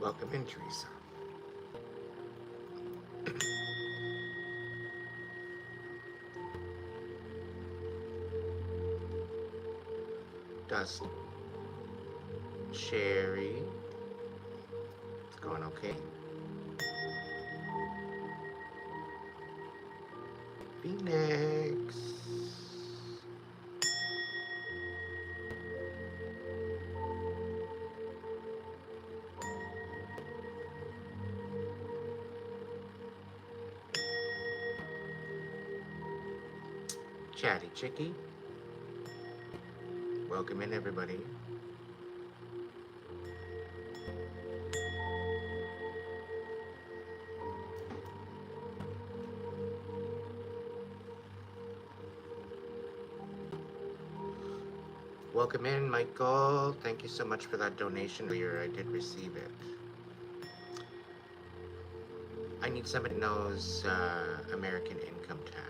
Welcome in, Teresa. Dust. Sherry. It's going okay. Phoenix. Chatty Chicky. Welcome in, everybody. Welcome in, Michael. Thank you so much for that donation earlier. I did receive it. I need somebody who knows American income tax.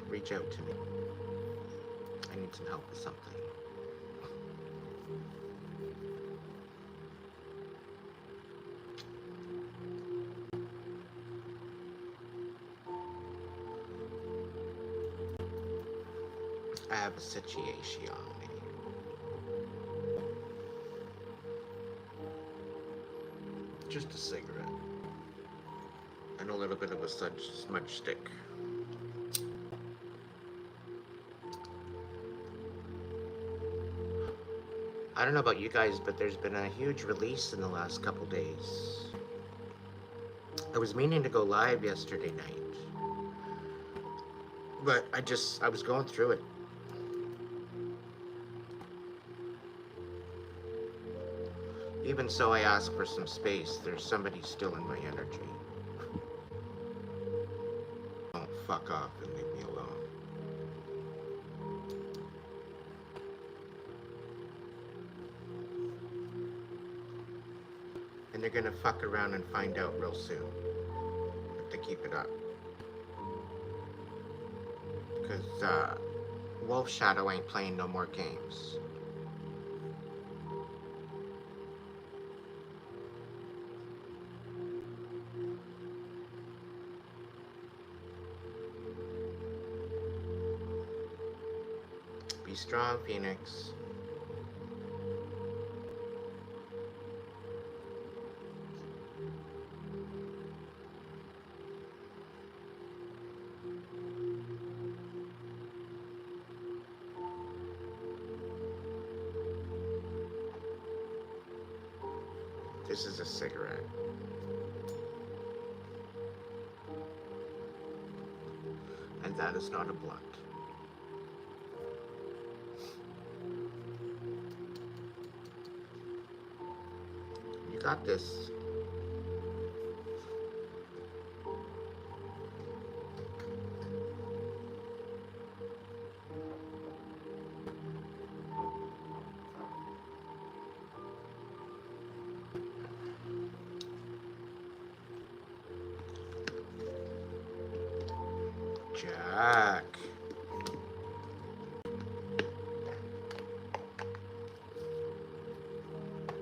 Reach out to me. I need some help with something. I have a situation. Just a cigarette. And a little bit of a smudge stick. I don't know about you guys, but there's been a huge release in the last couple days. I was meaning to go live yesterday night, but I was going through it. Even so, I asked for some space. There's somebody still in my energy. Don't fuck off and leave me alone. And they're gonna fuck around and find out real soon if they keep it up. Because Wolfshadow ain't playing no more games. Be strong, Phoenix. This is a cigarette. And that is not a blunt. You got this. Jack.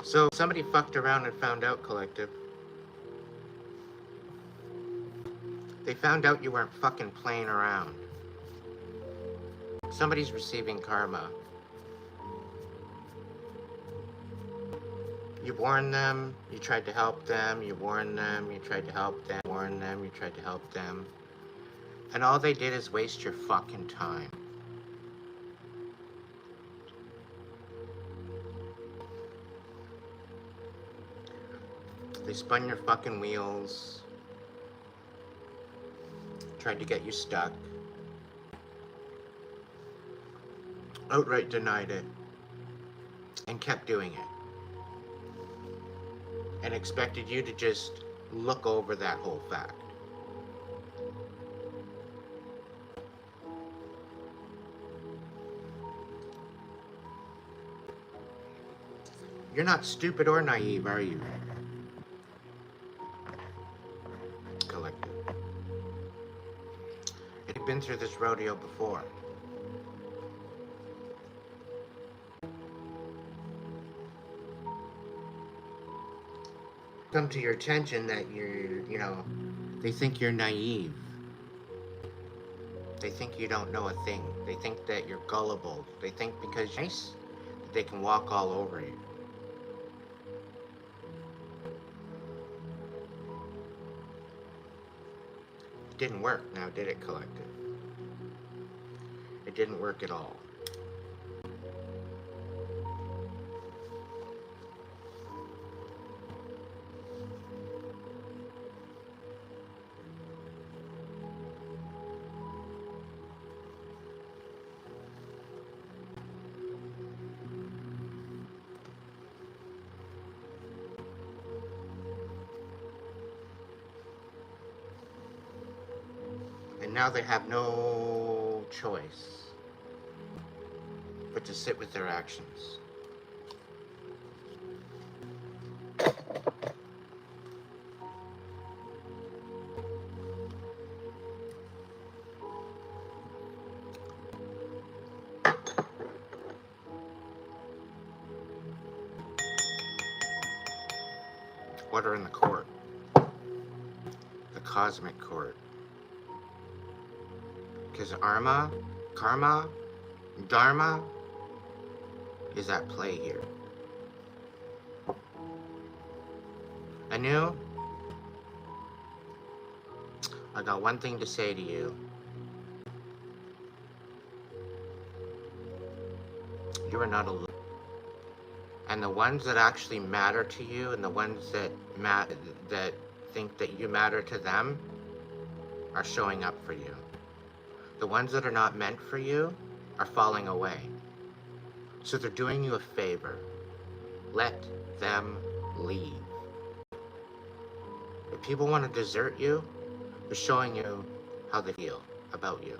So somebody fucked around and found out, collective. They found out you weren't fucking playing around. Somebody's receiving karma. You warned them, you tried to help them, you warned them, you tried to help them, warned them, you tried to help them. And all they did is waste your fucking time. They spun your fucking wheels. Tried to get you stuck. Outright denied it. And kept doing it. And expected you to just look over that whole fact. You're not stupid or naive, are you? Collective. You've been through this rodeo before. come to your attention that they think you're naive. They think you don't know a thing. They think that you're gullible. They think because you're nice, that they can walk all over you. It didn't work, now did it, collective? It didn't work at all. And now they have no choice but to sit with their actions. What are in the court? The cosmic court. Because karma, dharma is at play here. Anu, I got one thing to say to you. You are not alone. And the ones that actually matter to you, and the ones that think that you matter to them, are showing up for you. The ones that are not meant for you are falling away. So they're doing you a favor. Let them leave. If people want to desert you, they're showing you how they feel about you.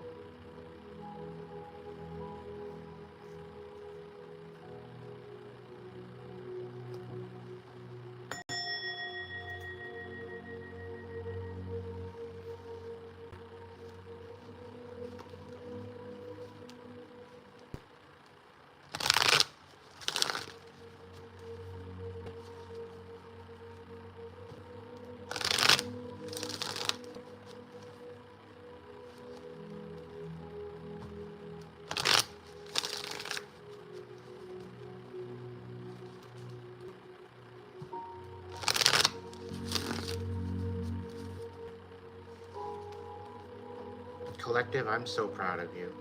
Collective, I'm so proud of you.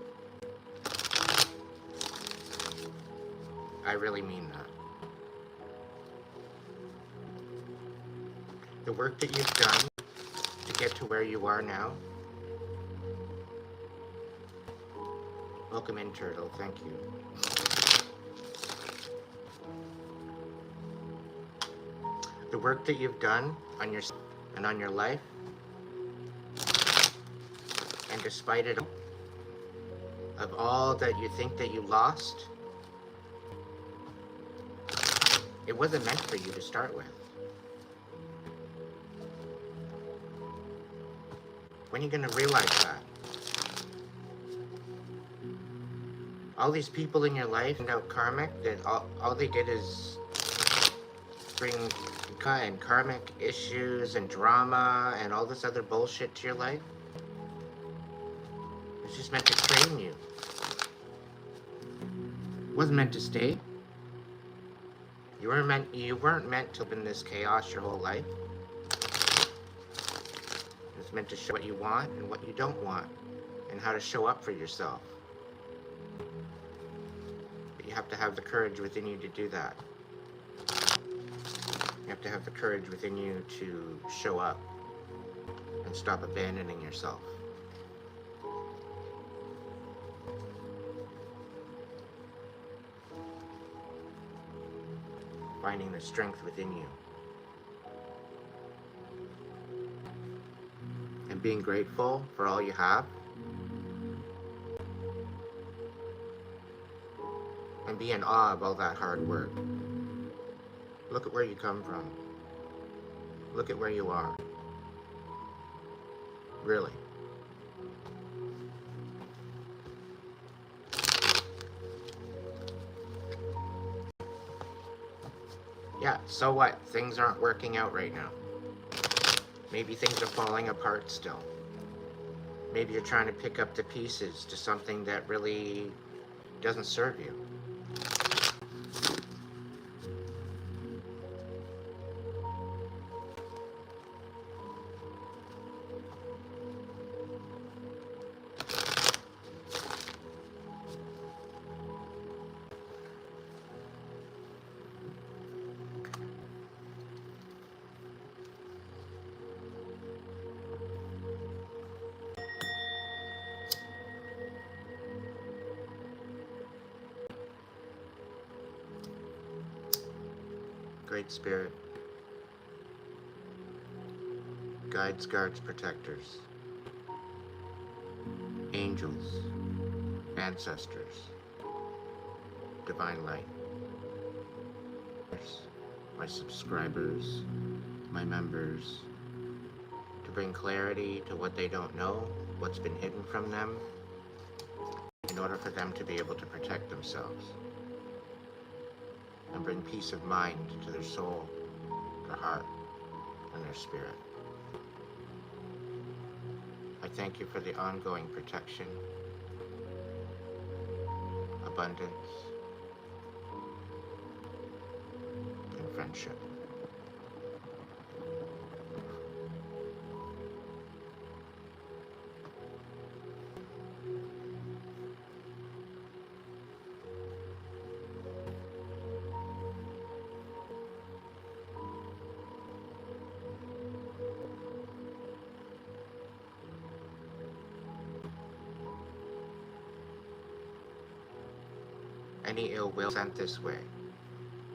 I really mean that. The work that you've done to get to where you are now. Welcome in, Turtle. Thank you. The work that you've done on yourself and on your life, and despite it, of all that you think that you lost, it wasn't meant for you to start with. When are you going to realize that? All these people in your life and out karmic, that all they did is bring karmic issues and drama and all this other bullshit to your life. It's just meant to train you. It wasn't meant to stay. You weren't meant to live in this chaos your whole life. It's meant to show what you want and what you don't want, and how to show up for yourself. But you have to have the courage within you to do that. You have to have the courage within you to show up and stop abandoning yourself. Finding the strength within you. And being grateful for all you have. And be in awe of all that hard work. Look at where you come from. Look at where you are. Really. Yeah, so what? Things aren't working out right now. Maybe things are falling apart still. Maybe you're trying to pick up the pieces to something that really doesn't serve you. Great Spirit, guides, guards, protectors, angels, ancestors, divine light, my subscribers, my members, to bring clarity to what they don't know, what's been hidden from them, in order for them to be able to protect themselves and bring peace of mind to their soul, their heart, and their spirit. I thank you for the ongoing protection, abundance, and friendship. Any ill will sent this way,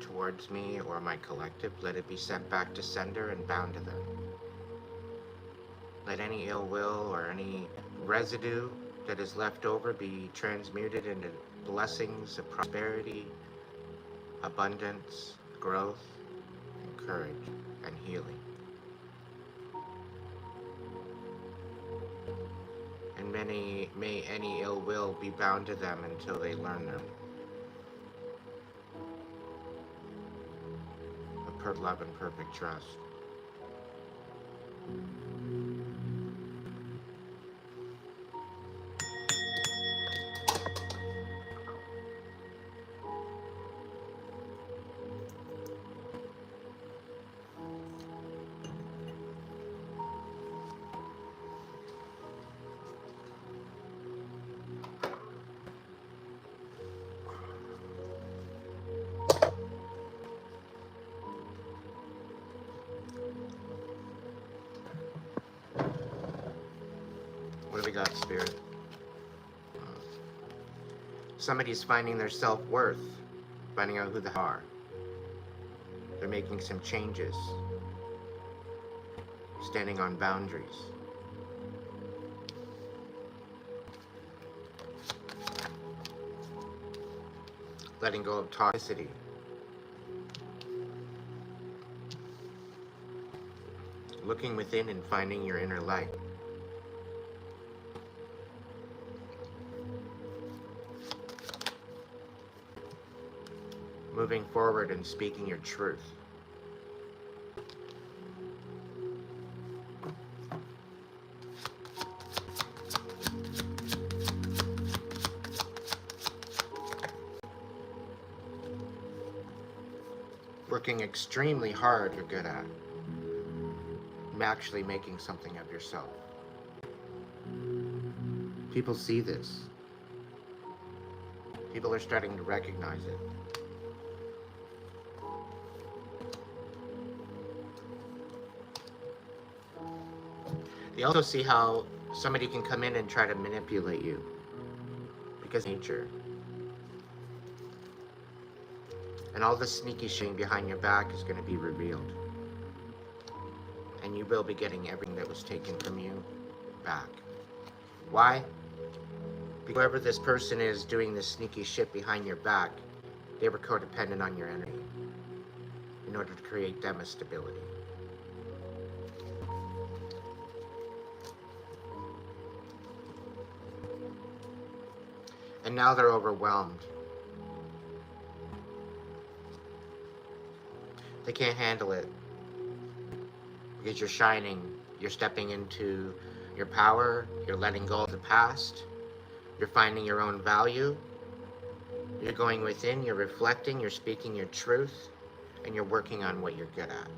towards me or my collective, let it be sent back to sender and bound to them. Let any ill will or any residue that is left over be transmuted into blessings of prosperity, abundance, growth, and courage, and healing. And may any ill will be bound to them until they learn them. Love and perfect trust. What do we got, Spirit? Somebody's finding their self-worth, finding out who they are. They're making some changes, standing on boundaries. Letting go of toxicity. Looking within and finding your inner light. Moving forward and speaking your truth. Working extremely hard you're good at. Actually making something of yourself. People see this. People are starting to recognize it. They also see how somebody can come in and try to manipulate you because of nature. And all the sneaky shame behind your back is going to be revealed. And you will be getting everything that was taken from you back. Why? Because whoever this person is doing this sneaky shit behind your back, they were codependent on your energy in order to create them a stability. And now they're overwhelmed. They can't handle it because you're shining. You're stepping into your power. You're letting go of the past. You're finding your own value. You're going within. You're reflecting. You're speaking your truth. And you're working on what you're good at.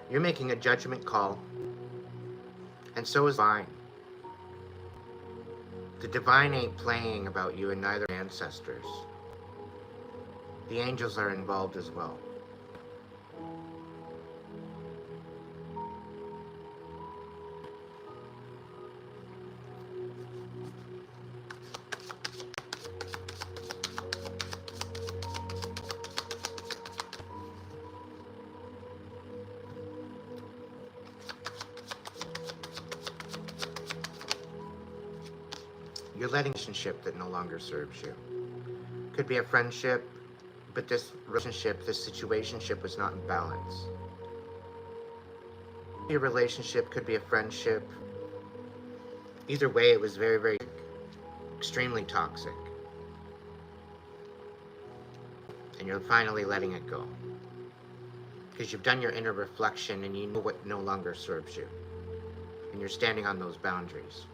You're making a judgment call, and so is divine. The divine ain't playing about you, and neither are ancestors. The angels are involved as well. You're letting a relationship that no longer serves you. Could be a friendship, but this relationship, this situationship was not in balance. Your relationship could be a friendship. Either way, it was very, very extremely toxic. And you're finally letting it go. Because you've done your inner reflection and you know what no longer serves you. And you're standing on those boundaries.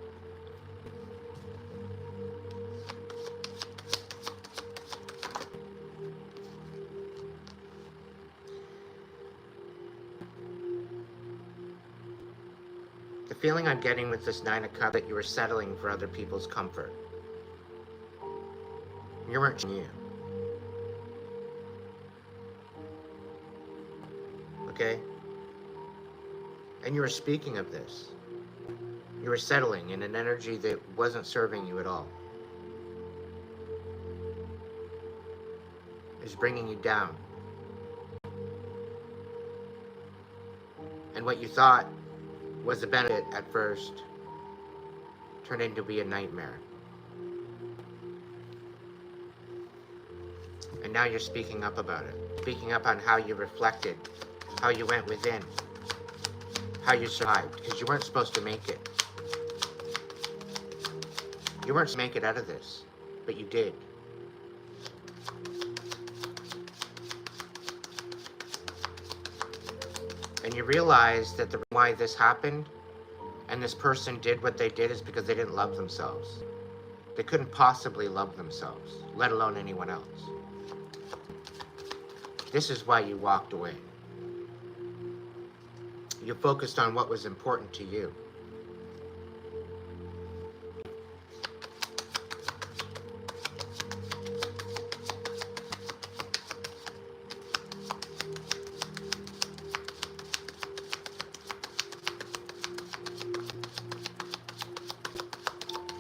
The feeling I'm getting with this Nine of Cups that you were settling for other people's comfort. You weren't you. Okay? And you were speaking of this. You were settling in an energy that wasn't serving you at all. It was bringing you down. And what you thought was a benefit at first turned into be a nightmare. And now you're speaking up about it. Speaking up on how you reflected, how you went within, how you survived, because you weren't supposed to make it. You weren't supposed to make it out of this, but you did. And you realize that the reason why this happened and this person did what they did is because they didn't love themselves. They couldn't possibly love themselves, let alone anyone else. This is why you walked away. You focused on what was important to you.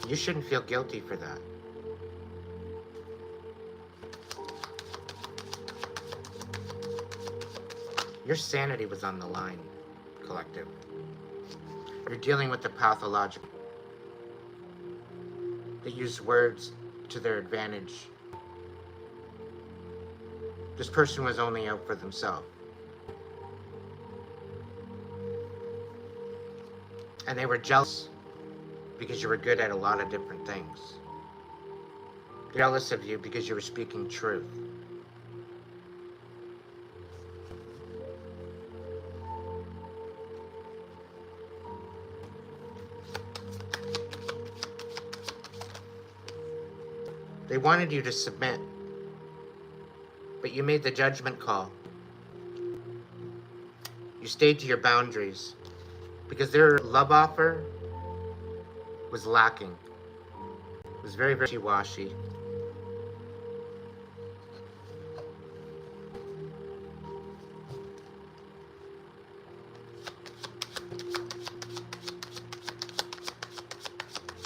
You shouldn't feel guilty for that. Your sanity was on the line, collective. You're dealing with the pathological. They use words to their advantage. This person was only out for themselves. And they were jealous because you were good at a lot of different things. Jealous of you because you were speaking truth. They wanted you to submit, but you made the judgment call. You stayed to your boundaries because their love offer was lacking. It was very, very wishy-washy.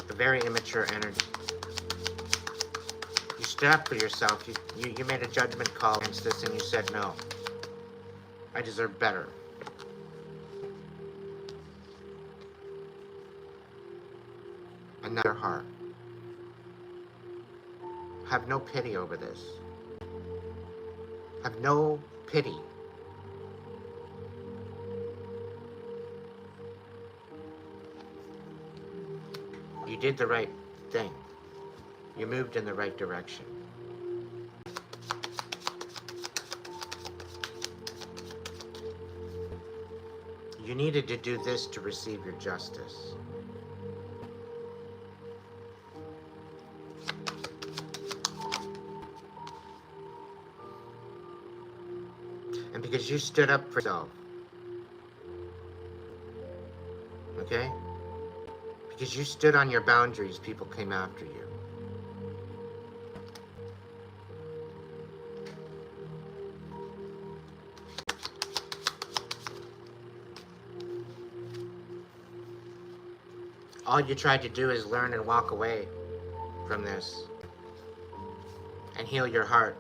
A very immature energy. You stood up for yourself. You made a judgment call against this and you said, no, I deserve better. Another heart. Have no pity over this. Have no pity. You did the right thing. You moved in the right direction. You needed to do this to receive your justice. And because you stood up for yourself. Okay? Because you stood on your boundaries, people came after you. All you tried to do is learn and walk away from this and heal your heart.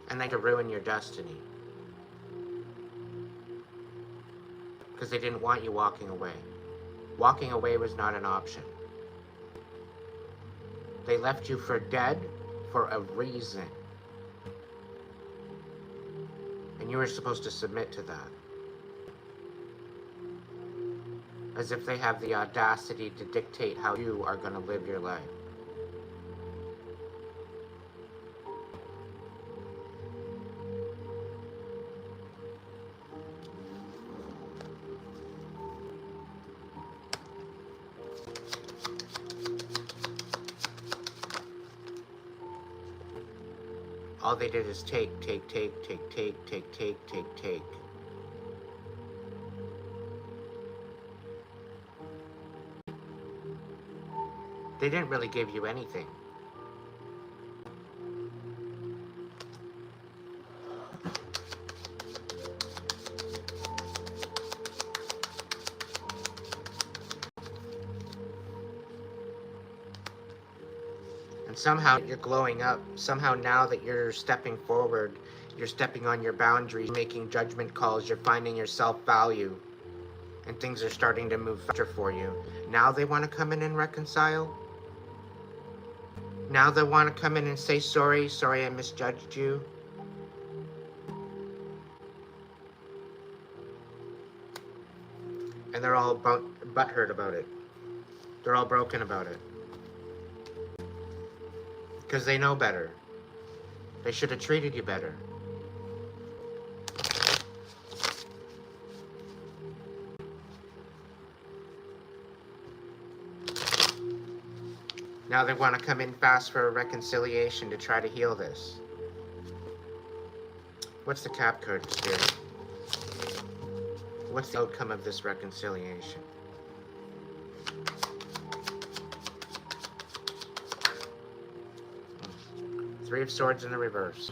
And they could ruin your destiny. Because they didn't want you walking away. Walking away was not an option. They left you for dead for a reason. And you were supposed to submit to that. As if they have the audacity to dictate how you are going to live your life. All they did is take. They didn't really give you anything. And somehow you're glowing up. Somehow now that you're stepping forward, you're stepping on your boundaries, making judgment calls, you're finding your self-value, and things are starting to move faster for you. Now they want to come in and reconcile. Now they want to come in and say, sorry I misjudged you. And they're all butthurt about it. They're all broken about it. Because they know better. They should have treated you better. Now they want to come in fast for a reconciliation to try to heal this. What's the cap card, Spirit? What's the outcome of this reconciliation? Three of Swords in the reverse.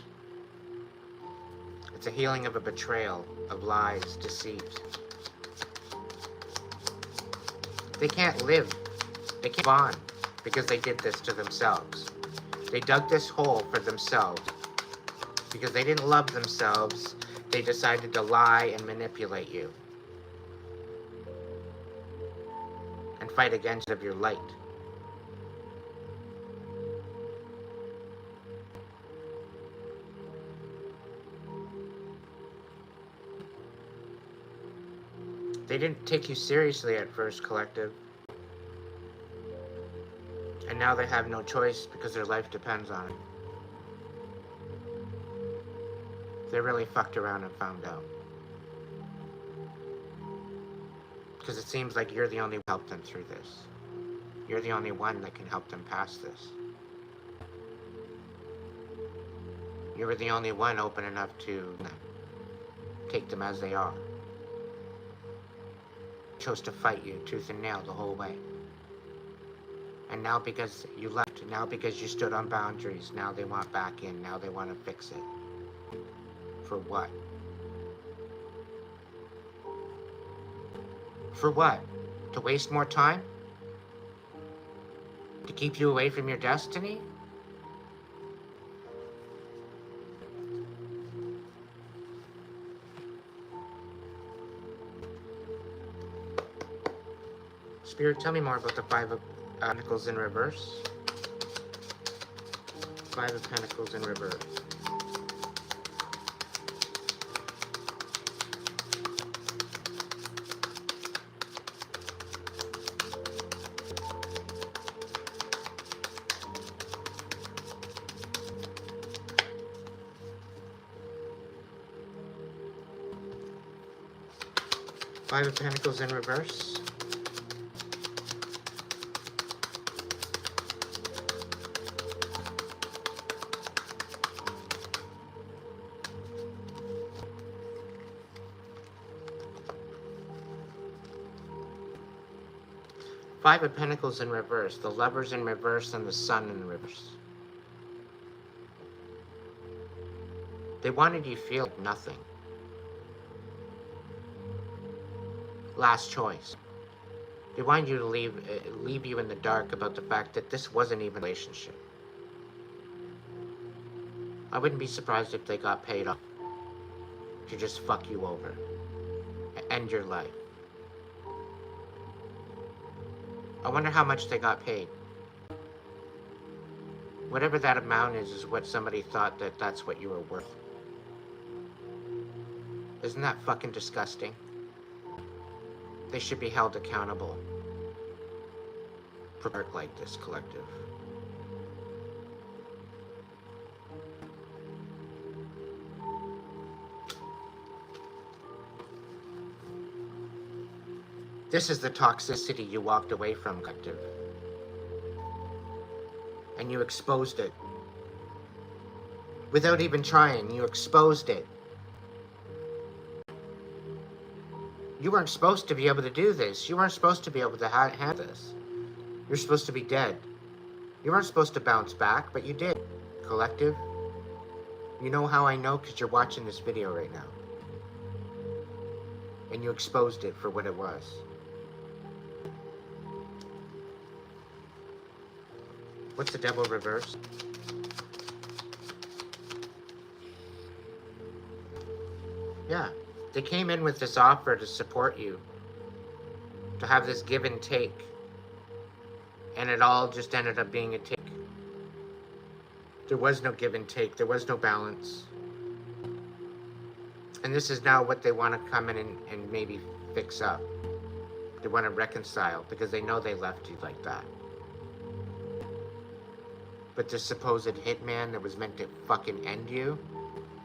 It's a healing of a betrayal, of lies, deceit. They can't live. They can't move on because they did this to themselves. They dug this hole for themselves. Because they didn't love themselves, they decided to lie and manipulate you. And fight against of your light. They didn't take you seriously at first, Collective. And now they have no choice because their life depends on it. They really fucked around and found out. Because it seems like you're the only one who helped them through this. You're the only one that can help them pass this. You were the only one open enough to take them as they are. Chose to fight you tooth and nail the whole way. And now because you left, now because you stood on boundaries, now they want back in, now they want to fix it. For what? For what? To waste more time? To keep you away from your destiny? Spirit, tell me more about the Five of Pentacles in reverse. Five of Pentacles in reverse. Five of Pentacles in reverse. Five of Pentacles in reverse. The Lovers in reverse and the Sun in reverse. They wanted you to feel like nothing. Last choice. They wanted you to leave you in the dark about the fact that this wasn't even a relationship. I wouldn't be surprised if they got paid off to just fuck you over. End your life. I wonder how much they got paid. Whatever that amount is what somebody thought that that's what you were worth. Isn't that fucking disgusting? They should be held accountable for work like this, collective. This is the toxicity you walked away from, collective. And you exposed it. Without even trying, you exposed it. You weren't supposed to be able to do this. You weren't supposed to be able to have this. You're supposed to be dead. You weren't supposed to bounce back, but you did. Collective, you know how I know? Because you're watching this video right now. And you exposed it for what it was. What's the Devil reverse? Yeah. They came in with this offer to support you, to have this give and take, and it all just ended up being a take. There was no give and take, there was no balance. And this is now what they want to come in and maybe fix up. They want to reconcile because they know they left you like that. But this supposed hitman that was meant to fucking end you,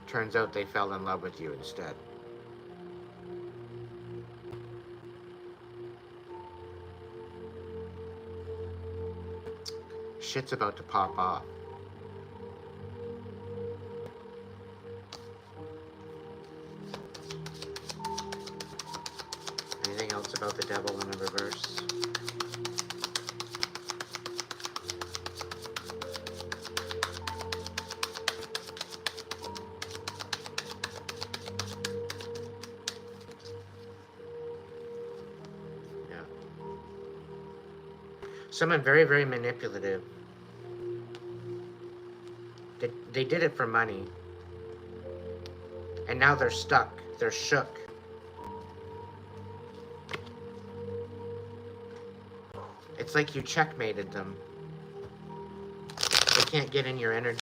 turns out they fell in love with you instead. Shit's about to pop off. Anything else about the Devil in the reverse? Yeah. Someone very, very manipulative. They did it for money. And now they're stuck. They're shook. It's like you checkmated them. They can't get in your energy.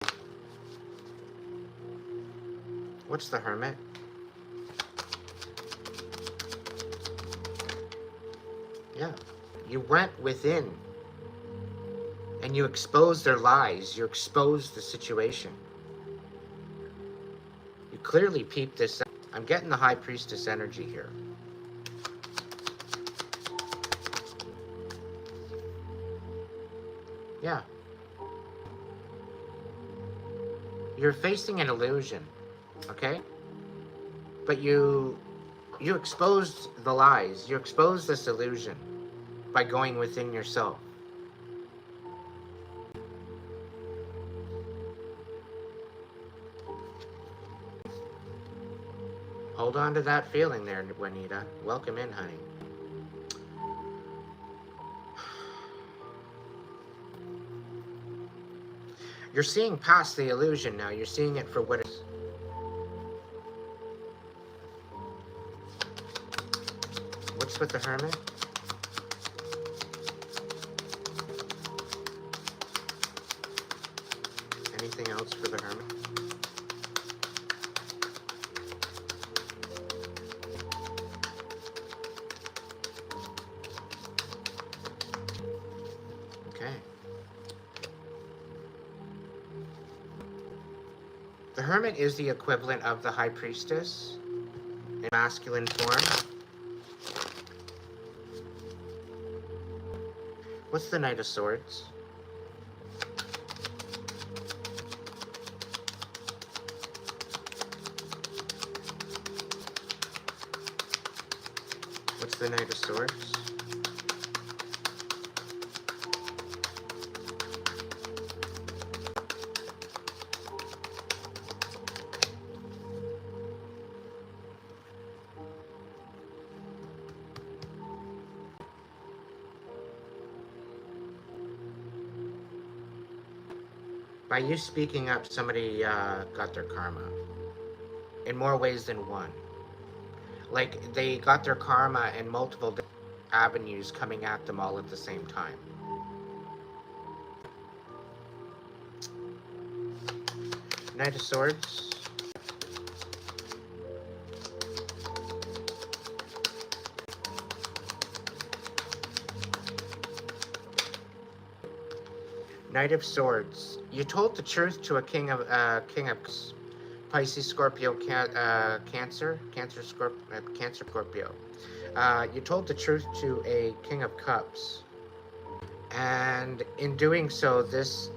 What's the Hermit? Yeah. You went within. And you exposed their lies. You exposed the situation. You clearly peeped this out. I'm getting the High Priestess energy here. Yeah. You're facing an illusion, okay? But you exposed the lies. You exposed this illusion by going within yourself. Hold on to that feeling there, Juanita. Welcome in, honey. You're seeing past the illusion now. You're seeing it for what it is. What's with the Hermit? else for the Hermit? Okay. The Hermit is the equivalent of the High Priestess in masculine form. What's the Knight of Swords? What's the Knight of Swords? By you speaking up, somebody got their karma in more ways than one. Like, they got their karma in multiple avenues coming at them all at the same time. Knight of Swords. Knight of Swords. You told the truth to a king of Pisces, Scorpio, Cancer, Scorpio. You told the truth to a King of Cups, and in doing so, this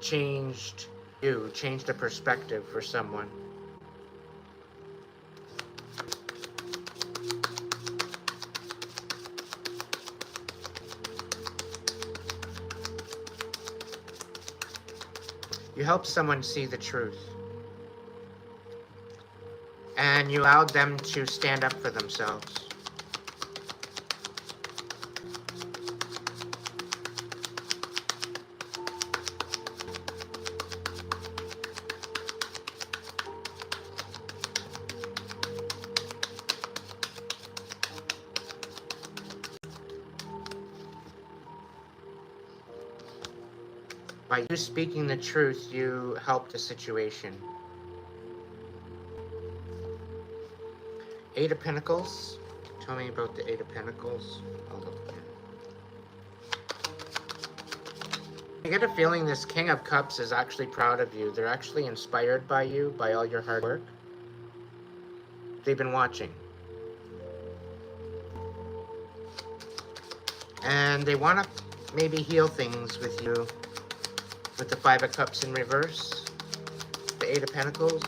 changed a perspective for someone. You helped someone see the truth. And you allowed them to stand up for themselves. By you speaking the truth, you helped the situation. Eight of Pentacles. Tell me about the Eight of Pentacles. I'll look again. I get a feeling this King of Cups is actually proud of you. They're actually inspired by you, by all your hard work. They've been watching. And they want to maybe heal things with you. With the Five of Cups in reverse, the Eight of Pentacles.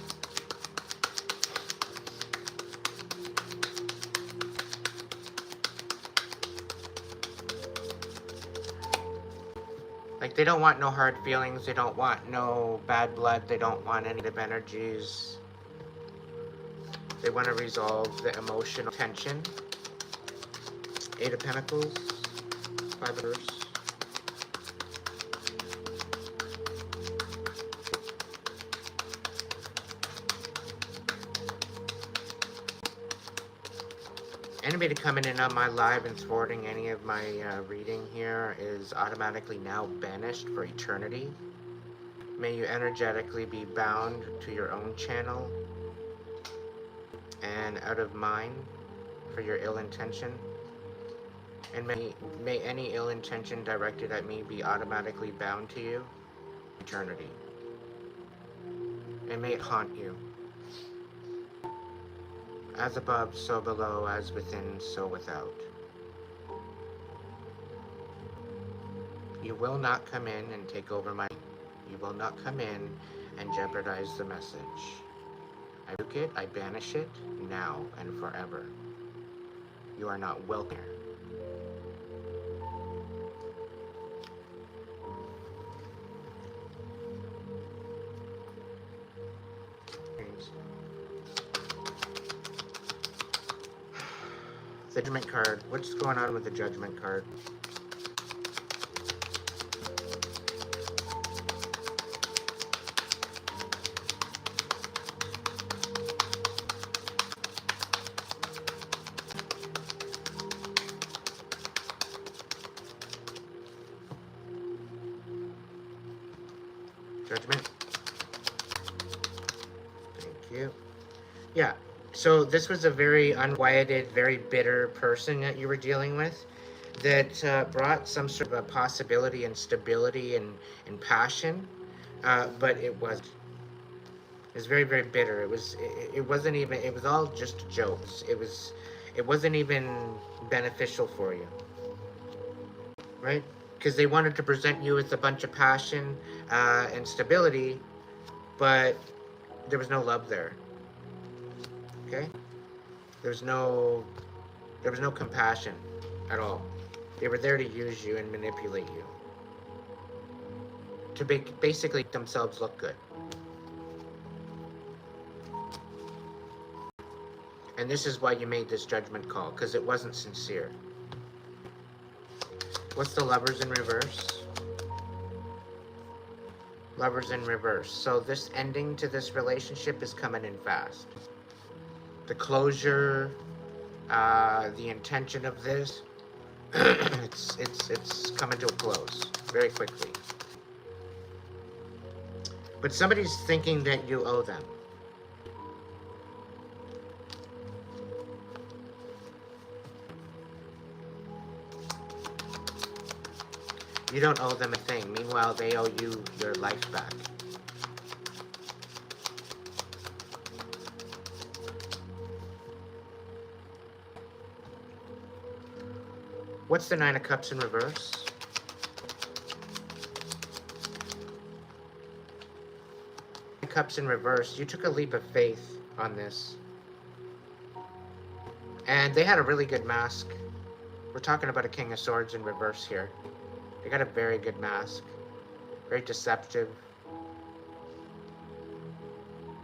Like, they don't want no hard feelings, they don't want no bad blood, they don't want any negative energies. They want to resolve the emotional tension. Eight of Pentacles, Five of Reverse. Anybody coming in on my live and thwarting any of my reading here is automatically now banished for eternity. May you energetically be bound to your own channel and out of mine for your ill intention. And may any ill intention directed at me be automatically bound to you eternity. And may it haunt you. As above, so below, as within, so without. You will not come in and take over my... You will not come in and jeopardize the message. I rebuke it, I banish it, now and forever. You are not welcome here. The Judgment card. What's going on with the Judgment card? Judgment. you. Yeah. So this was a very unquieted, very bitter person that you were dealing with that brought some sort of a possibility and stability and passion, but it was very, very bitter. It wasn't even, it was all just jokes. It wasn't even beneficial for you, right? Because they wanted to present you with a bunch of passion and stability, but there was no love there. Okay, there was no compassion at all. They were there to use you and manipulate you to basically make themselves look good. And this is why you made this judgment call, because it wasn't sincere. What's the Lovers in reverse? Lovers in reverse. So this ending to this relationship is coming in fast. The closure, the intention of this, it's coming to a close very quickly. But somebody's thinking that you owe them. You don't owe them a thing. Meanwhile, they owe you your life back. What's the Nine of Cups in reverse? Cups in reverse. You took a leap of faith on this. And they had a really good mask. We're talking about a King of Swords in reverse here. They got a very good mask. Very deceptive.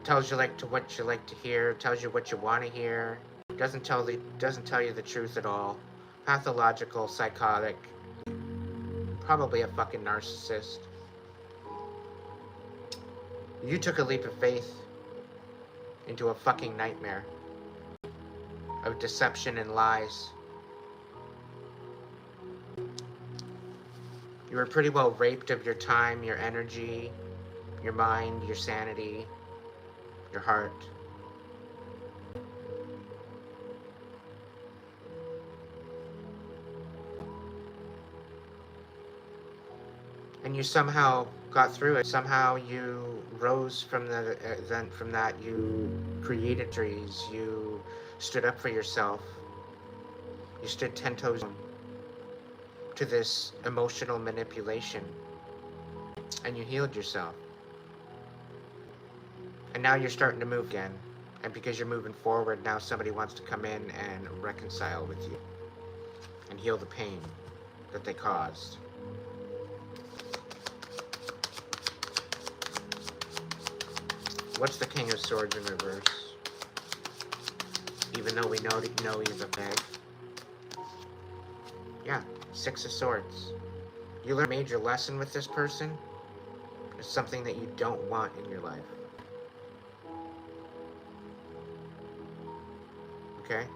Tells you what you like to hear. Tells you what you want to hear. Doesn't tell you the truth at all. Pathological, psychotic. Probably a fucking narcissist. You took a leap of faith into a fucking nightmare of deception and lies. You were pretty well raped of your time, your energy, your mind, your sanity, your heart. And you somehow got through it. Somehow you rose from from that. You created trees. You stood up for yourself. You stood 10 toes to this emotional manipulation, and you healed yourself. And now you're starting to move again. And because you're moving forward, now somebody wants to come in and reconcile with you and heal the pain that they caused. What's the King of Swords in reverse? Even though we know he's a bag. Yeah, Six of Swords. You learned a major lesson with this person. It's something that you don't want in your life. Okay?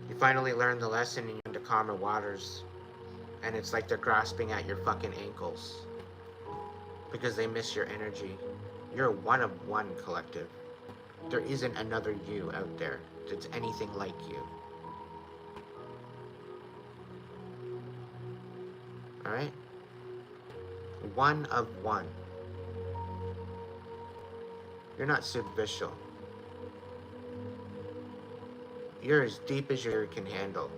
You finally learned the lesson and you're into calmer waters. And it's like they're grasping at your fucking ankles. Because they miss your energy. You're a one of one collective. There isn't another you out there that's anything like you. Alright? One of one. You're not superficial. You're as deep as you can handle.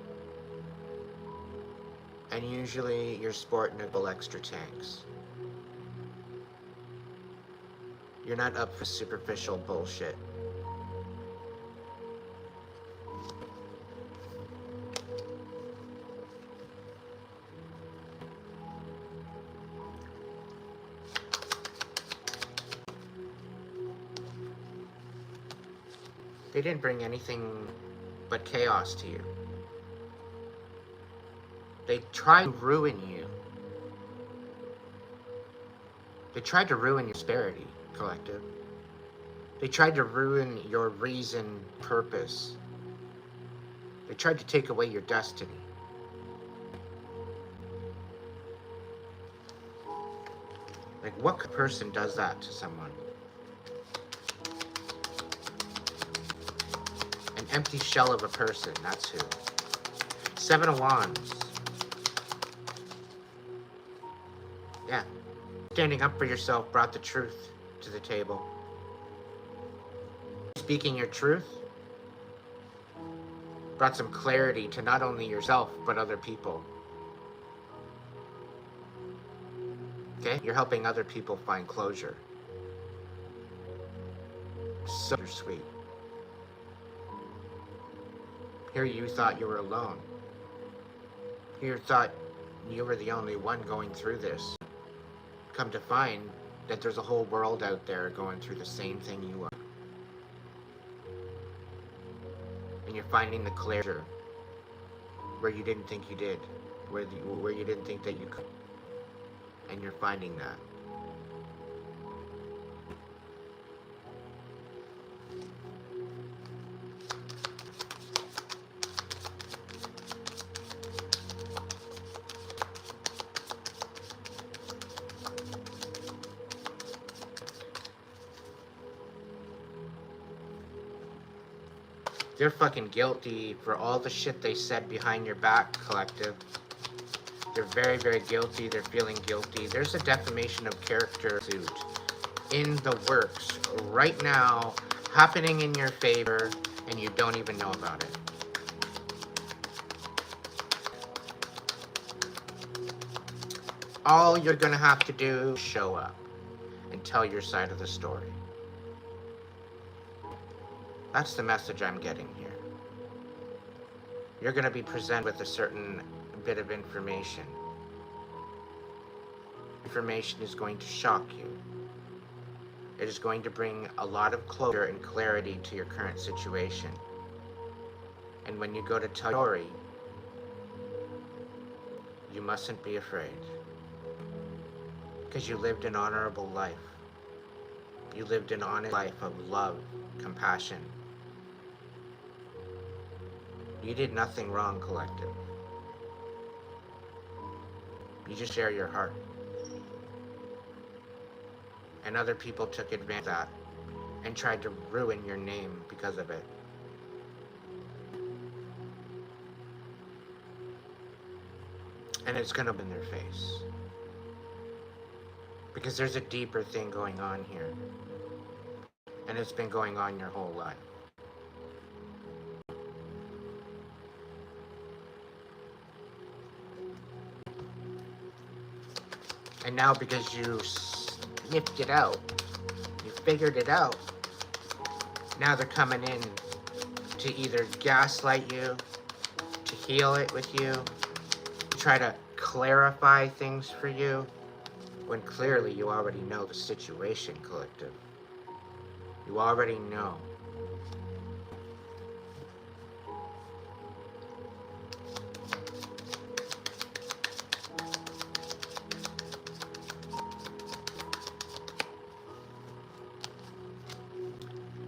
And usually you're sporting a couple extra tanks. You're not up for superficial bullshit. They didn't bring anything but chaos to you. They tried to ruin you. They tried to ruin your prosperity, collective. They tried to ruin your reason, purpose. They tried to take away your destiny. Like, what person does that to someone? An empty shell of a person, that's who. Seven of Wands. Yeah. Standing up for yourself brought the truth to the table. Speaking your truth brought some clarity to not only yourself, but other people. Okay? You're helping other people find closure. So sweet. Here you thought you were alone. Here you thought you were the only one going through this. Come to find that there's a whole world out there going through the same thing you are. And you're finding the closure where you didn't think you did, where you didn't think that you could. And you're finding that. They're fucking guilty for all the shit they said behind your back, collective. They're very, very guilty. They're feeling guilty. There's a defamation of character suit in the works right now, happening in your favor, and you don't even know about it. All you're gonna have to do is show up and tell your side of the story. That's the message I'm getting here. You're going to be presented with a certain bit of information. Information is going to shock you. It is going to bring a lot of closure and clarity to your current situation. And when you go to tell your story, you mustn't be afraid. Because you lived an honorable life. You lived an honest life of love, compassion. You did nothing wrong, collective. You just share your heart. And other people took advantage of that and tried to ruin your name because of it. And it's gonna be in their face. Because there's a deeper thing going on here. And it's been going on your whole life. And now because you sniffed it out, you figured it out, now they're coming in to either gaslight you, to heal it with you, to try to clarify things for you, when clearly you already know the situation, collective. You already know.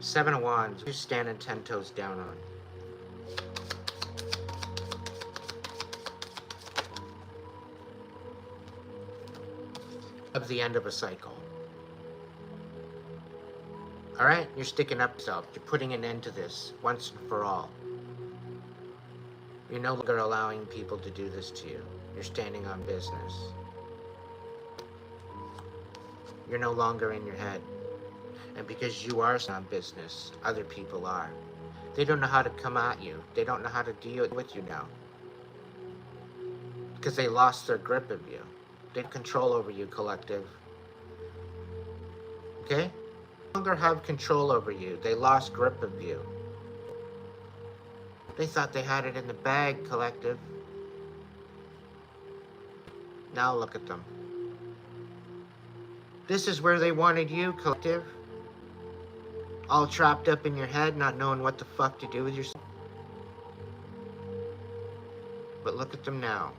Seven of Wands, who's standing 10 toes down on? Of the end of a cycle. Alright? You're sticking up yourself. You're putting an end to this once and for all. You're no longer allowing people to do this to you. You're standing on business. You're no longer in your head. And because you are on business, other people are. They don't know how to come at you. They don't know how to deal with you now. Because they lost their grip of you. They have control over you, collective. Okay? No longer have control over you. They lost grip of you. They thought they had it in the bag, collective. Now look at them. This is where they wanted you, collective. All trapped up in your head, not knowing what the fuck to do with yourself. But look at them now.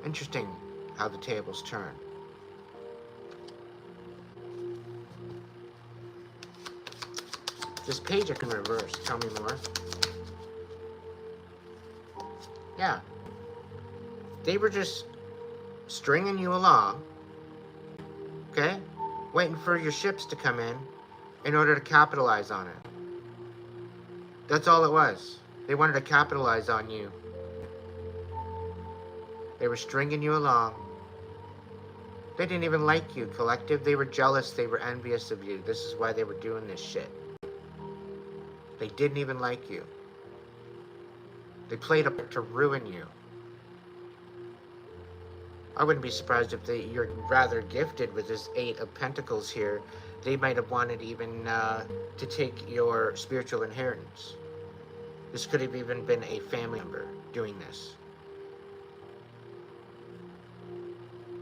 Interesting how the tables turn. This page I can reverse. Tell me more. Yeah. They were just stringing you along, Okay? Waiting for your ships to come in order to capitalize on it. That's all it was. They wanted to capitalize on you. They were stringing you along. They didn't even like you, collective. They were jealous. They were envious of you. This is why they were doing this shit. They didn't even like you. They played a part to ruin you. I wouldn't be surprised if you're rather gifted with this 8 of Pentacles here. They might have wanted even to take your spiritual inheritance. This could have even been a family member doing this.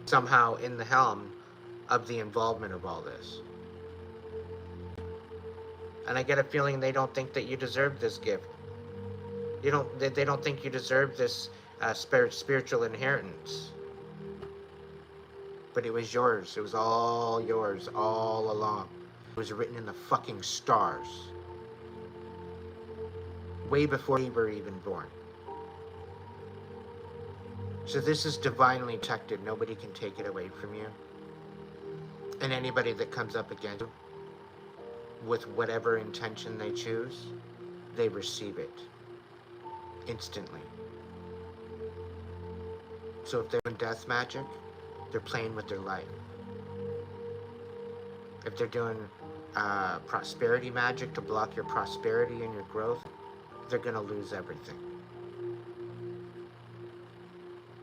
Somehow in the helm of the involvement of all this. And I get a feeling they don't think that you deserve this gift. They don't think you deserve this spiritual inheritance. But it was yours. It was all yours all along. It was written in the fucking stars. Way before you were even born. So this is divinely protected. Nobody can take it away from you. And anybody that comes up against you with whatever intention they choose, they receive it instantly. So if they're doing death magic, they're playing with their life. If they're doing prosperity magic to block your prosperity and your growth, they're going to lose everything.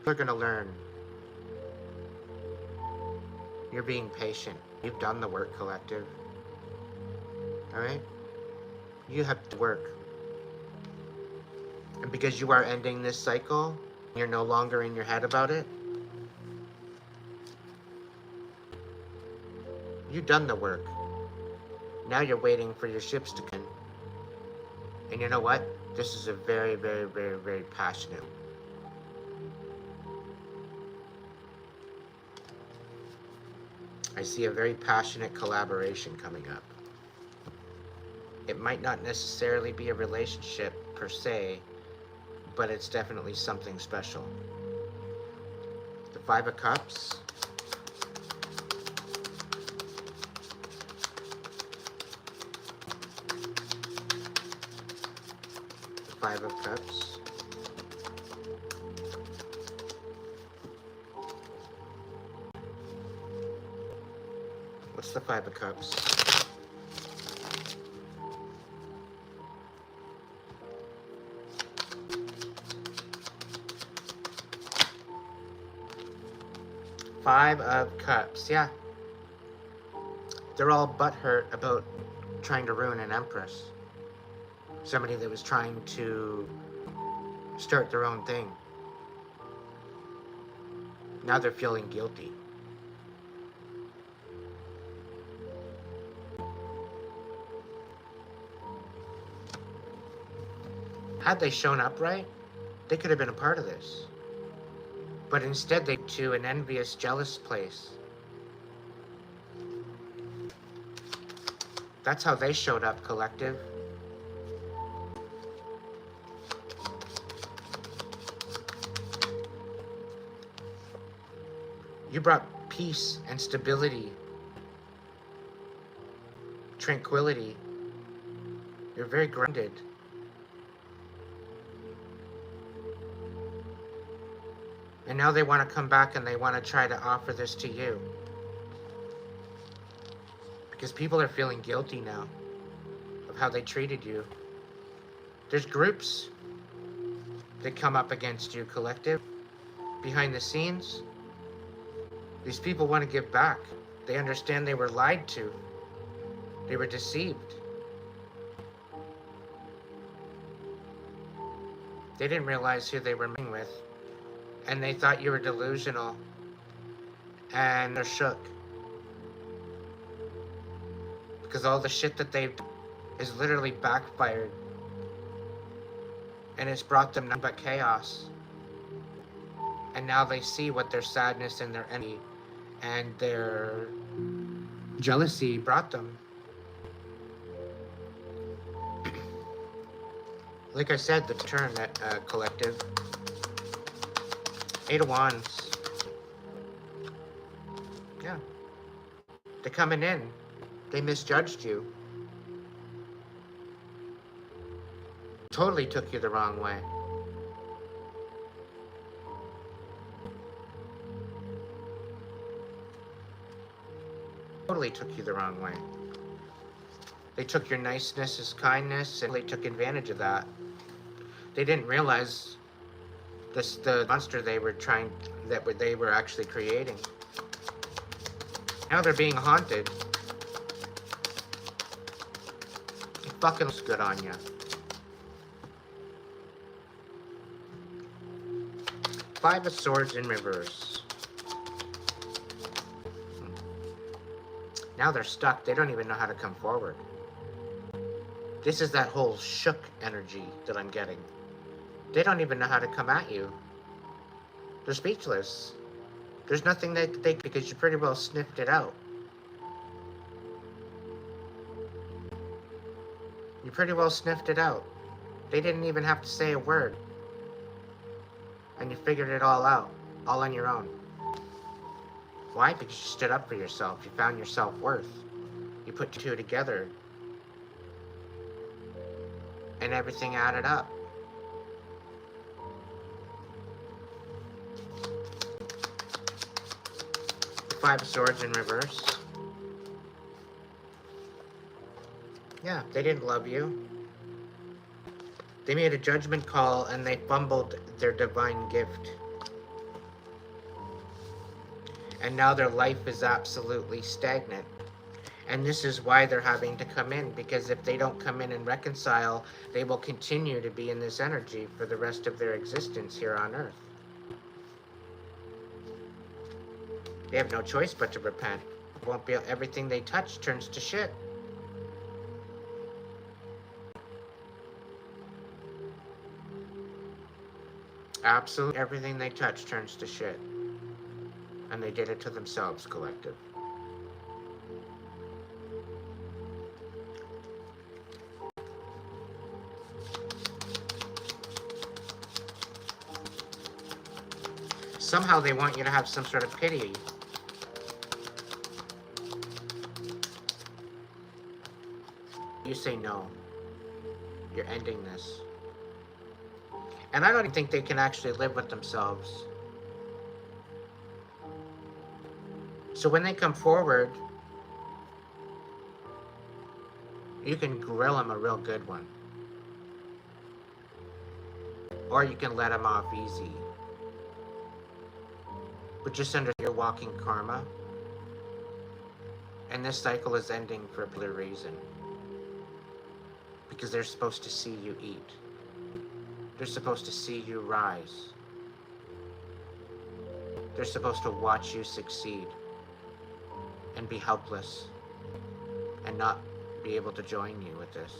They're going to learn. You're being patient. You've done the work, collective. Alright? You have to work. And because you are ending this cycle, you're no longer in your head about it, you've done the work. Now you're waiting for your ships to come. And you know what? This is a very, very, very, very passionate. I see a very passionate collaboration coming up. It might not necessarily be a relationship per se, but it's definitely something special. The 5 of Cups. The 5 of Cups. What's the 5 of Cups? Five of Cups, yeah. They're all butthurt about trying to ruin an empress. Somebody that was trying to start their own thing. Now they're feeling guilty. Had they shown up right, they could have been a part of this. But instead they to an envious, jealous place. That's how they showed up, collective. You brought peace and stability, tranquility. You're very grounded. And now they want to come back and they want to try to offer this to you. Because people are feeling guilty now of how they treated you. There's groups that come up against you, collective, behind the scenes. These people want to give back. They understand they were lied to. They were deceived. They didn't realize who they were meeting with. And they thought you were delusional. And they're shook. Because all the shit that they've done is literally backfired. And it's brought them nothing but chaos. And now they see what their sadness and their envy and their jealousy brought them. Like I said, the turn that collective. 8 of Wands. Yeah. They're coming in. They misjudged you. Totally took you the wrong way. Totally took you the wrong way. They took your niceness as kindness, and they took advantage of that. They didn't realize the monster they were they were actually creating. Now they're being haunted. It fucking looks good on you. Five of Swords in reverse. Now they're stuck. They don't even know how to come forward. This is that whole shook energy that I'm getting. They don't even know how to come at you. They're speechless. There's nothing that they because you pretty well sniffed it out. You pretty well sniffed it out. They didn't even have to say a word. And you figured it all out, all on your own. Why? Because you stood up for yourself. You found your self-worth. You put two together. And everything added up. Five of Swords in reverse. Yeah, they didn't love you. They made a judgment call and they fumbled their divine gift. And now their life is absolutely stagnant. And this is why they're having to come in, because if they don't come in and reconcile, they will continue to be in this energy for the rest of their existence here on Earth. They have no choice but to repent. Won't be everything they touch turns to shit. Absolutely everything they touch turns to shit. And they did it to themselves, collective. Somehow they want you to have some sort of pity. You say no. You're ending this. And I don't think they can actually live with themselves. So when they come forward, you can grill them a real good one. Or you can let them off easy. But just under your walking karma. And this cycle is ending for a particular reason. Because they're supposed to see you eat. They're supposed to see you rise. They're supposed to watch you succeed. And be helpless. And not be able to join you with this.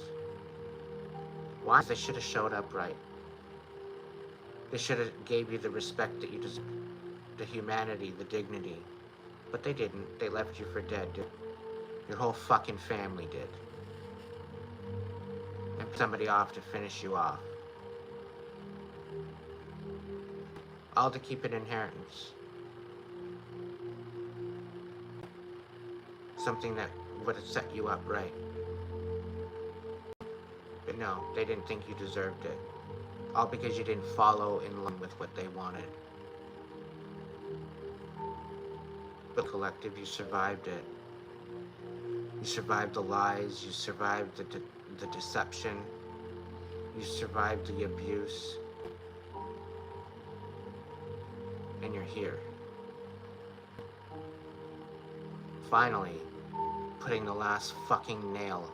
Why? They should have showed up right. They should have gave you the respect that you deserve. The humanity, the dignity. But they didn't. They left you for dead. Your whole fucking family did. And somebody off to finish you off. All to keep an inheritance. Something that would have set you up right. But no, they didn't think you deserved it. All because you didn't follow in line with what they wanted. But collective, you survived it. You survived the lies, you survived the deception, you survived the abuse, and you're here. Finally, putting the last fucking nail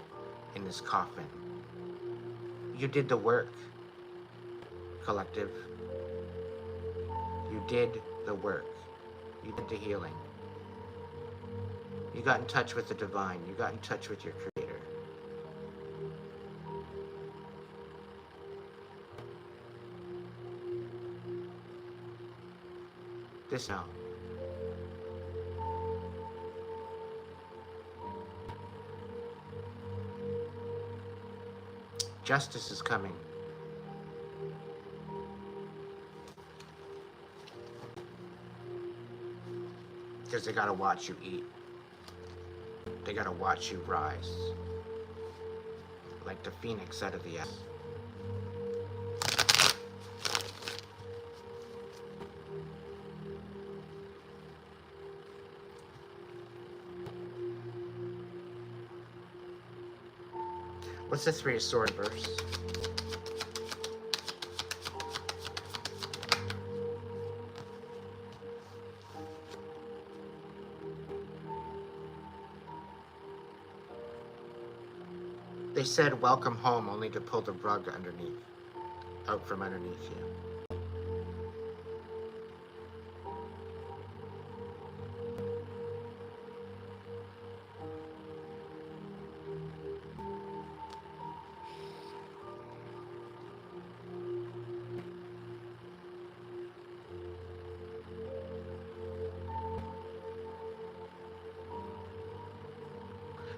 in this coffin. You did the work, collective. You did the work. You did the healing. You got in touch with the divine. You got in touch with your creator. This now. Justice is coming. Because they gotta watch you eat. They gotta watch you rise. Like the phoenix out of the ashes. What's the Three of Swords verse? They said welcome home only to pull the rug out from underneath you.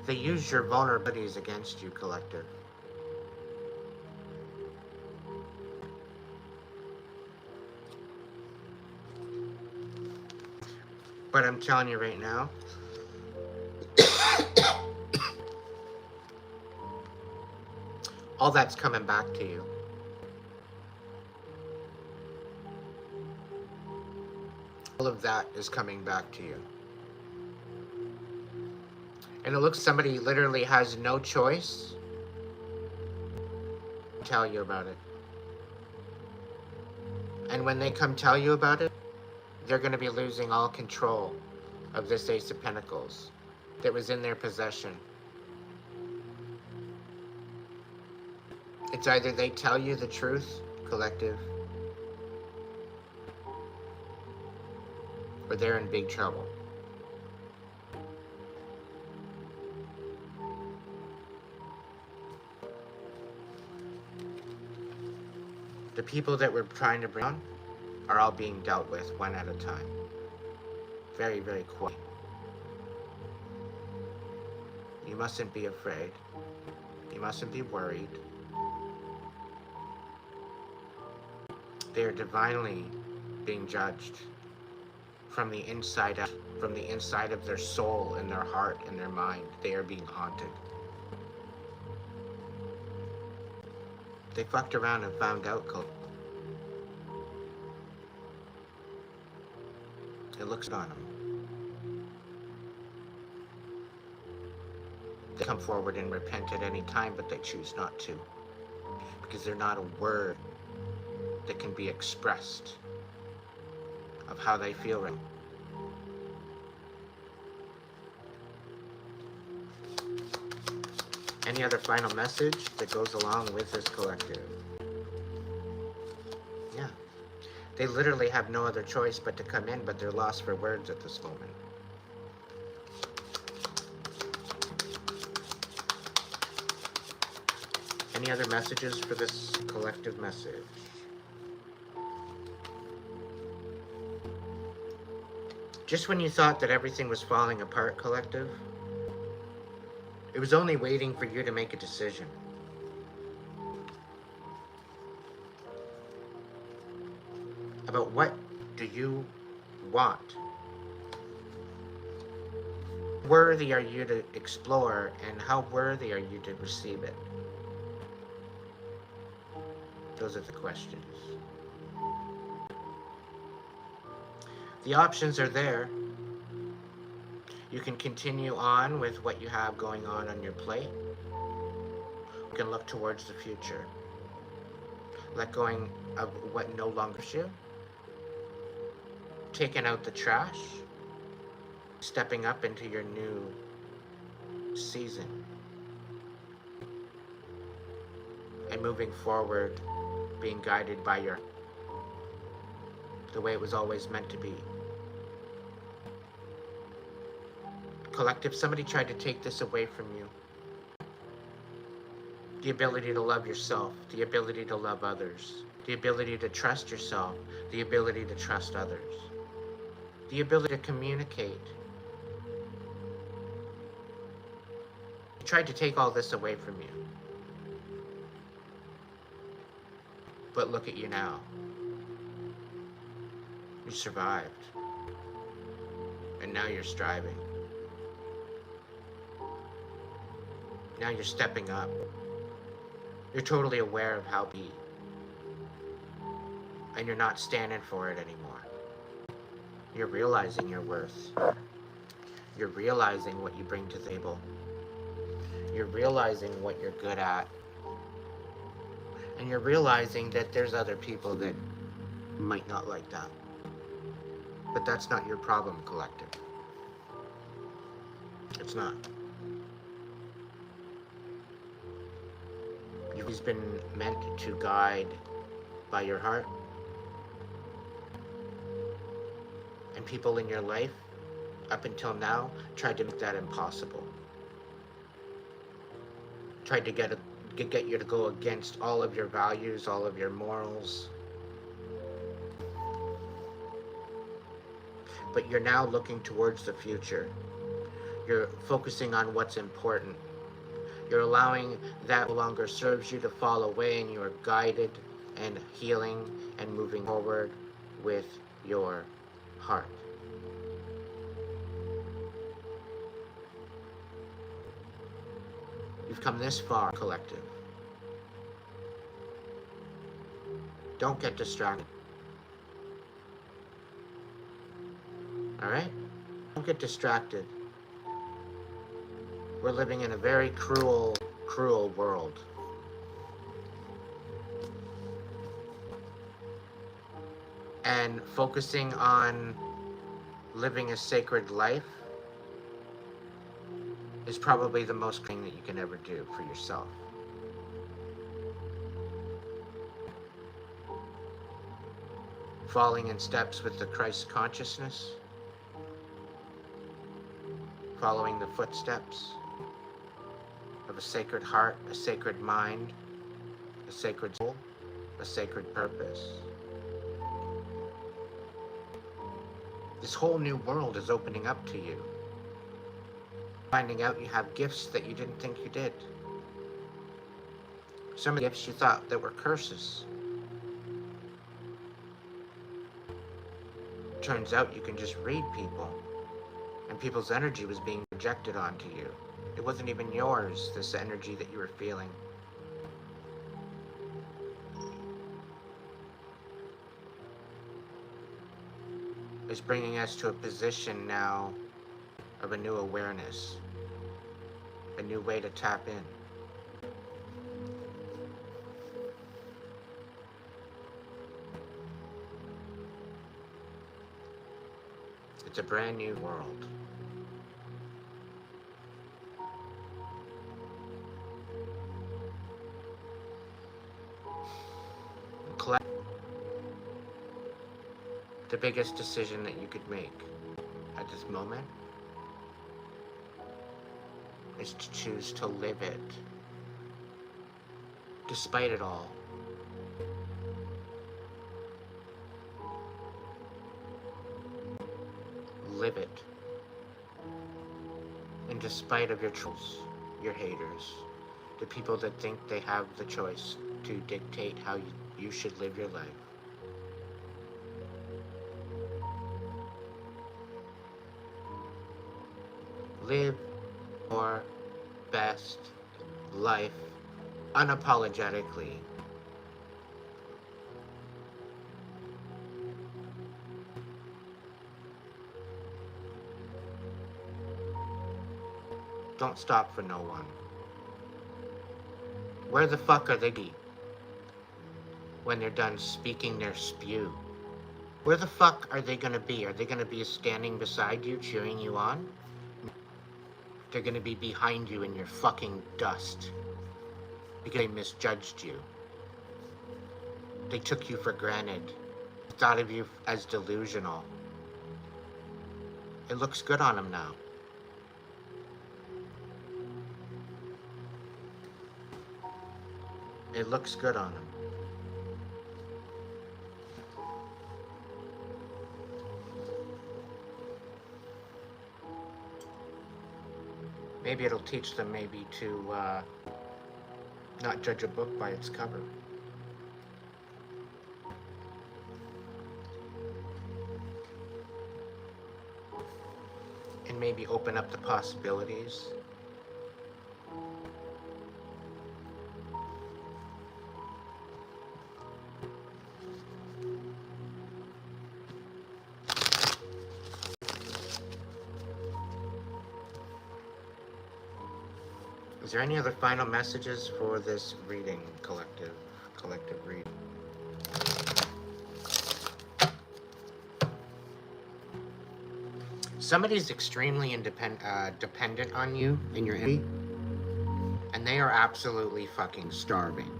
They use your vulnerabilities against you, collective. But I'm telling you right now, all that's coming back to you. All of that is coming back to you. And it looks somebody literally has no choice to tell you about it. And when they come tell you about it, they're going to be losing all control of this Ace of Pentacles that was in their possession. It's either they tell you the truth, collective, or they're in big trouble. The people that we're trying to bring on are all being dealt with one at a time. Very, very quick. You mustn't be afraid. You mustn't be worried. They are divinely being judged from the inside out, from the inside of their soul and their heart and their mind. They are being haunted. They fucked around and found out. It looks on them. They come forward and repent at any time, but they choose not to. Because they're not a word that can be expressed of how they feel right. Any other final message that goes along with this collective? Yeah. They literally have no other choice but to come in, but they're lost for words at this moment. Any other messages for this collective message? Just when you thought that everything was falling apart, collective, it was only waiting for you to make a decision. About what do you want? Worthy are you to explore, and how worthy are you to receive it? Those are the questions. The options are there. You can continue on with what you have going on your plate. You can look towards the future. Let going of what no longer serves you. Taking out the trash. Stepping up into your new season. And moving forward, being guided by the way it was always meant to be. Collective, somebody tried to take this away from you. The ability to love yourself, the ability to love others, the ability to trust yourself, the ability to trust others, the ability to communicate. They tried to take all this away from you. But look at you now. You survived. And now you're striving. Now you're stepping up. You're totally aware of how be. And you're not standing for it anymore. You're realizing your worth. You're realizing what you bring to the table. You're realizing what you're good at. And you're realizing that there's other people that might not like that. But that's not your problem, collective. It's not. You've always been meant to guide by your heart. And people in your life, up until now, tried to make that impossible. Tried to get you to go against all of your values, all of your morals. But you're now looking towards the future. You're focusing on what's important. You're allowing that no longer serves you to fall away, and you are guided and healing and moving forward with your heart. You've come this far, collective. Don't get distracted. Alright? Don't get distracted. We're living in a very cruel, cruel world. And focusing on living a sacred life is probably the most thing that you can ever do for yourself. Falling in steps with the Christ consciousness, following the footsteps of a sacred heart, a sacred mind, a sacred soul, a sacred purpose. This whole new world is opening up to you. Finding out you have gifts that you didn't think you did. Some of the gifts you thought that were curses. Turns out you can just read people, and people's energy was being projected onto you. It wasn't even yours, this energy that you were feeling. It's bringing us to a position now of a new awareness, a new way to tap in. It's a brand new world. The biggest decision that you could make at this moment is to choose to live it, despite it all. Live it. In despite of your trolls, your haters, the people that think they have the choice to dictate how you should live your life. Live your best life unapologetically. Don't stop for no one. Where the fuck are they when they're done speaking their spew? Where the fuck are they gonna be? Are they gonna be standing beside you, cheering you on? They're gonna be behind you in your fucking dust because they misjudged you. They took you for granted, thought of you as delusional. It looks good on them now. It looks good on them. Maybe it'll teach them to not judge a book by its cover. And maybe open up the possibilities Is there any other final messages for this reading, collective reading? Somebody's extremely dependent on you and your energy, and they are absolutely fucking starving.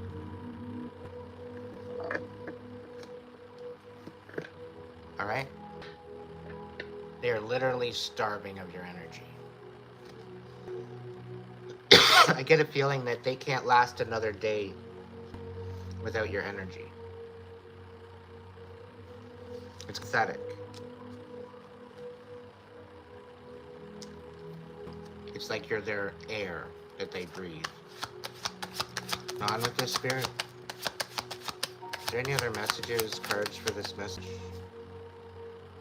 All right? They are literally starving of your energy. I get a feeling that they can't last another day without your energy. It's pathetic. It's like you're their air that they breathe. On with this, Spirit. Is there any other messages, cards for this message?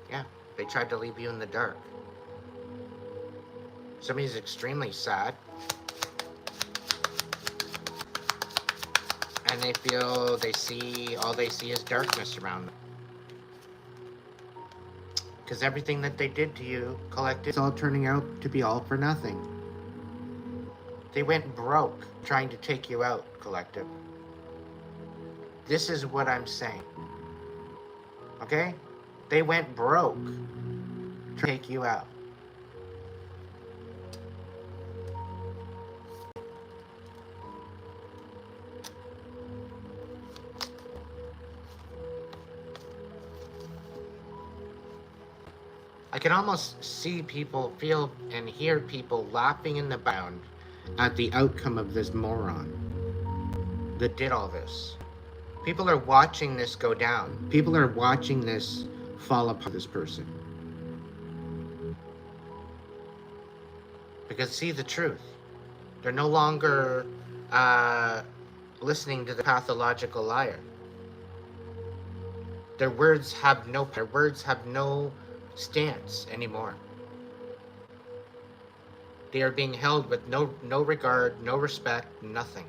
Yeah, they tried to leave you in the dark. Somebody's extremely sad. And they feel all they see is darkness around them. Because everything that they did to you, collective, it's all turning out to be all for nothing. They went broke trying to take you out, collective. This is what I'm saying. Okay? They went broke to take you out. I can almost see people, feel, and hear people laughing in the background at the outcome of this moron that did all this. People are watching this go down. People are watching this fall apart, this person. Because see the truth. They're no longer listening to the pathological liar. Their words have no stance anymore. They are being held with no regard, no respect, nothing.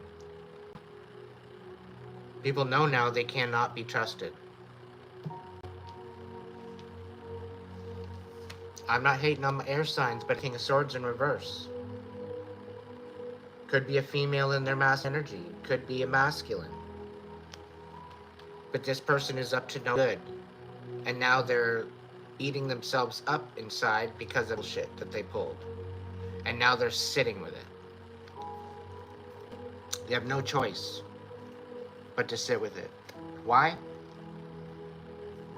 People know now they cannot be trusted. I'm not hating on my air signs, but King of Swords in reverse. Could be a female in their masculine energy. Could be a masculine. But this person is up to no good. And now they're eating themselves up inside because of the shit that they pulled. And now they're sitting with it. They have no choice but to sit with it. Why?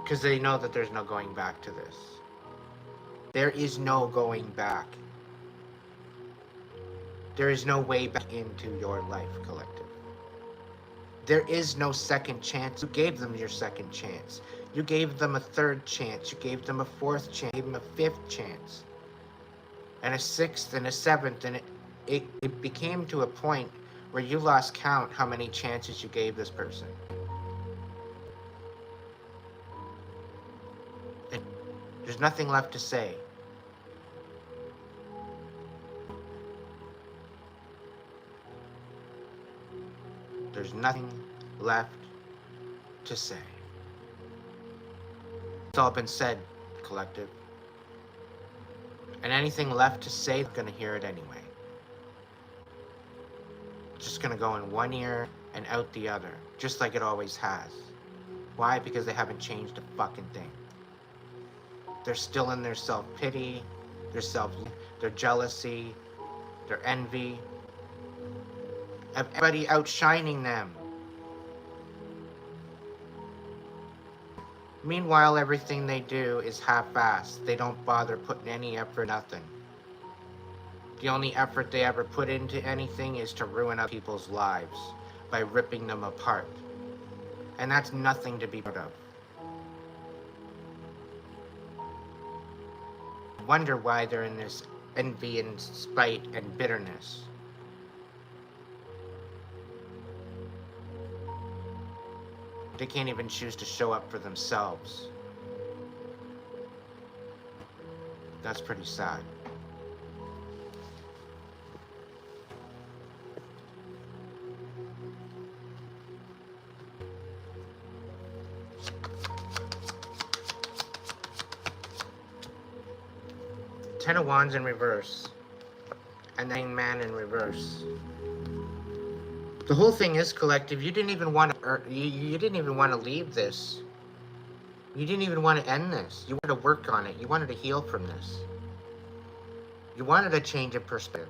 Because they know that there's no going back to this. There is no going back. There is no way back into your life, collective. There is no second chance. You gave them your second chance. You gave them a third chance. You gave them a fourth chance. You gave them a fifth chance. And a sixth and a seventh. And it became to a point where you lost count how many chances you gave this person. And there's nothing left to say. There's nothing left to say. It's all been said, collective. And anything left to say, they're gonna hear it anyway. It's just gonna go in one ear and out the other, just like it always has. Why? Because they haven't changed a fucking thing. They're still in their self-pity, their jealousy, their envy. Everybody outshining them. Meanwhile, everything they do is half-assed. They don't bother putting any effort, nothing. The only effort they ever put into anything is to ruin other people's lives by ripping them apart. And that's nothing to be proud of. Wonder why they're in this envy and spite and bitterness. They can't even choose to show up for themselves. That's pretty sad. Ten of Wands in reverse. and then man in reverse. The whole thing is, collective, you didn't even want to, you didn't even want to leave this. You didn't even want to end this. You wanted to work on it. You wanted to heal from this. You wanted a change of perspective.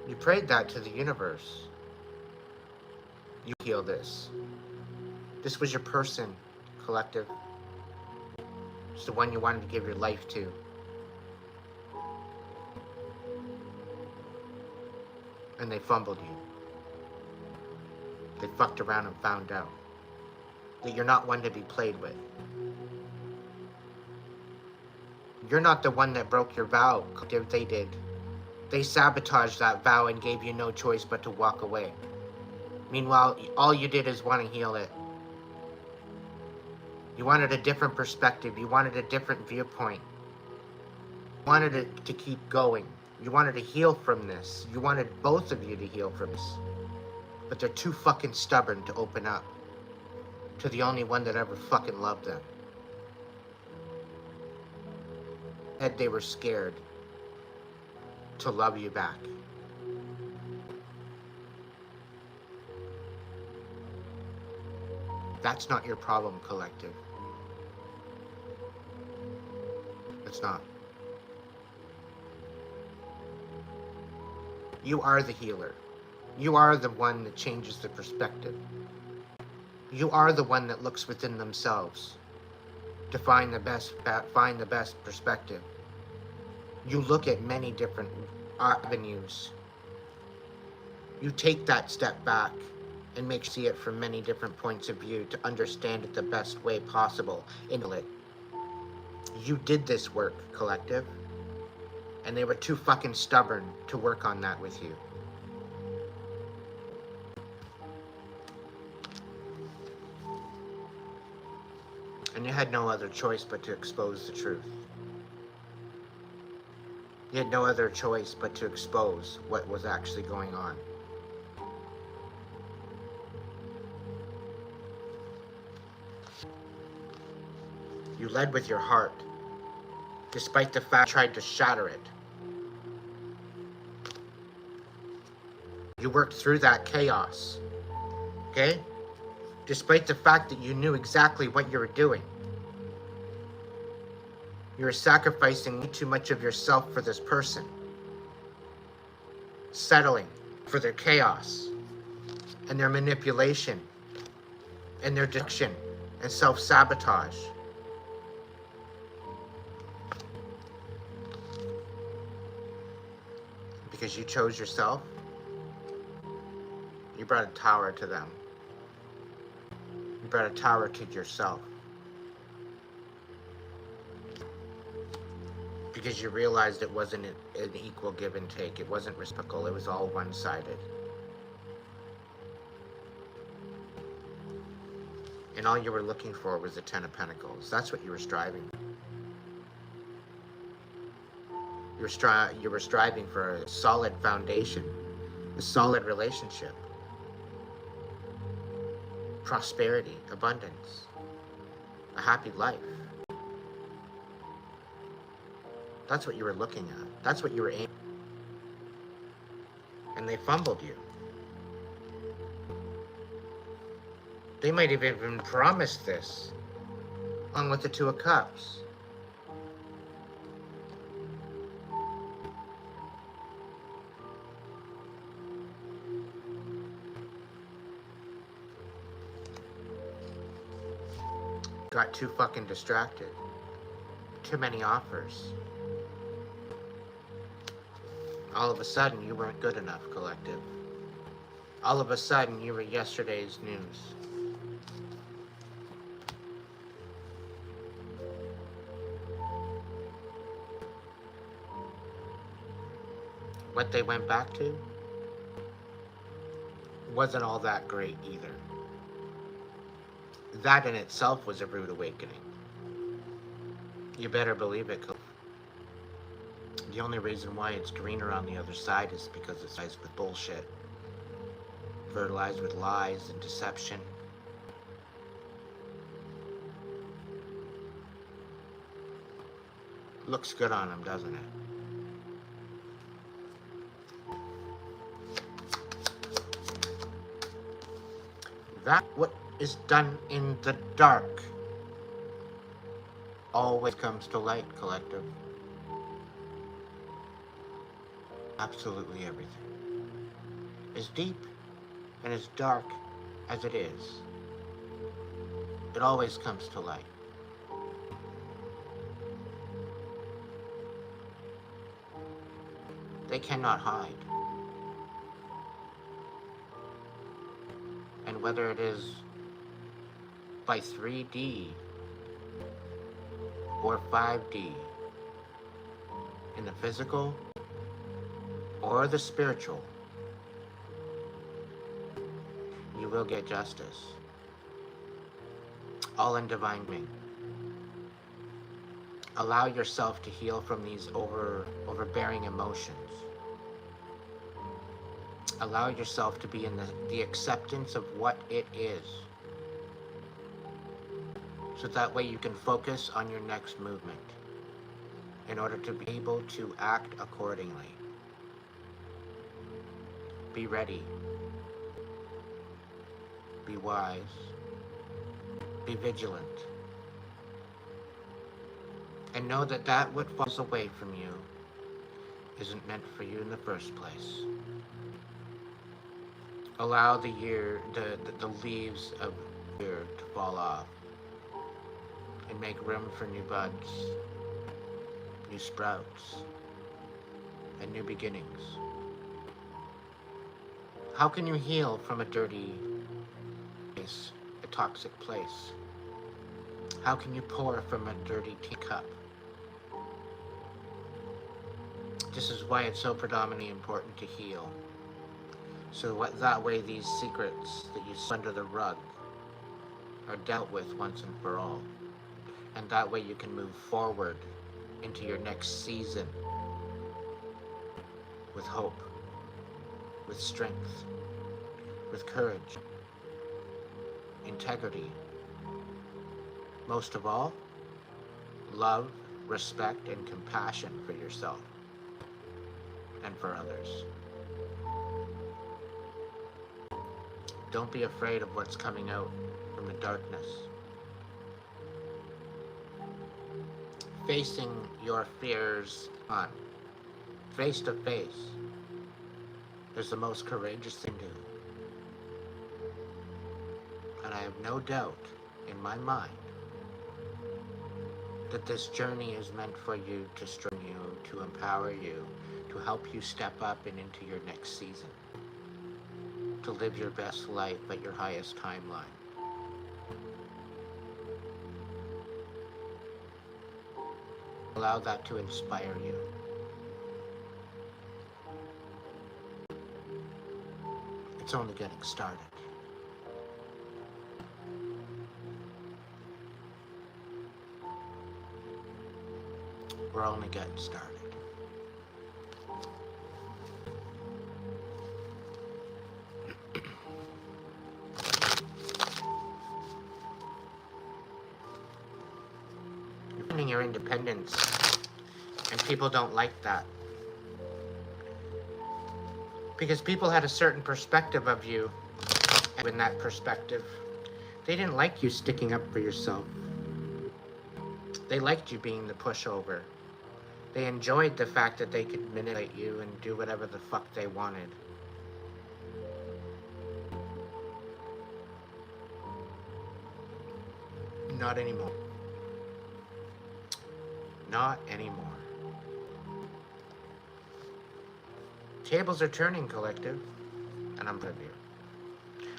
You prayed that to the universe. You heal this. This was your person, collective. It's the one you wanted to give your life to. And they fumbled you. They fucked around and found out that you're not one to be played with. You're not the one that broke your vow. They did. They sabotaged that vow and gave you no choice but to walk away. Meanwhile, all you did is want to heal it. You wanted a different perspective. You wanted a different viewpoint. You wanted it to keep going. You wanted to heal from this. You wanted both of you to heal from this. But they're too fucking stubborn to open up to the only one that ever fucking loved them. And they were scared to love you back. That's not your problem, collective. It's not. You are the healer. You are the one that changes the perspective. You are the one that looks within themselves to find the best perspective. You look at many different avenues. You take that step back and see it from many different points of view to understand it the best way possible. You did this work, collective, and they were too fucking stubborn to work on that with you. And you had no other choice but to expose the truth. You had no other choice but to expose what was actually going on. You led with your heart, despite the fact you tried to shatter it. You worked through that chaos, okay? Despite the fact that you knew exactly what you were doing. You were sacrificing too much of yourself for this person. Settling for their chaos and their manipulation and their addiction and self-sabotage. Because you chose yourself, you brought a tower to them. You brought a tower to yourself. Because you realized it wasn't an equal give and take. It wasn't reciprocal. It was all one-sided. And all you were looking for was the 10 of Pentacles. That's what you were striving for. You were striving for a solid foundation, a solid relationship, prosperity, abundance, a happy life. That's what you were looking at. That's what you were aiming at. And they fumbled you. They might have even promised this, along with the Two of Cups. Got too fucking distracted. Too many offers. All of a sudden, you weren't good enough, collective. All of a sudden, you were yesterday's news. What they went back to wasn't all that great either. That in itself was a rude awakening. You better believe it. The only reason why it's greener on the other side is because it's fertilized with bullshit. Fertilized with lies and deception. Looks good on him, doesn't it? That what is done in the dark always comes to light, collective. Absolutely everything. As deep and as dark as it is, it always comes to light. They cannot hide. And whether it is by 3D or 5D, in the physical or the spiritual, you will get justice. All in divine being. Allow yourself to heal from these overbearing emotions. Allow yourself to be in the acceptance of what it is. So that way you can focus on your next movement in order to be able to act accordingly. Be ready. Be wise. Be vigilant. And know that that what falls away from you isn't meant for you in the first place. Allow the leaves of the year to fall off and make room for new buds, new sprouts, and new beginnings. How can you heal from a dirty place, a toxic place? How can you pour from a dirty teacup? This is why it's so predominantly important to heal. So that way these secrets that you sweep under the rug are dealt with once and for all. And that way you can move forward into your next season with hope, with strength, with courage, integrity. Most of all, love, respect, and compassion for yourself and for others. Don't be afraid of what's coming out from the darkness. Facing your fears on, face to face, is the most courageous thing to do. And I have no doubt in my mind that this journey is meant for you, to strengthen you, to empower you, to help you step up and into your next season, to live your best life at your highest timeline. Allow that to inspire you. It's only getting started. We're only getting started. You're finding your independence, and people don't like that. Because people had a certain perspective of you, and in that perspective, they didn't like you sticking up for yourself. They liked you being the pushover. They enjoyed the fact that they could manipulate you and do whatever the fuck they wanted. Not anymore. Not anymore. Tables are turning, collective, and I'm proud of you.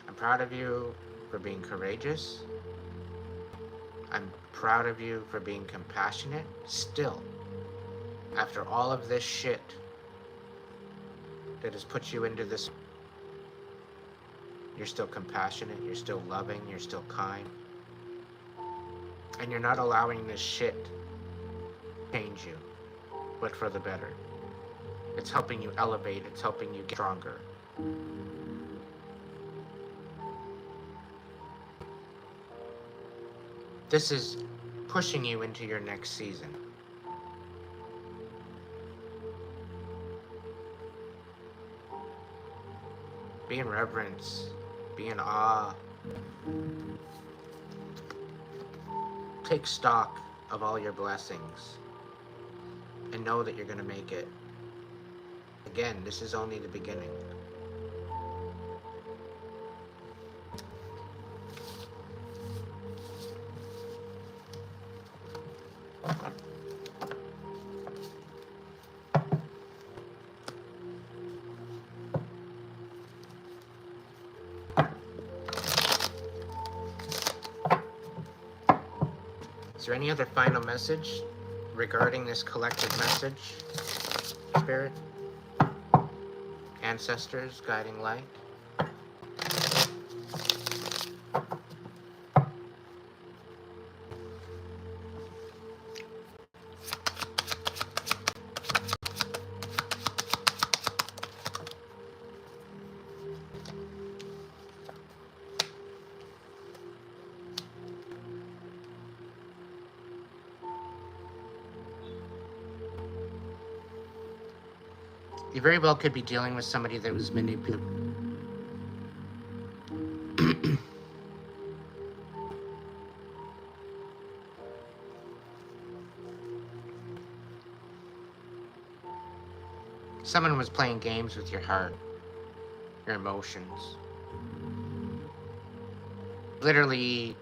I'm proud of you for being courageous. I'm proud of you for being compassionate. Still, after all of this shit that has put you into this, you're still compassionate, you're still loving, you're still kind. And you're not allowing this shit change you, but for the better. It's helping you elevate, it's helping you get stronger. This is pushing you into your next season. Be in reverence. Be in awe. Take stock of all your blessings and know that you're going to make it. Again, this is only the beginning. Is there any other final message regarding this collective message, Spirit? Ancestors, guiding light? You very well could be dealing with somebody that was manipulative. Someone was playing games with your heart, your emotions. Literally,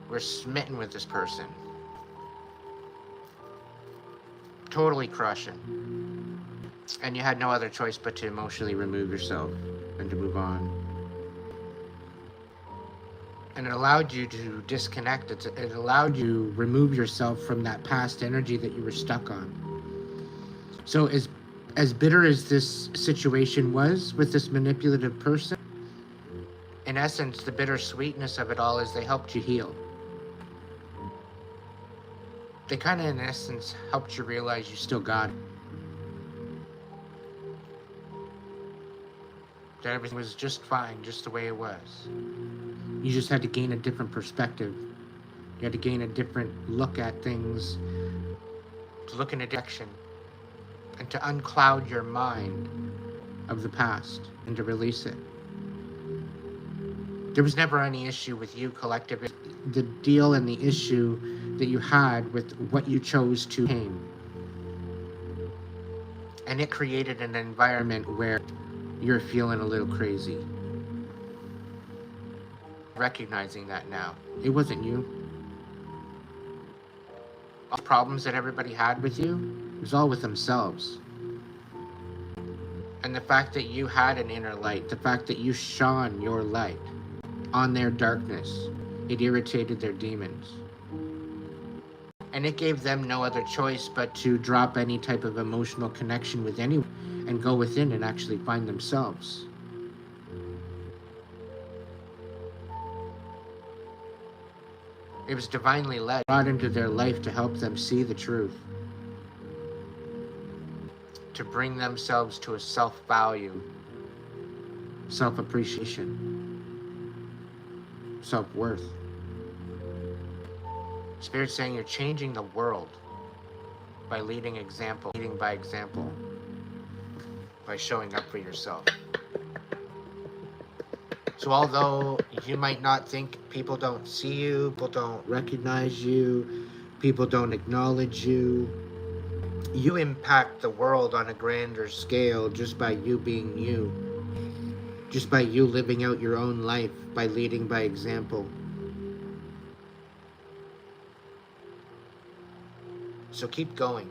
were smitten with this person. Totally crushing. And you had no other choice but to emotionally remove yourself and to move on. And it allowed you to disconnect. It allowed you to remove yourself from that past energy that you were stuck on. So as bitter as this situation was with this manipulative person, in essence, the bittersweetness of it all is they helped you heal. They kind of, in essence, helped you realize you still got it. That everything was just fine, just the way it was. You just had to gain a different perspective. You had to gain a different look at things, to look in a direction, and to uncloud your mind of the past and to release it. There was never any issue with you collectively. The deal and the issue that you had with what you chose to aim. And it created an environment where you're feeling a little crazy. Recognizing that now. It wasn't you. All the problems that everybody had with you, it was all with themselves. And the fact that you had an inner light, the fact that you shone your light on their darkness, it irritated their demons. And it gave them no other choice but to drop any type of emotional connection with anyone and go within and actually find themselves. It was divinely led, brought into their life to help them see the truth, to bring themselves to a self-value, self-appreciation, self-worth. Spirit's saying you're changing the world by leading by example, by showing up for yourself. So although you might not think people don't see you, people don't recognize you, people don't acknowledge you, you impact the world on a grander scale just by you being you. Just by you living out your own life, by leading by example. So keep going.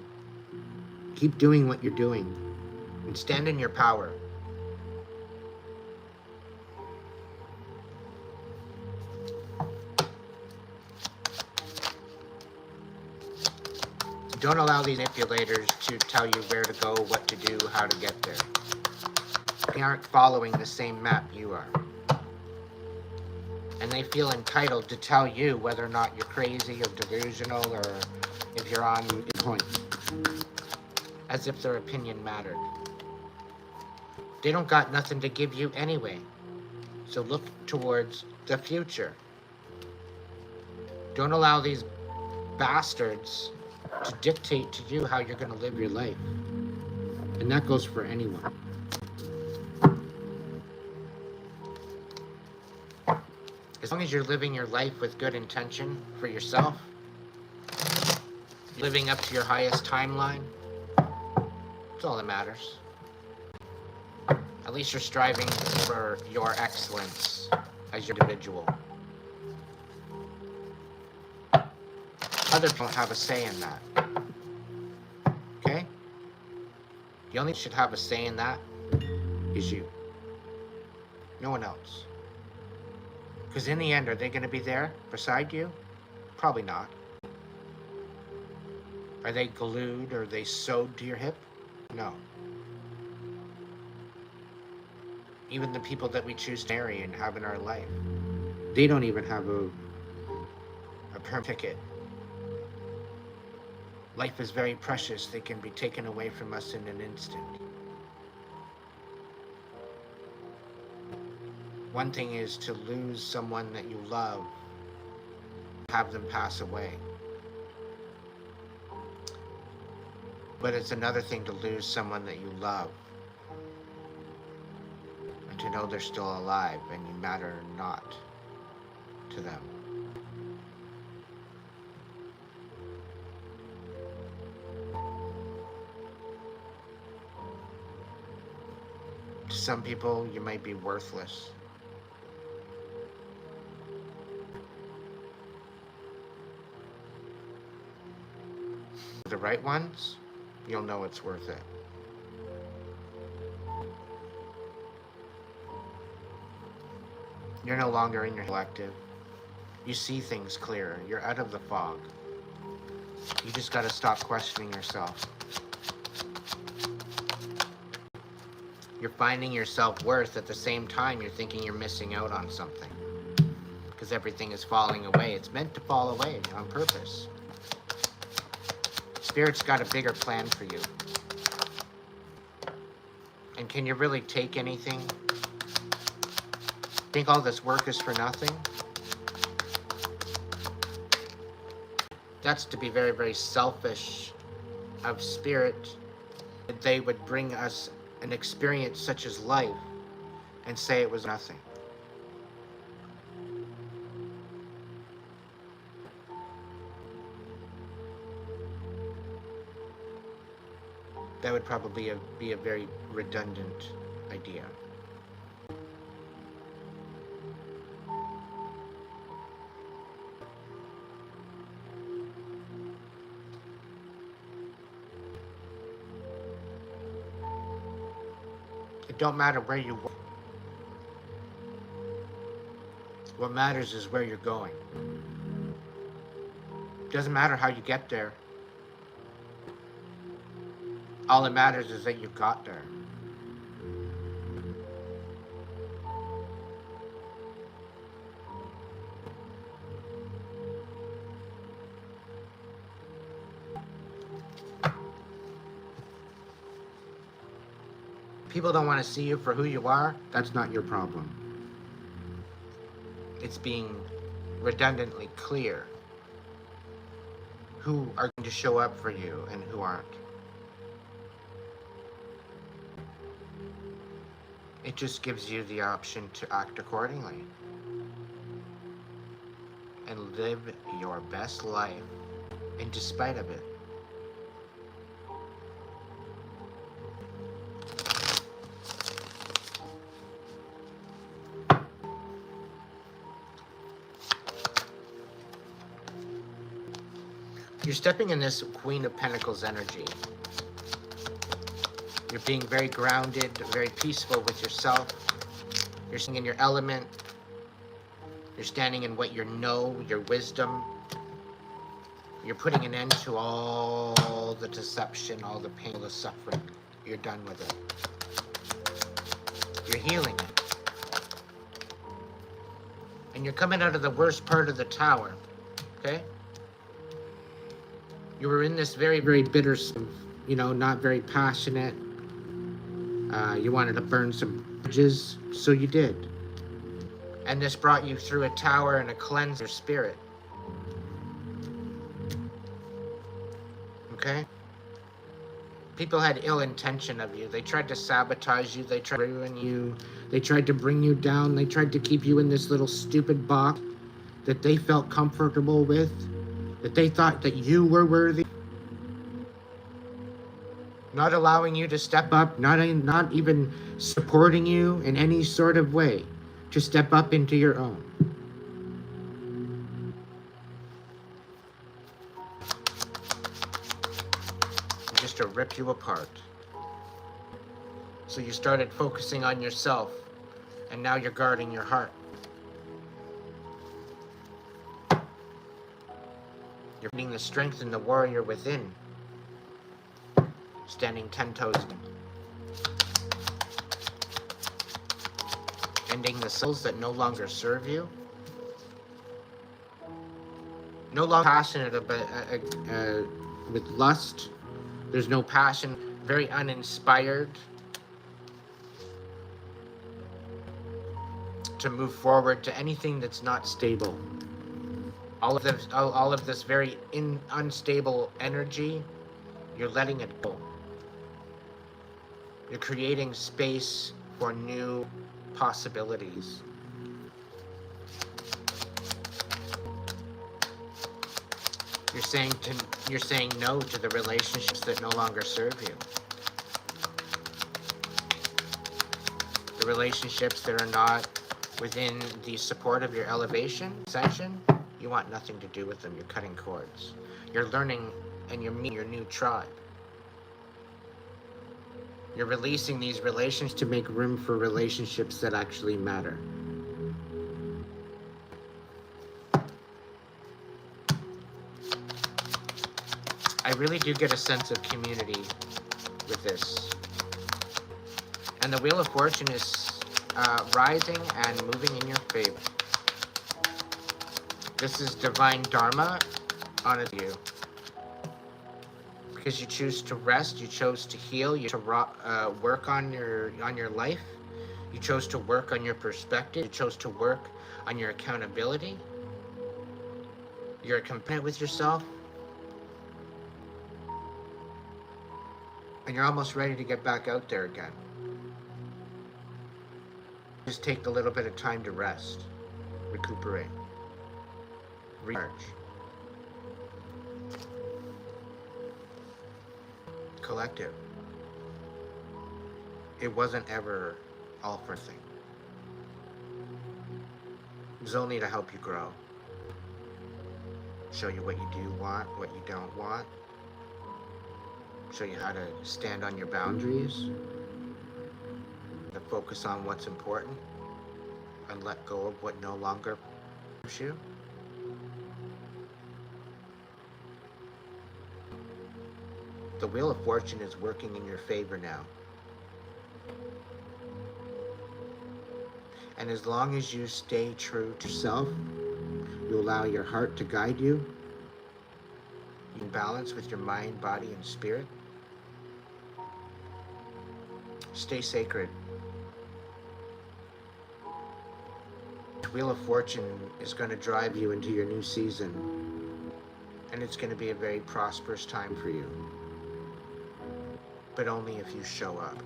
Keep doing what you're doing. And stand in your power. Don't allow these manipulators to tell you where to go, what to do, how to get there. They aren't following the same map you are. And they feel entitled to tell you whether or not you're crazy or delusional or if you're on point. As if their opinion mattered. They don't got nothing to give you anyway. So look towards the future. Don't allow these bastards to dictate to you how you're going to live your life. And that goes for anyone. As long as you're living your life with good intention for yourself, living up to your highest timeline, that's all that matters. At least you're striving for your excellence as your individual. Others don't have a say in that. Okay? The only should have a say in that is you. No one else. Because in the end, are they going to be there beside you? Probably not. Are they glued or are they sewed to your hip? No. Even the people that we choose to marry and have in our life, they don't even have a permit ticket. Life is very precious. They can be taken away from us in an instant. One thing is to lose someone that you love, have them pass away. But it's another thing to lose someone that you love and to know they're still alive and you matter not to them. To some people, you might be worthless. The right ones, you'll know it's worth it. You're no longer in your collective. You see things clearer. You're out of the fog. You just got to stop questioning yourself. You're finding your self-worth at the same time you're thinking you're missing out on something. Because everything is falling away. It's meant to fall away on purpose. Spirit's got a bigger plan for you. And can you really take anything? Think all this work is for nothing? That's to be very, very selfish of Spirit. That they would bring us an experience such as life and say it was nothing. That would probably be a very redundant idea. It don't matter where you work. What matters is where you're going. It doesn't matter how you get there. All that matters is that you got there. People don't want to see you for who you are. That's not your problem. It's being redundantly clear who are going to show up for you and who aren't. It just gives you the option to act accordingly and live your best life in despite of it. You're stepping in this Queen of Pentacles energy. You're being very grounded, very peaceful with yourself. You're staying in your element. You're standing in what you know, your wisdom. You're putting an end to all the deception, all the pain, all the suffering. You're done with it. You're healing it. And you're coming out of the worst part of the tower, okay? You were in this very, very bitter, not very passionate. You wanted to burn some bridges, so you did. And this brought you through a tower and a cleanser spirit. Okay? People had ill intention of you. They tried to sabotage you. They tried to ruin you. They tried to bring you down. They tried to keep you in this little stupid box that they felt comfortable with, that they thought that you were worthy. Not allowing you to step up, not even supporting you in any sort of way to step up into your own. Just to rip you apart. So you started focusing on yourself, and now you're guarding your heart. You're finding the strength in the warrior within, standing 10 toes down. Ending the souls that no longer serve you. No longer passionate about, with lust. There's no passion. Very uninspired to move forward to anything that's not stable. All of this very unstable energy, you're letting it go. You're creating space for new possibilities. You're saying no to the relationships that no longer serve you. The relationships that are not within the support of your elevation section, you want nothing to do with them. You're cutting cords. You're learning and you're meeting your new tribe. You're releasing these relationships to make room for relationships that actually matter. I really do get a sense of community with this. And the Wheel of Fortune is rising and moving in your favor. This is divine dharma on you. Because you choose to rest, you chose to heal, you chose to work on your life, you chose to work on your perspective, you chose to work on your accountability. You're compassionate with yourself. And you're almost ready to get back out there again. Just take a little bit of time to rest, recuperate, recharge. Collective. It wasn't ever all for nothing. It was only to help you grow. Show you what you do want, what you don't want. Show you how to stand on your boundaries, to focus on what's important, and let go of what no longer serves you. The Wheel of Fortune is working in your favor now. And as long as you stay true to yourself, you allow your heart to guide you, in balance with your mind, body, and spirit. Stay sacred. The Wheel of Fortune is going to drive you into your new season. And it's going to be a very prosperous time for you. But only if you show up.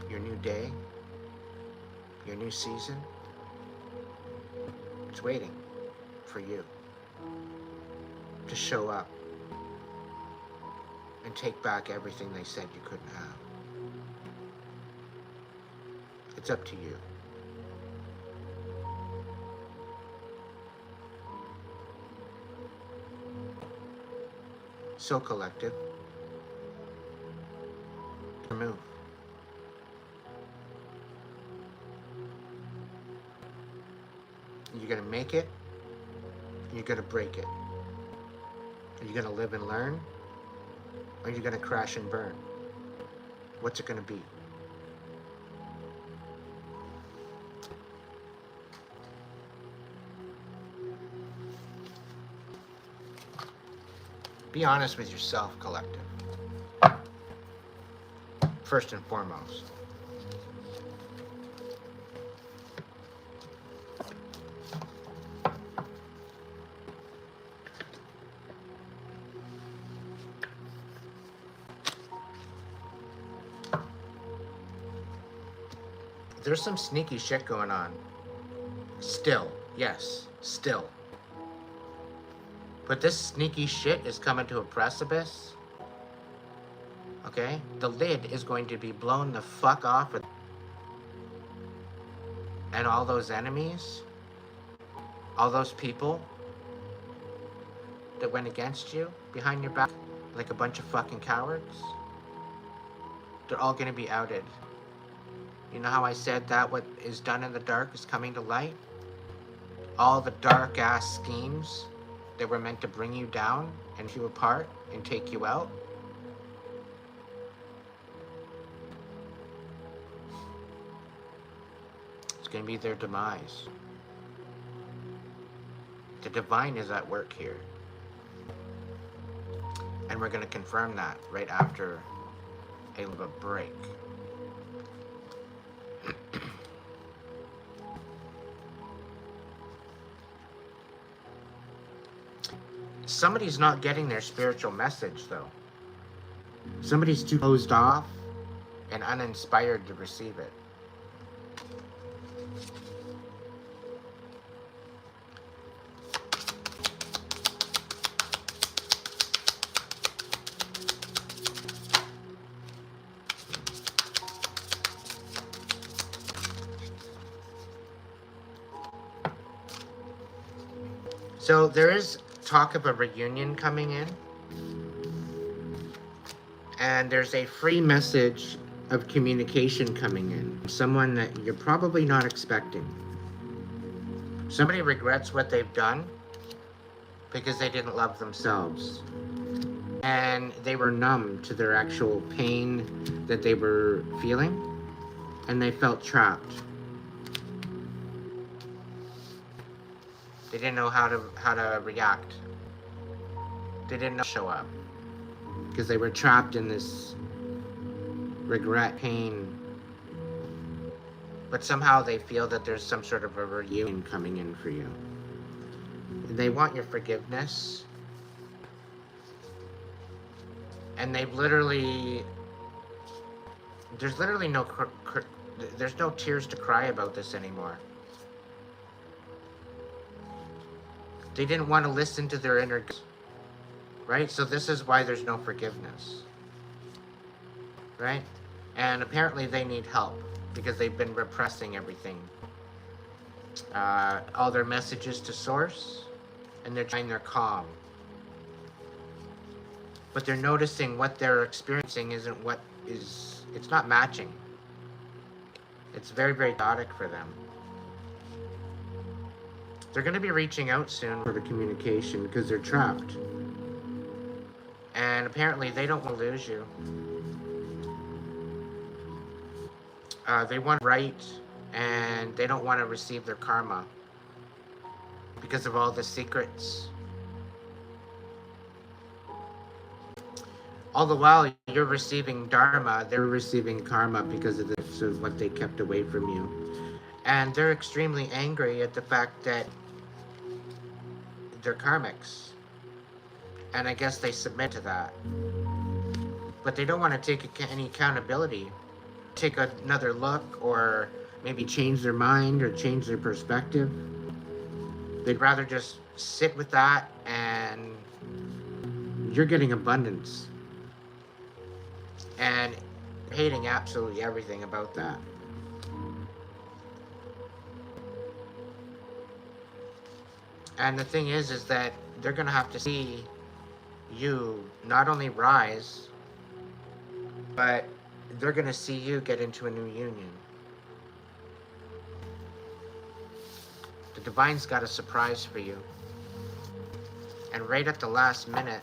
Your new day, your new season, it's waiting for you to show up and take back everything they said you couldn't have. It's up to you. So collective. Move. You're gonna make it, and you're gonna break it. Are you gonna live and learn? Or are you gonna crash and burn? What's it gonna be? Be honest with yourself, collective. First and foremost. There's some sneaky shit going on. Still. Yes. Still. But this sneaky shit is coming to a precipice. Okay? The lid is going to be blown the fuck off. And all those enemies, all those people that went against you behind your back like a bunch of fucking cowards, they're all gonna be outed. You know how I said that what is done in the dark is coming to light? All the dark ass schemes that were meant to bring you down and tear you apart and take you out. It's gonna be their demise. The divine is at work here. And we're gonna confirm that right after a little break. Somebody's not getting their spiritual message, though. Somebody's too closed off and uninspired to receive it. So there is talk of a reunion coming in, and there's a free message of communication coming in. Someone that you're probably not expecting. Somebody regrets what they've done because they didn't love themselves. And they were numb to their actual pain that they were feeling, and they felt trapped. They didn't know how to react. They didn't know how to show up because they were trapped in this regret, pain. But somehow they feel that there's some sort of a reunion coming in for you. They want your forgiveness. And they've literally, there's literally there's no tears to cry about this anymore. They didn't want to listen to their inner, right? So this is why there's no forgiveness, right? And apparently they need help because they've been repressing everything. All their messages to source, and they're trying their calm. But they're noticing what they're experiencing isn't what is, it's not matching. It's very, very chaotic for them. They're going to be reaching out soon for the communication because they're trapped. And apparently they don't want to lose you. They want right, and they don't want to receive their karma because of all the secrets. All the while you're receiving dharma, they're receiving karma because of what they kept away from you. And they're extremely angry at the fact that they're karmics. And I guess they submit to that. But they don't want to take any accountability. Take another look, or maybe change their mind or change their perspective. They'd rather just sit with that, and you're getting abundance. And hating absolutely everything about that. And the thing is that they're going to have to see you not only rise, but they're going to see you get into a new union. The Divine's got a surprise for you. And right at the last minute,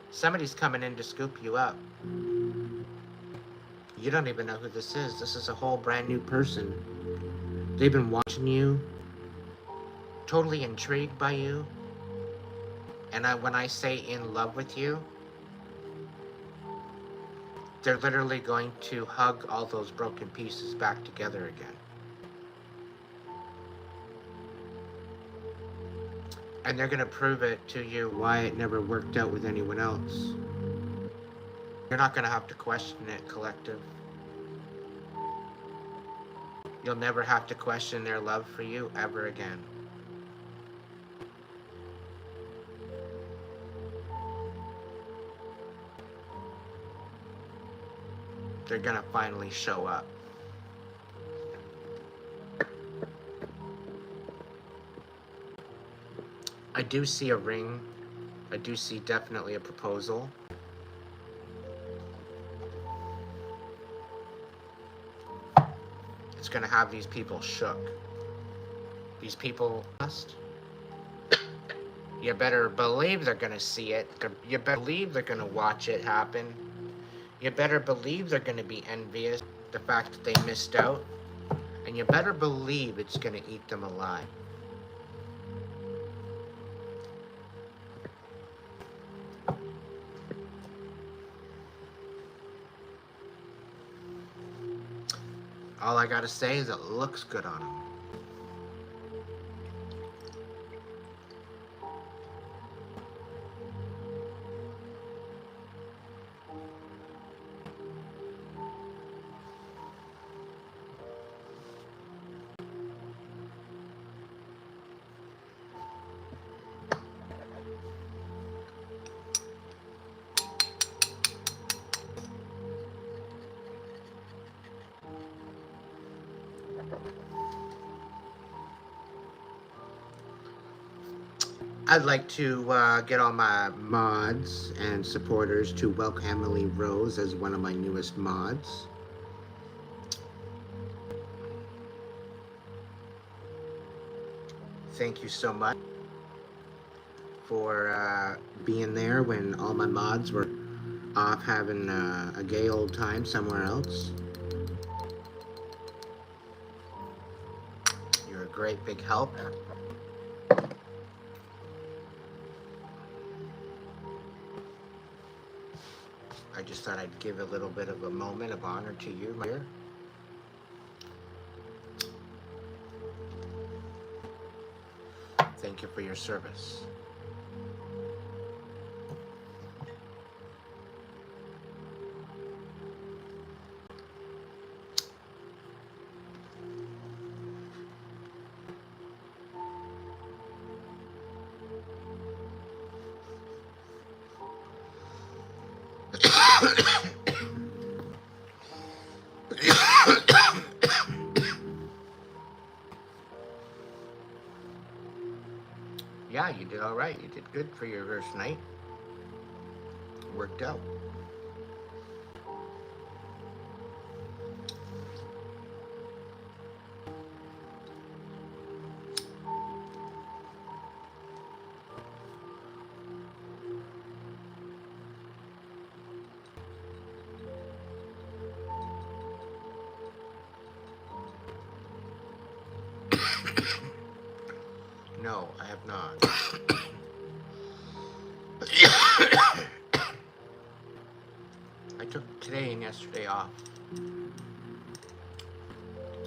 somebody's coming in to scoop you up. You don't even know who this is. This is a whole brand new person. They've been watching you, totally intrigued by you. And when I say in love with you, they're literally going to hug all those broken pieces back together again. And they're going to prove it to you why it never worked out with anyone else. You're not going to have to question it, collective. You'll never have to question their love for you ever again. They're going to finally show up. I do see a ring. I do see definitely a proposal. It's going to have these people shook. These people must. You better believe they're going to see it. You better believe they're going to watch it happen. You better believe they're going to be envious the fact that they missed out. And you better believe it's going to eat them alive. All I gotta say is it looks good on them. I'd like to get all my mods and supporters to welcome Emily Rose as one of my newest mods. Thank you so much for being there when all my mods were off having a gay old time somewhere else. You're a great big help. I just thought I'd give a little bit of a moment of honor to you, my dear. Thank you for your service. Yeah, you did all right. You did good for your first night. Worked out. No, I have not. I took today and yesterday off. I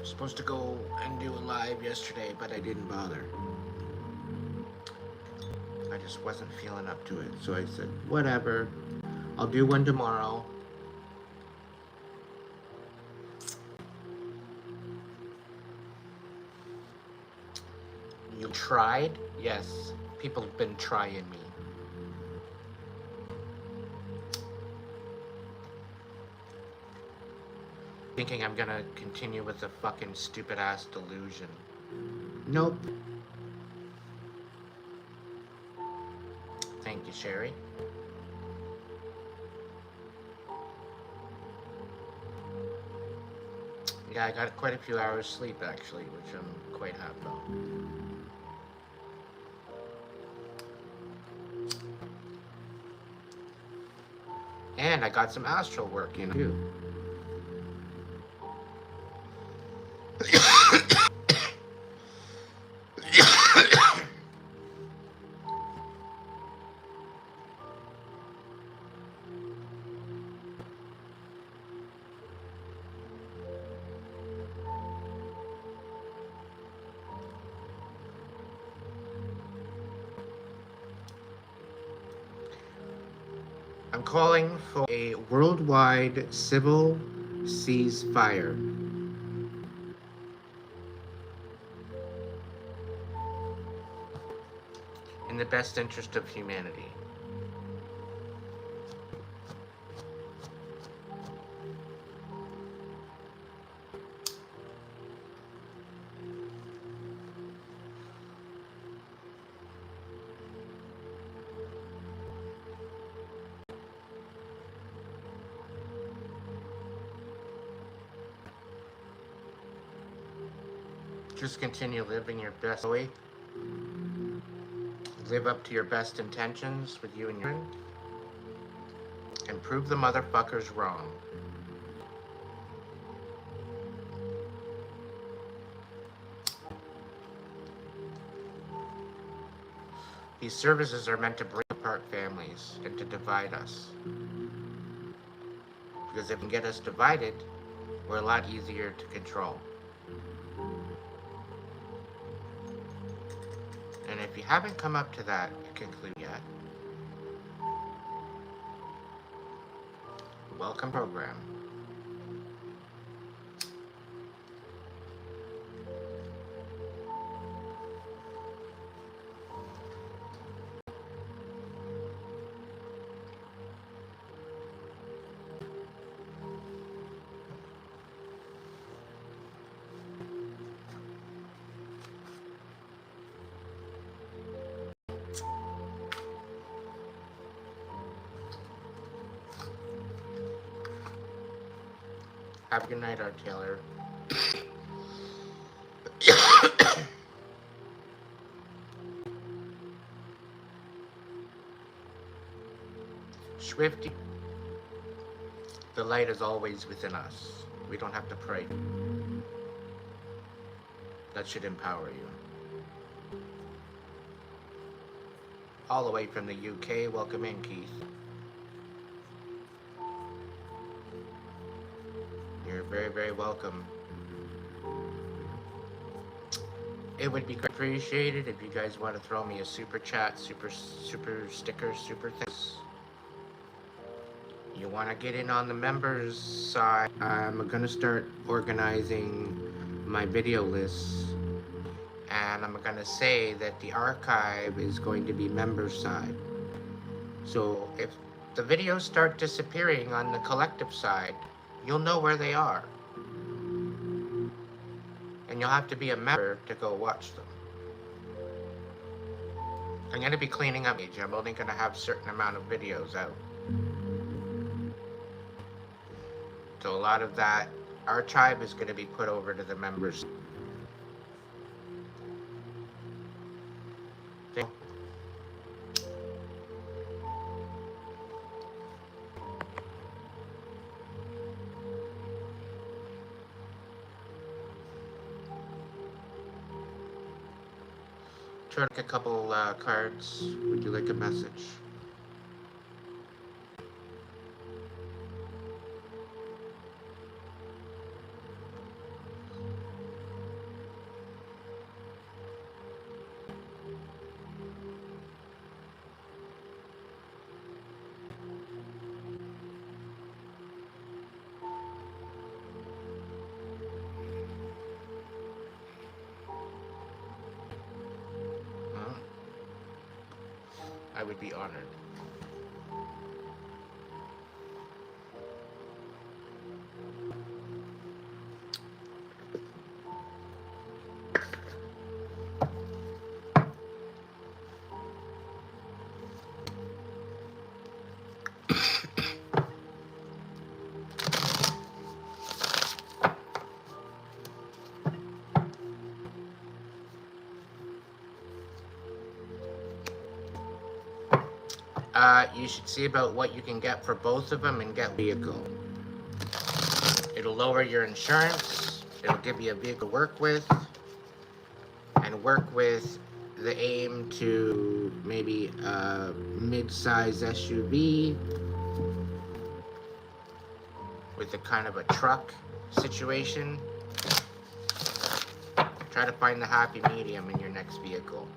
was supposed to go and do a live yesterday, but I didn't bother. I just wasn't feeling up to it. So I said, whatever. I'll do one tomorrow. You tried? Yes. People have been trying me. Thinking I'm gonna continue with the fucking stupid ass delusion. Nope. Thank you, Sherry. Yeah, I got quite a few hours sleep actually, which I'm quite happy about. And I got some astral work, you know, too. I'm calling for a worldwide civil ceasefire in the best interest of humanity. Just continue living your best way. Live up to your best intentions with you and your friend. And prove the motherfuckers wrong. These services are meant to break apart families and to divide us. Because if you can get us divided, we're a lot easier to control. And if you haven't come up to that conclusion yet, welcome program. Have a good night, Art Taylor. Swifty, the light is always within us. We don't have to pray. That should empower you. All the way from the UK, welcome in, Keith. You're very, very welcome. It would be appreciated if you guys want to throw me a super chat, super sticker, super things. You want to get in on the members side, I'm going to start organizing my video lists. And I'm going to say that the archive is going to be members side. So if the videos start disappearing on the collective side, you'll know where they are. And you'll have to be a member to go watch them. I'm going to be cleaning up. I'm only going to have a certain amount of videos out. So a lot of that archive is going to be put over to the members. Turn a couple cards. Would you like a message? I would be honored. You should see about what you can get for both of them and get a vehicle. It'll lower your insurance. It'll give you a vehicle to work with. And work with the aim to maybe a mid-size SUV with a kind of a truck situation. Try to find the happy medium in your next vehicle.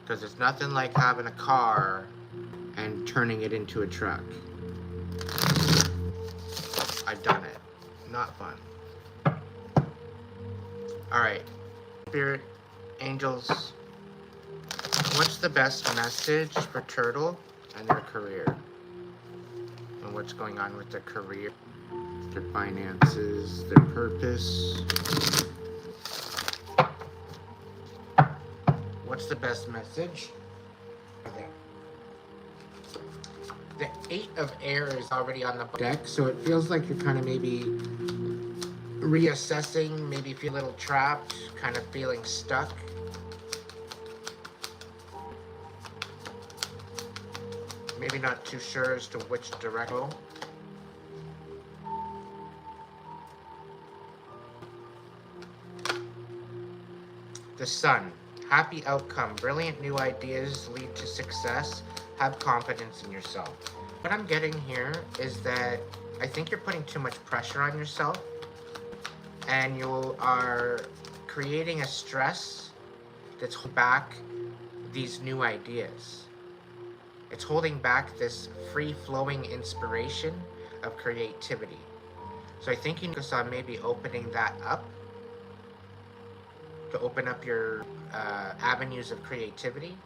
Because it's nothing like having a car turning it into a truck. I've done it. Not fun. Alright. Spirit, angels, what's the best message for Turtle and their career? And what's going on with their career, their finances, their purpose? What's the best message? The 8 of Air is already on the deck, so it feels like you're kind of maybe reassessing, maybe feel a little trapped, kind of feeling stuck. Maybe not too sure as to which direction. The Sun. Happy outcome. Brilliant new ideas lead to success. Have confidence in yourself. What I'm getting here is that I think you're putting too much pressure on yourself, and you are creating a stress that's holding back these new ideas. It's holding back this free-flowing inspiration of creativity. So I think you need to focus on maybe opening that up, to open up your avenues of creativity.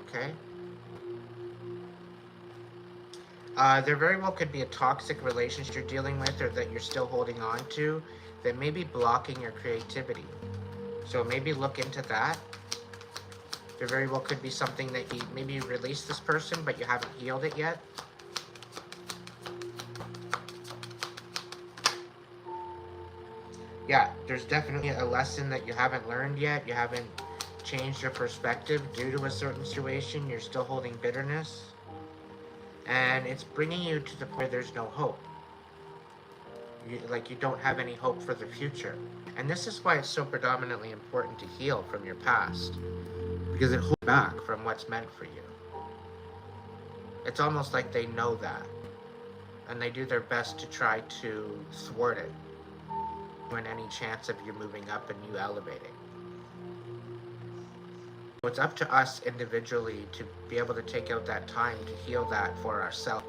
Okay? There very well could be a toxic relationship you're dealing with, or that you're still holding on to, that may be blocking your creativity. So maybe look into that. There very well could be something that maybe you released this person, but you haven't healed it yet. Yeah, there's definitely a lesson that you haven't learned yet. You haven't changed your perspective due to a certain situation. You're still holding bitterness. And it's bringing you to the point where there's no hope. You don't have any hope for the future. And this is why it's so predominantly important to heal from your past, because it holds back from what's meant for you. It's almost like they know that, and they do their best to try to thwart it when any chance of you moving up and you elevating. So it's up to us individually to be able to take out that time to heal that for ourselves.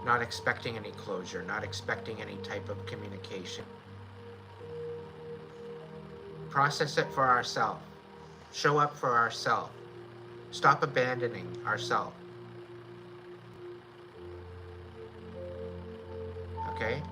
Not expecting any closure, not expecting any type of communication. Process it for ourselves. Show up for ourselves. Stop abandoning ourselves. Okay?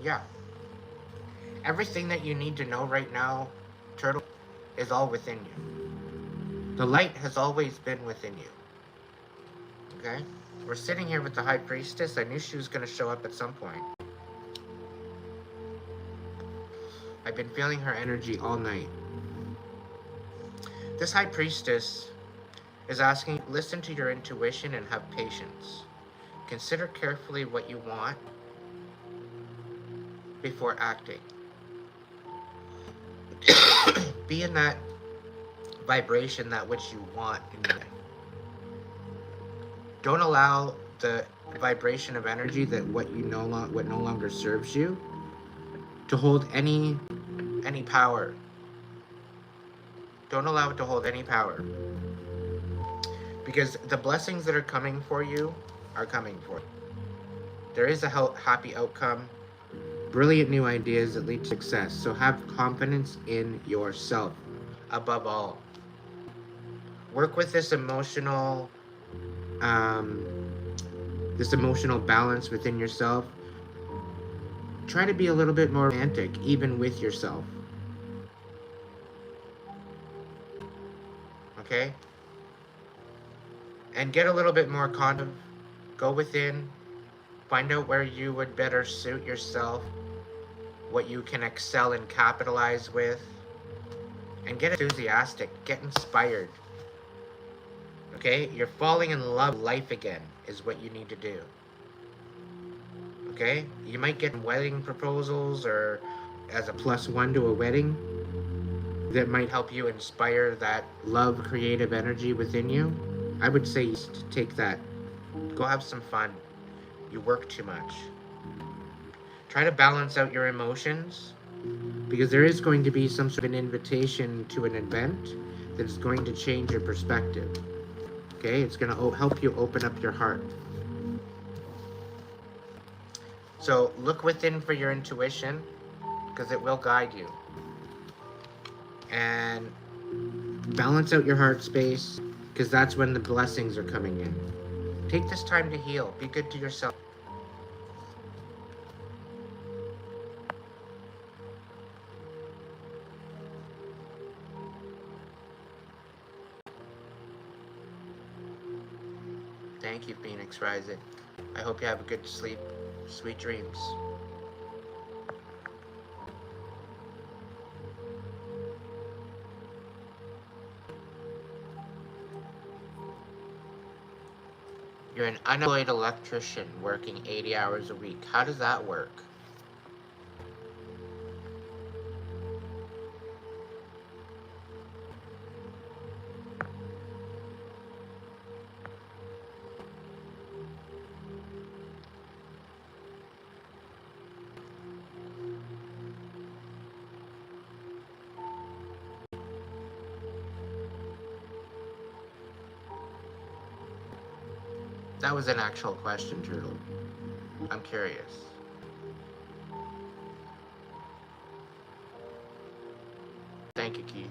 Yeah. Everything that you need to know right now, Turtle, is all within you. The light has always been within you. Okay? We're sitting here with the High Priestess. I knew she was going to show up at some point. I've been feeling her energy all night. This High Priestess is asking, listen to your intuition and have patience. Consider carefully what you want before acting. Be in that vibration, that which you want in your life. Don't allow the vibration of energy that what no longer serves you to hold any power. Don't allow it to hold any power. Because the blessings that are coming for you are coming for you. There is a happy outcome. Brilliant new ideas that lead to success. So have confidence in yourself above all. Work with this emotional balance within yourself. Try to be a little bit more romantic, even with yourself. Okay? And get a little bit more confident. Go within. Find out where you would better suit yourself, what you can excel and capitalize with, and get enthusiastic, get inspired. Okay? You're falling in love with life again is what you need to do. Okay? You might get wedding proposals or as a +1 to a wedding. that might help you inspire that love, creative energy within you, I would say to take that. Go have some fun. You work too much. Try to balance out your emotions, because there is going to be some sort of an invitation to an event that's going to change your perspective. Okay? It's going to help you open up your heart. So look within for your intuition, because it will guide you. And balance out your heart space, because that's when the blessings are coming in. Take this time to heal. Be good to yourself. Thank you, Phoenix Rising. I hope you have a good sleep. Sweet dreams. You're an unemployed electrician working 80 hours a week. How does that work? That was an actual question, Turtle. I'm curious. Thank you, Keith.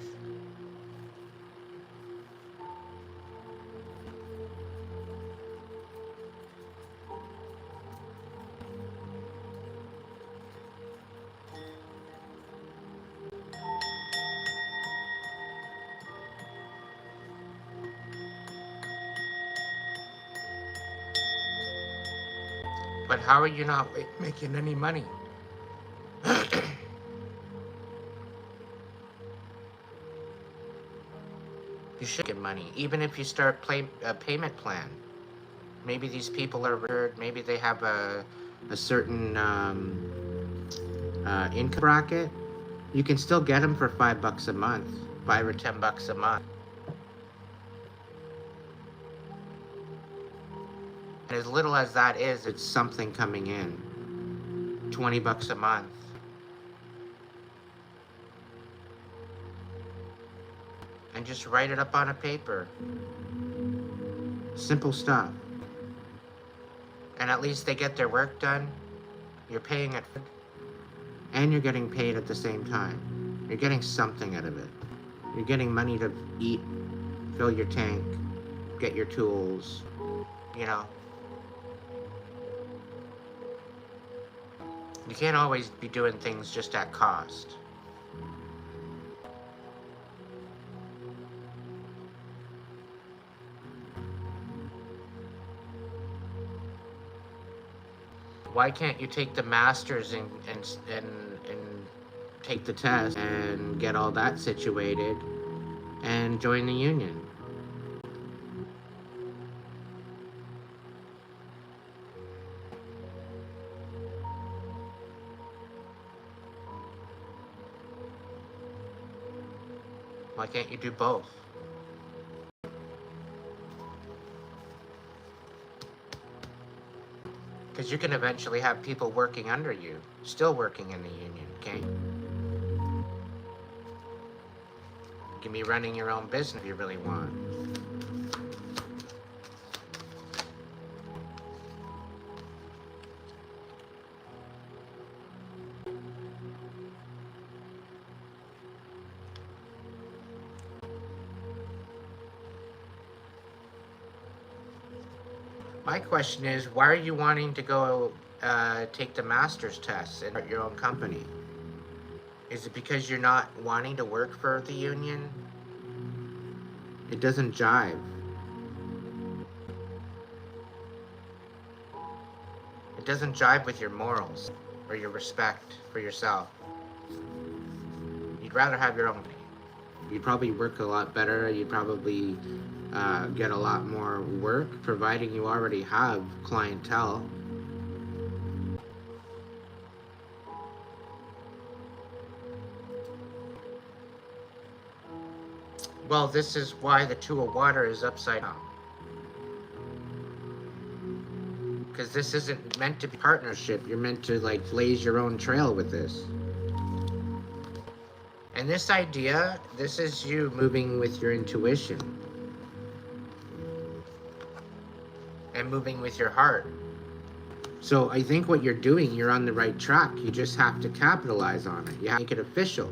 But how are you not making any money? You should get money, even if you start a payment plan. Maybe these people are referred, maybe they have a certain income bracket. You can still get them for $5 a month, $5 or $10 a month. And as little as that is, it's something coming in. $20 a month. And just write it up on a paper. Simple stuff. And at least they get their work done. You're paying it. And you're getting paid at the same time. You're getting something out of it. You're getting money to eat, fill your tank, get your tools, you know. You can't always be doing things just at cost. Why can't you take the masters and take the test and get all that situated and join the union? Why can't you do both? Because you can eventually have people working under you, still working in the union, okay? You can be running your own business if you really want. My question is, why are you wanting to go take the master's test and start your own company? Is it because you're not wanting to work for the union? It doesn't jive. It doesn't jive with your morals or your respect for yourself. You'd rather have your own. You'd probably work a lot better. You'd probably get a lot more work, providing you already have clientele. Well, this is why the Two of Water is upside down. Because this isn't meant to be partnership. You're meant to, like, blaze your own trail with this. And this idea, this is you moving with your intuition. And moving with your heart. So I think what you're doing, you're on the right track. You just have to capitalize on it. You have to make it official.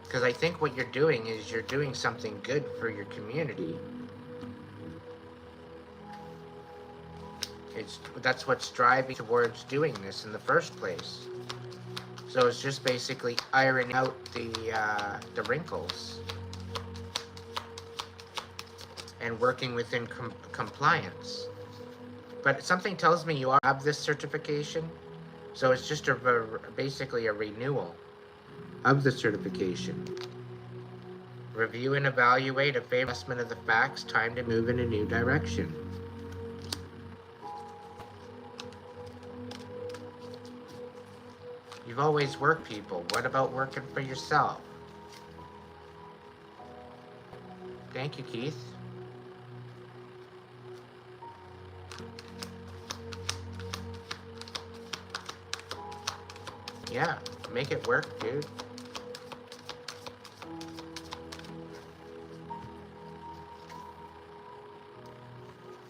Because I think what you're doing is you're doing something good for your community. That's what's driving towards doing this in the first place. So it's just basically ironing out the wrinkles and working within compliance. But something tells me you have this certification, so it's just basically a renewal of the certification. Review and evaluate a favorable assessment of the facts. Time to move in a new direction. You've always worked, people. What about working for yourself? Thank you, Keith. Yeah, make it work, dude.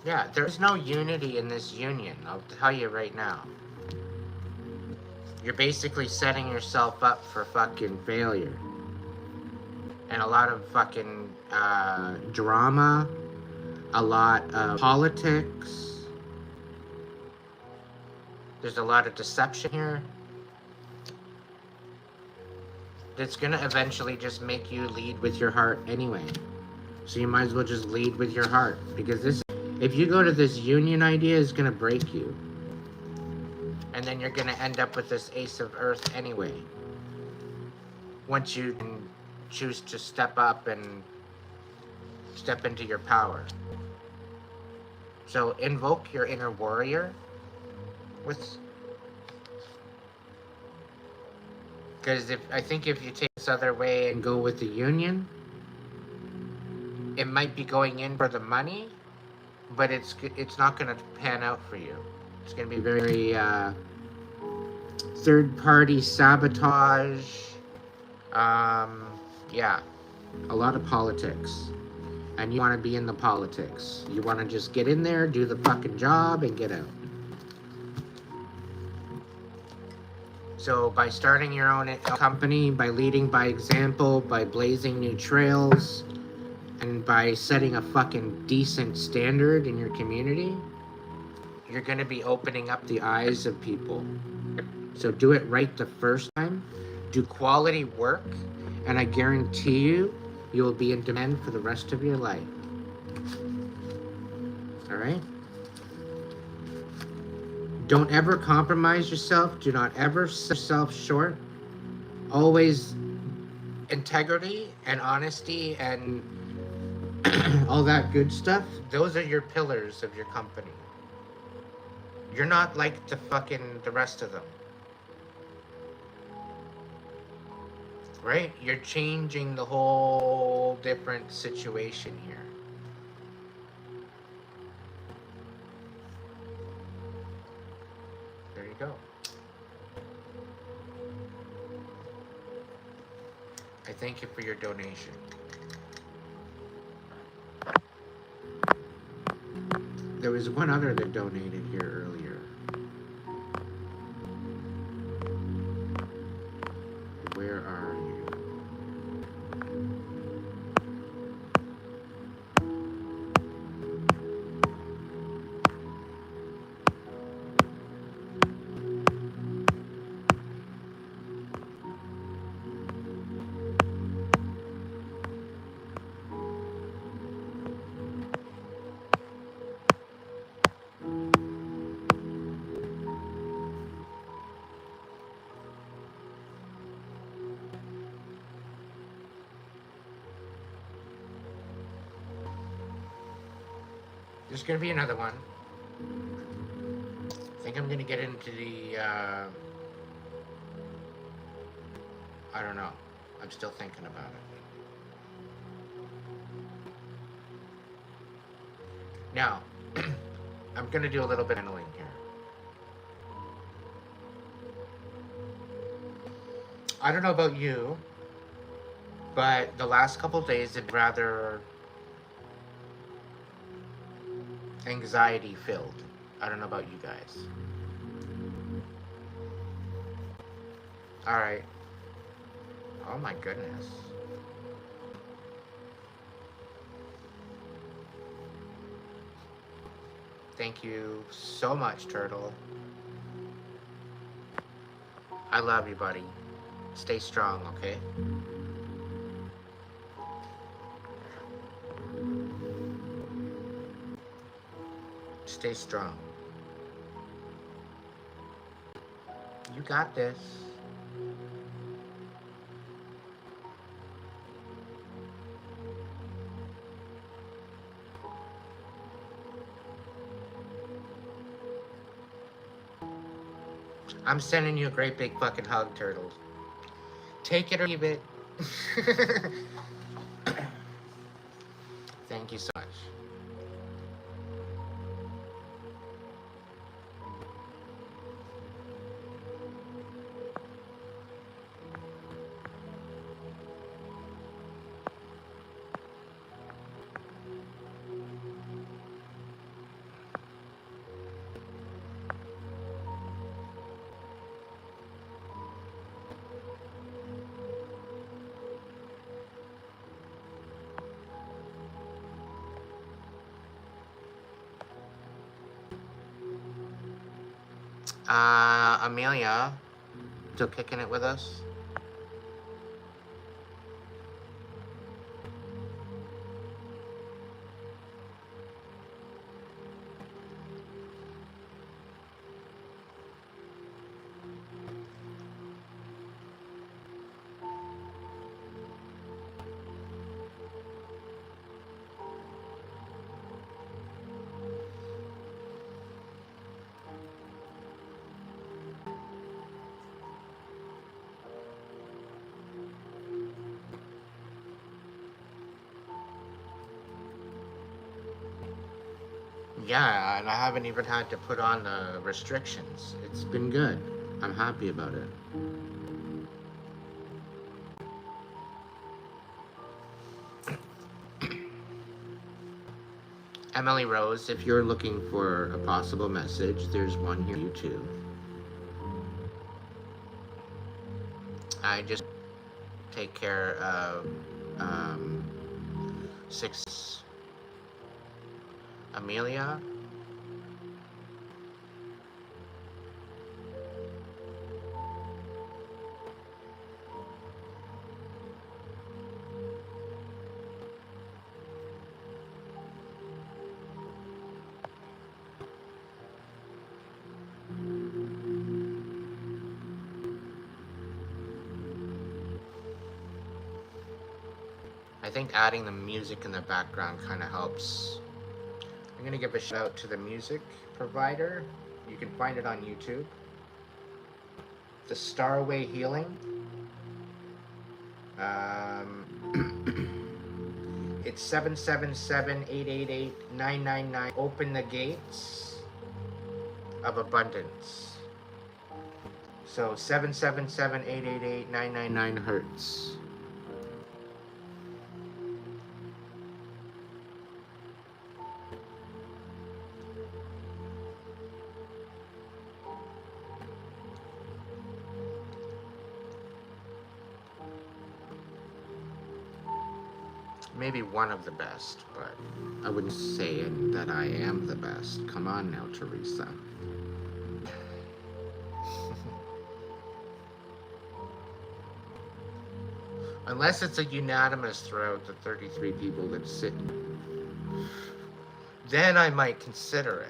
Yeah, there's no unity in this union, I'll tell you right now. You're basically setting yourself up for fucking failure. And a lot of fucking drama, a lot of politics. There's a lot of deception here. It's gonna eventually just make you lead with your heart anyway. So you might as well just lead with your heart. Because this, if you go to this union idea, it's gonna break you. And then you're gonna end up with this Ace of Earth anyway. Once you can choose to step up and step into your power. So invoke your inner warrior with, because I think if you take this other way and go with the union, it might be going in for the money, but it's not going to pan out for you. It's going to be very third-party sabotage. Yeah, a lot of politics. And you want to be in the politics. You want to just get in there, do the fucking job, and get out. So by starting your own company, by leading by example, by blazing new trails, and by setting a fucking decent standard in your community, you're going to be opening up the eyes of people. So do it right the first time. Do quality work, and I guarantee you, you will be in demand for the rest of your life. All right? Don't ever compromise yourself. Do not ever sell yourself short. Always integrity and honesty and all that good stuff. Those are your pillars of your company. You're not like the rest of them. Right? You're changing the whole different situation here. There you go. I thank you for your donation. There was one other that donated here earlier. Where are you? There's gonna be another one. I think I'm gonna get into the I don't know. I'm still thinking about it. Now, I'm going to do a little bit of handling here. I don't know about you, but the last couple days have been rather anxiety filled. I don't know about you guys. All right. Oh my goodness. Thank you so much, Turtle. I love you, buddy. Stay strong, okay? Stay strong. You got this. I'm sending you a great big fucking hug, Turtle. Take it or leave it. Thank you so much. Amelia, still kicking it with us? Yeah, and I haven't even had to put on the restrictions. It's been good. I'm happy about it. Emily Rose, if you're looking for a possible message, there's one here on YouTube. I just take care of 6 Amelia. I think adding the music in the background kind of helps. I'm going to give a shout out to the music provider. You can find it on YouTube. The Starway Healing. It's 777-888-999. Open the gates of abundance. So 777-888-999 hertz. Maybe one of the best, but I wouldn't say that I am the best. Come on now, Teresa. Unless it's a unanimous throughout the 33 people that sit, then I might consider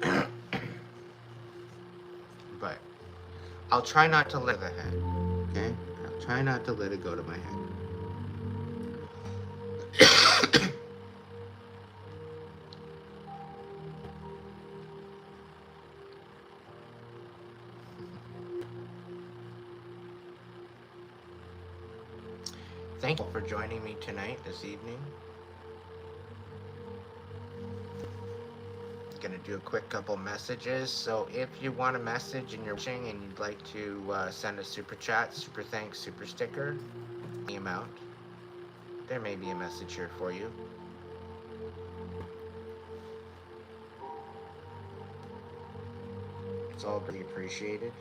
it. But I'll try not to let it head, okay? I'll try not to let it go to my head. Thank you for joining me tonight, this evening. Gonna do a quick couple messages. So if you want a message and you're watching and you'd like to send a super chat, super thanks, super sticker, the amount, there may be a message here for you. It's all really appreciated.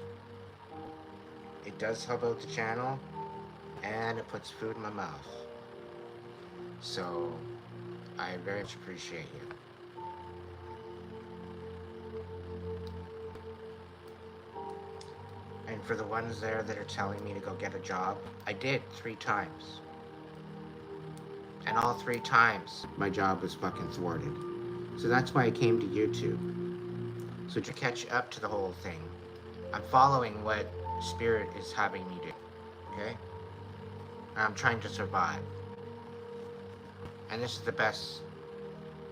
It does help out the channel, and it puts food in my mouth. So I very much appreciate you. And for the ones there that are telling me to go get a job, I did 3 times. And all 3 times, my job was fucking thwarted. So that's why I came to YouTube. So to catch up to the whole thing, I'm following what Spirit is having me do, okay? I'm trying to survive. And this is the best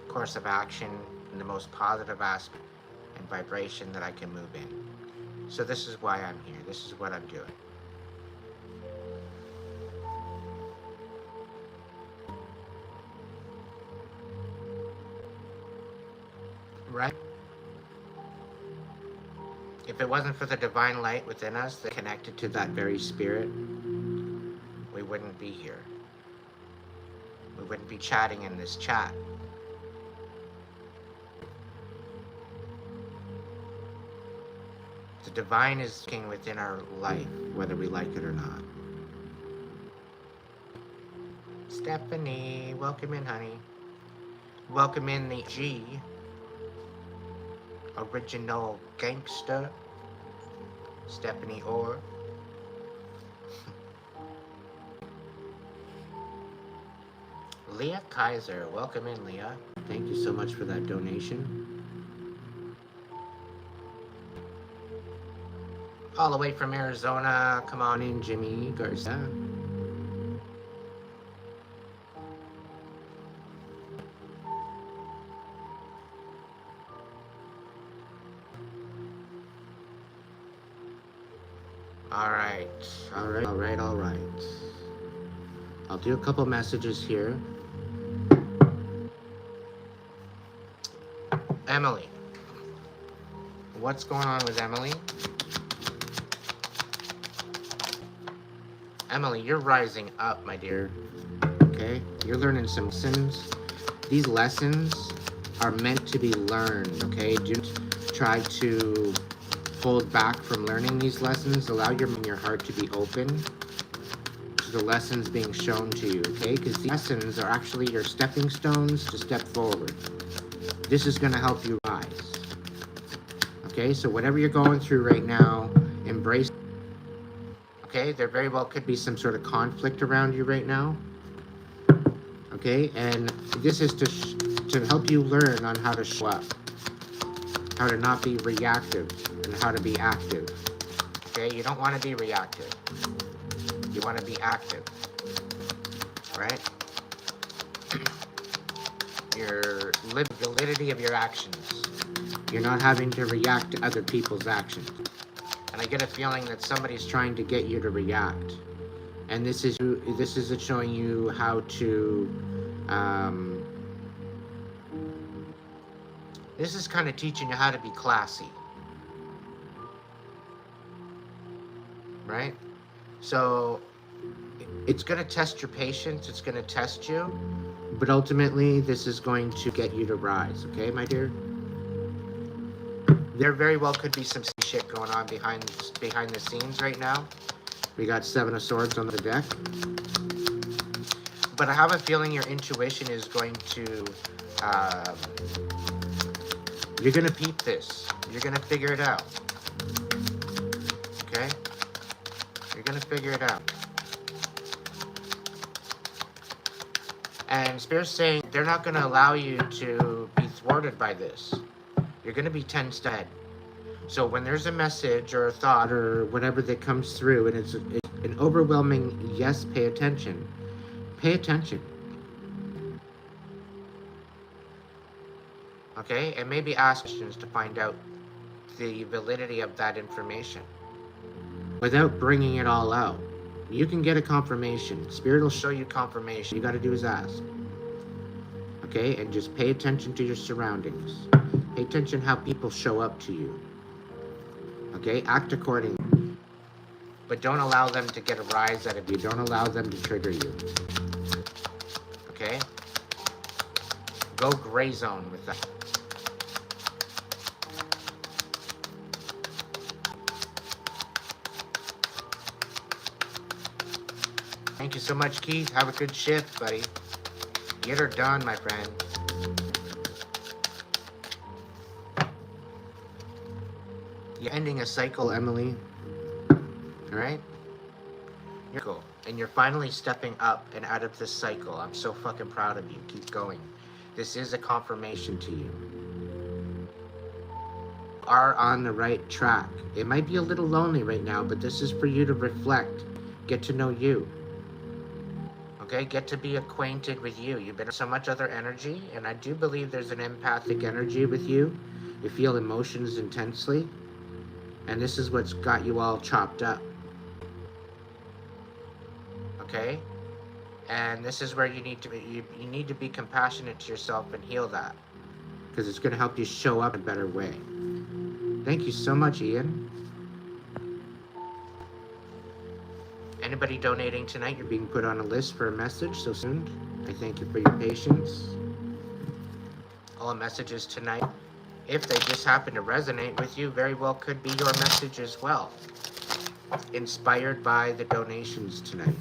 course of action and the most positive aspect and vibration that I can move in. So this is why I'm here. This is what I'm doing. Right? If it wasn't for the divine light within us that connected to that very spirit, we wouldn't be here. We wouldn't be chatting in this chat. The divine is working within our life, whether we like it or not. Stephanie, welcome in, honey. Welcome in the G. Original gangster. Stephanie Orr. Leah Kaiser, welcome in, Leah. Thank you so much for that donation. All the way from Arizona, come on in, Jimmy Garcia. All right. I'll do a couple messages here. Emily. What's going on with Emily? Emily, you're rising up, my dear. Okay? You're learning some lessons. These lessons are meant to be learned, okay? Do not try to hold back from learning these lessons. Allow your heart to be open to the lessons being shown to you, okay? Because these lessons are actually your stepping stones to step forward. This is going to help you rise. Okay? So whatever you're going through right now, embrace. Okay? There very well could be some sort of conflict around you right now. Okay? And this is to help you learn on how to show up. How to not be reactive and how to be active. Okay? You don't want to be reactive. You want to be active. Right? Your validity of your actions. You're not having to react to other people's actions. And I get a feeling that somebody's trying to get you to react. And this is it showing you how to this is kind of teaching you how to be classy. Right? So it's going to test your patience, it's going to test you, but ultimately this is going to get you to rise, okay, my dear? There very well could be some shit going on behind the scenes right now. We got 7 of Swords on the deck. But I have a feeling your intuition is going to, you're going to peep this. You're going to figure it out. Okay? You're going to figure it out. And Spirit's saying they're not going to allow you to be thwarted by this. You're going to be 10 steps ahead. So when there's a message or a thought or whatever that comes through and it's an overwhelming yes, pay attention. Pay attention. Okay? And maybe ask questions to find out the validity of that information without bringing it all out. You can get a confirmation. Spirit will show you confirmation. You got to do is ask. Okay? And just pay attention to your surroundings. Pay attention how people show up to you. Okay? Act accordingly. But don't allow them to get a rise out of you. Don't allow them to trigger you. Okay? Go gray zone with that. Thank you so much, Keith. Have a good shift, buddy. Get her done, my friend. You're ending a cycle, Emily. Alright? You're cool. And you're finally stepping up and out of this cycle. I'm so fucking proud of you. Keep going. This is a confirmation to you. You are on the right track. It might be a little lonely right now, but this is for you to reflect. Get to know you. Okay? Get to be acquainted with you. You've been in so much other energy, and I do believe there's an empathic energy with you. You feel emotions intensely. And this is what's got you all chopped up. Okay? And this is where you need to be, you need to be compassionate to yourself and heal that. Because it's going to help you show up in a better way. Thank you so much, Ian. Anybody donating tonight, you're being put on a list for a message so soon. I thank you for your patience. All messages tonight, if they just happen to resonate with you, very well could be your message as well. Inspired by the donations tonight.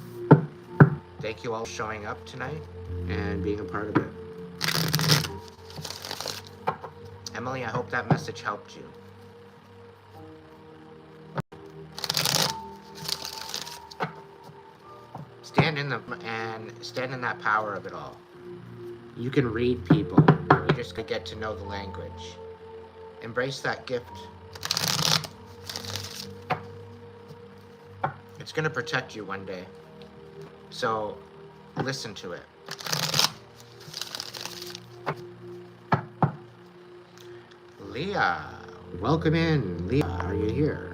Thank you all for showing up tonight and being a part of it. Emily, I hope that message helped you. Stand in that power of it all. You can read people. You just could get to know the language. Embrace that gift. It's going to protect you one day. So, listen to it. Leah, welcome in. Leah, are you here?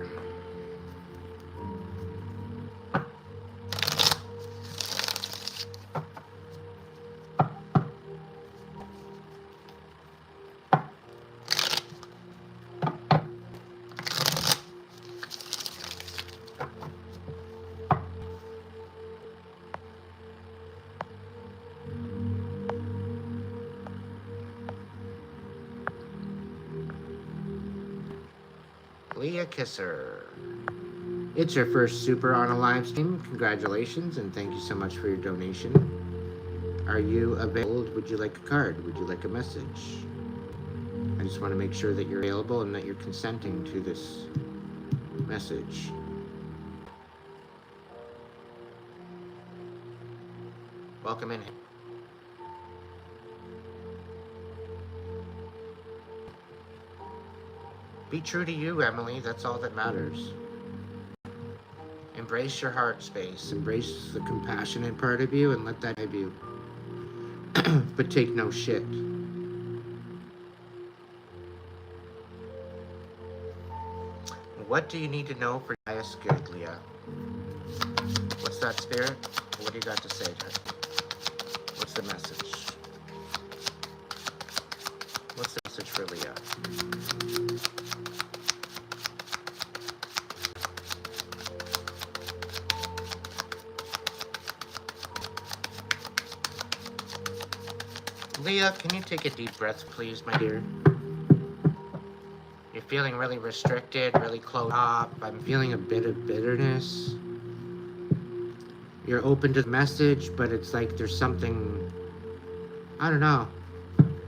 Leah Kisser. It's your first super on a live stream. Congratulations and thank you so much for your donation. Are you available? Would you like a card? Would you like a message? I just want to make sure that you're available and that you're consenting to this message. Welcome in. Be true to you, Emily. That's all that matters. Embrace your heart space. Embrace the compassionate part of you and let that guide you. But take no shit. What do you need to know for your highest good, Leah? What's that, Spirit? What do you got to say to her? What's the message? What's the message for Leah? Leah, can you take a deep breath, please, my dear? You're feeling really restricted, really closed off. I'm feeling a bit of bitterness. You're open to the message, but it's like there's something, I don't know.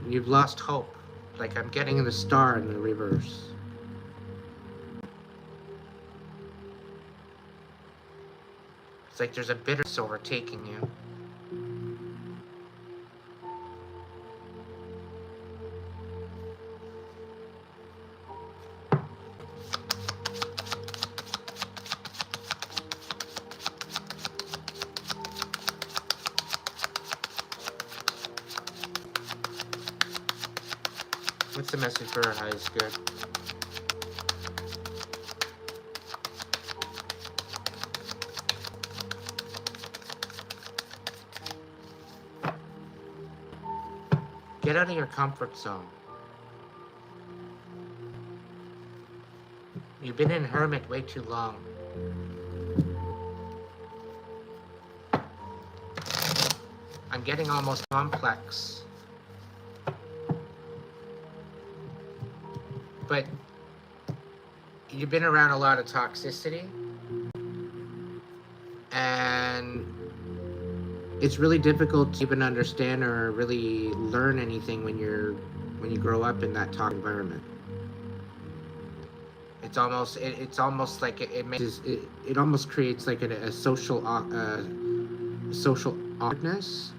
You've lost hope. Like I'm getting the star in the reverse. It's like there's a bitterness overtaking you. What's the message for our highest good? Get out of your comfort zone. You've been in hermit way too long. I'm getting almost complex. But you've been around a lot of toxicity, and it's really difficult to even understand or really learn anything when you grow up in that toxic environment. It's almost like it almost creates like a social awkwardness,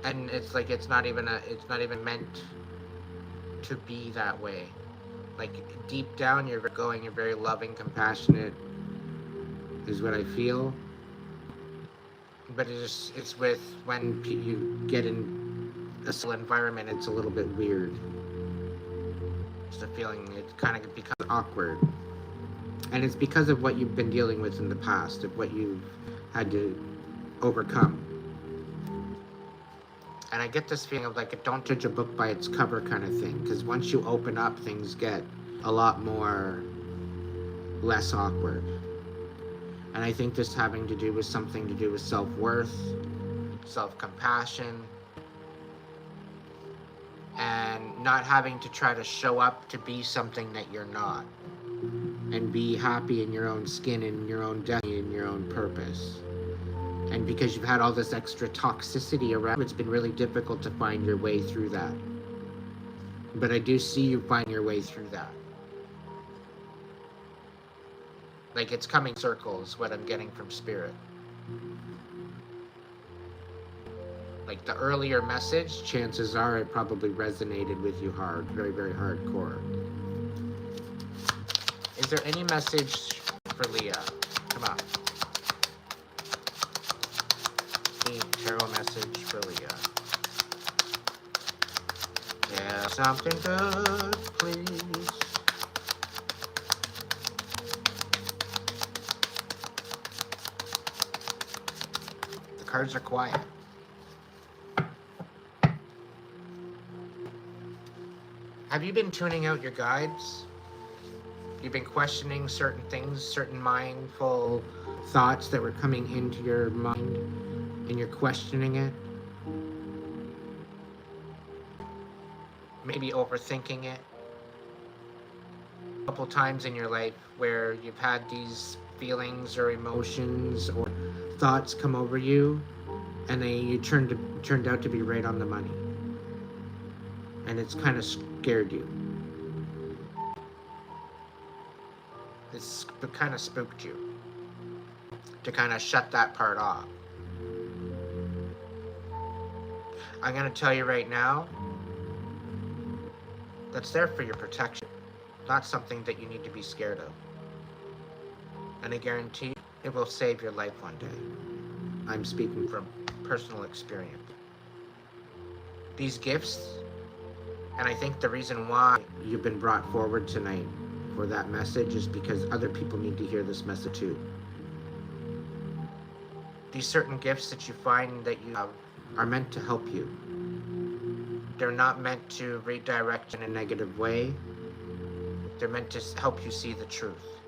and it's like it's not even meant to be that way. Like deep down, you're very loving, compassionate, is what I feel. But it's with when you get in a social environment, it's a little bit weird. Just a feeling, it kind of becomes awkward, and it's because of what you've been dealing with in the past, of what you've had to overcome. And I get this feeling of like a don't judge a book by its cover kind of thing, because once you open up, things get a lot more less awkward. And I think this having to do with something to do with self-worth, self-compassion, and not having to try to show up to be something that you're not, and be happy in your own skin, in your own destiny, in your own purpose. And because you've had all this extra toxicity around, it's been really difficult to find your way through that. But I do see you find your way through that. Like it's coming circles, what I'm getting from Spirit. Like the earlier message, chances are it probably resonated with you hard, very, very hardcore. Is there any message for Leah? Come on. Tarot message for Leah. Yeah, something good, please. The cards are quiet. Have you been tuning out your guides? You've been questioning certain things, certain mindful thoughts that were coming into your mind, and you're questioning it. Maybe overthinking it. A couple times in your life where you've had these feelings or emotions or thoughts come over you, and you turned out to be right on the money. And it's kind of scared you. It's kind of spooked you to kind of shut that part off. I'm going to tell you right now, that's there for your protection, not something that you need to be scared of. And I guarantee it will save your life one day. I'm speaking from personal experience. These gifts, and I think the reason why you've been brought forward tonight for that message is because other people need to hear this message too. These certain gifts that you find that you have are meant to help you. They're not meant to redirect in a negative way. They're meant to help you see the truth.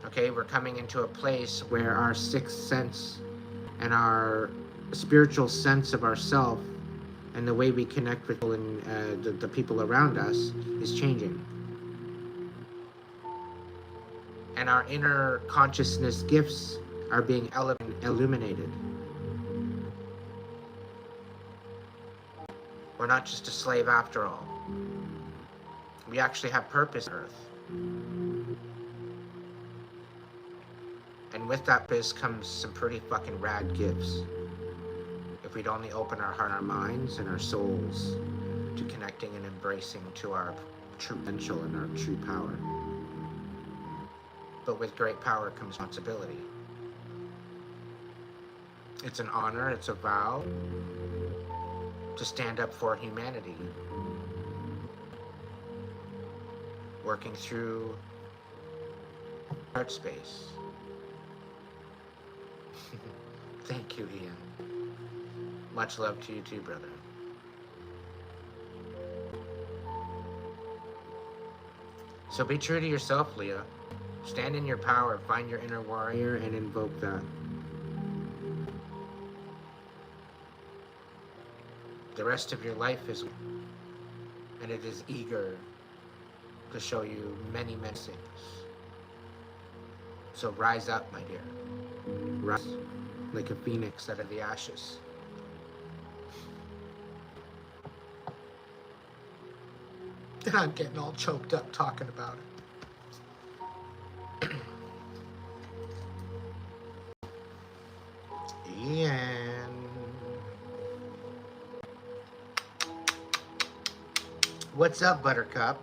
Okay, we're coming into a place where our sixth sense and our spiritual sense of ourself and the way we connect with people and the people around us is changing. And our inner consciousness gifts are being illuminated. We're not just a slave after all. We actually have purpose on Earth. And with that purpose comes some pretty fucking rad gifts. If we'd only open our heart, our minds, and our souls to connecting and embracing to our true potential and our true power. But with great power comes responsibility. It's an honor, it's a vow to stand up for humanity. Working through heart space. Thank you, Ian. Much love to you too, brother. So be true to yourself, Leah. Stand in your power, find your inner warrior, and invoke that. The rest of your life is, and it is eager to show you many, many things. So rise up, my dear. Rise like a phoenix out of the ashes. I'm getting all choked up talking about it. Ian. What's up, Buttercup?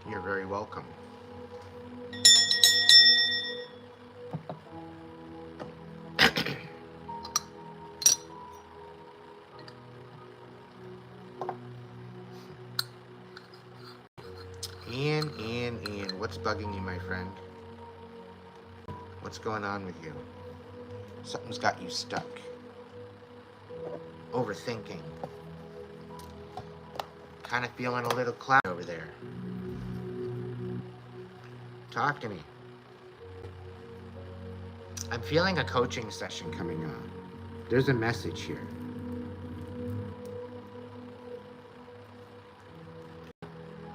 You're very welcome. Ian, what's bugging you, my friend? What's going on with you? Something's got you stuck. Overthinking. Kind of feeling a little cloud over there. Talk to me. I'm feeling a coaching session coming on. There's a message here.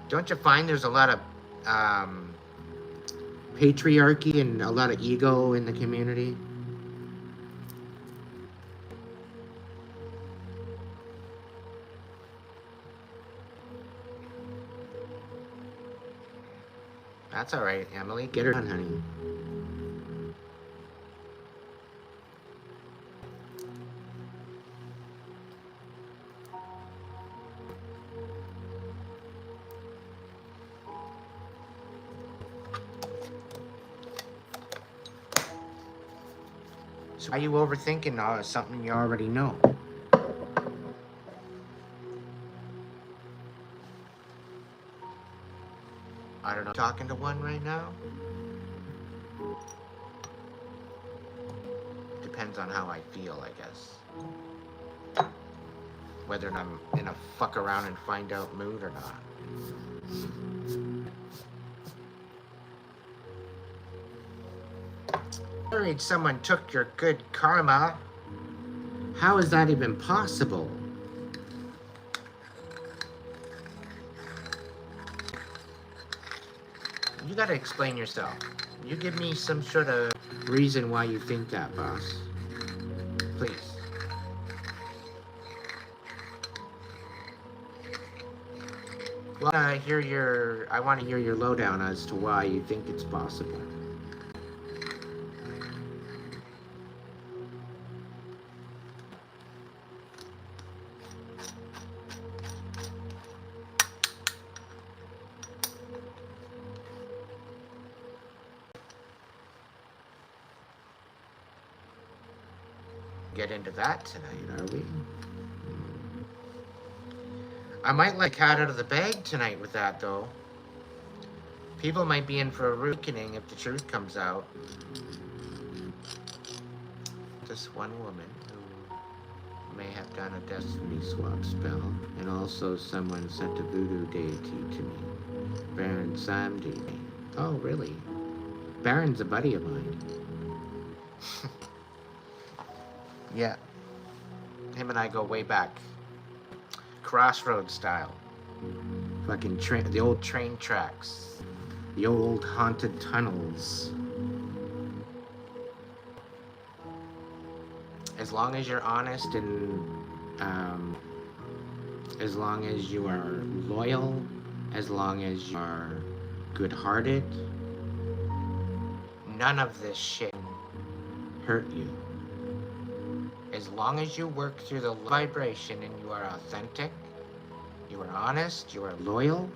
Don't you find there's a lot of patriarchy and a lot of ego in the community? That's all right, Emily. Get her done, honey. So why are you overthinking something you already know? I don't know. Talking to one right now? Depends on how I feel, I guess. Whether I'm in a fuck around and find out mood or not. Worried someone took your good karma. How is that even possible? You gotta explain yourself. You give me some sort of reason why you think that, boss. Please. Well, I want to hear your lowdown as to why you think it's possible. Get into that tonight, are we? I might let cat out of the bag tonight with that, though. People might be in for a awakening if the truth comes out. This one woman who may have done a destiny swap spell, and also someone sent a voodoo deity to me. Baron Samdi. Oh, really? Baron's a buddy of mine. Yeah. Him and I go way back. Crossroad style. Fucking the old train tracks. The old haunted tunnels. As long as you're honest and as long as you are loyal, as long as you are good-hearted, none of this shit hurt you. As long as you work through the vibration and you are authentic, you are honest, you are loyal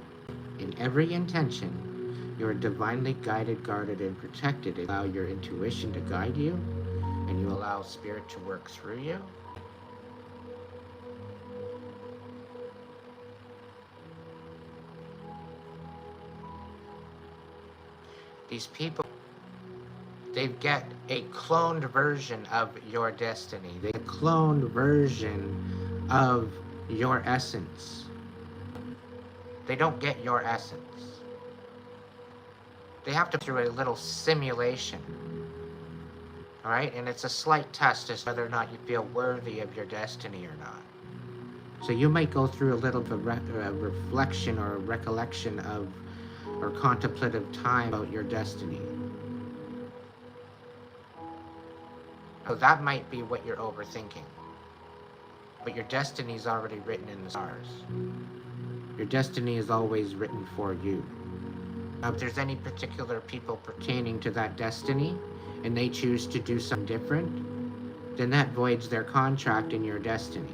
in every intention, you are divinely guided, guarded, and protected. Allow your intuition to guide you, and you allow spirit to work through you. These people, they get a cloned version of your destiny. They get a cloned version of your essence. They don't get your essence. They have to go through a little simulation. All right? And it's a slight test as to whether or not you feel worthy of your destiny or not. So you might go through a little bit of a reflection or a recollection of, or contemplative time about your destiny. So that might be what you're overthinking. But your destiny is already written in the stars. Your destiny is always written for you. Now, if there's any particular people pertaining to that destiny, and they choose to do something different, then that voids their contract in your destiny.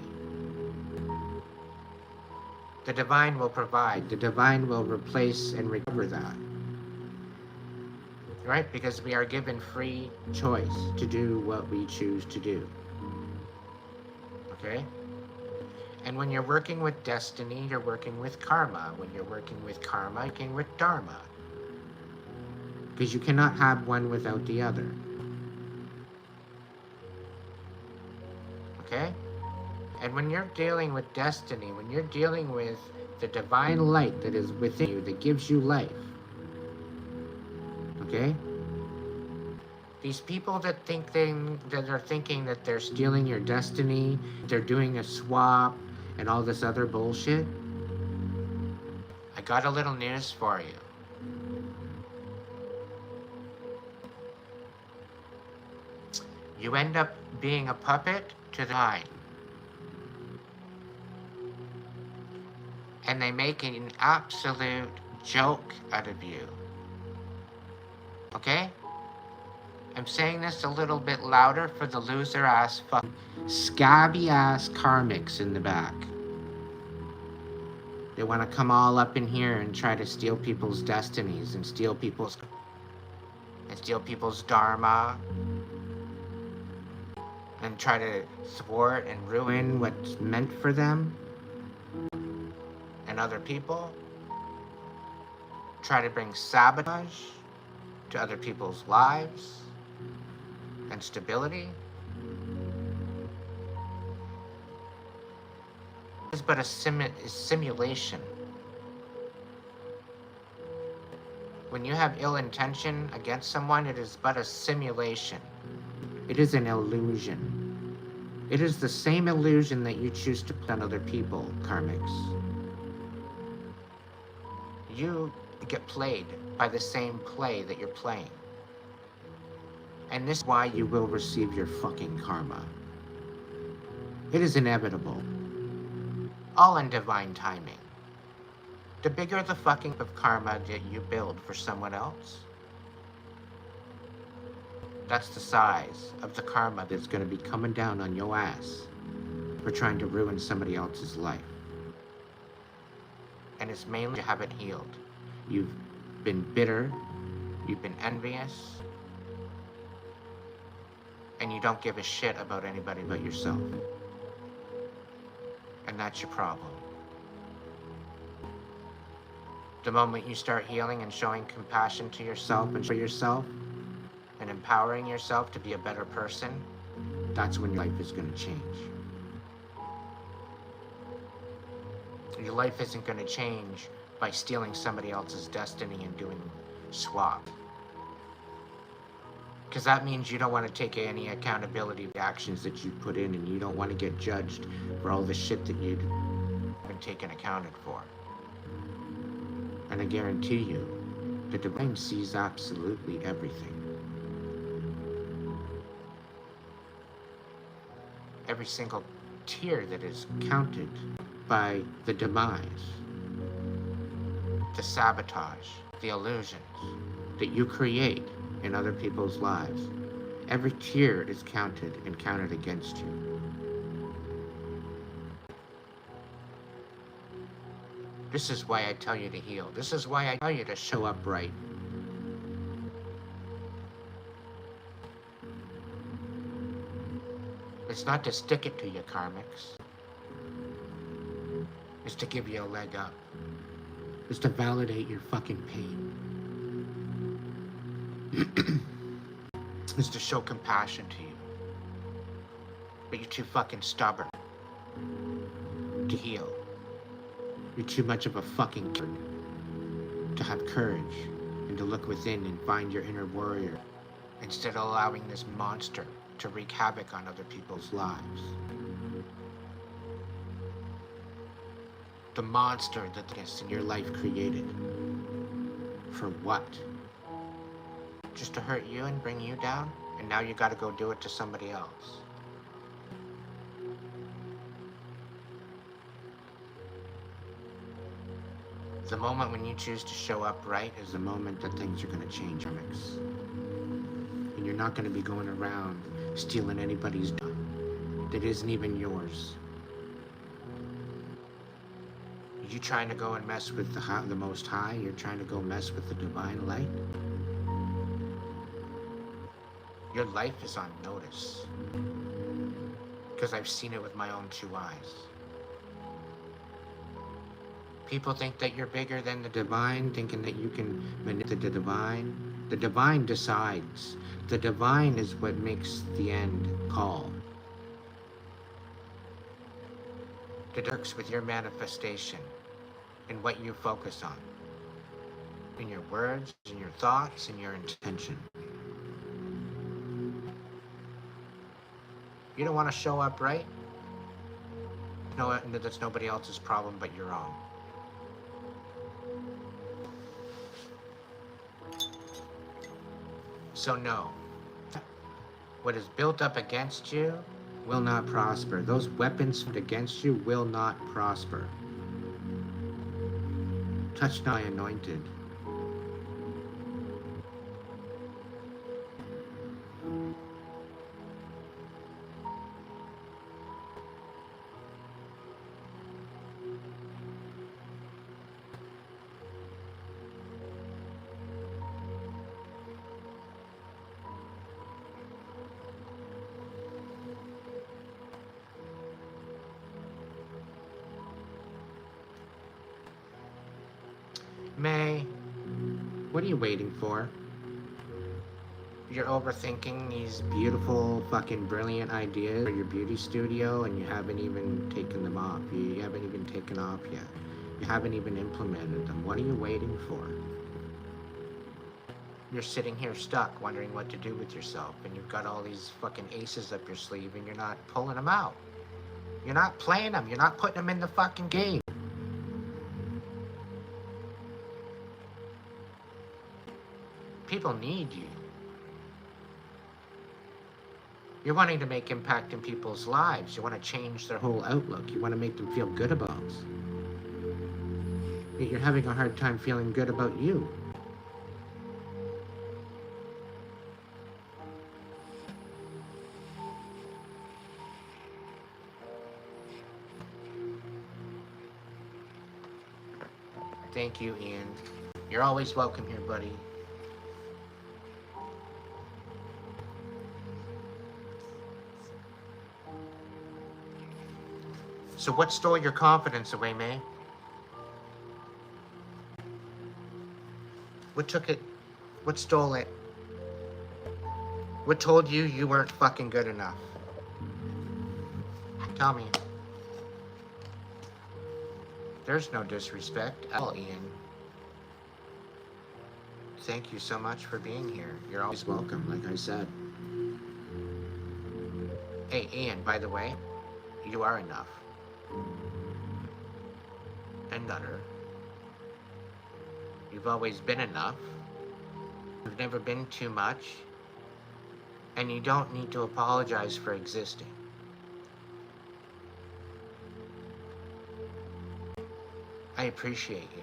The divine will provide. The divine will replace and recover that. Right? Because we are given free choice to do what we choose to do. Okay? And when you're working with destiny, you're working with karma. When you're working with karma, you're working with dharma. Because you cannot have one without the other. Okay? And when you're dealing with destiny, when you're dealing with the divine light that is within you, that gives you life, okay? These people that are thinking that they're stealing your destiny, they're doing a swap, and all this other bullshit, I got a little news for you. You end up being a puppet to the divine. And they make an absolute joke out of you. Okay? I'm saying this a little bit louder for the loser ass fucking scabby ass karmics in the back. They want to come all up in here and try to steal people's destinies and steal people's dharma and try to thwart and ruin what's meant for them and other people. Try to bring sabotage to other people's lives and stability. It's but a simulation. When you have ill intention against someone, it is but a simulation. It is an illusion. It is the same illusion that you choose to put on other people, karmics. You get played by the same play that you're playing. And this is why you will receive your fucking karma. It is inevitable. All in divine timing. The bigger the fucking of karma that you build for someone else, that's the size of the karma that's going to be coming down on your ass for trying to ruin somebody else's life. And it's mainly you haven't healed. You've been bitter, you've been envious, and you don't give a shit about anybody but yourself. And that's your problem. The moment you start healing and showing compassion to yourself and for yourself, and empowering yourself to be a better person, that's when your life is going to change. Your life isn't going to change by stealing somebody else's destiny and doing swap. Because that means you don't want to take any accountability of the actions that you put in, and you don't want to get judged for all the shit that you've been taken accounted for. And I guarantee you, the divine sees absolutely everything. Every single tear that is counted by the demise, the sabotage, the illusions that you create in other people's lives. Every tear is counted and counted against you. This is why I tell you to heal. This is why I tell you to show up right. It's not to stick it to you, karmics. It's to give you a leg up. It's to validate your fucking pain. is to show compassion to you. But you're too fucking stubborn to heal. You're too much of a fucking kid to have courage and to look within and find your inner warrior instead of allowing this monster to wreak havoc on other people's lives. The monster that this in your life created. For what? Just to hurt you and bring you down? And now you gotta go do it to somebody else. The moment when you choose to show up right is the moment that things are gonna change, Karmics. And you're not gonna be going around stealing anybody's done that isn't even yours. You trying to go and mess with the Most High? You're trying to go mess with the divine light? Your life is on notice. Because I've seen it with my own 2 eyes. People think that you're bigger than the divine, thinking that you can manipulate the divine. The divine decides. The divine is what makes the end call. It works with your manifestation and what you focus on. In your words, in your thoughts, in your intention. You don't want to show up right? No, that's nobody else's problem but your own. So no, what is built up against you will not prosper. Those weapons against you will not prosper. Touch not my anointed. May, what are you waiting for? You're overthinking these beautiful, fucking brilliant ideas for your beauty studio and you haven't even taken them off. You haven't even taken off yet. You haven't even implemented them. What are you waiting for? You're sitting here stuck wondering what to do with yourself and you've got all these fucking aces up your sleeve and you're not pulling them out. You're not playing them. You're not putting them in the fucking game. People need you. You're wanting to make impact in people's lives. You want to change their whole outlook. You want to make them feel good about it. Yet you're having a hard time feeling good about you. Thank you, Ian. You're always welcome here, buddy. So what stole your confidence away, May? What took it? What stole it? What told you you weren't fucking good enough? Tell me. There's no disrespect at all, Ian. Thank you so much for being here. You're always welcome, like I said. Hey, Ian, by the way, you are enough. And nutter. You've always been enough. You've never been too much. And you don't need to apologize for existing. I appreciate you.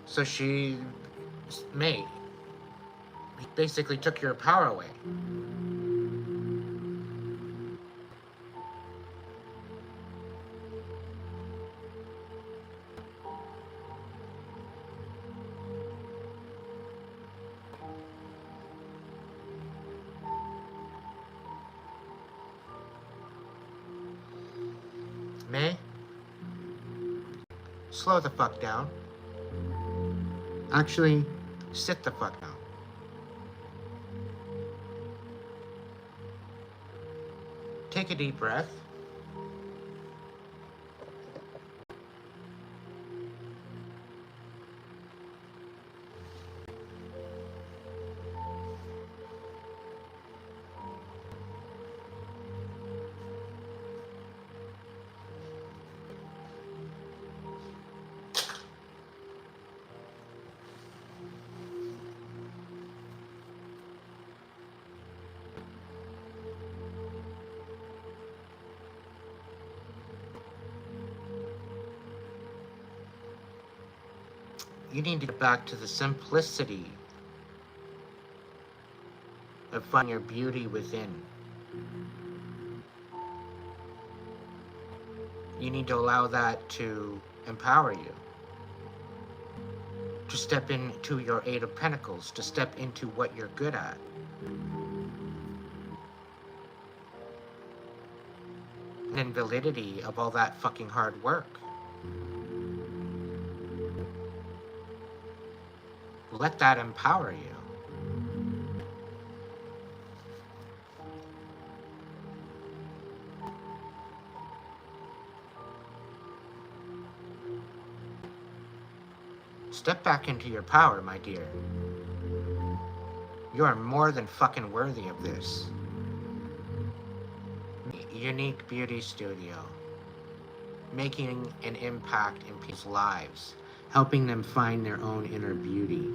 So May, basically took your power away. May? Slow the fuck down. Actually, sit the fuck down. Take a deep breath. You need to get back to the simplicity of finding your beauty within. You need to allow that to empower you. To step into your Eight of Pentacles, to step into what you're good at. And validity of all that fucking hard work. Let that empower you. Step back into your power, my dear. You are more than fucking worthy of this. Unique Beauty Studio. Making an impact in people's lives. Helping them find their own inner beauty.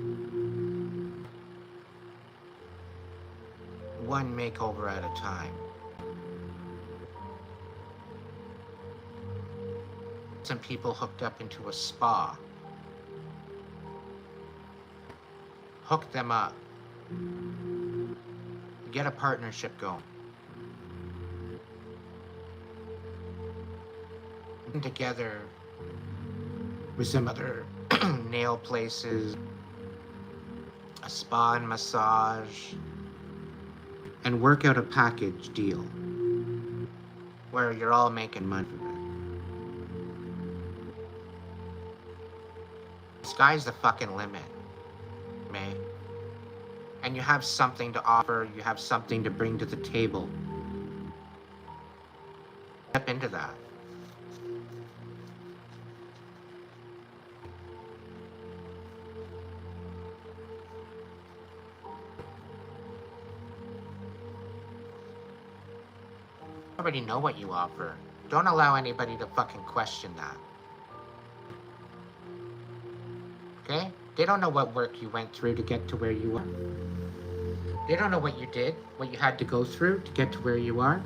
One makeover at a time. Some people hooked up into a spa. Hook them up. Get a partnership going. Together with some other nail places, a spa and massage, and work out a package deal where you're all making money from it. Sky's the fucking limit, May. And you have something to offer, you have something to bring to the table. Step into that. You already know what you offer. Don't allow anybody to fucking question that. Okay? They don't know what work you went through to get to where you are. They don't know what you did, what you had to go through to get to where you are.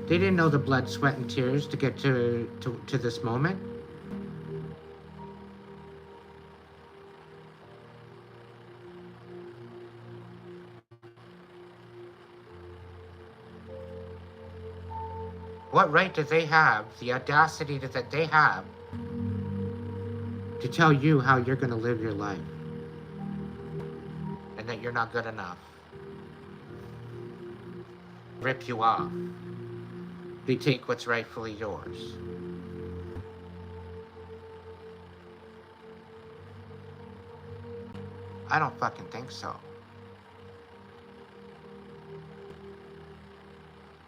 They didn't know the blood, sweat, and tears to get to this moment. What right do they have, the audacity that they have, to tell you how you're going to live your life? And that you're not good enough. Rip you off. They take what's rightfully yours. I don't fucking think so.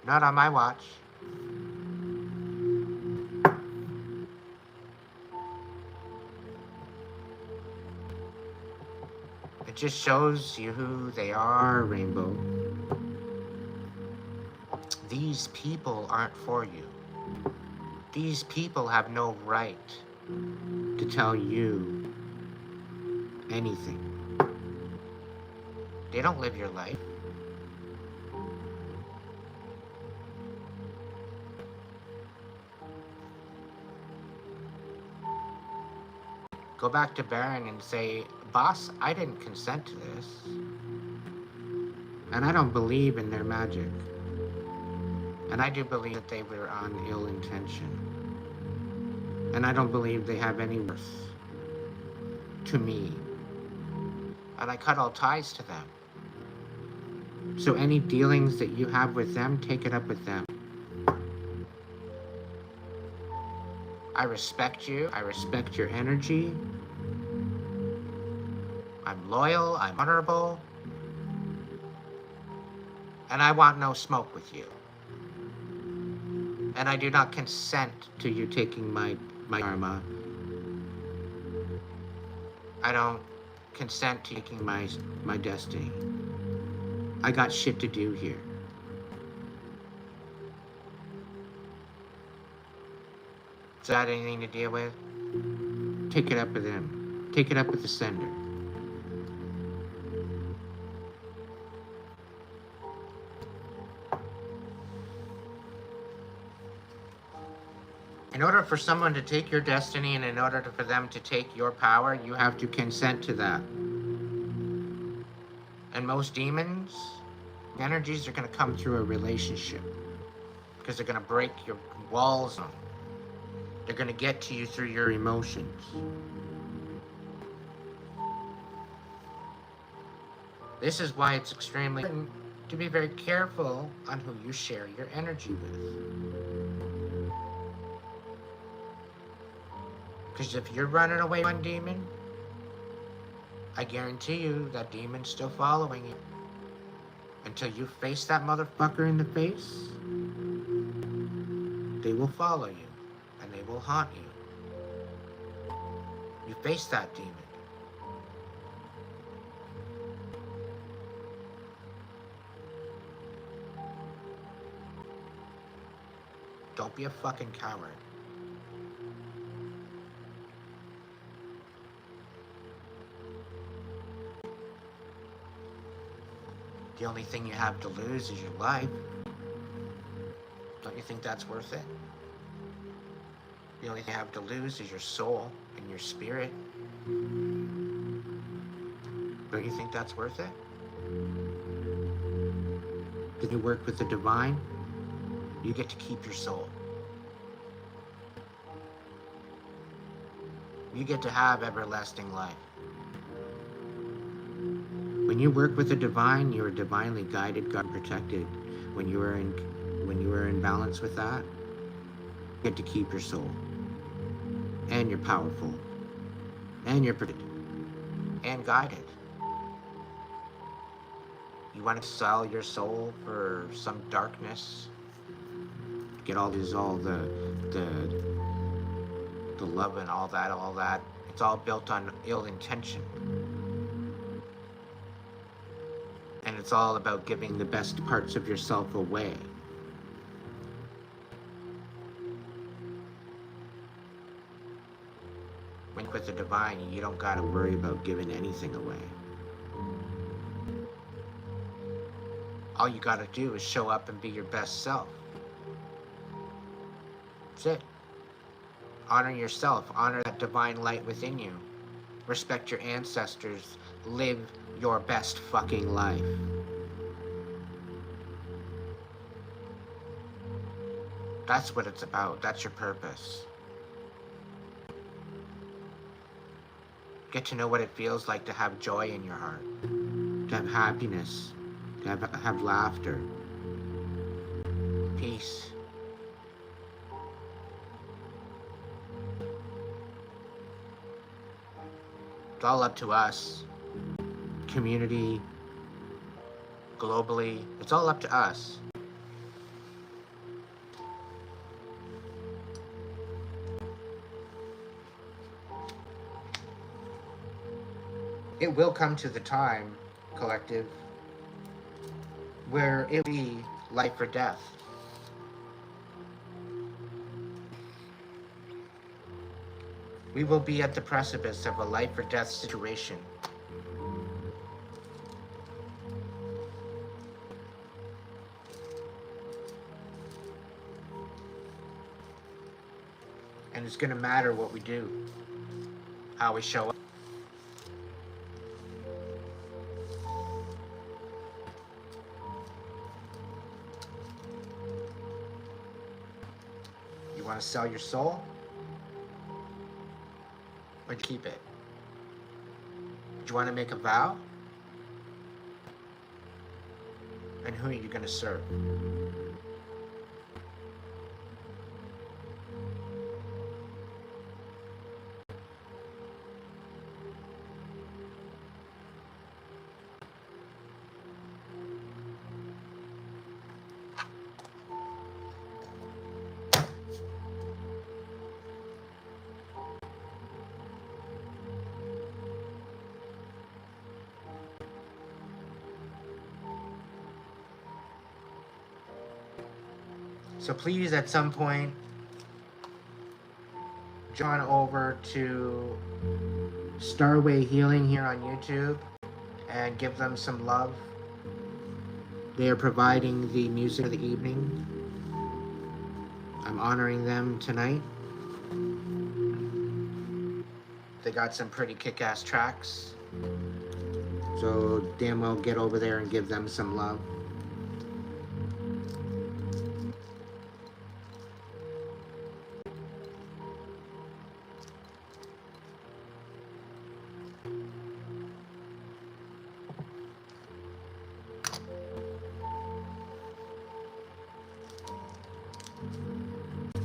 Not on my watch. It just shows you who they are, Rainbow. These people aren't for you. These people have no right to tell you anything. They don't live your life. Go back to Baron and say, boss, I didn't consent to this. And I don't believe in their magic. And I do believe that they were on ill intention. And I don't believe they have any worth to me. And I cut all ties to them. So any dealings that you have with them, take it up with them. I respect you. I respect your energy. I'm loyal. I'm honorable. And I want no smoke with you. And I do not consent to you taking my karma. I don't consent to taking my destiny. I got shit to do here. Is that anything to deal with? Take it up with him. Take it up with the sender. In order for someone to take your destiny and in order for them to take your power, you have to consent to that. And most demons, energies are going to come through a relationship because they're going to break your walls on. They're going to get to you through your emotions. This is why it's extremely important to be very careful on who you share your energy with. Because if you're running away from one demon, I guarantee you that demon's still following you. Until you face that motherfucker in the face, they will follow you and they will haunt you. You face that demon. Don't be a fucking coward. The only thing you have to lose is your life. Don't you think that's worth it? The only thing you have to lose is your soul and your spirit. Don't you think that's worth it? When you work with the divine, you get to keep your soul. You get to have everlasting life. When you work with the divine, you are divinely guided, God protected. When you are in balance with that, you get to keep your soul. And you're powerful. And you're protected. And guided. You want to sell your soul for some darkness? Get all the love and all that. It's all built on ill intention. And it's all about giving the best parts of yourself away. When you're with the divine, you don't gotta worry about giving anything away. All you gotta do is show up and be your best self. That's it. Honor yourself. Honor that divine light within you. Respect your ancestors. Live your best fucking life. That's what it's about. That's your purpose. Get to know what it feels like to have joy in your heart. To have happiness. To have laughter. Peace. It's all up to us. Community, globally, it's all up to us. It will come to the time, collective, where it will be life or death. We will be at the precipice of a life or death situation. And it's going to matter what we do, how we show up. You want to sell your soul? Or keep it? Do you want to make a vow? And who are you going to serve? So please, at some point, jump on over to Starway Healing here on YouTube and give them some love. They are providing the music of the evening. I'm honoring them tonight. They got some pretty kick-ass tracks. So damn well get over there and give them some love.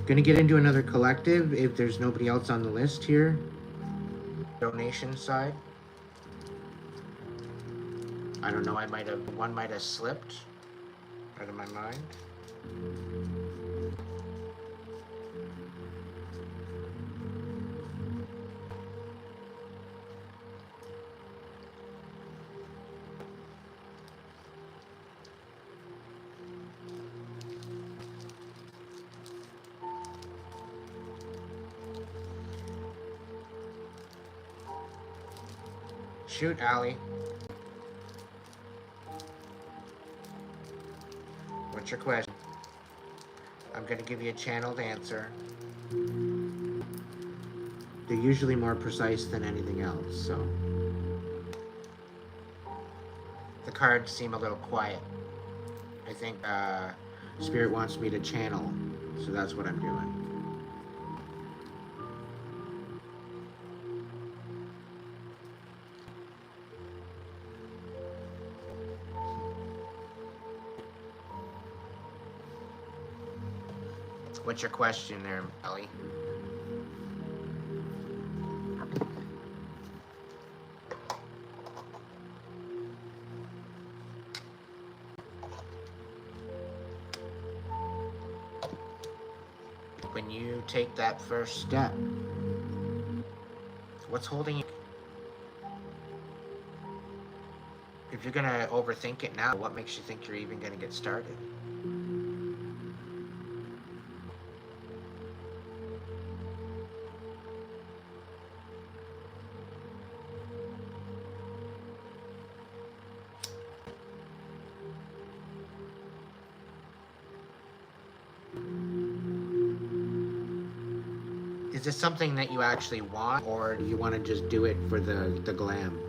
Gonna get into another collective if there's nobody else on the list here. Donation side. I don't know, one might have slipped out of my mind. Shoot, Allie. What's your question? I'm going to give you a channeled answer. They're usually more precise than anything else, so. The cards seem a little quiet. I think Spirit wants me to channel, so that's what I'm doing. What's your question there, Ellie? When you take that first step, what's holding you? If you're gonna overthink it now, what makes you think you're even gonna get started? Is this something that you actually want, or do you want to just do it for the glam?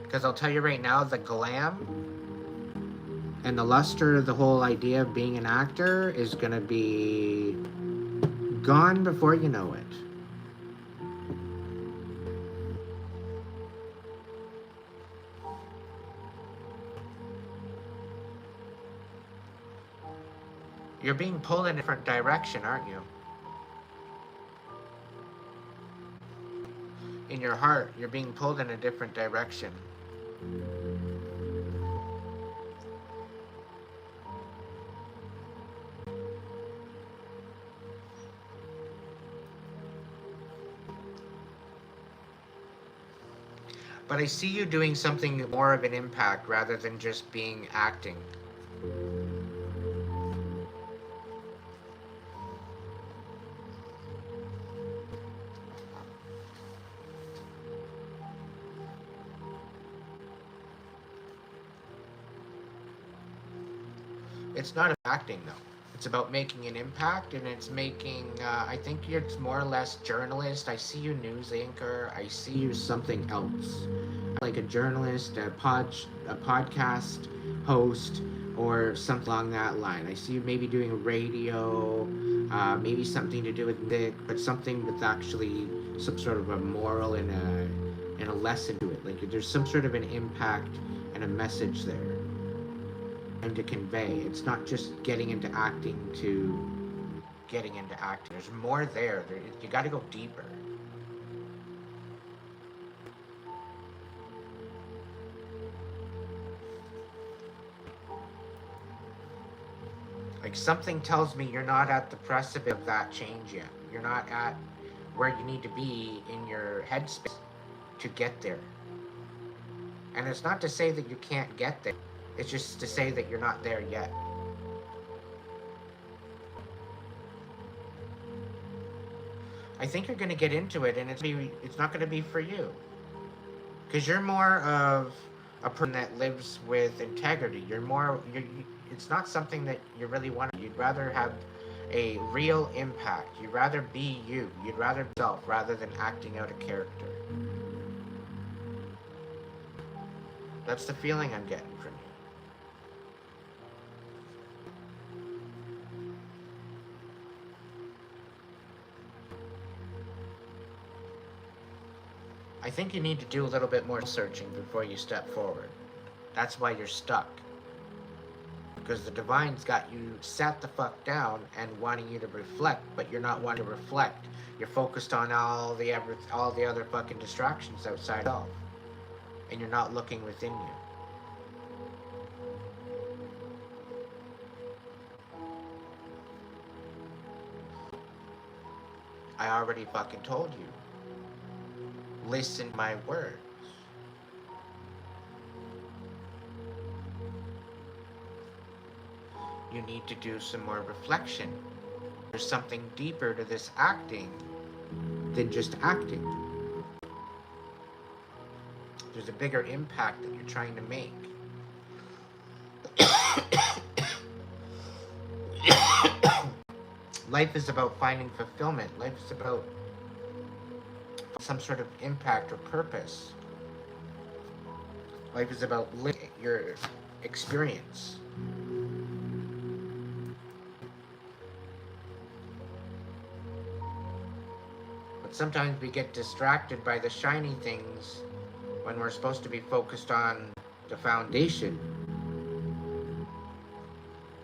Because I'll tell you right now, the glam and the luster of the whole idea of being an actor is going to be gone before you know it. You're being pulled in a different direction, aren't you? In your heart, you're being pulled in a different direction. But I see you doing something more of an impact rather than just being acting. It's not acting though. It's about making an impact, and it's making, I think it's more or less journalist. I see you news anchor. I see you something else. Like a journalist, a podcast host, or something along that line. I see you maybe doing radio, maybe something to do with Nick, but something with actually some sort of a moral and a lesson to it. Like there's some sort of an impact and a message there. And to convey. It's not just getting into acting to getting into acting. There's more there. You got to go deeper. Like something tells me you're not at the precipice of that change yet. You're not at where you need to be in your headspace to get there. And it's not to say that you can't get there. It's just to say that you're not there yet. I think you're going to get into it, and it's not going to be for you. Because you're more of a person that lives with integrity. It's not something that you really want. You'd rather have a real impact. You'd rather be you. You'd rather be yourself rather than acting out a character. That's the feeling I'm getting from you. I think you need to do a little bit more searching before you step forward. That's why you're stuck. Because the divine's got you sat the fuck down and wanting you to reflect, but you're not wanting to reflect. You're focused on all the other fucking distractions outside of, and you're not looking within you. I already fucking told you. Listen to my words. You need to do some more reflection. There's something deeper to this acting than just acting. There's a bigger impact that you're trying to make. Life is about finding fulfillment. Life is about some sort of impact or purpose. Life is about living your experience. But sometimes we get distracted by the shiny things when we're supposed to be focused on the foundation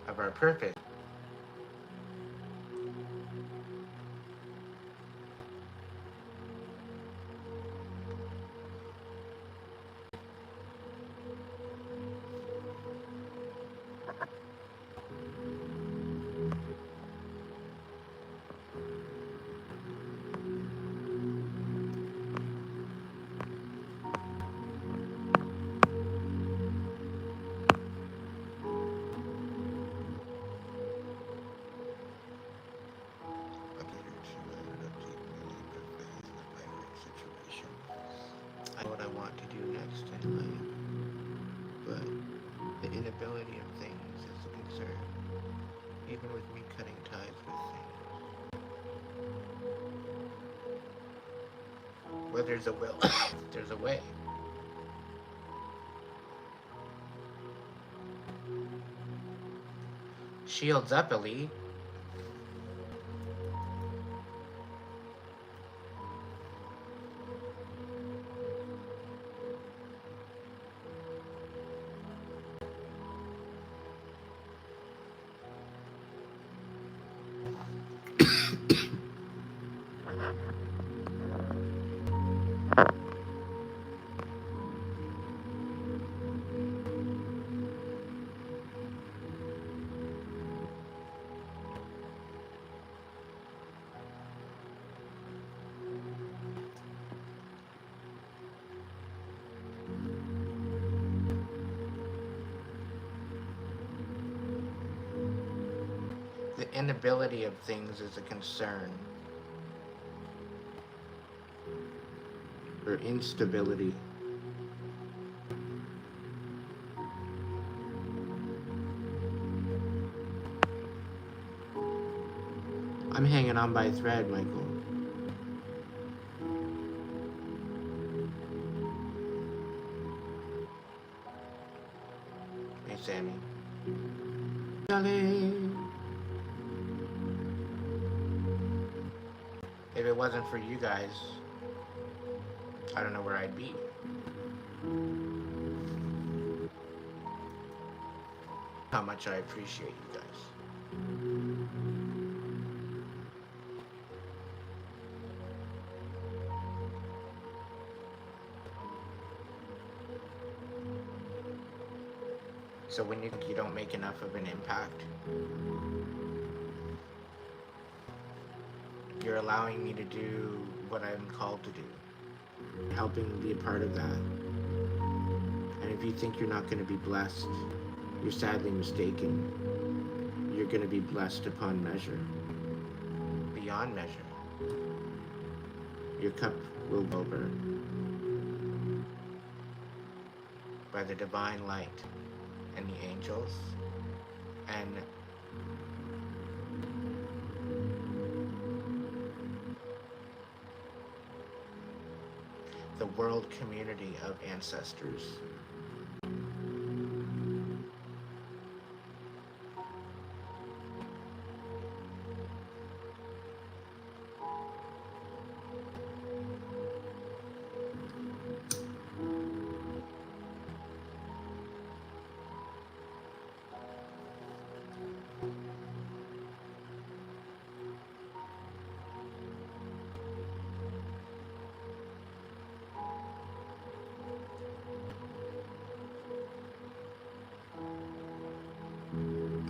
of our purpose. I know what I want to do next in life, but the inability of things is a concern, even with me cutting ties with things. Where there's a will, there's a way. Shields up, Elite. The inability of things is a concern. Or instability. I'm hanging on by a thread, Michael. Hey, Sammy. Darling. If it wasn't for you guys, I don't know where I'd be. How much I appreciate you guys. So when you think you don't make enough of an impact, you're allowing me to do what I'm called to do. Helping be a part of that. And if you think you're not going to be blessed, you're sadly mistaken. You're going to be blessed upon measure, beyond measure. Your cup will be over by the divine light and the angels and the world community of ancestors.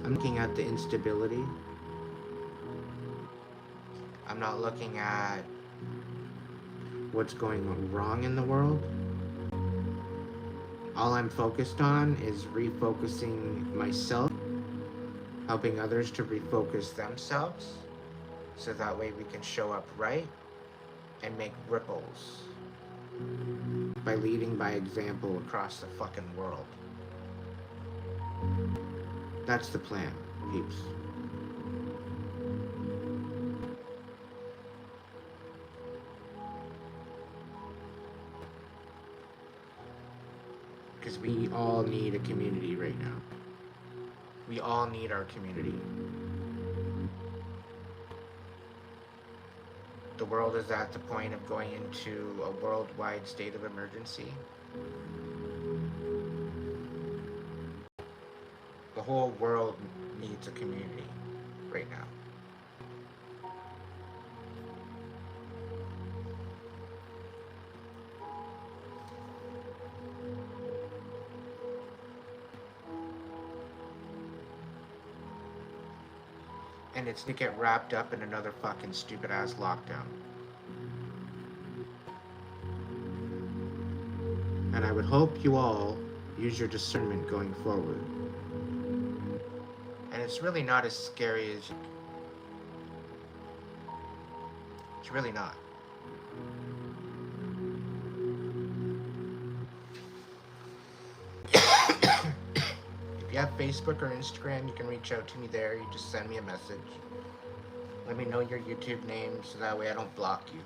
I'm looking at the instability. I'm not looking at what's going wrong in the world. All I'm focused on is refocusing myself, helping others to refocus themselves, so that way we can show up right and make ripples by leading by example across the fucking world. That's the plan, peeps. Because we all need a community right now. We all need our community. The world is at the point of going into a worldwide state of emergency. The whole world needs a community right now. And it's to get wrapped up in another fucking stupid ass lockdown. And I would hope you all use your discernment going forward. And it's really not as scary as it's really not. If you have Facebook or Instagram, you can reach out to me there. You just send me a message. Let me know your YouTube name so that way I don't block you.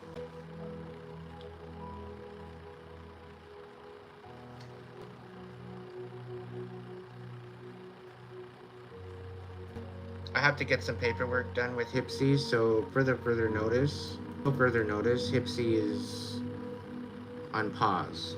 I have to get some paperwork done with Hipsy, so further notice, Hipsy is on pause.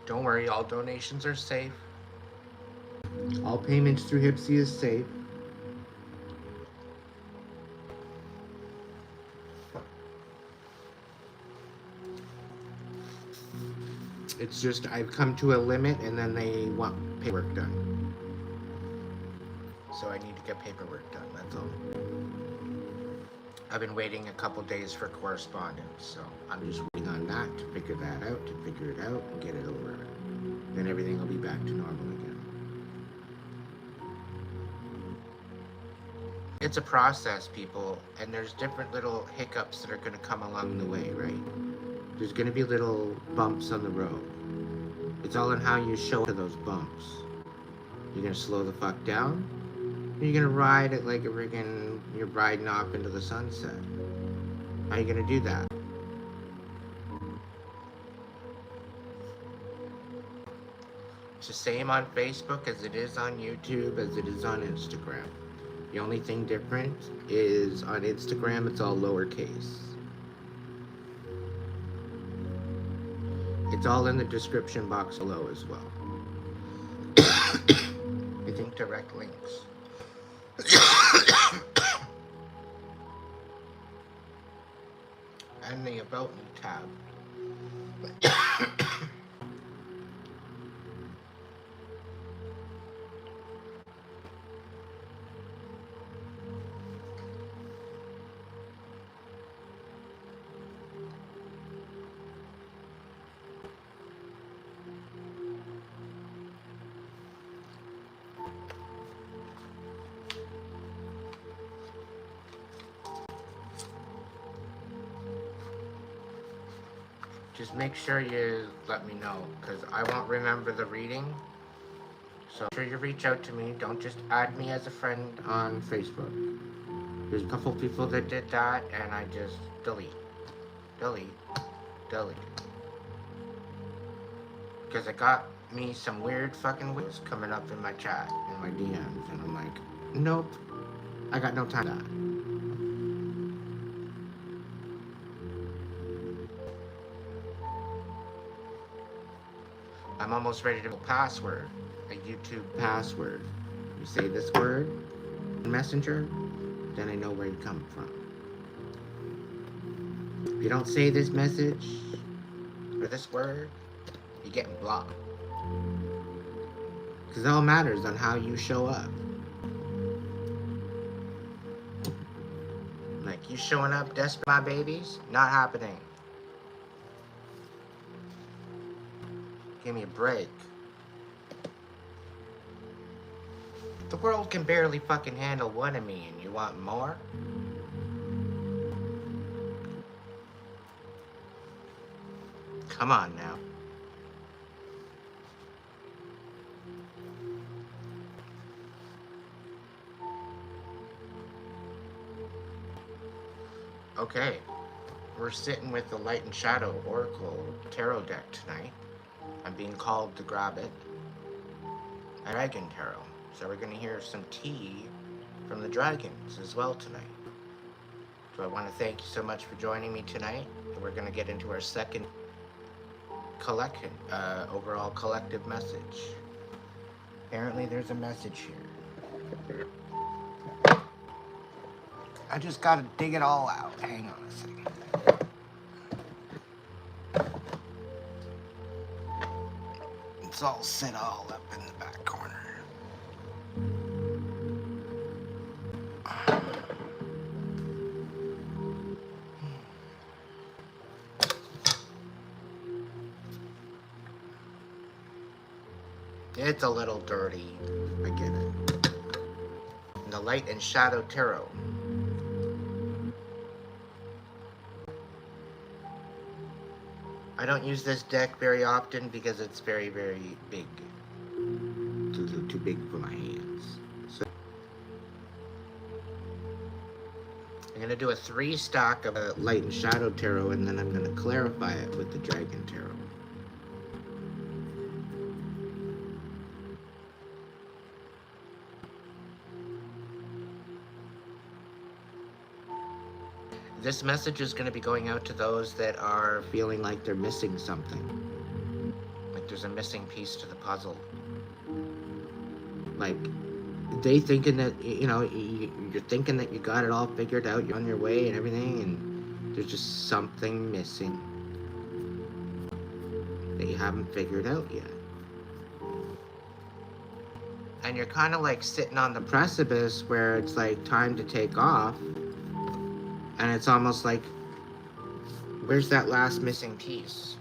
Don't worry, all donations are safe. All payments through Hipsy is safe. It's just I've come to a limit and then they want paperwork done. So I need to get paperwork done, that's all. I've been waiting a couple days for correspondence, so I'm just waiting on that to figure that out, and get it over. Then everything will be back to normal again. It's a process, people, and there's different little hiccups that are going to come along the way, right? There's going to be little bumps on the road. It's all in how you show to those bumps. You're going to slow the fuck down? Or you're going to ride it like you're riding off into the sunset? How are you going to do that? It's the same on Facebook as it is on YouTube, as it is on Instagram. The only thing different is on Instagram, it's all lowercase. It's all in the description box below as well. I think direct links. And the About Me tab. just make sure you let me know, because I won't remember the reading. So make sure you reach out to me. Don't just add me as a friend on Facebook. There's a couple people that did that, and I just delete. Because it got me some weird fucking whiz coming up in my chat, in my DMs, and I'm like, nope, I got no time for that. I'm almost ready to go password, a YouTube password. You say this word, Messenger, then I know where you come from. If you don't say this message, or this word, you're getting blocked. Because it all matters on how you show up. Like, you showing up desperate, my babies? Not happening. Give me a break. The world can barely fucking handle one of me, and you want more? Come on now. Okay, we're sitting with the Light and Shadow Oracle Tarot deck tonight. I'm being called to grab it. Dragon Tarot. So we're going to hear some tea from the dragons as well tonight. So I want to thank you so much for joining me tonight. We're going to get into our second collection, overall collective message. Apparently there's a message here. I just gotta dig it all out. Hang on a second. It's all set all up in the back corner. It's a little dirty. I get it. The Light and Shadow Tarot. I don't use this deck very often because it's very, very big. Too big for my hands. So I'm going to do a 3-stack of a Light and Shadow Tarot, and then I'm going to clarify it with the Dragon Tarot. This message is going to be going out to those that are feeling like they're missing something. Like there's a missing piece to the puzzle. Like, they thinking that, you know, you're thinking that you got it all figured out, you're on your way and everything, and there's just something missing that you haven't figured out yet. And you're kind of like sitting on the precipice where it's like time to take off. And it's almost like, where's that last missing piece?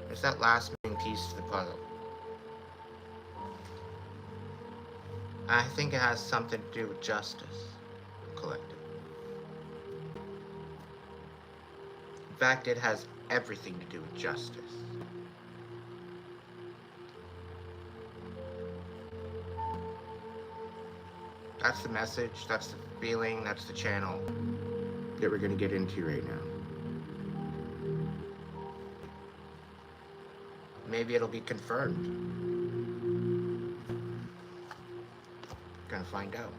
Where's that last missing piece to the puzzle? I think it has something to do with justice, collective. In fact, it has everything to do with justice. That's the message, that's the feeling, that's the channel that we're going to get into right now. Maybe it'll be confirmed. Gonna find out.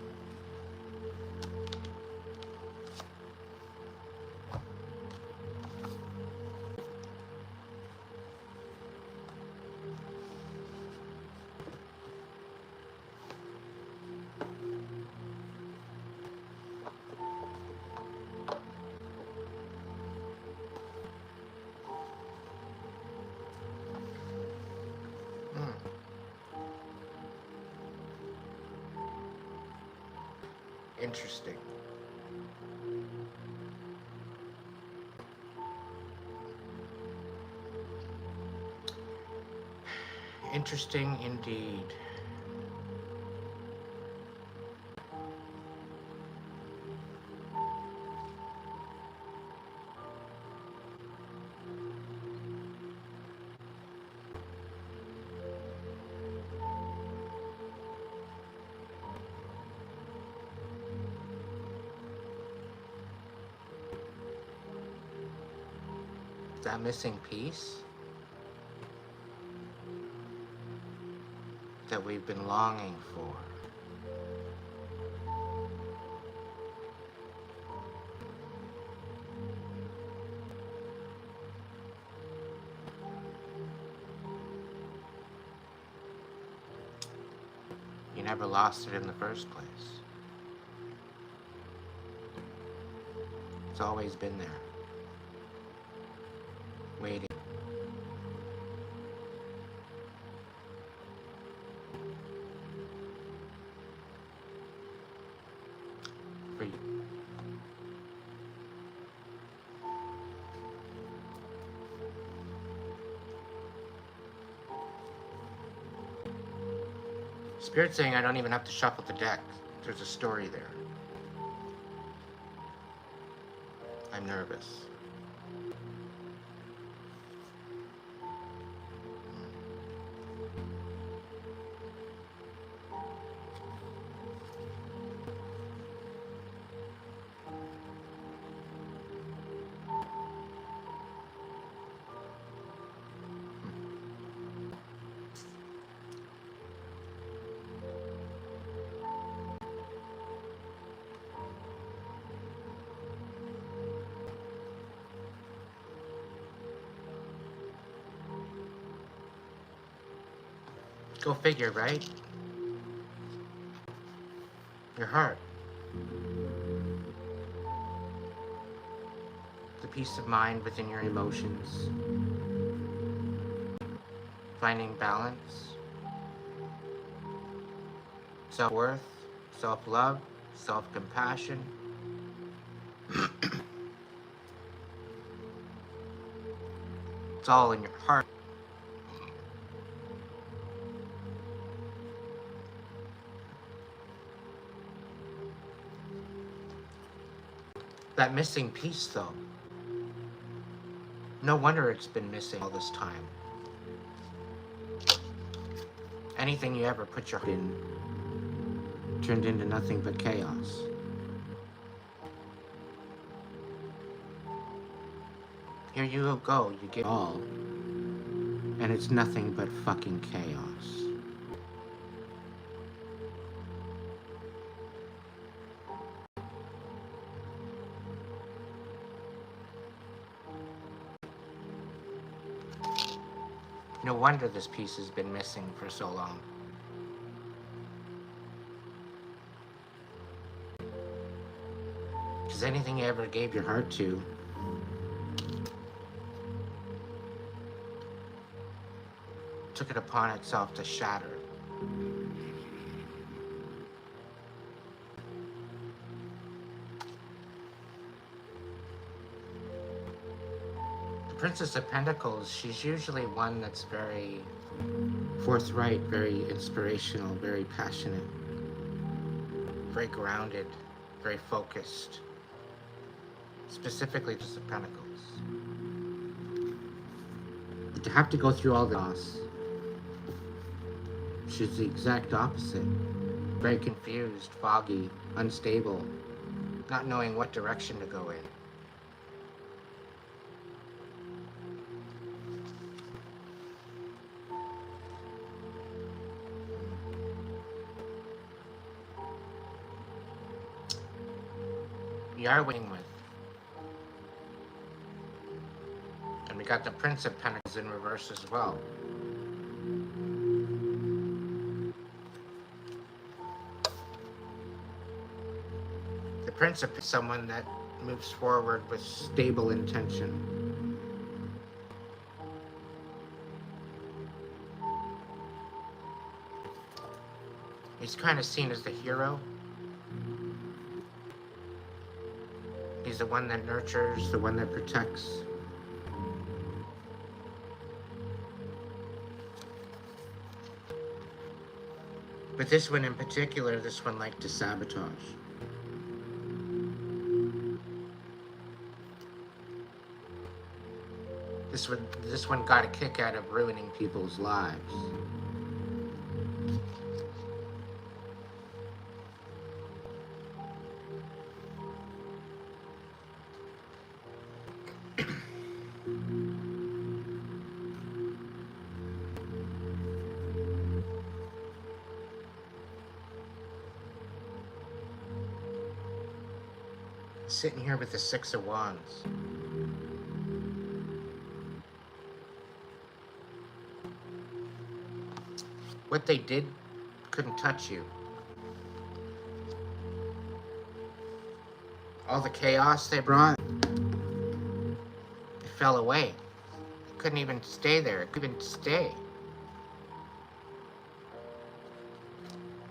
Interesting. Interesting indeed. That missing piece that we've been longing for. You never lost it in the first place. It's always been there, waiting. For you. Spirit's saying I don't even have to shuffle the deck. There's a story there. I'm nervous. Go figure, right? Your heart. The peace of mind within your emotions. Finding balance. Self-worth, self-love, self-compassion. It's all in your heart. That missing piece, though. No wonder it's been missing all this time. Anything you ever put your heart in turned into nothing but chaos. Here you go, you get all, and it's nothing but fucking chaos. No wonder this piece has been missing for so long. Because anything you ever gave your heart to took it upon itself to shatter it. The Princess of Pentacles, she's usually one that's very forthright, very inspirational, very passionate, very grounded, very focused. Specifically just the Pentacles. But to have to go through all the loss, she's the exact opposite. Very confused, foggy, unstable, not knowing what direction to go in. You are winning with. And we got the Prince of Pentacles in reverse as well. The Prince of Pentacles is someone that moves forward with stable intention. He's kind of seen as the hero. He's the one that nurtures, the one that protects. But this one in particular, this one liked to sabotage. This one got a kick out of ruining people's lives. Sitting here with the Six of Wands. What they did couldn't touch you. All the chaos they brought, it fell away. It couldn't even stay there. It couldn't stay.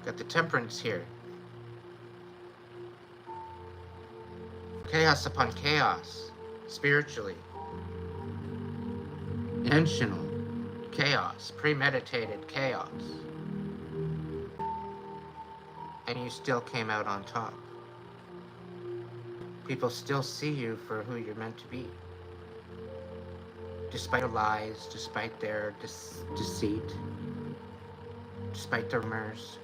Got the Temperance here. Chaos upon chaos, spiritually. Intentional chaos, premeditated chaos. And you still came out on top. People still see you for who you're meant to be. Despite their lies, despite their deceit, despite their rumors.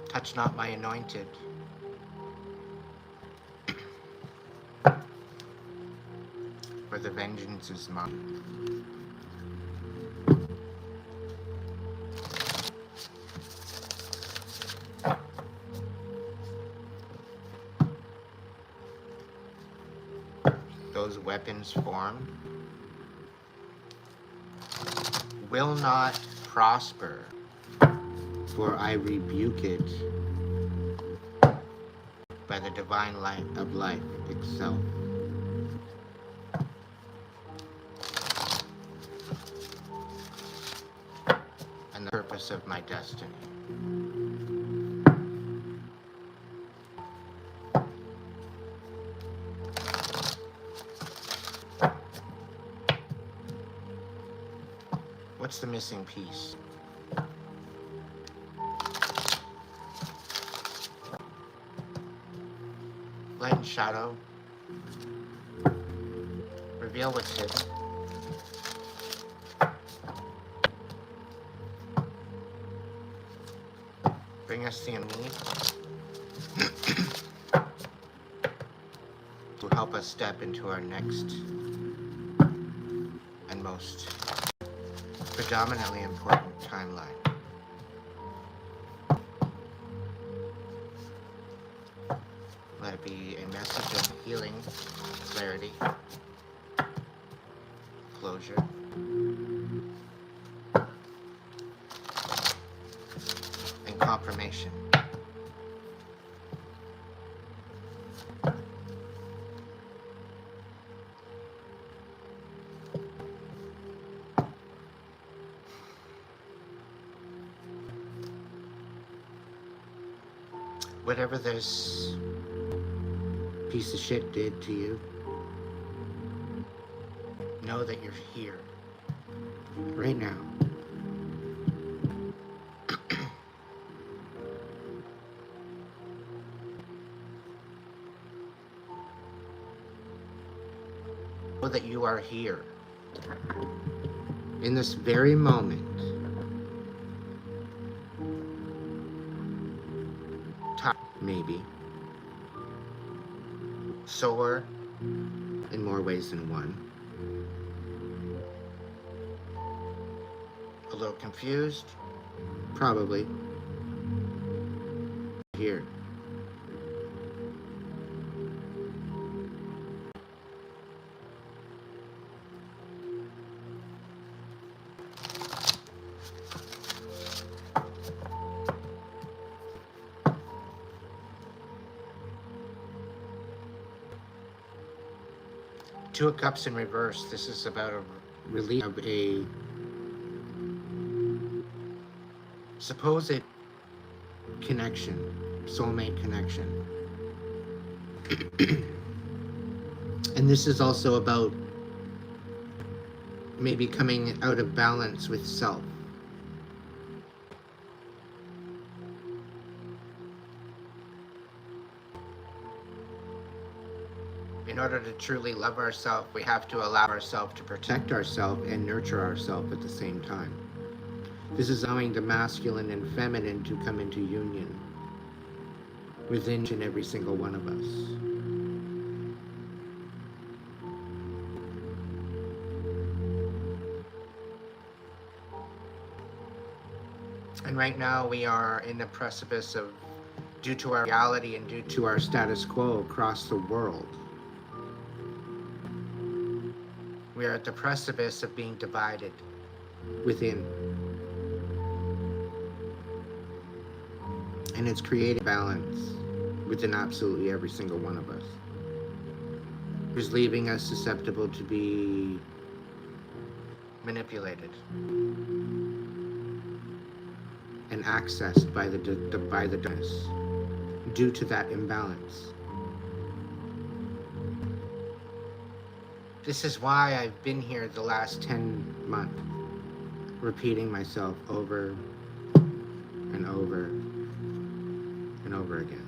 Touch not my anointed. For the vengeance is mine. Those weapons formed will not prosper, for I rebuke it by the divine light of life itself. And the purpose of my destiny. What's the missing piece? Light and shadow. Reveal what's hidden. Bring us the need to help us step into our next and most predominantly important timeline. Let it be a message of healing, clarity, closure, and confirmation. Whatever this piece of shit did to you, know that you're here, right now. Know that you are here, in this very moment. Maybe. Sore in more ways than one. A little confused? Probably. Here. Two of Cups in reverse. This is about a release of a supposed connection, soulmate connection. And this is also about maybe coming out of balance with self. In order to truly love ourselves, we have to allow ourselves to protect ourselves and nurture ourselves at the same time. This is allowing the masculine and feminine to come into union within each and every single one of us. And right now we are in the precipice of, due to our reality and due to our status quo across the world, we are at the precipice of being divided within. And it's creating balance within absolutely every single one of us. It's leaving us susceptible to be manipulated and accessed by the darkness due to that imbalance. This is why I've been here the last 10 months, repeating myself over and over and over again.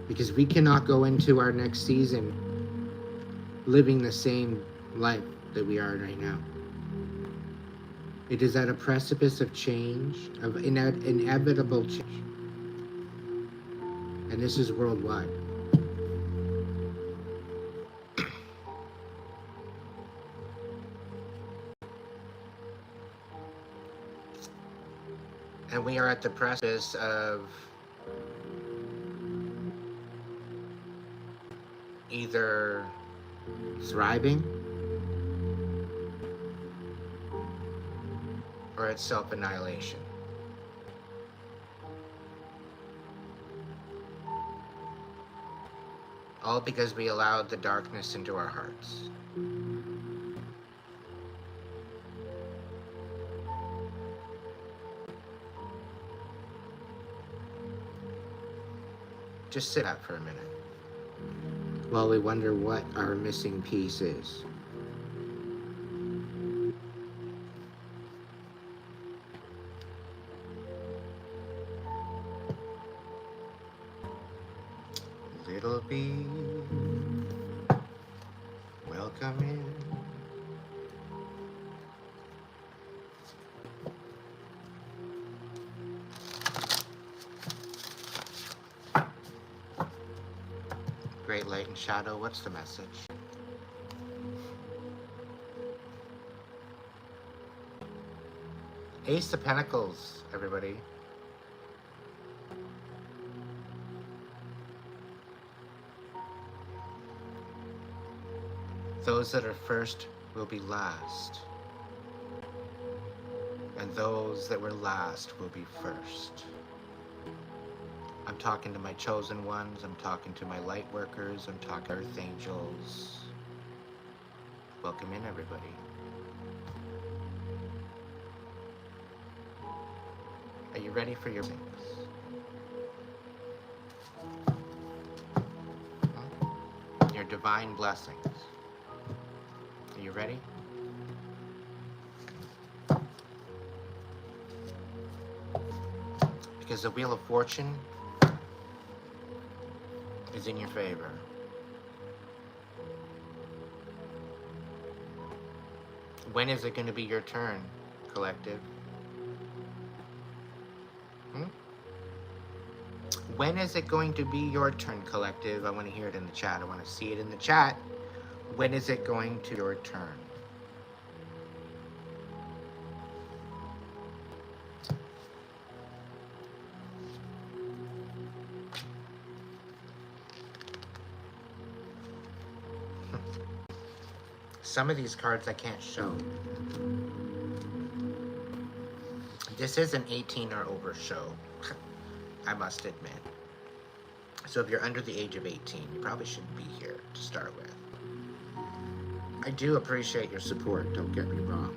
Because we cannot go into our next season living the same life that we are right now. It is at a precipice of change, of inevitable change. And this is worldwide. And we are at the precipice of either thriving or it's self-annihilation. All because we allowed the darkness into our hearts. Just sit out for a minute while we wonder what our missing piece is. Little bee, welcome in. Great light and shadow, what's the message? Ace of Pentacles, everybody. Those that are first will be last. And those that were last will be first. I'm talking to my chosen ones, I'm talking to my light workers, I'm talking to earth angels. Welcome in, everybody. Are you ready for your things? Your divine blessings. Are you ready? Because the Wheel of Fortune is in your favor. When is it going to be your turn, collective? When is it going to be your turn, collective? I want to hear it in the chat. I want to see it in the chat. When is it going to your turn? Some of these cards I can't show. This is an 18 or over show, I must admit. So if you're under the age of 18, you probably shouldn't be here to start with. I do appreciate your support, don't get me wrong.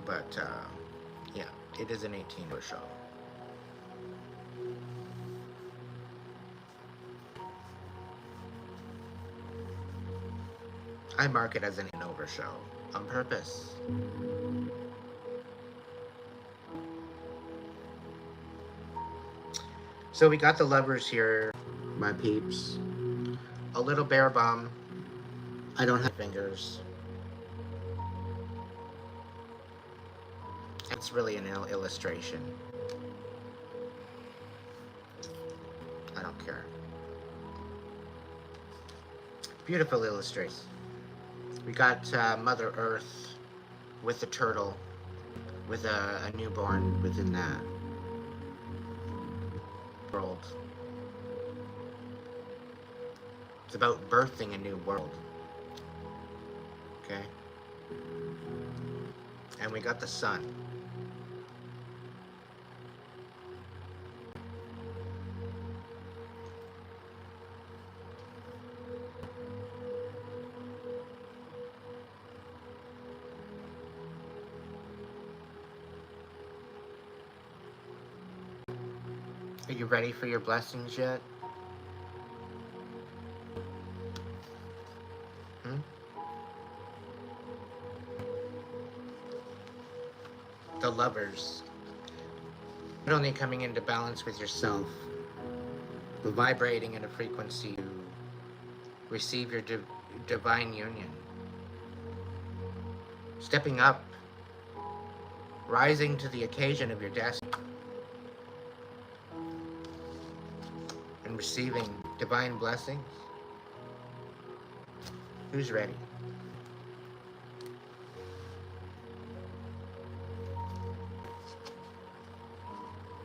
But, yeah, it is an 18 or show. I mark it as an over show on purpose. So we got the lovers here, my peeps. A little bear bum. I don't have fingers. It's really an illustration. I don't care. Beautiful illustration. We got Mother Earth with the turtle, with a newborn within that world. It's about birthing a new world. Okay? And we got the sun. Are you ready for your blessings yet? The lovers. Not only coming into balance with yourself, but vibrating at a frequency to receive your divine union. Stepping up, rising to the occasion of your destiny, and receiving divine blessings. Who's ready?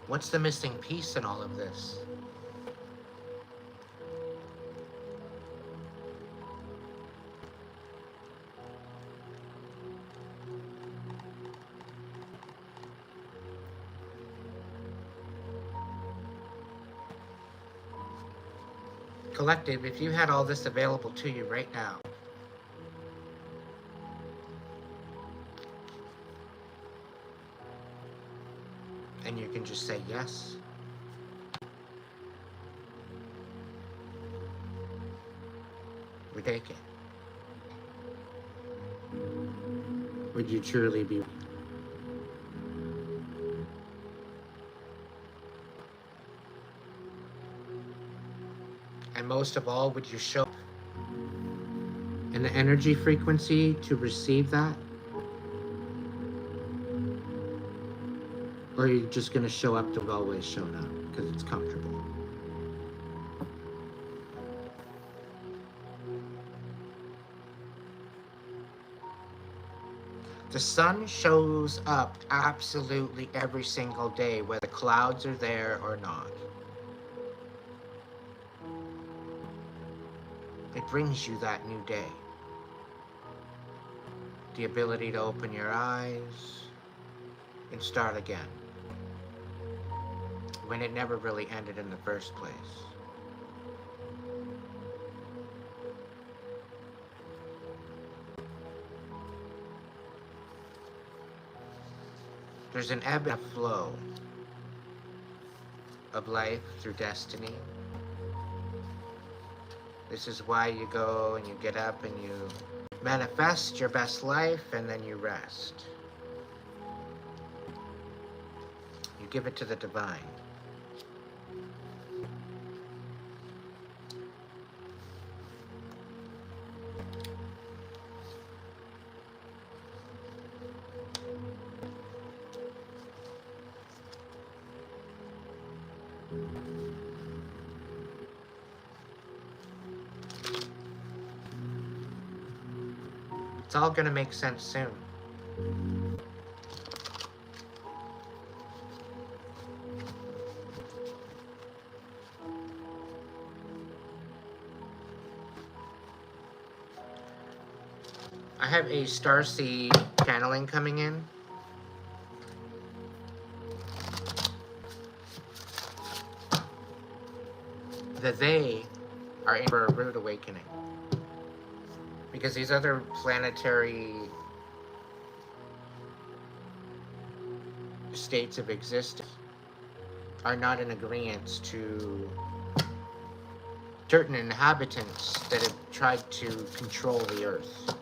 What's the missing piece in all of this? Collective, if you had all this available to you right now, and you can just say yes, we take it. Would you truly be? And most of all, would you show up in the energy frequency to receive that? Or are you just going to show up to have always shown up because it's comfortable? The sun shows up absolutely every single day, whether the clouds are there or not. It brings you that new day. The ability to open your eyes and start again, when it never really ended in the first place. There's an ebb and a flow of life through destiny. This is why you go and you get up and you manifest your best life and then you rest. You give it to the divine. It's all gonna make sense soon. I have a starseed channeling coming in. That they are in for a rude awakening. Because these other planetary states of existence are not in agreement to certain inhabitants that have tried to control the earth.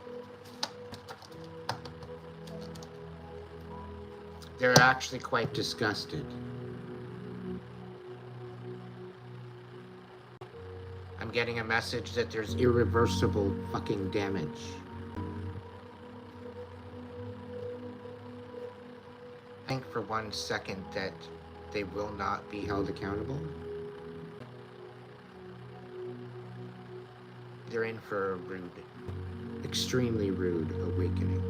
They're actually quite disgusted. I'm getting a message that there's irreversible fucking damage. Think for 1 second that they will not be held accountable. They're in for a rude, extremely rude awakening.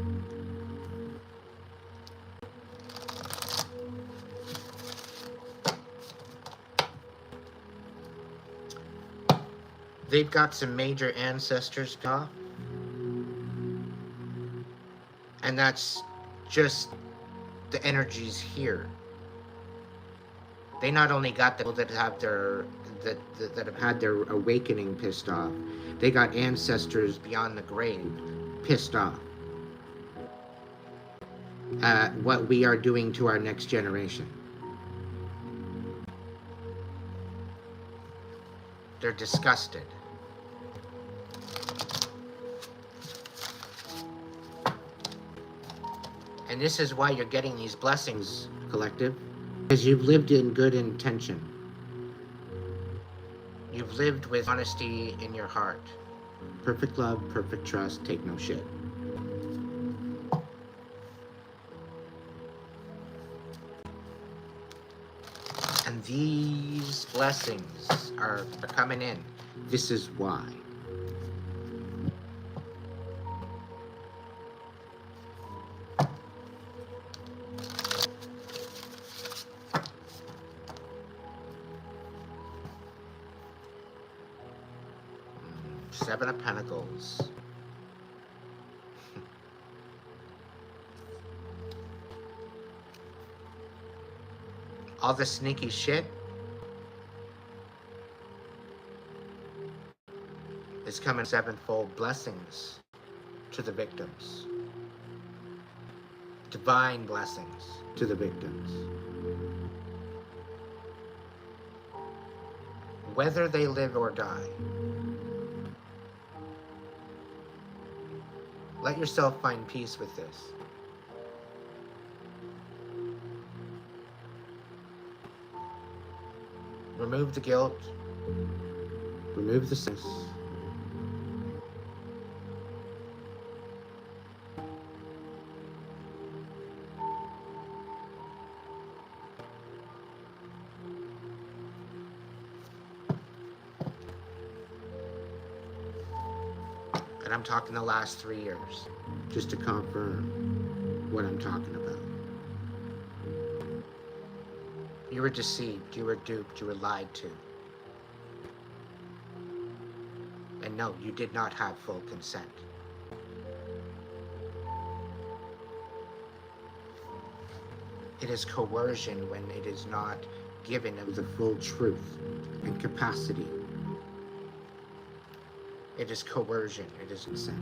They've got some major ancestors off, and that's just the energies here. They not only got the people that have that have had their awakening pissed off, they got ancestors beyond the grave pissed off at what we are doing to our next generation. They're disgusted. And this is why you're getting these blessings, collective, because you've lived in good intention. You've lived with honesty in your heart. Perfect love, perfect trust, take no shit. And these blessings are coming in. This is why. Seven of Pentacles. All the sneaky shit is coming sevenfold blessings to the victims. Divine blessings to the victims. Whether they live or die. Let yourself find peace with this. Remove the guilt. Remove the sins. And I'm talking the last 3 years, just to confirm what I'm talking about. You were deceived, you were duped, you were lied to. And no, you did not have full consent. It is coercion when it is not given of the full truth and capacity. It is coercion, it is consent.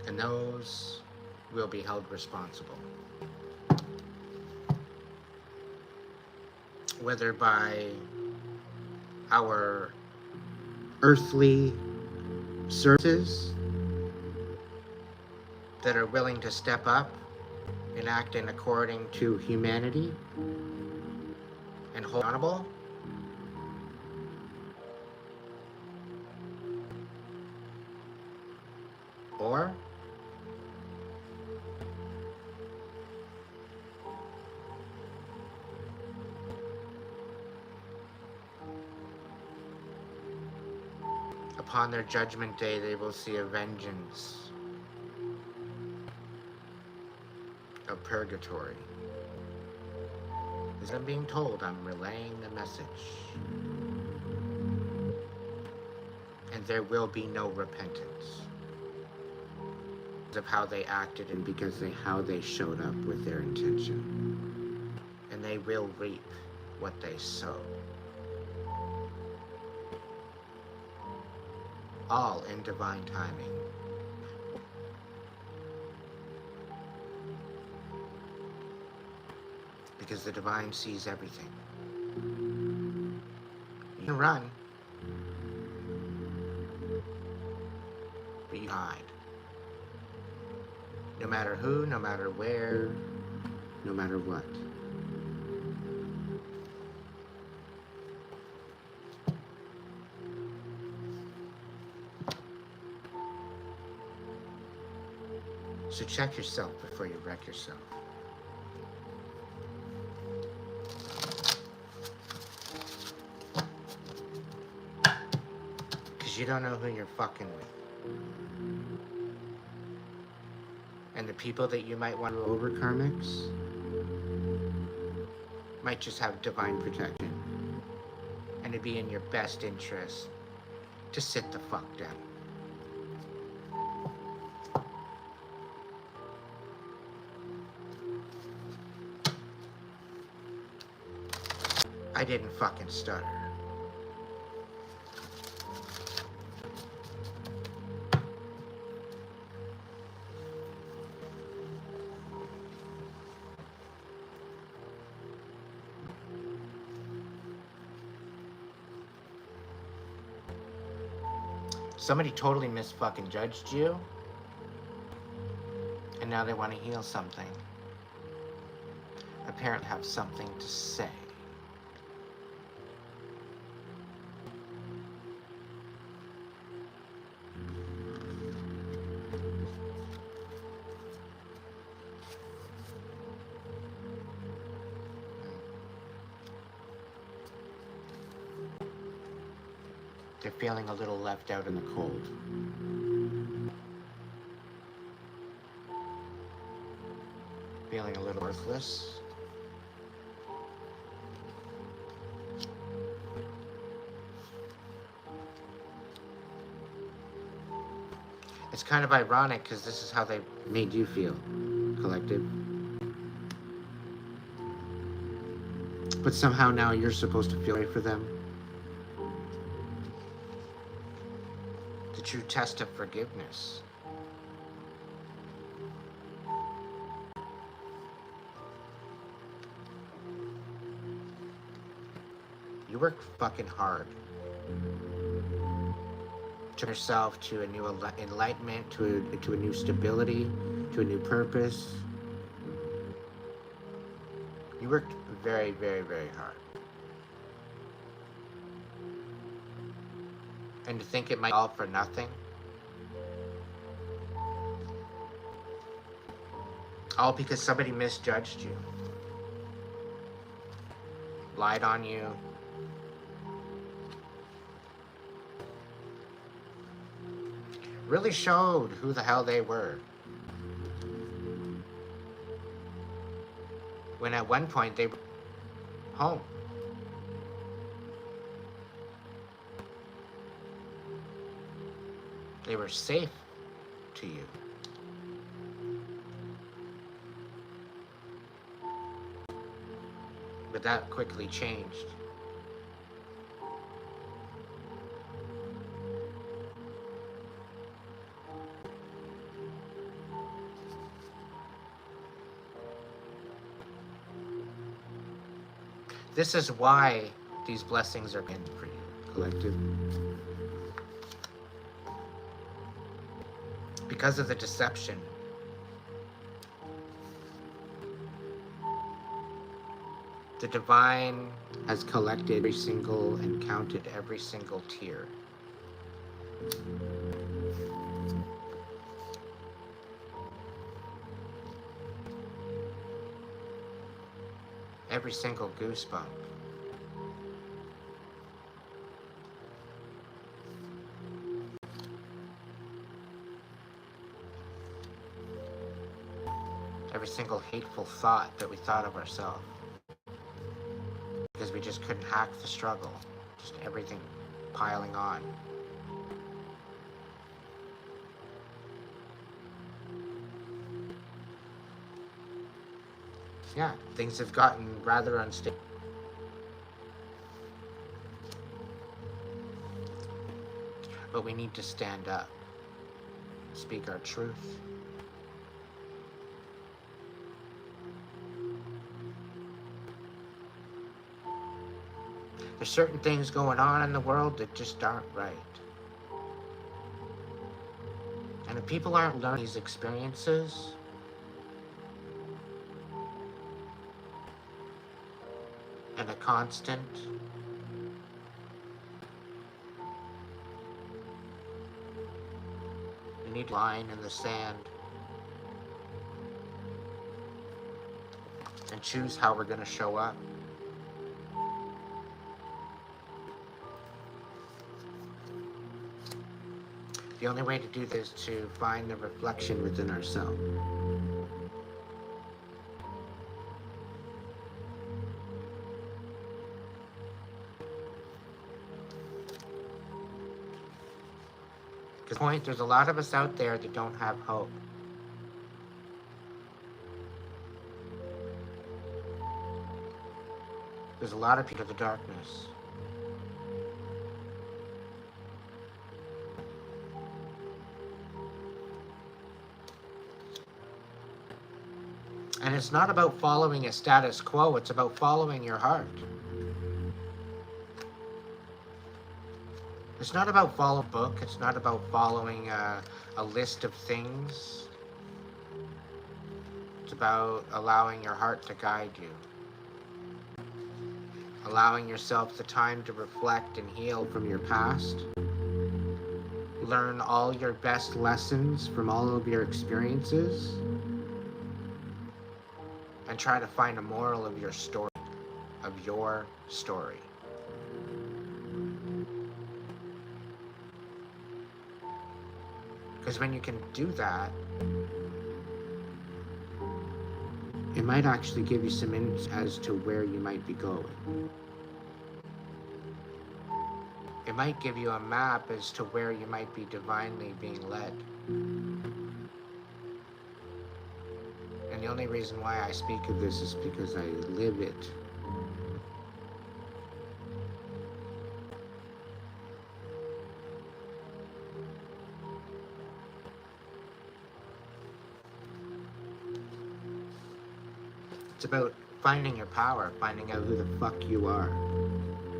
And those will be held responsible. Whether by our earthly services that are willing to step up and act in according to humanity and hold accountable, or upon their judgment day they will see a vengeance of purgatory. As I'm being told, I'm relaying the message. And there will be no repentance of how they acted and because how they showed up with their intention. And they will reap what they sow. All in divine timing. Because the divine sees everything. You can run, but you hide. No matter who, no matter where, no matter what. So check yourself before you wreck yourself. Because you don't know who you're fucking with. And the people that you might want to over karmics might just have divine protection. And it'd be in your best interest to sit the fuck down. I didn't fucking stutter. Somebody totally misfucking judged you, and now they want to heal something. Apparently have something to say. They're feeling a little left out in the cold. Feeling a little worthless. It's kind of ironic because this is how they made you feel, collective. But somehow now you're supposed to feel right for them. The true test of forgiveness. You work fucking hard. To yourself to a new enlightenment, to a new stability, to a new purpose. You worked very, very, very hard. And to think it might all for nothing. All because somebody misjudged you. Lied on you. Really showed who the hell they were. When at one point they were home. They were safe to you. But that quickly changed. This is why these blessings are meant for you, collective. Because of the deception. The divine has collected every single and counted every single tear. Every single goosebump. Every single hateful thought that we thought of ourselves. Because we just couldn't hack the struggle. Just everything piling on. Yeah, things have gotten rather unstable. But we need to stand up, speak our truth. There's certain things going on in the world that just aren't right. And if people aren't learning these experiences, and a constant. We need a line in the sand and choose how we're going to show up. The only way to do this is to find the reflection within ourselves. Because there's a lot of us out there that don't have hope. There's a lot of people in the darkness. And it's not about following a status quo, it's about following your heart. It's not about following a book, it's not about following a list of things. It's about allowing your heart to guide you. Allowing yourself the time to reflect and heal from your past. Learn all your best lessons from all of your experiences. And try to find a moral of your story. Because when you can do that, it might actually give you some hints as to where you might be going. It might give you a map as to where you might be divinely being led. And the only reason why I speak of this is because I live it. It's about finding your power, finding out who the fuck you are,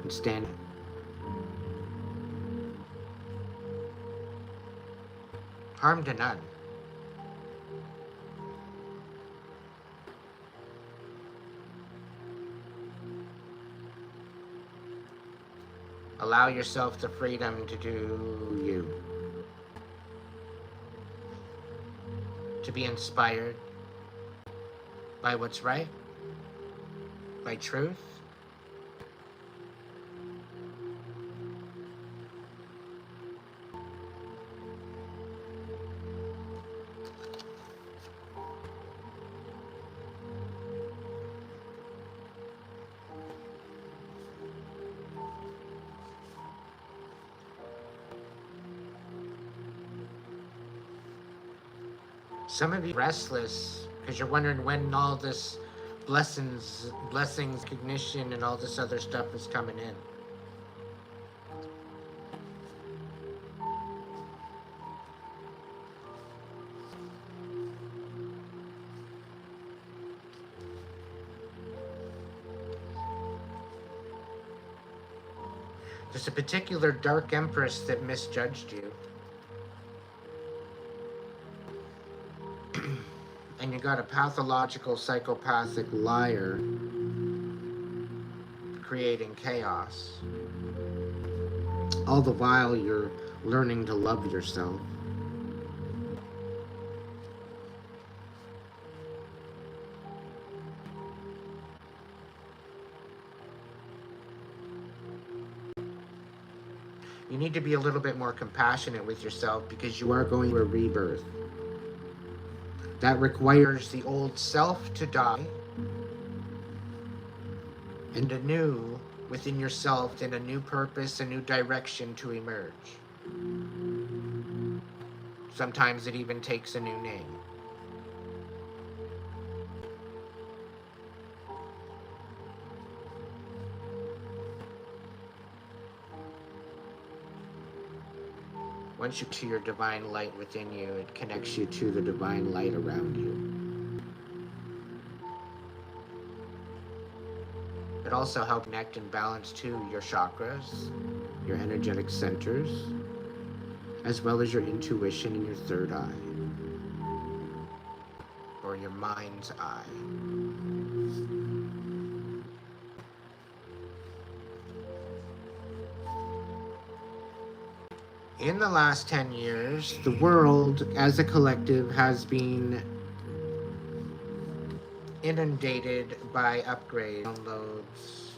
and standing. Harm to none. Allow yourself the freedom to do you. To be inspired by what's right, by truth. Some of you are restless because you're wondering when all this blessings, recognition, and all this other stuff is coming in. There's a particular dark empress that misjudged you. And you got a pathological, psychopathic liar creating chaos. All the while you're learning to love yourself. You need to be a little bit more compassionate with yourself because you are going through a rebirth. That requires the old self to die and a new within yourself and a new purpose, a new direction to emerge. Sometimes it even takes a new name. Once you to your divine light within you, it connects you to the divine light around you. It also helps connect and balance to your chakras, your energetic centers, as well as your intuition and your third eye, or your mind's eye. In the last 10 years, the world as a collective has been inundated by upgrades, downloads,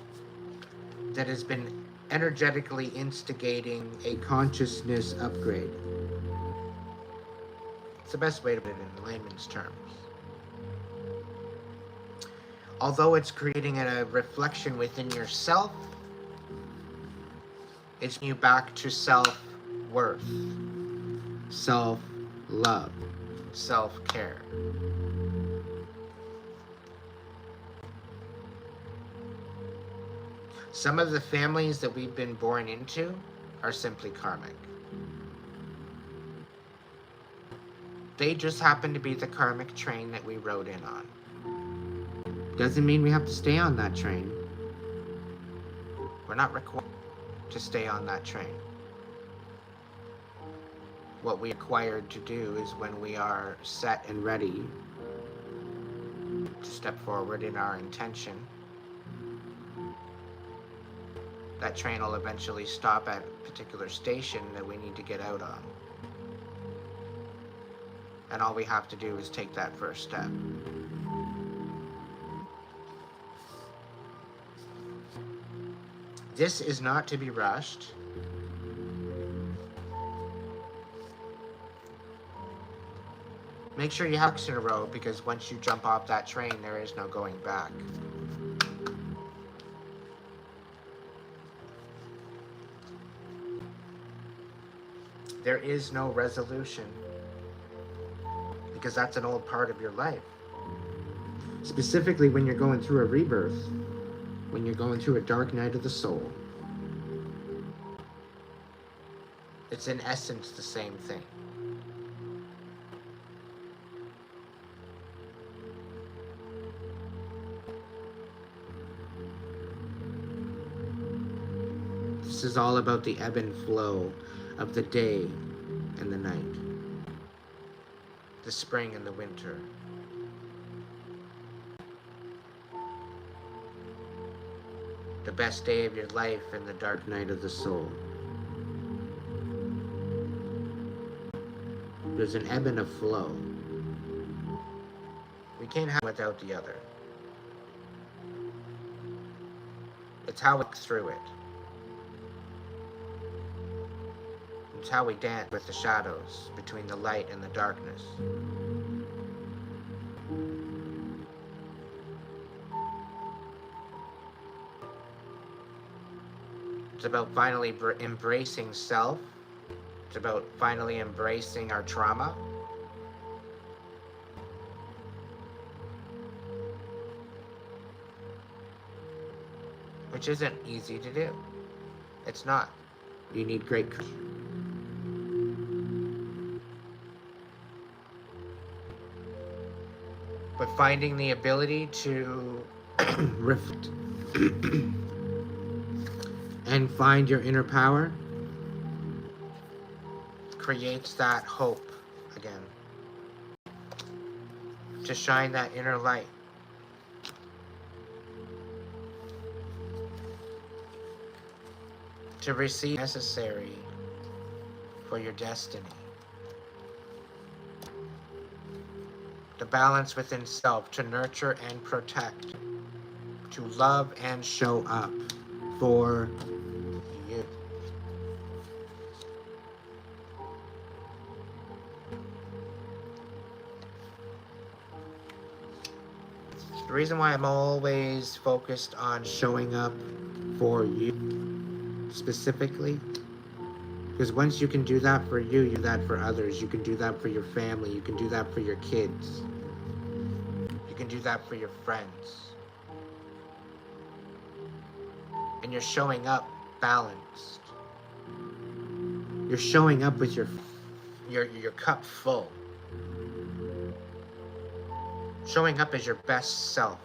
that has been energetically instigating a consciousness upgrade. It's the best way to put it in layman's terms. Although it's creating a reflection within yourself, it's you back to self-worth, self-love, self-care. Some of the families that we've been born into are simply karmic. They just happen to be the karmic train that we rode in on. Doesn't mean we have to stay on that train. We're not required to stay on that train. What we're required to do is when we are set and ready to step forward in our intention, that train will eventually stop at a particular station that we need to get out on. And all we have to do is take that first step. This is not to be rushed. Make sure you have ducks in a row, because once you jump off that train, there is no going back. There is no resolution, because that's an old part of your life. Specifically when you're going through a rebirth, when you're going through a dark night of the soul. It's in essence the same thing. This is all about the ebb and flow of the day and the night, the spring and the winter. The best day of your life and the dark night of the soul. There's an ebb and a flow. We can't have without the other. It's how we walk through it. It's how we dance with the shadows between the light and the darkness. It's about finally embracing self. It's about finally embracing our trauma. Which isn't easy to do. It's not. You need great courage. But finding the ability to rift and find your inner power creates that hope again. To shine that inner light. To receive necessary for your destiny. The balance within self, to nurture and protect, to love and show up for you. The reason why I'm always focused on showing up for you specifically, because once you can do that for you, you do that for others. You can do that for your family. You can do that for your kids. You can do that for your friends. And you're showing up balanced. You're showing up with your cup full. Showing up as your best self.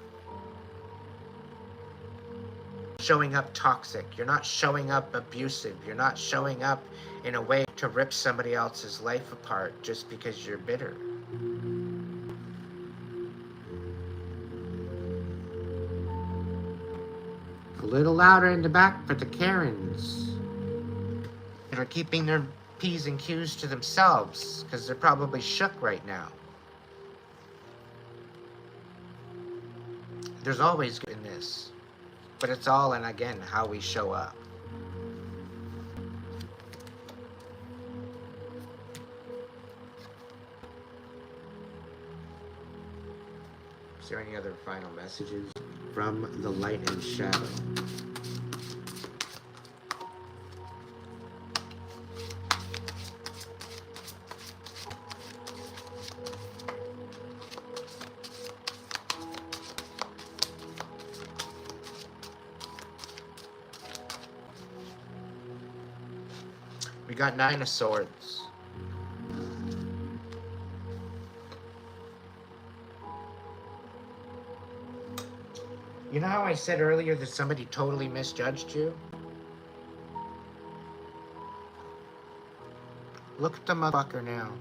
Showing up toxic. You're not showing up abusive. You're not showing up in a way to rip somebody else's life apart just because you're bitter. A little louder in the back for the Karens that are keeping their P's and Q's to themselves, because they're probably shook right now. There's always good in this, but it's all in, again, how we show up. Is there any other final messages from the light and shadow? We got 9 of Swords. You know how I said earlier that somebody totally misjudged you? Look at the motherfucker now.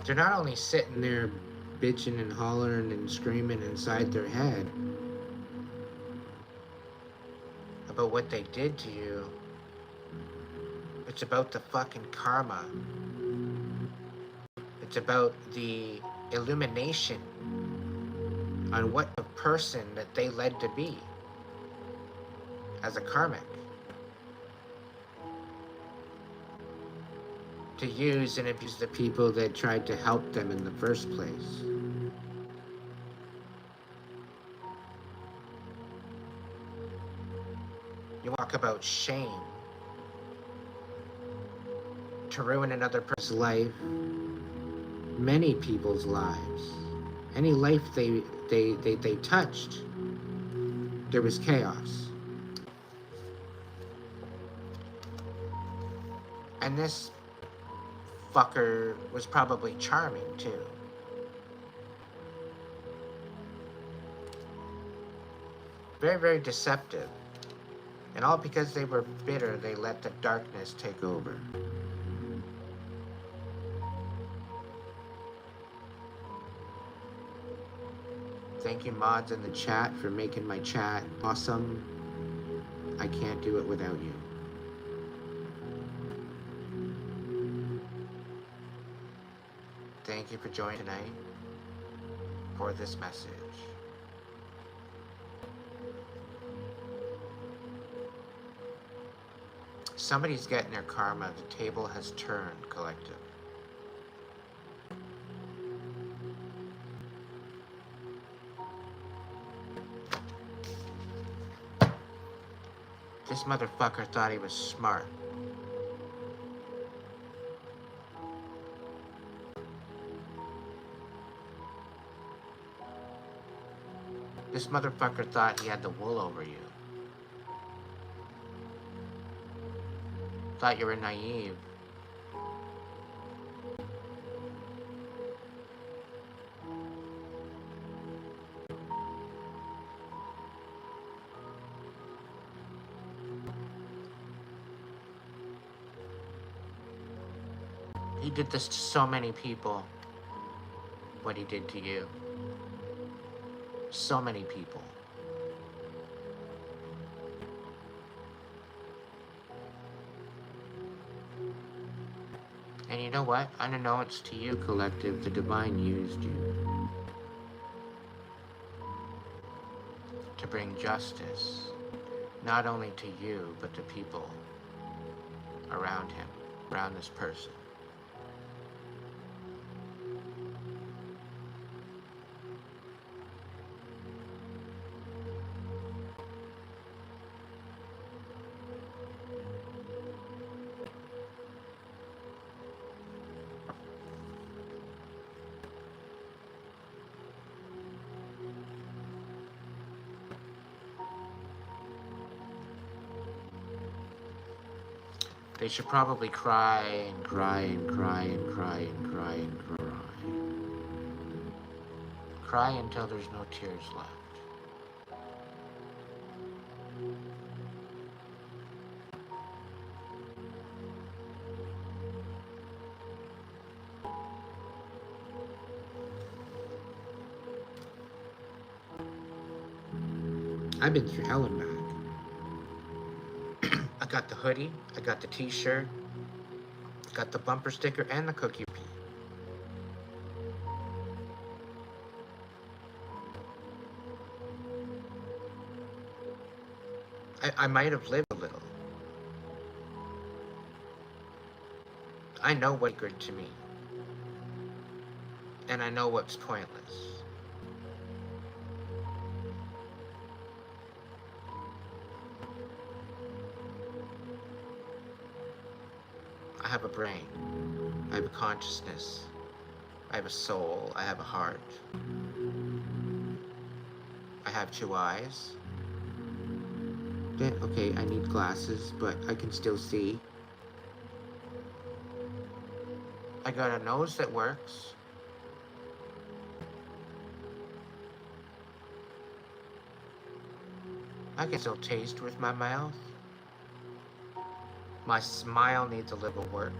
They're not only sitting there bitching and hollering and screaming inside their head about what they did to you. It's about the fucking karma. It's about the illumination on what the person that they led to be as a karmic. To use and abuse the people that tried to help them in the first place. You talk about shame. To ruin another person's life, many people's lives. Any life they touched, there was chaos. And this fucker was probably charming too. Very, very deceptive. And all because they were bitter, they let the darkness take over. Thank you, mods in the chat, for making my chat awesome. I can't do it without you. Thank you for joining tonight for this message. Somebody's getting their karma. The table has turned, collective. This motherfucker thought he was smart. This motherfucker thought he had the wool over you. Thought you were naive. He did this to so many people, what he did to you. So many people. And you know what? Unbeknownst to you, collective, the divine used you to bring justice, not only to you, but to people around him, around this person. They should probably cry and cry and cry and cry and cry and cry. Cry until there's no tears left. I've been through hell and back. I got the hoodie, I got the t-shirt, got the bumper sticker, and the cookie pee. I might have lived a little. I know what's good to me. And I know what's pointless. I have a brain. I have a consciousness. I have a soul. I have a heart. I have 2 eyes. Okay, I need glasses, but I can still see. I got a nose that works. I can still taste with my mouth. My smile needs a little work.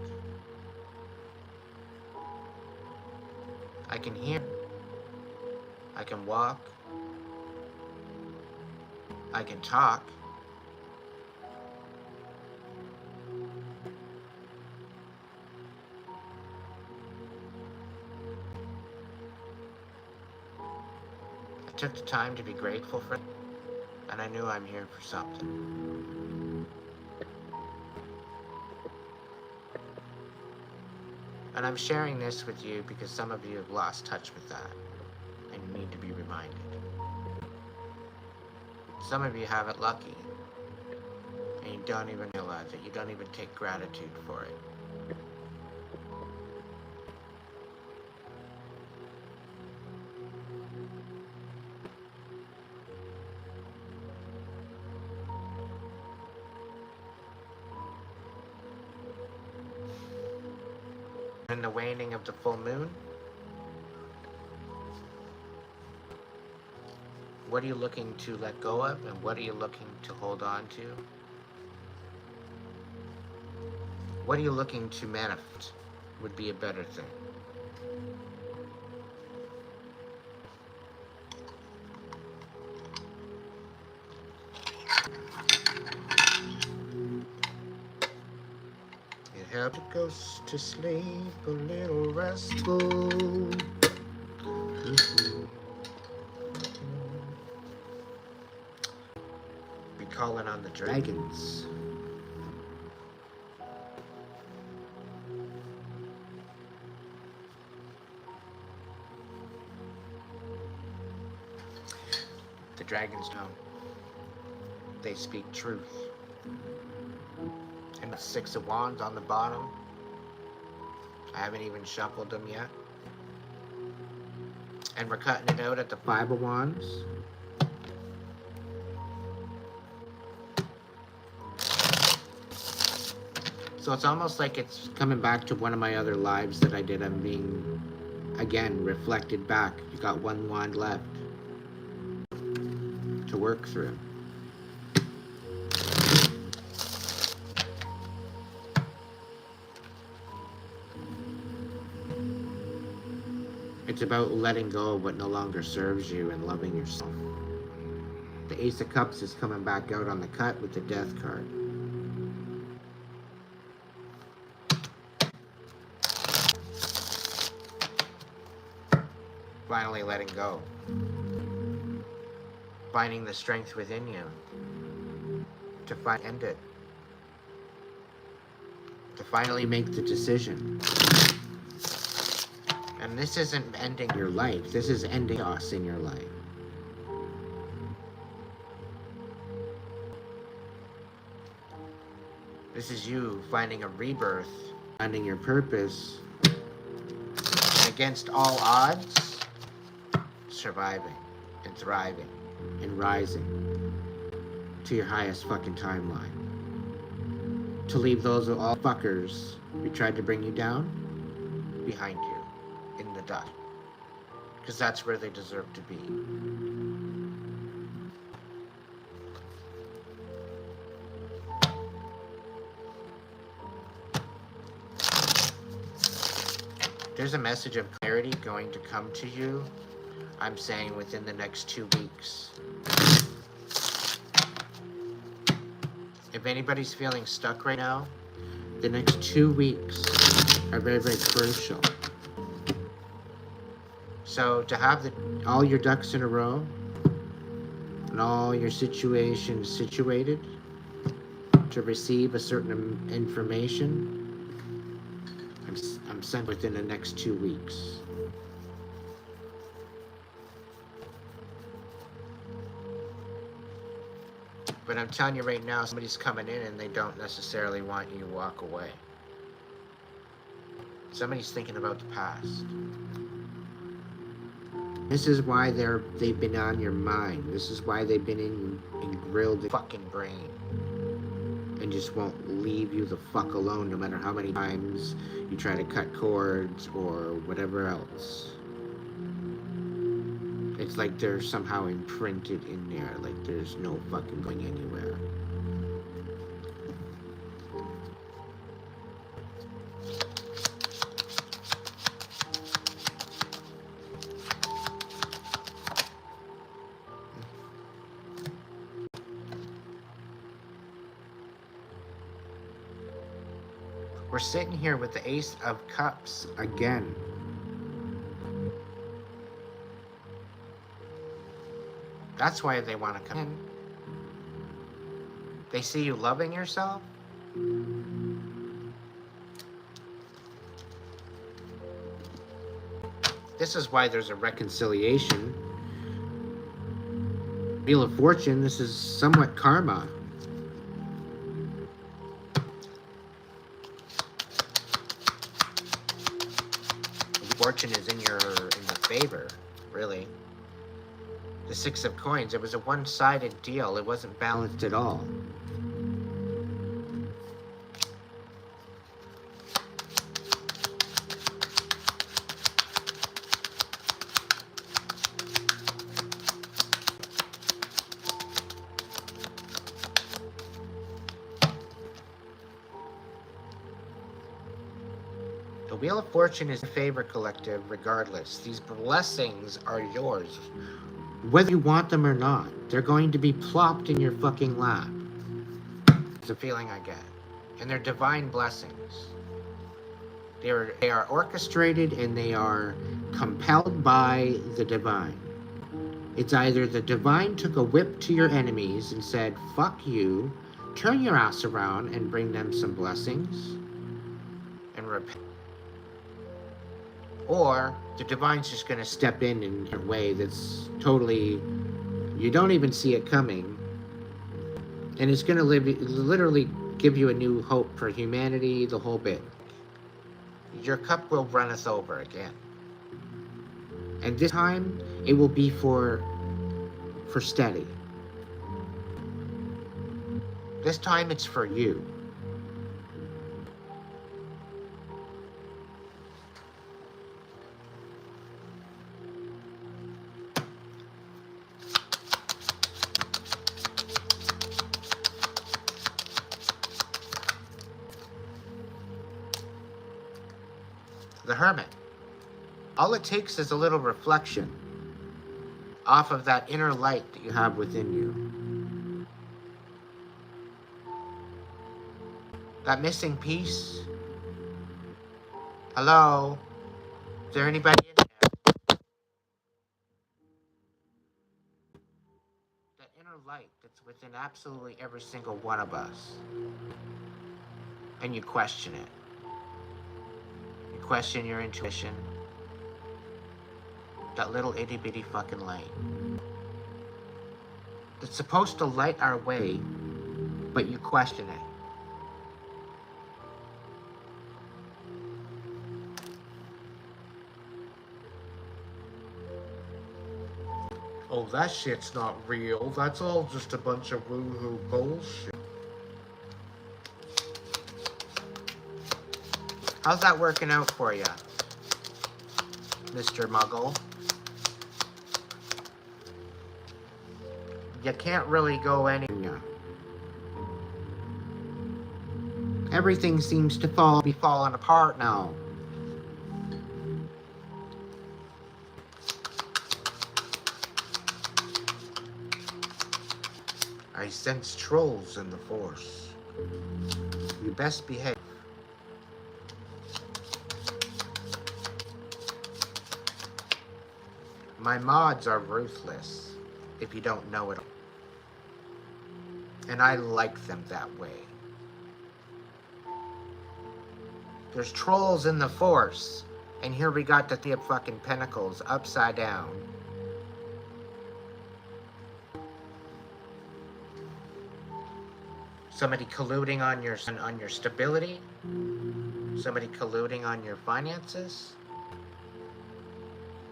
I can hear. I can walk. I can talk. I took the time to be grateful for it, and I knew I'm here for something. And I'm sharing this with you because some of you have lost touch with that, and you need to be reminded. Some of you have it lucky, and you don't even realize it. You don't even take gratitude for it. In the waning of the full moon, what are you looking to let go of, and what are you looking to hold on to? What are you looking to manifest would be a better thing. It helps to go to sleep a little restful. Be calling on the dragons. The dragons know. They speak truth. And the 6 of Wands on the bottom. I haven't even shuffled them yet. And we're cutting it out at the 5 of Wands. So it's almost like it's coming back to one of my other lives that I did. I'm being, again, reflected back. You got 1 wand left to work through. It's about letting go of what no longer serves you and loving yourself. The Ace of Cups is coming back out on the cut with the Death card. Finally letting go. Finding the strength within you to end it. To finally make the decision. And this isn't ending your life. This is ending chaos in your life. This is you finding a rebirth, finding your purpose, and against all odds, surviving and thriving and rising to your highest fucking timeline. to leave those all fuckers who tried to bring you down behind you in the dust. Because that's where they deserve to be. There's a message of clarity going to come to you. I'm saying within the next 2 weeks. If anybody's feeling stuck right now, the next 2 weeks are very, very crucial. So to have all your ducks in a row and all your situations situated to receive a certain information, I'm sent within the next 2 weeks. But I'm telling you right now, somebody's coming in and they don't necessarily want you to walk away. Somebody's thinking about the past. This is why they've been on your mind. This is why they've been grilled your fucking brain. And just won't leave you the fuck alone no matter how many times you try to cut cords or whatever else. It's like they're somehow imprinted in there, like there's no fucking going anywhere. We're sitting here with the Ace of Cups again. That's why they want to come in. They see you loving yourself. This is why there's a reconciliation. Wheel of Fortune, this is somewhat karma. Fortune is in your favor, really. The Six of Coins, it was a one-sided deal. It wasn't balanced at all. The Wheel of Fortune is in favor, collective, regardless. These blessings are yours. Whether you want them or not, they're going to be plopped in your fucking lap. It's a feeling I get. And they're divine blessings. They are orchestrated and they are compelled by the divine. It's either the divine took a whip to your enemies and said, fuck you, turn your ass around and bring them some blessings and repent. Or the divine's just going to step in a way that's totally, you don't even see it coming. And it's going to literally give you a new hope for humanity, the whole bit. Your cup will runneth over again. And this time, it will be for steady. This time, it's for you. The Hermit. All it takes is a little reflection off of that inner light that you have within you. That missing piece. Hello? Is there anybody in there? That inner light that's within absolutely every single one of us. And you question it. Question your intuition. That little itty bitty fucking light. It's supposed to light our way, but you question it. Oh, that shit's not real. That's all just a bunch of woo-hoo bullshit. How's that working out for you, Mr. Muggle? You can't really go anywhere. Everything seems to be falling apart now. I sense trolls in the force. You best behave. My mods are ruthless, if you don't know it. And I like them that way. There's trolls in the force, and here we got the Three of fucking Pentacles upside down. Somebody colluding on your stability. Somebody colluding on your finances.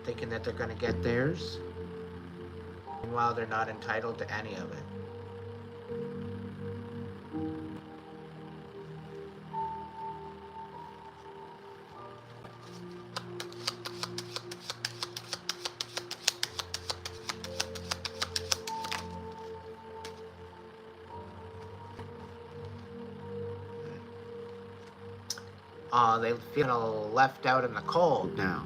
Thinking that they're going to get theirs. Meanwhile, they're not entitled to any of it. They feel left out in the cold now.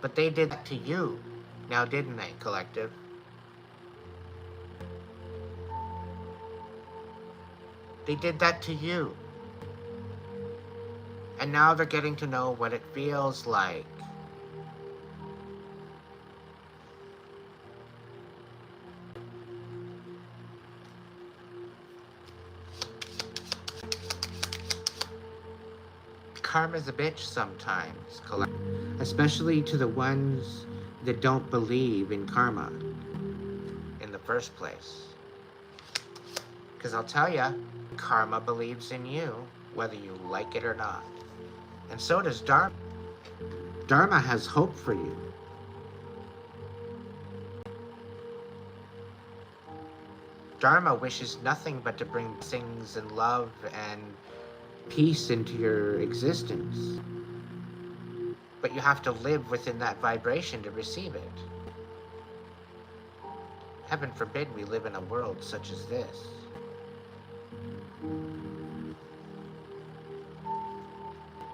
But they did that to you, now didn't they, collective? They did that to you. And now they're getting to know what it feels like. Karma's a bitch sometimes, especially to the ones that don't believe in karma in the first place. Because I'll tell ya, karma believes in you, whether you like it or not. And so does Dharma. Dharma has hope for you. Dharma wishes nothing but to bring blessings and love and peace into your existence. But you have to live within that vibration to receive it. Heaven forbid we live in a world such as this.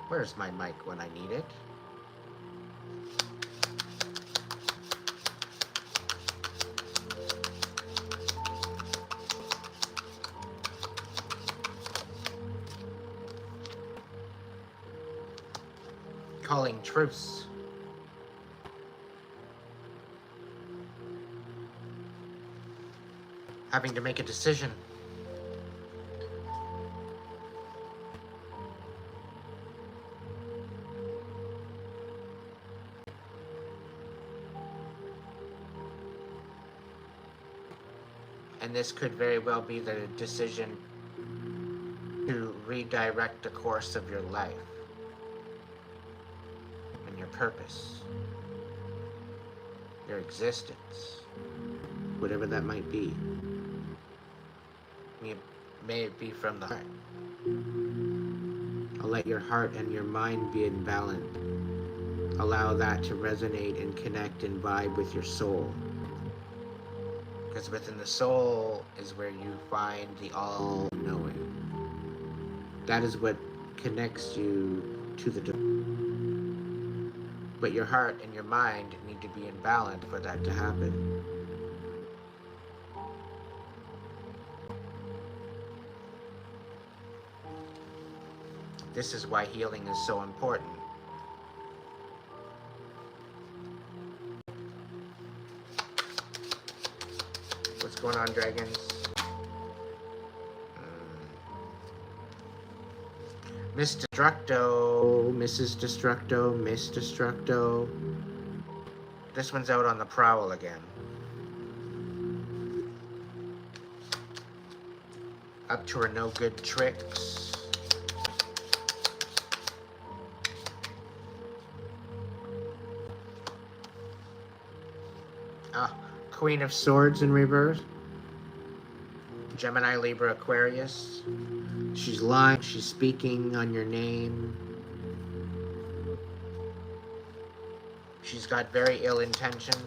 Where's my mic when I need it? Calling truce. Having to make a decision. And this could very well be the decision to redirect the course of your life. Purpose, your existence, whatever that might be. May it be from the heart. Let your heart and your mind be in balance. Allow that to resonate and connect and vibe with your soul. Because within the soul is where you find the all-knowing. That is what connects you to the divine. But your heart and your mind need to be in balance for that to happen. This is why healing is so important. What's going on, dragons? Miss Destructo, Mrs. Destructo, Miss Destructo. This one's out on the prowl again. Up to her no good tricks. Queen of Swords in reverse. Gemini, Libra, Aquarius. She's lying. She's speaking on your name. She's got very ill intentions.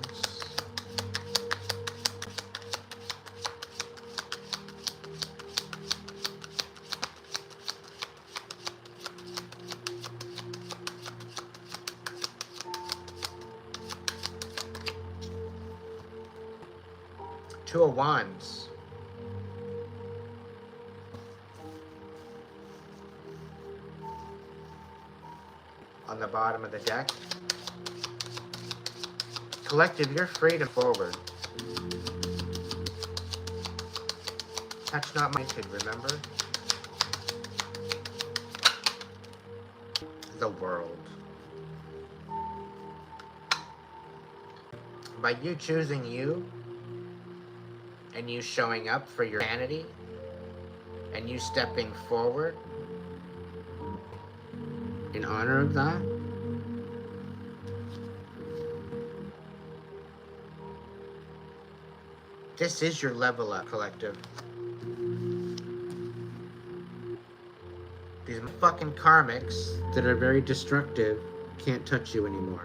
Two of Wands. On the bottom of the deck. Collective, you're free to forward. Touch not my kid, remember? The world. By you choosing you, and you showing up for your sanity, and you stepping forward in honor of that, this is your level up, collective. These fucking karmics that are very destructive can't touch you anymore.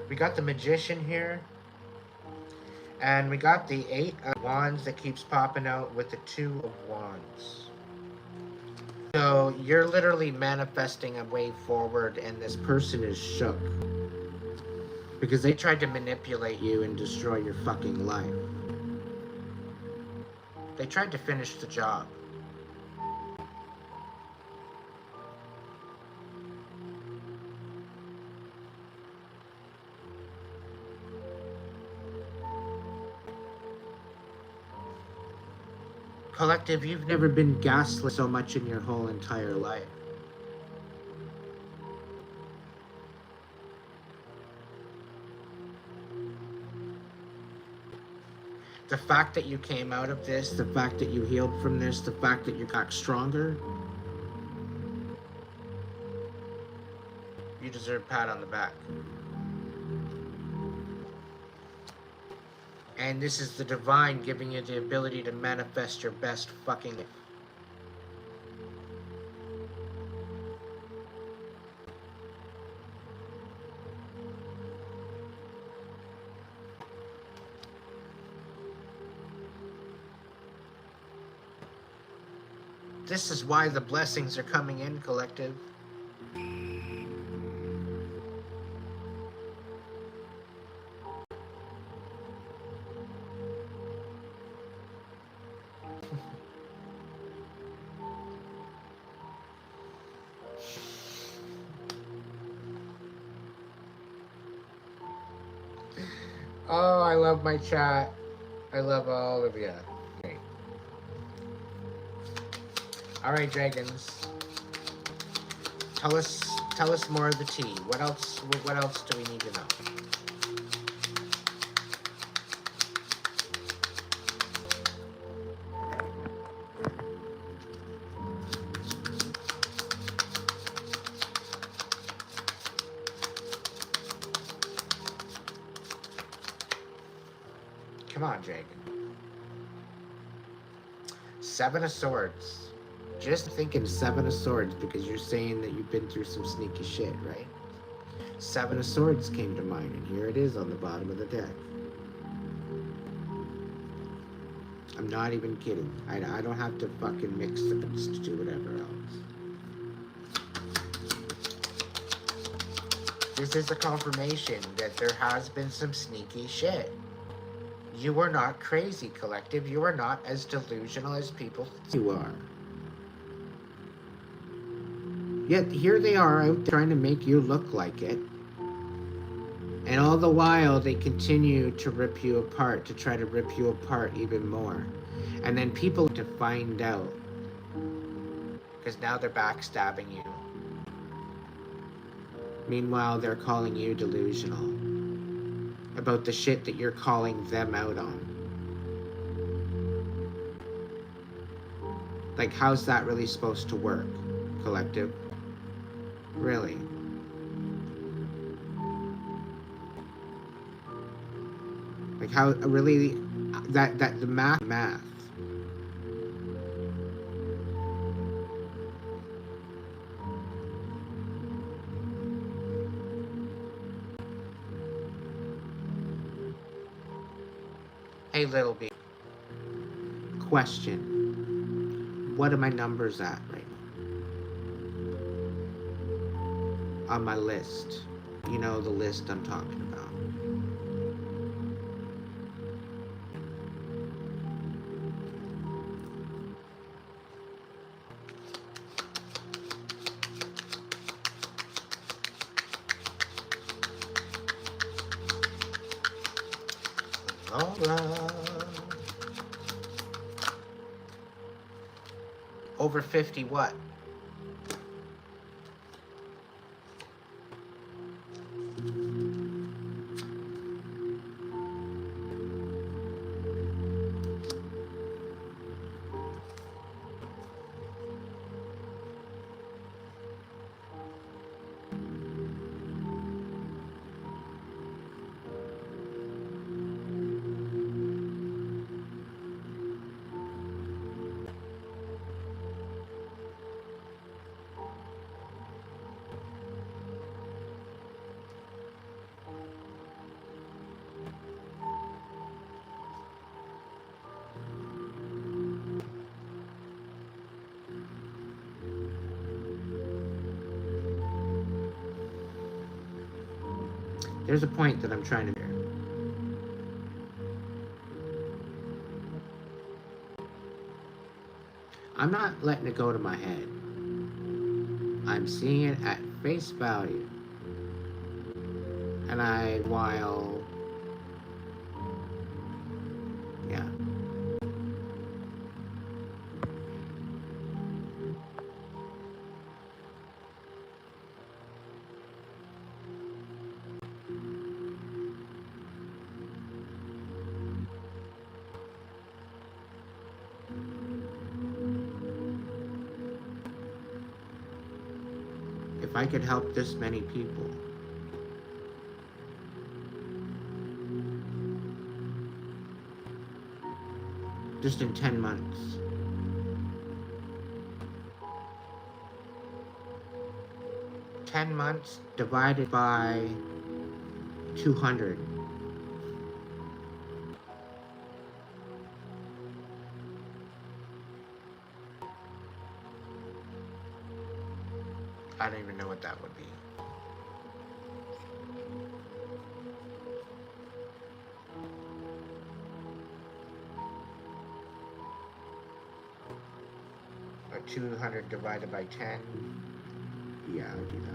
We got the Magician here. And we got the 8 of Wands that keeps popping out with the 2 of Wands. So you're literally manifesting a way forward, and this person is shook. Because they tried to manipulate you and destroy your fucking life. They tried to finish the job. Collective, you've never been gaslit so much in your whole entire life. The fact that you came out of this, the fact that you healed from this, the fact that you got stronger, you deserve a pat on the back. And this is the divine giving you the ability to manifest your best fucking life. This is why the blessings are coming in, collective. Oh, I love my chat. I love all of you. Great. All right, dragons. Tell us more of the tea. What else do we need to know? Come on, dragon. 7 of Swords. Just thinking 7 of Swords because you're saying that you've been through some sneaky shit, right? 7 of Swords came to mind, and here it is on the bottom of the deck. I'm not even kidding. I don't have to fucking mix the bits to do whatever else. This is a confirmation that there has been some sneaky shit. You are not crazy, collective. You are not as delusional as people think you are. Yet here they are out there trying to make you look like it. And all the while, they continue to rip you apart, to try to rip you apart even more. And then people to find out, because now they're backstabbing you. Meanwhile, they're calling you delusional about the shit that you're calling them out on. Like, how's that really supposed to work, collective? Really? Like, how really that the math. Hey, little B. Question. What are my numbers at right now? On my list. You know the list I'm talking about. Laura. Over 50 what? There's a point that I'm trying to make. I'm not letting it go to my head. I'm seeing it at face value. And yeah. If I could help this many people, just in 10 months, 10 months divided by 200. I don't even know what that would be. Or 200 divided by 10. Yeah, I'll do that.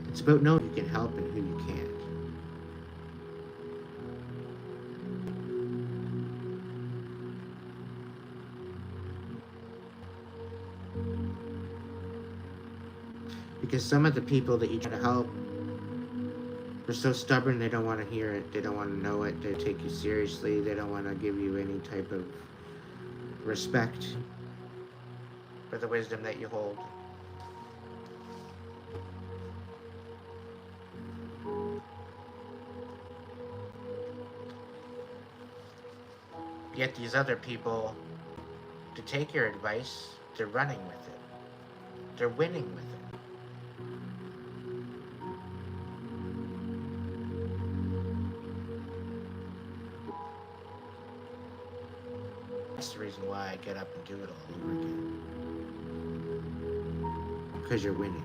It's about knowing who you can help and who you can't. Because some of the people that you try to help, they're so stubborn they don't want to hear it, they don't want to know it, they take you seriously, they don't want to give you any type of respect for the wisdom that you hold. Yet these other people, to take your advice, they're running with it. They're winning with it. That's the reason why I get up and do it all over again. Because you're winning.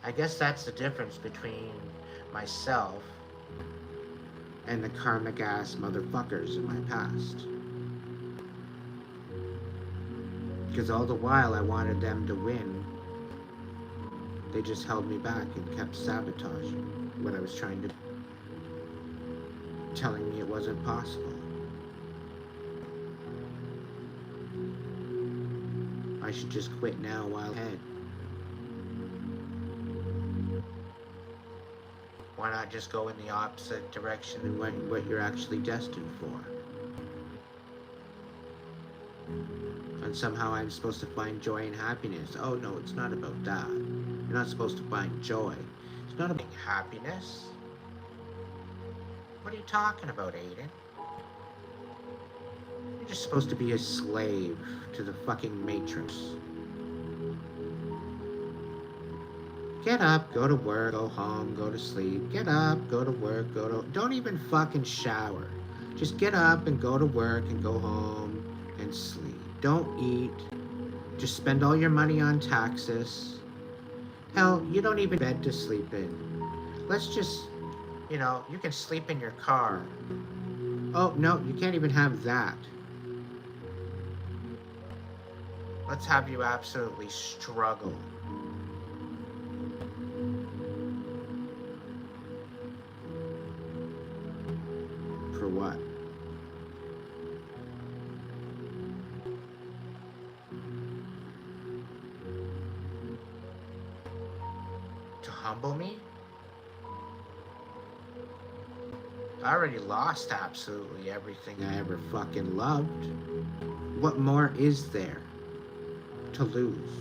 I guess that's the difference between myself and the karmic ass motherfuckers in my past. Because all the while I wanted them to win, they just held me back and kept sabotaging what I was trying to, telling me it wasn't possible. I should just quit now while ahead. Why not just go in the opposite direction and what you're actually destined for? And somehow I'm supposed to find joy and happiness. Oh no, it's not about that. You're not supposed to find joy. It's not about happiness. What are you talking about, Aiden? You're just supposed to be a slave to the fucking matrix. Get up, go to work, go home, go to sleep. Get up, go to work, don't even fucking shower. Just get up and go to work and go home and sleep. Don't eat. Just spend all your money on taxes. Hell, you don't even bed to sleep in. Let's just, you can sleep in your car. Oh, no, you can't even have that. Let's have you absolutely struggle. For what? To humble me? I already lost absolutely everything I ever fucking loved. What more is there to lose?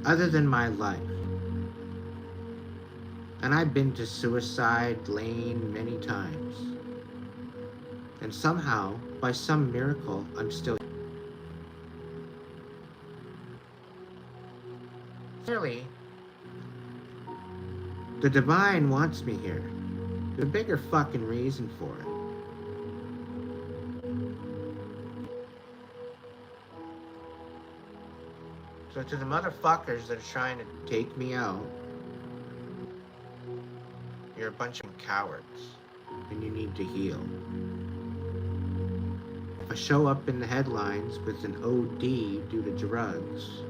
Other than my life. And I've been to suicide lane many times. And somehow, by some miracle, I'm still here. Clearly, the divine wants me here. There's a bigger fucking reason for it. So to the motherfuckers that are trying to take me out, you're a bunch of cowards, and you need to heal. If I show up in the headlines with an OD due to drugs,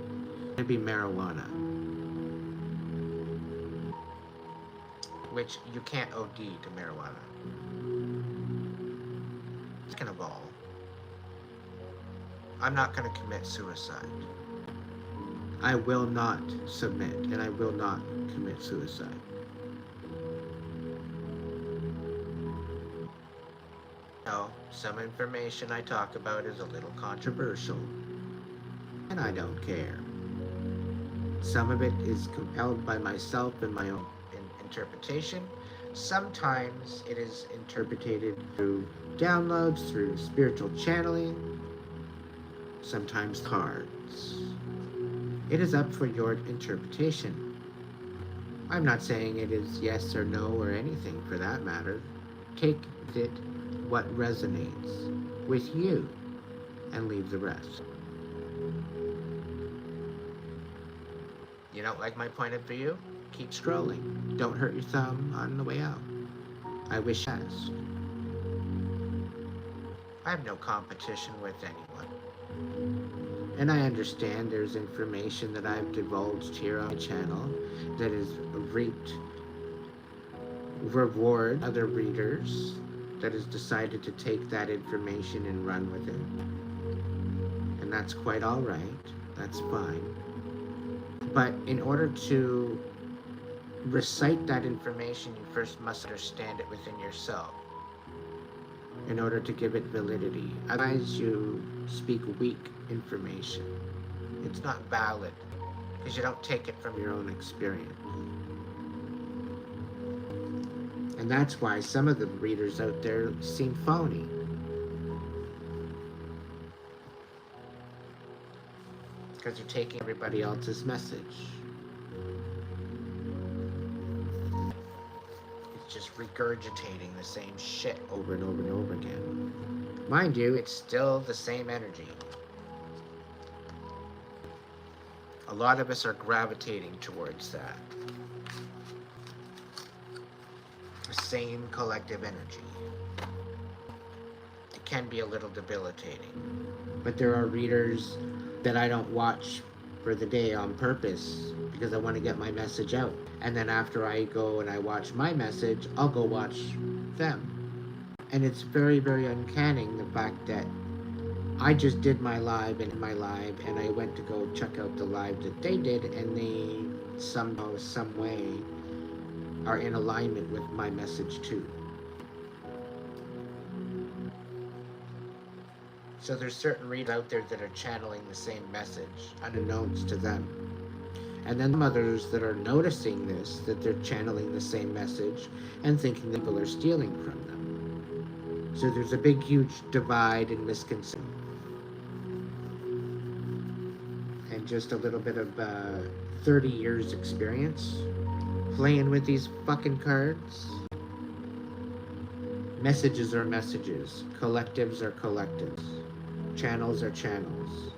it'd be marijuana. Which you can't OD to marijuana. Second of all, I'm not going to commit suicide. I will not submit, and I will not commit suicide. No, some information I talk about is a little controversial, and I don't care. Some of it is compelled by myself and my own interpretation. Sometimes it is interpreted through downloads, through spiritual channeling, sometimes cards. It is up for your interpretation. I'm not saying it is yes or no or anything for that matter. Take it what resonates with you and leave the rest. You don't like my point of view? Keep scrolling. Don't hurt your thumb on the way out. I wish I asked. I have no competition with anyone. And I understand there's information that I've divulged here on my channel that has reaped reward other readers, that has decided to take that information and run with it. And that's quite all right. That's fine. But in order to recite that information, you first must understand it within yourself in order to give it validity. Otherwise, you speak weak information. It's not valid because you don't take it from your own experience. And that's why some of the readers out there seem phony. Because they're taking everybody else's message. It's just regurgitating the same shit over and over and over again. Mind you, it's still the same energy. A lot of us are gravitating towards that. The same collective energy. It can be a little debilitating. But there are readers that I don't watch for the day on purpose because I want to get my message out. And then after I go and I watch my message, I'll go watch them. And it's very, very uncanny, the fact that I just did my live and I went to go check out the live that they did, and they somehow, some way are in alignment with my message too. So there's certain readers out there that are channeling the same message, unbeknownst to them. And then others that are noticing this, that they're channeling the same message and thinking that people are stealing from them. So there's a big, huge divide and misconception. And just a little bit of 30 years experience playing with these fucking cards. Messages are messages. Collectives are collectives. Channels are channels.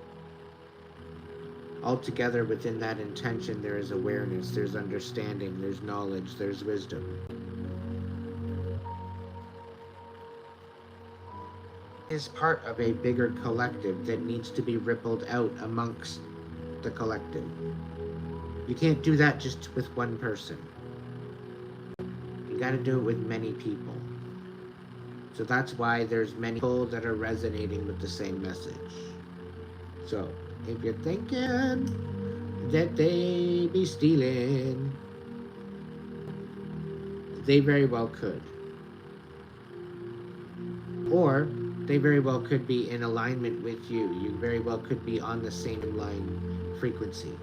Altogether within that intention there is awareness, there's understanding, there's knowledge, there's wisdom. Is part of a bigger collective that needs to be rippled out amongst the collective. You can't do that just with one person. You gotta do it with many people. So that's why there's many people that are resonating with the same message. So, if you're thinking that they be stealing, they very well could. Or, they very well could be in alignment with you. You very well could be on the same line frequency.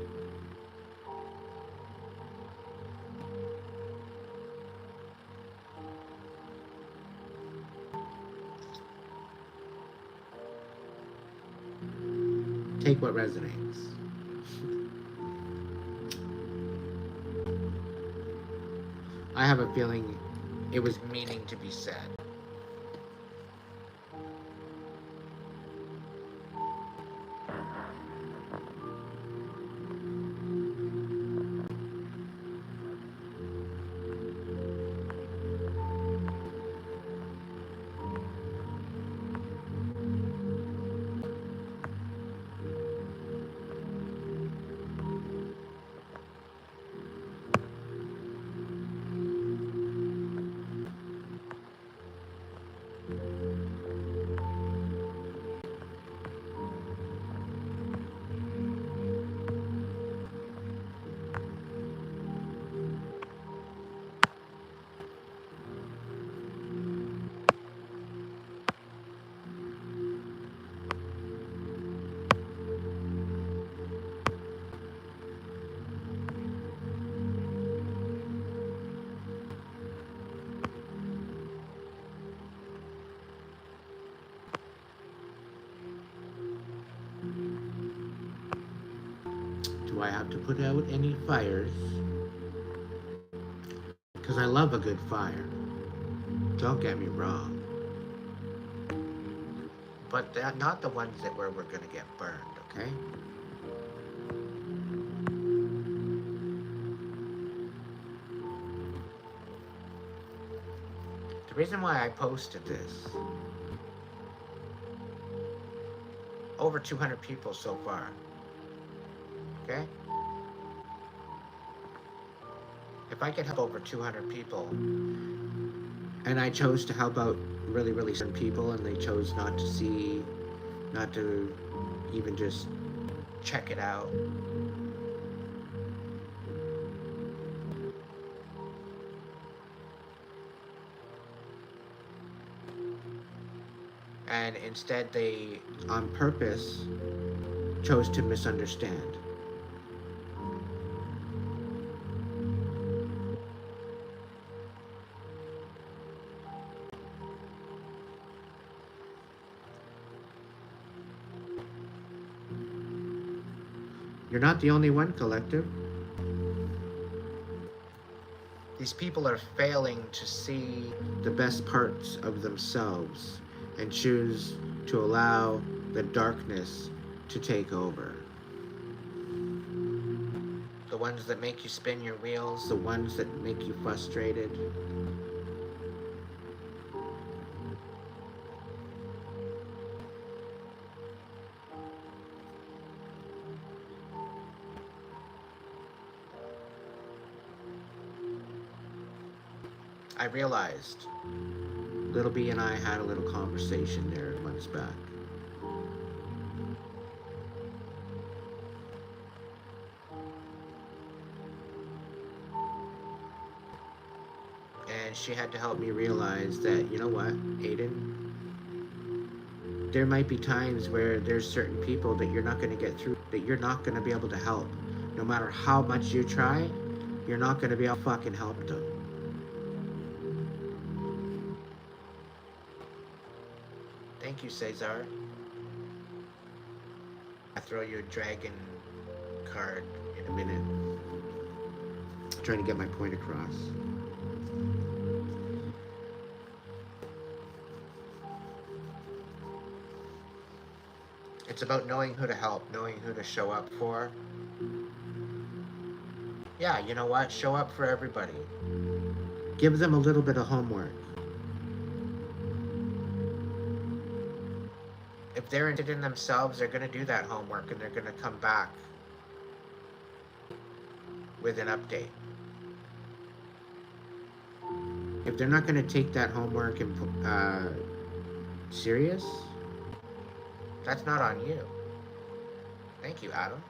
Take what resonates. I have a feeling it was meaning to be said. Do I have to put out any fires? Because I love a good fire. Don't get me wrong. But they're not the ones that where we're going to get burned, okay? The reason why I posted this, over 200 people so far. Okay? If I could help over 200 people, and I chose to help out really, really certain people, and they chose not to see, not to even just check it out. And instead they, on purpose, chose to misunderstand. You're not the only one, collective. These people are failing to see the best parts of themselves and choose to allow the darkness to take over. The ones that make you spin your wheels, the ones that make you frustrated. I realized Little B and I had a little conversation there months back. And she had to help me realize that, you know what, Aiden? There might be times where there's certain people that you're not going to get through, that you're not going to be able to help. No matter how much you try, you're not going to be able to fucking help them. Thank you, Cesar. I'll throw you a dragon card in a minute. I'm trying to get my point across. It's about knowing who to help, knowing who to show up for. Yeah, you know what? Show up for everybody. Give them a little bit of homework. If they're interested in themselves, they're going to do that homework and they're going to come back with an update. If they're not going to take that homework and serious, that's not on you. Thank you, Adam.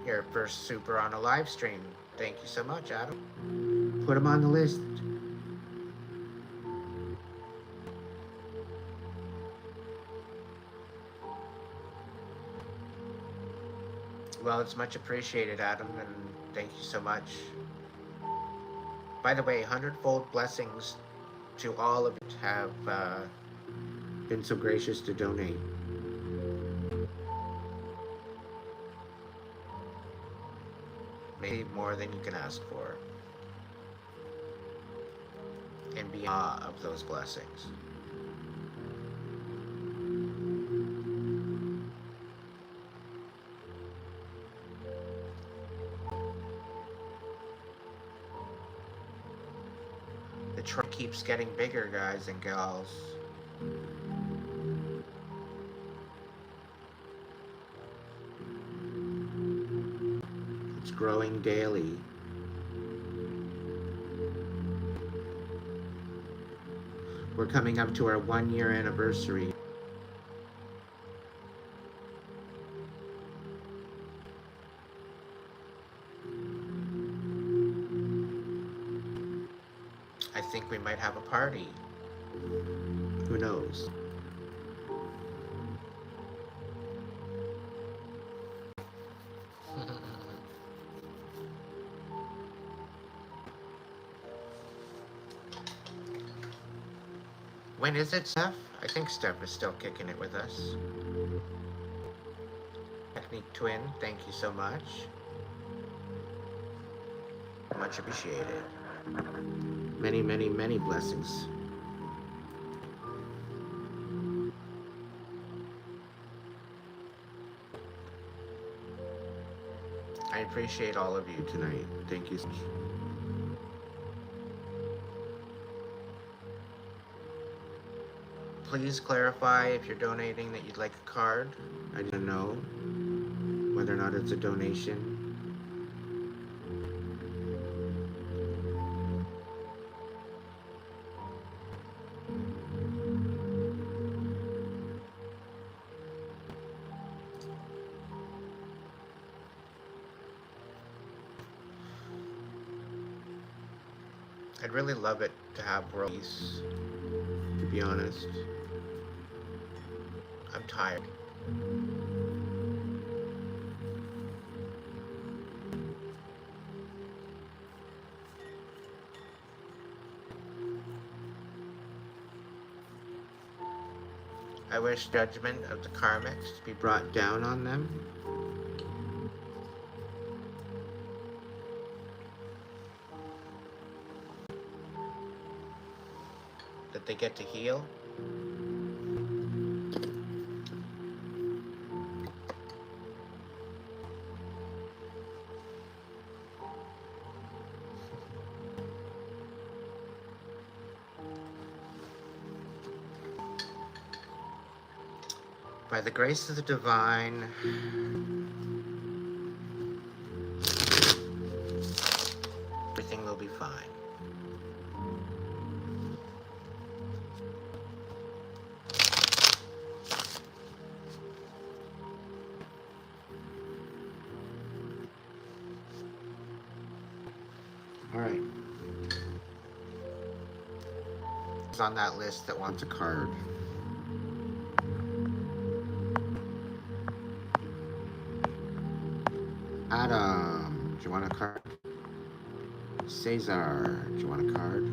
Your first super on a live stream. Thank you so much, Adam. Put them on the list. Well, it's much appreciated, Adam, and thank you so much. By the way, 100-fold blessings to all of you have been so gracious to donate. Maybe more than you can ask for. And be in awe of those blessings. The truck keeps getting bigger, guys and gals. It's growing daily. We're coming up to our 1-year anniversary. I think we might have a party. Who knows? When is it, Steph? I think Steph is still kicking it with us. Technique Twin, thank you so much. Much appreciated. Many, many, many blessings. I appreciate all of you tonight. Thank you so much. Please clarify if you're donating that you'd like a card. I don't know whether or not it's a donation. I'd really love it to have world peace, to be honest. I'm tired. I wish judgment of the karmics to be brought down on them. That they get to heal. By the grace of the divine, everything will be fine. All right. Who's on that list that wants a card? Adam, do you want a card? Cesar, do you want a card?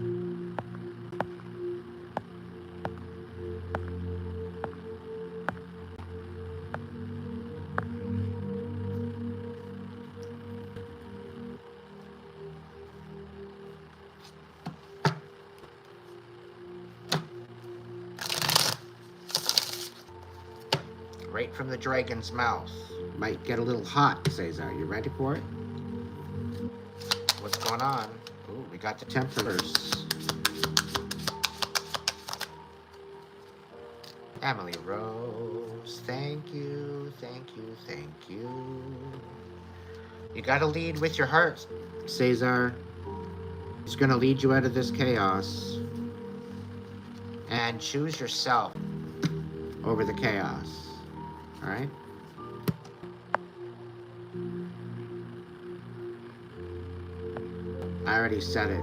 Right from the dragon's mouth. Might get a little hot, Cesar. You ready for it? What's going on? Ooh, we got the Templars. Emily Rose, thank you, thank you, thank you. You gotta lead with your heart, Cesar. It's gonna lead you out of this chaos. And choose yourself over the chaos. Alright? I already said it.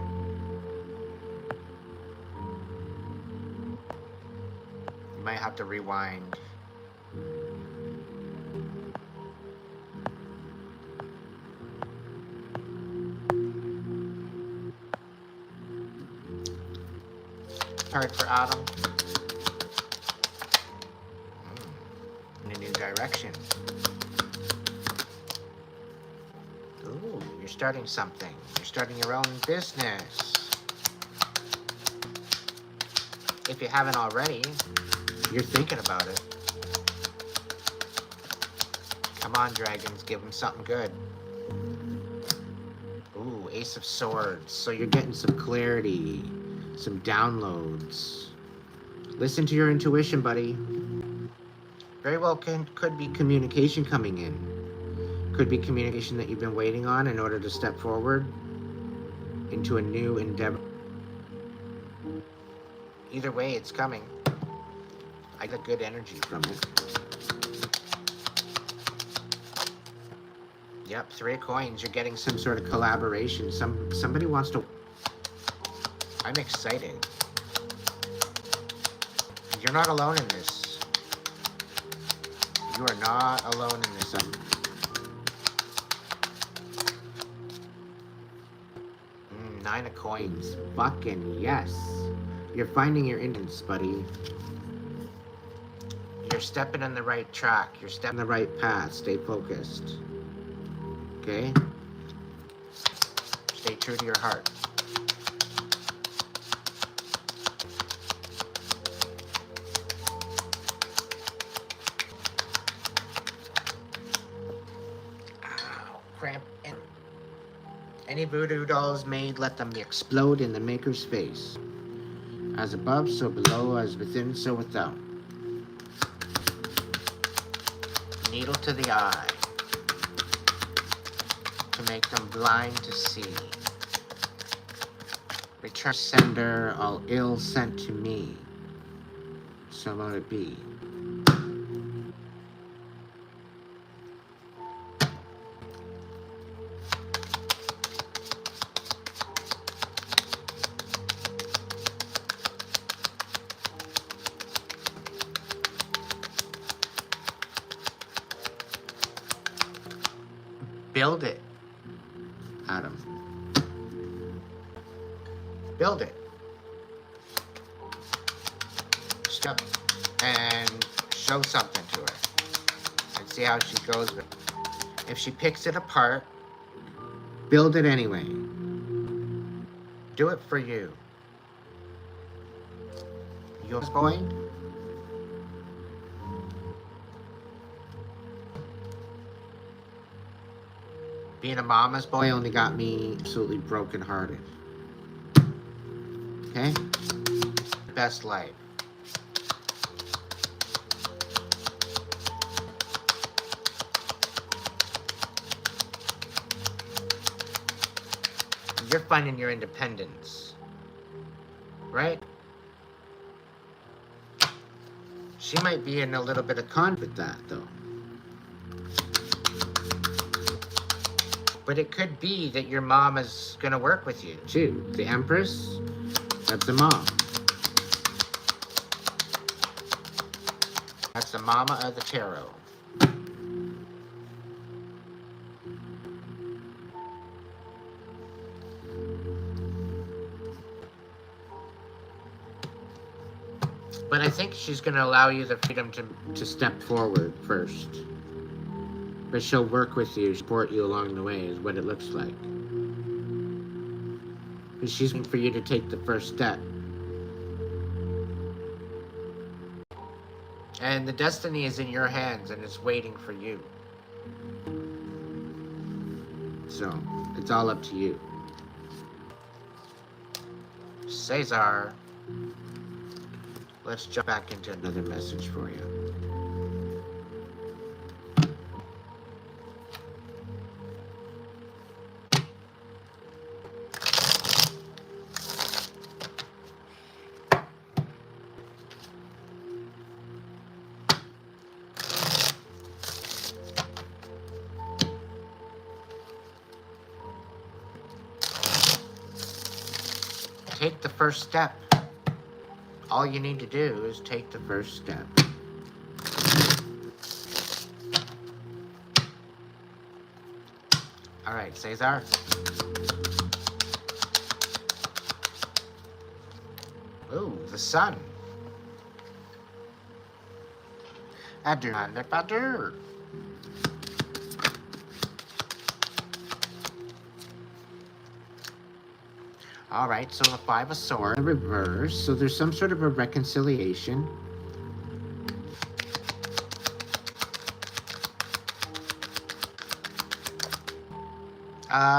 You might have to rewind. Card for Adam. In a new direction. Ooh, you're starting something. You're starting your own business. If you haven't already, you're thinking about it. Come on, dragons, give them something good. Ooh, Ace of Swords. So you're getting some clarity, some downloads. Listen to your intuition, buddy. Very well could be communication coming in. Could be communication that you've been waiting on in order to step forward into a new endeavor. Either way, it's coming. I got good energy from it. Yep, 3 of coins. You're getting some sort of collaboration. Somebody wants to... I'm excited. You're not alone in this. You are not alone in this. 9 of coins. Fucking yes. You're finding your innocence, buddy. You're stepping on the right track. You're stepping on the right path. Stay focused. Okay? Stay true to your heart. Ow, cramp. Any voodoo dolls made, let them explode in the maker's face. As above, so below, as within, so without. Needle to the eye. To make them blind to see. Return sender, all ill sent to me. So let it be. Build it, Adam. Build it. Step. and show something to her and see how she goes with it. If she picks it apart, build it anyway. Do it for you. You boy? Being a mama's boy only got me absolutely brokenhearted. Okay? Best life. You're finding your independence, right? She might be in a little bit of conflict with that, though. But it could be that your mom is going to work with you, too. The Empress, that's the mom. That's the mama of the tarot. But I think she's going to allow you the freedom to step forward first. But she'll work with you, support you along the way, is what it looks like. But she's waiting for you to take the first step. And the destiny is in your hands, and it's waiting for you. So, it's all up to you. Cesar, let's jump back into another message for you. Take the first step. All you need to do is take the first step. All right, Cesar. Ooh, the sun. Adder. All right, so the Five of Swords, reverse. So there's some sort of a reconciliation.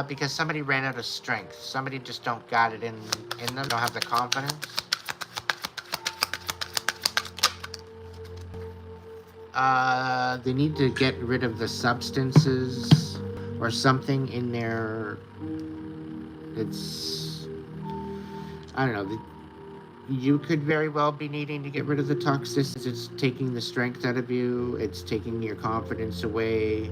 Because somebody ran out of strength. Somebody just don't got it in them, don't have the confidence. They need to get rid of the substances or something in there. I don't know. You could very well be needing to get rid of the toxicity. It's taking the strength out of you. It's taking your confidence away.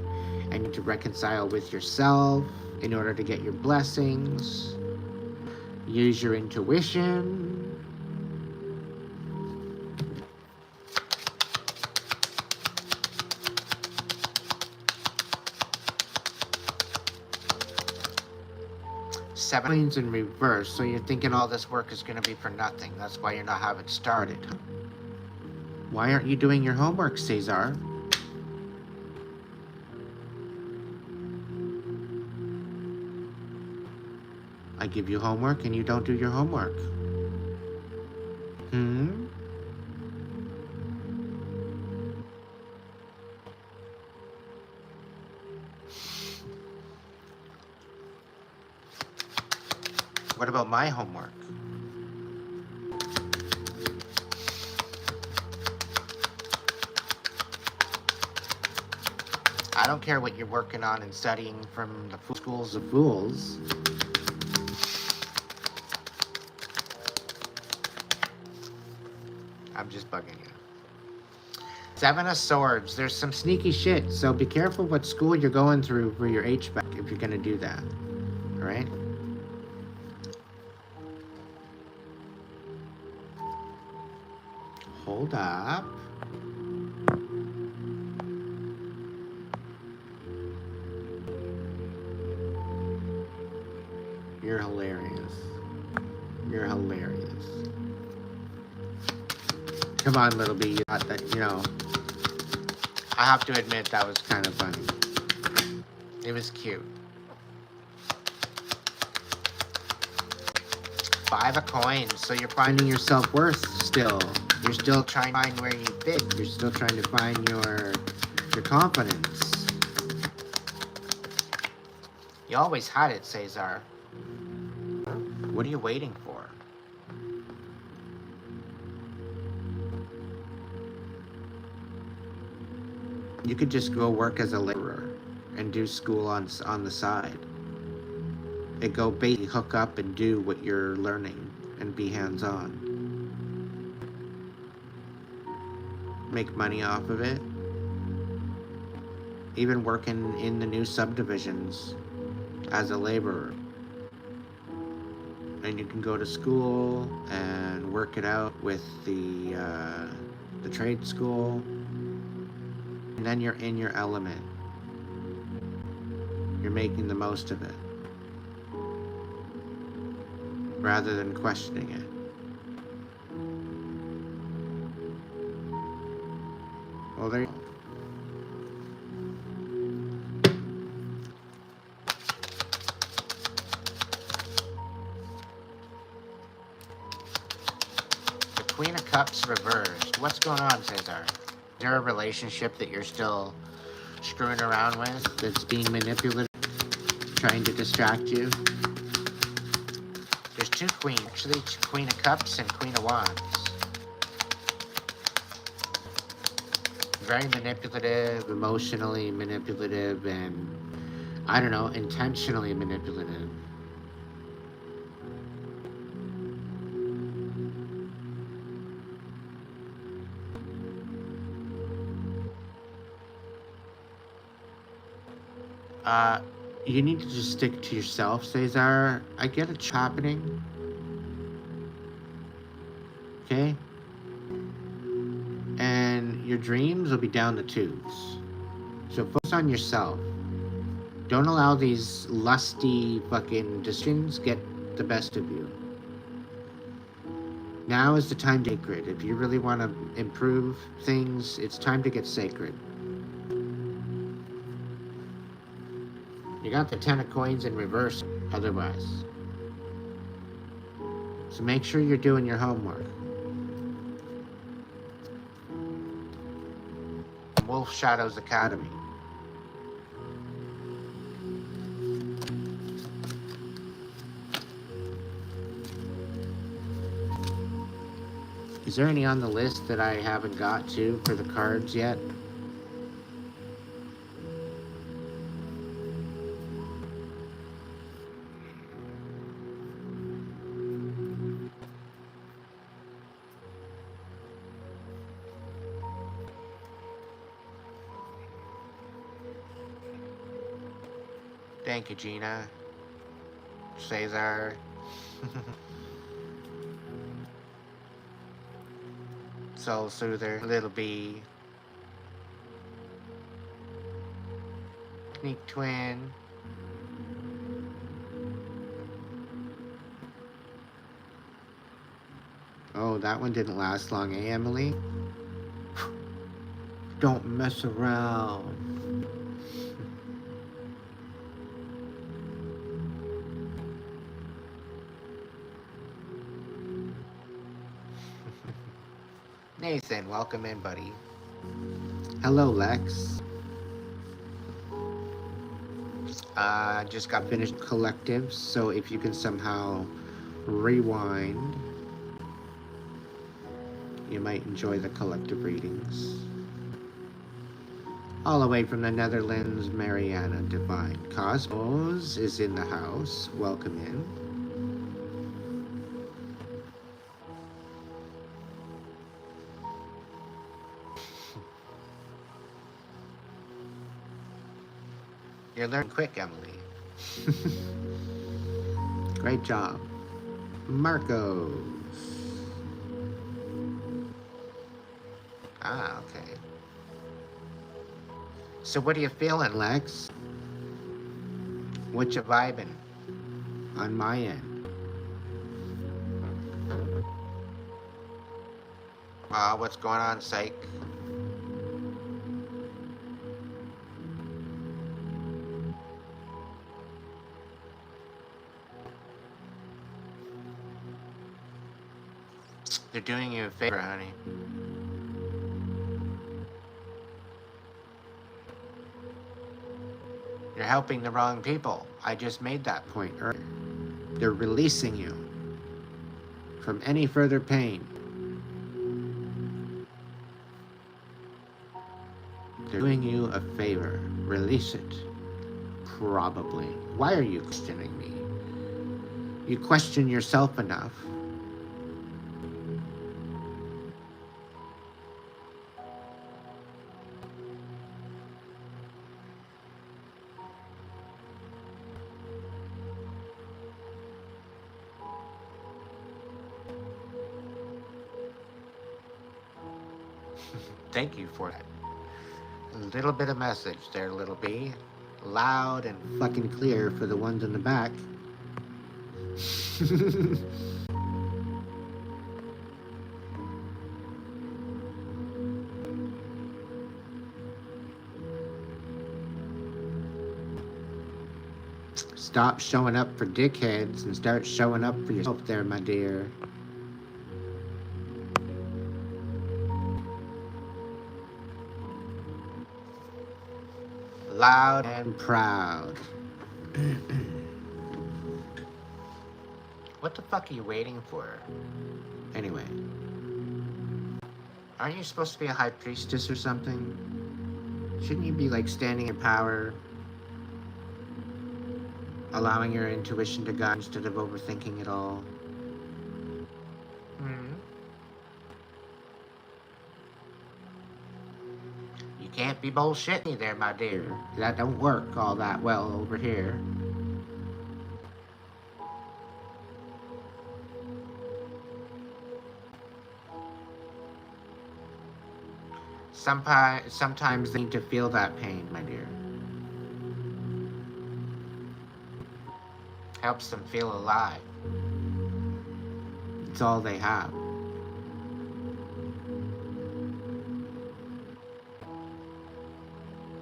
And you need to reconcile with yourself in order to get your blessings. Use your intuition. Seven Queens in reverse, so you're thinking all this work is going to be for nothing. That's why you're not having started. Why aren't you doing your homework, Cesar? I give you homework and you don't do your homework. What about my homework? I don't care what you're working on and studying from the schools of fools. I'm just bugging you. Seven of Swords. There's some sneaky shit, so be careful what school you're going through for your HVAC if you're going to do that. All right? Hold up. You're hilarious. You're hilarious. Come on, little B. You thought that, I have to admit that was kind of funny. It was cute. 5 of coins, so you're finding your self-worth still. You're still trying to find where you fit. You're still trying to find your confidence. You always had it, Cesar. What are you waiting for? You could just go work as a laborer and do school on the side. And go basically hook up and do what you're learning and be hands-on. Make money off of it. Even working in the new subdivisions as a laborer. And you can go to school and work it out with the trade school. And then you're in your element. You're making the most of it, rather than questioning it. Well, there you go. The Queen of Cups reversed. What's going on, Cesar? Is there a relationship that you're still screwing around with that's being manipulative, trying to distract you? There's 2 queens, actually, Queen of Cups and Queen of Wands. Very manipulative, emotionally manipulative, and, I don't know, intentionally manipulative. You need to just stick to yourself, Cesar. I get it happening. Okay? And your dreams will be down the tubes. So focus on yourself. Don't allow these lusty fucking distractions get the best of you. Now is the time to get sacred. If you really want to improve things, it's time to get sacred. You got the 10 of coins in reverse otherwise. So make sure you're doing your homework. Wolfshadow's Academy. Is there any on the list that I haven't got to for the cards yet? Thank you, Gina. Cesar. Soul Soother, Little B. Sneak Twin. Oh, that one didn't last long, eh, Emily? Don't mess around. Nathan, welcome in, buddy. Hello, Lex. Just got finished collectives, so if you can somehow rewind, you might enjoy the collective readings. All the way from the Netherlands, Mariana Divine. Cosmos is in the house. Welcome in. You're learning quick, Emily. Great job. Marcos. Ah, okay. So what are you feeling, Lex? What you vibing on my end? What's going on, psych? They're doing you a favor, honey. You're helping the wrong people. I just made that point earlier. They're releasing you from any further pain. They're doing you a favor. Release it. Probably. Why are you questioning me? You question yourself enough. Thank you for that. A little bit of message there, little B. Loud and fucking clear for the ones in the back. Stop showing up for dickheads and start showing up for yourself there, my dear. Loud and proud. What the fuck are you waiting for? Anyway. Aren't you supposed to be a high priestess or something? Shouldn't you be like standing in power? Allowing your intuition to guide instead of overthinking it all? You can't be bullshitting there, my dear. That don't work all that well over here. Sometimes they need to feel that pain, my dear. Helps them feel alive. It's all they have.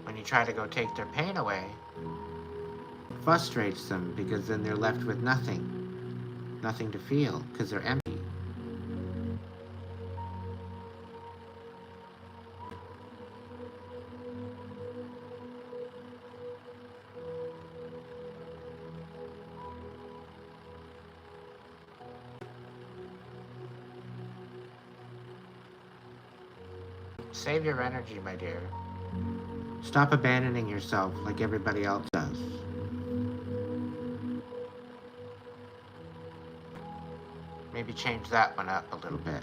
When you try to go take their pain away, it frustrates them because then they're left with nothing. Nothing to feel because they're empty. Save your energy, my dear. Stop abandoning yourself like everybody else does. Maybe change that one up a little bit.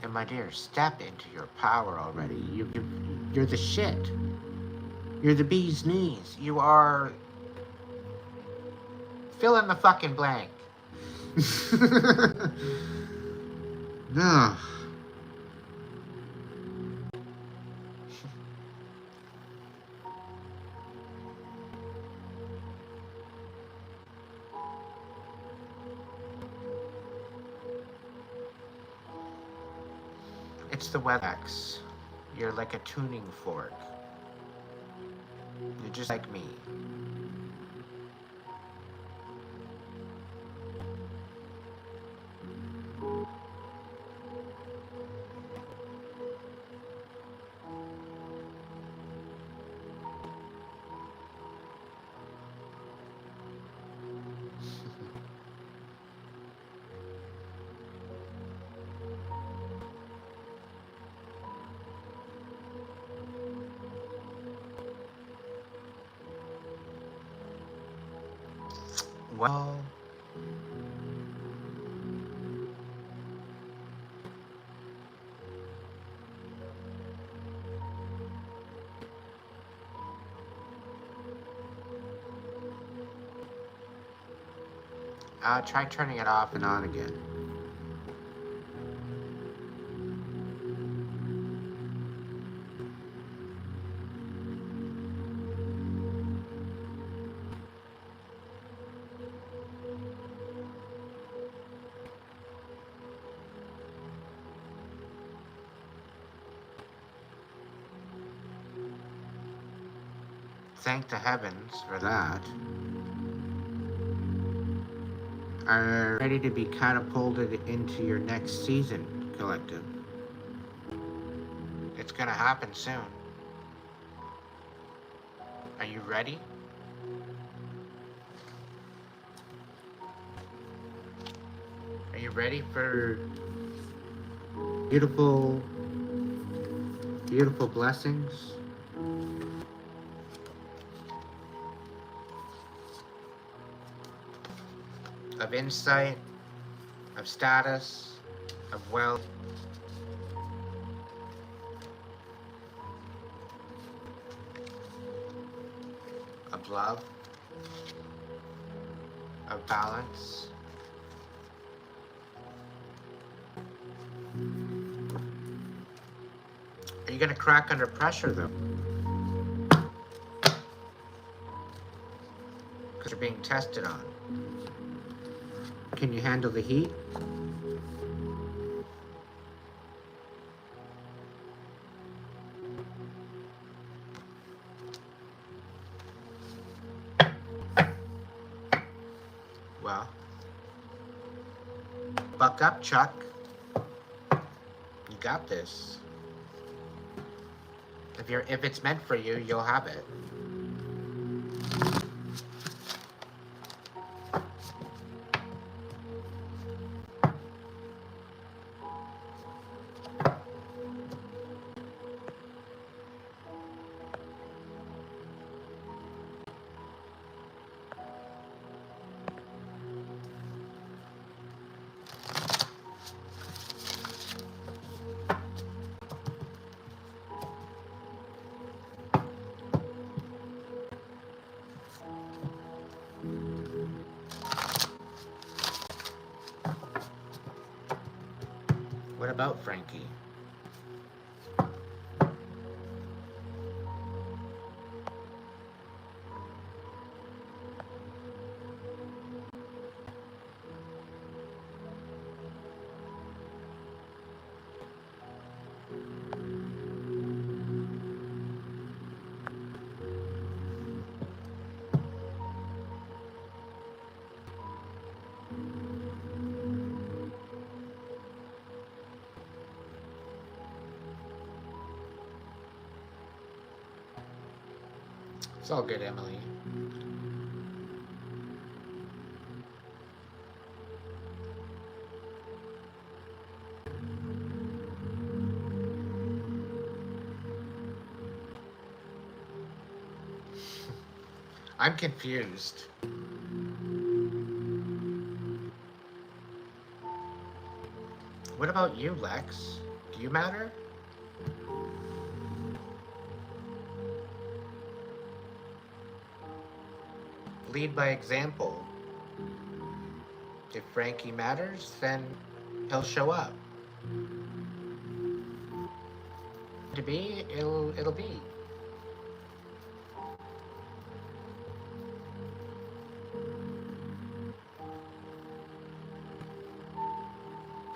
And my dear, step into your power already. You're the shit. You're the bee's knees. You are... Fill in the fucking blank. No. It's the WebEx. You're like a tuning fork. You're just like me. Well, try turning it off and on again. thank the heavens for that, are ready to be catapulted into your next season, collective. It's gonna happen soon. Are you ready? Are you ready for beautiful, beautiful blessings? Of insight, of status, of wealth, of love, of balance. Are you gonna crack under pressure though? Because you're being tested on. Can you handle the heat? Well, buck up, Chuck. You got this. If it's meant for you, you'll have it. What about Frankie? It's all good, Emily. I'm confused. What about you, Lex? Do you matter? Lead by example. If Frankie matters, then he'll show up. To be, it'll be.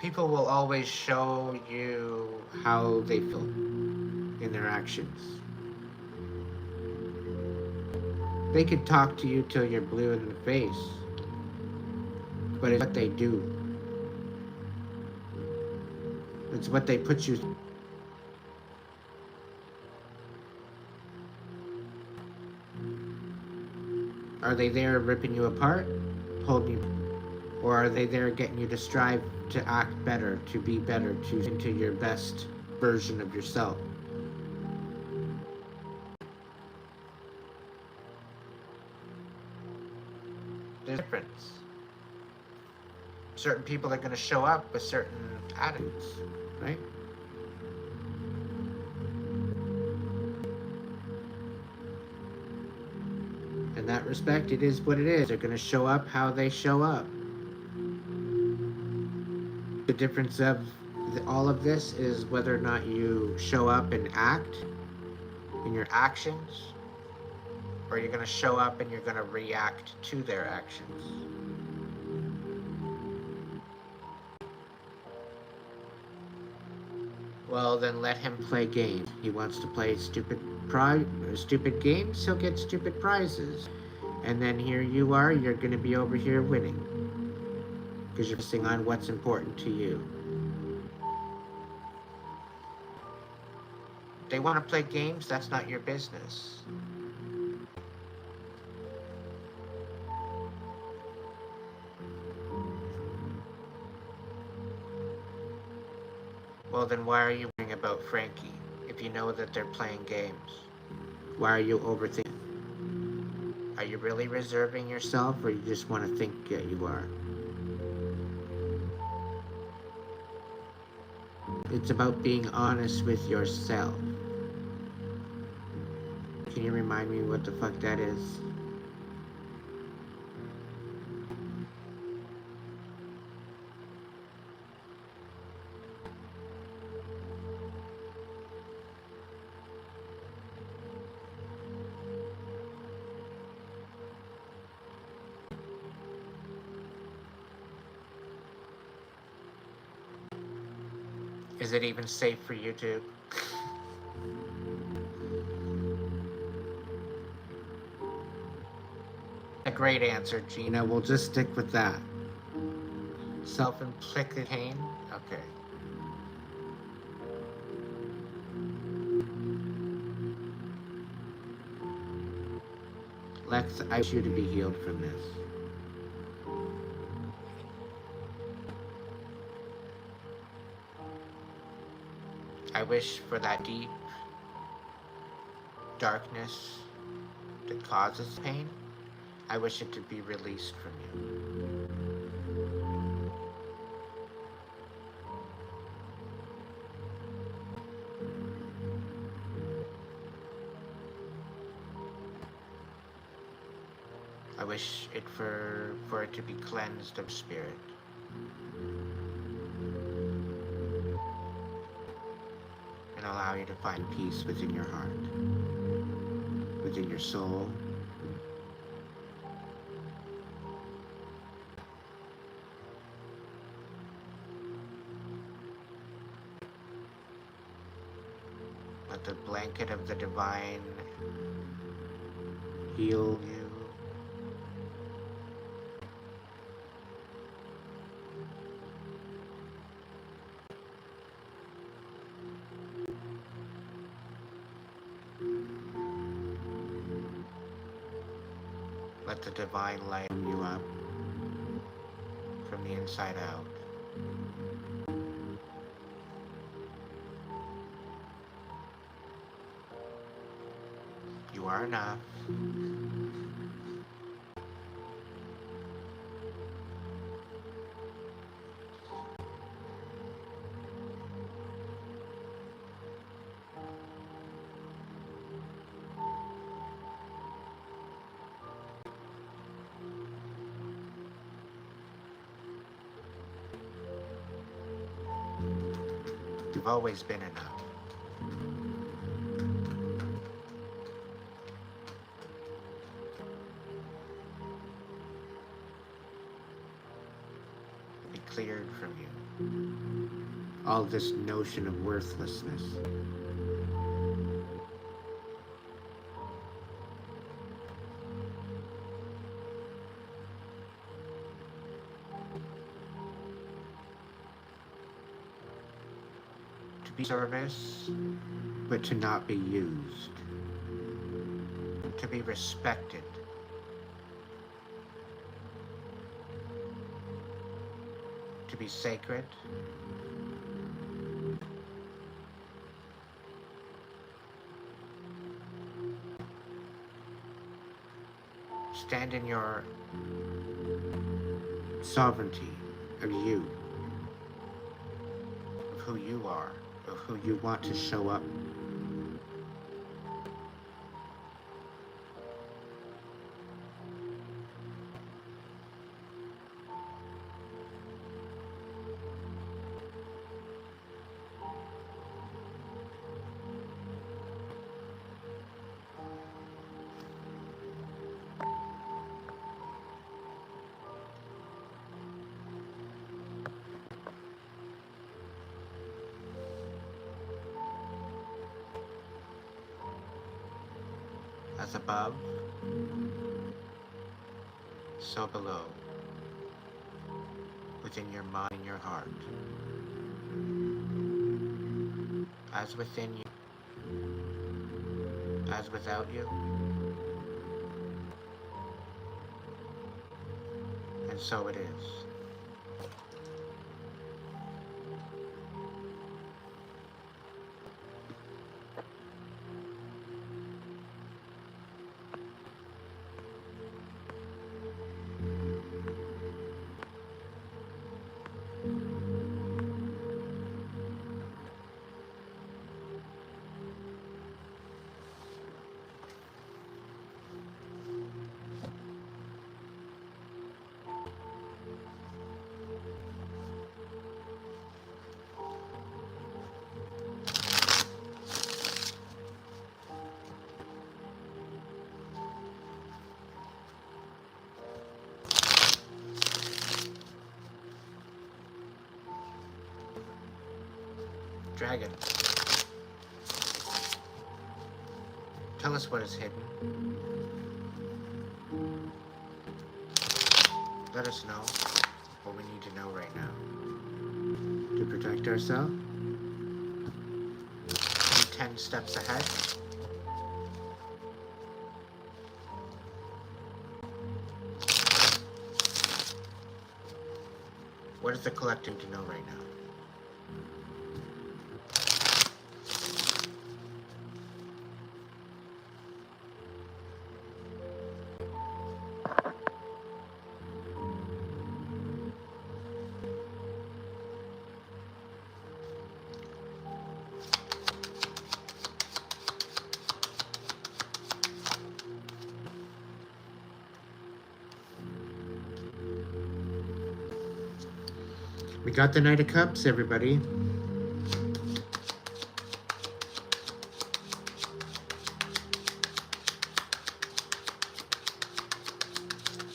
People will always show you how they feel in their actions. They could talk to you till you're blue in the face, but it's what they do. It's what they put you through. Are they there ripping you apart, holding you, or are they there getting you to strive to act better, to be better, to into your best version of yourself? There's a difference. Certain people are going to show up with certain attitudes, right? In that respect, it is what it is. They're going to show up how they show up. The difference of all of this is whether or not you show up and act in your actions, or you're going to show up and you're going to react to their actions. Well, then let him play games. He wants to play stupid stupid games, he'll get stupid prizes. And then here you are, you're going to be over here winning. Because you're focusing on what's important to you. They want to play games, that's not your business. Well, then why are you worrying about Frankie if you know that they're playing games? Why are you overthinking? Are you really reserving yourself, or you just want to think that you are? It's about being honest with yourself. Can you remind me what the fuck that is? Is it even safe for you to? A great answer, Gina. We'll just stick with that. Self-inflicted pain? Okay. Lex, I wish you to be healed from this. I wish for that deep darkness that causes pain, I wish it to be released from you. I wish it for it to be cleansed of spirit. And allow you to find peace within your heart, within your soul. Let the blanket of the divine heal you. Let the divine light warm you up from the inside out. You are enough. You've always been enough. Be cleared from you. All this notion of worthlessness. Be service, but to not be used. To be respected. To be sacred. Stand in your sovereignty of you, of who you are, of who you want to show up. As above, so below, within your mind and your heart. As within you, as without you, and so it is. Dragon, tell us what is hidden. Let us know what we need to know right now to protect ourselves. 10 steps ahead. What is the collective to know right now? We got the Knight of Cups, everybody.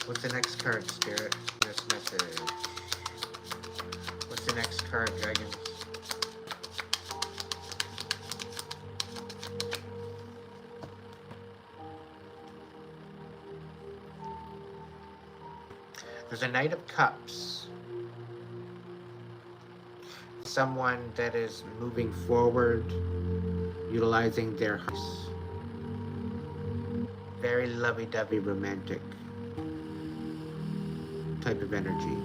What's the next card, Spirit? This message. What's the next card, Dragons? There's a Knight of Cups. Someone that is moving forward, utilizing their hearts. Very lovey-dovey, romantic type of energy.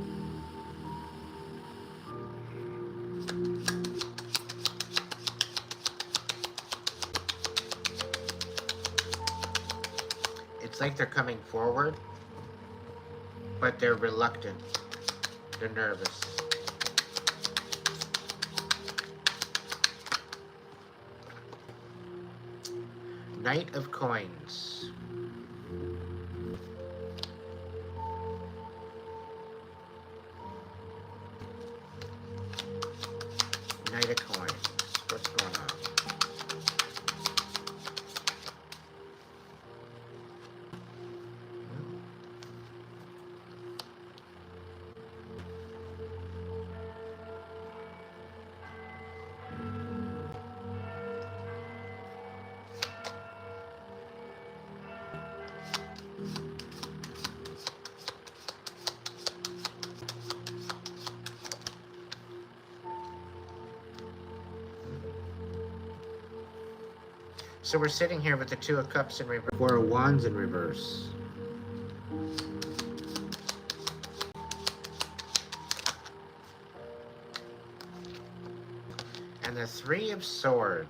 It's like they're coming forward, but they're reluctant. They're nervous. Knight of Coins. Knight of Coins. What's going on? So we're sitting here with the Two of Cups in reverse, Four of Wands in reverse. And the Three of Swords.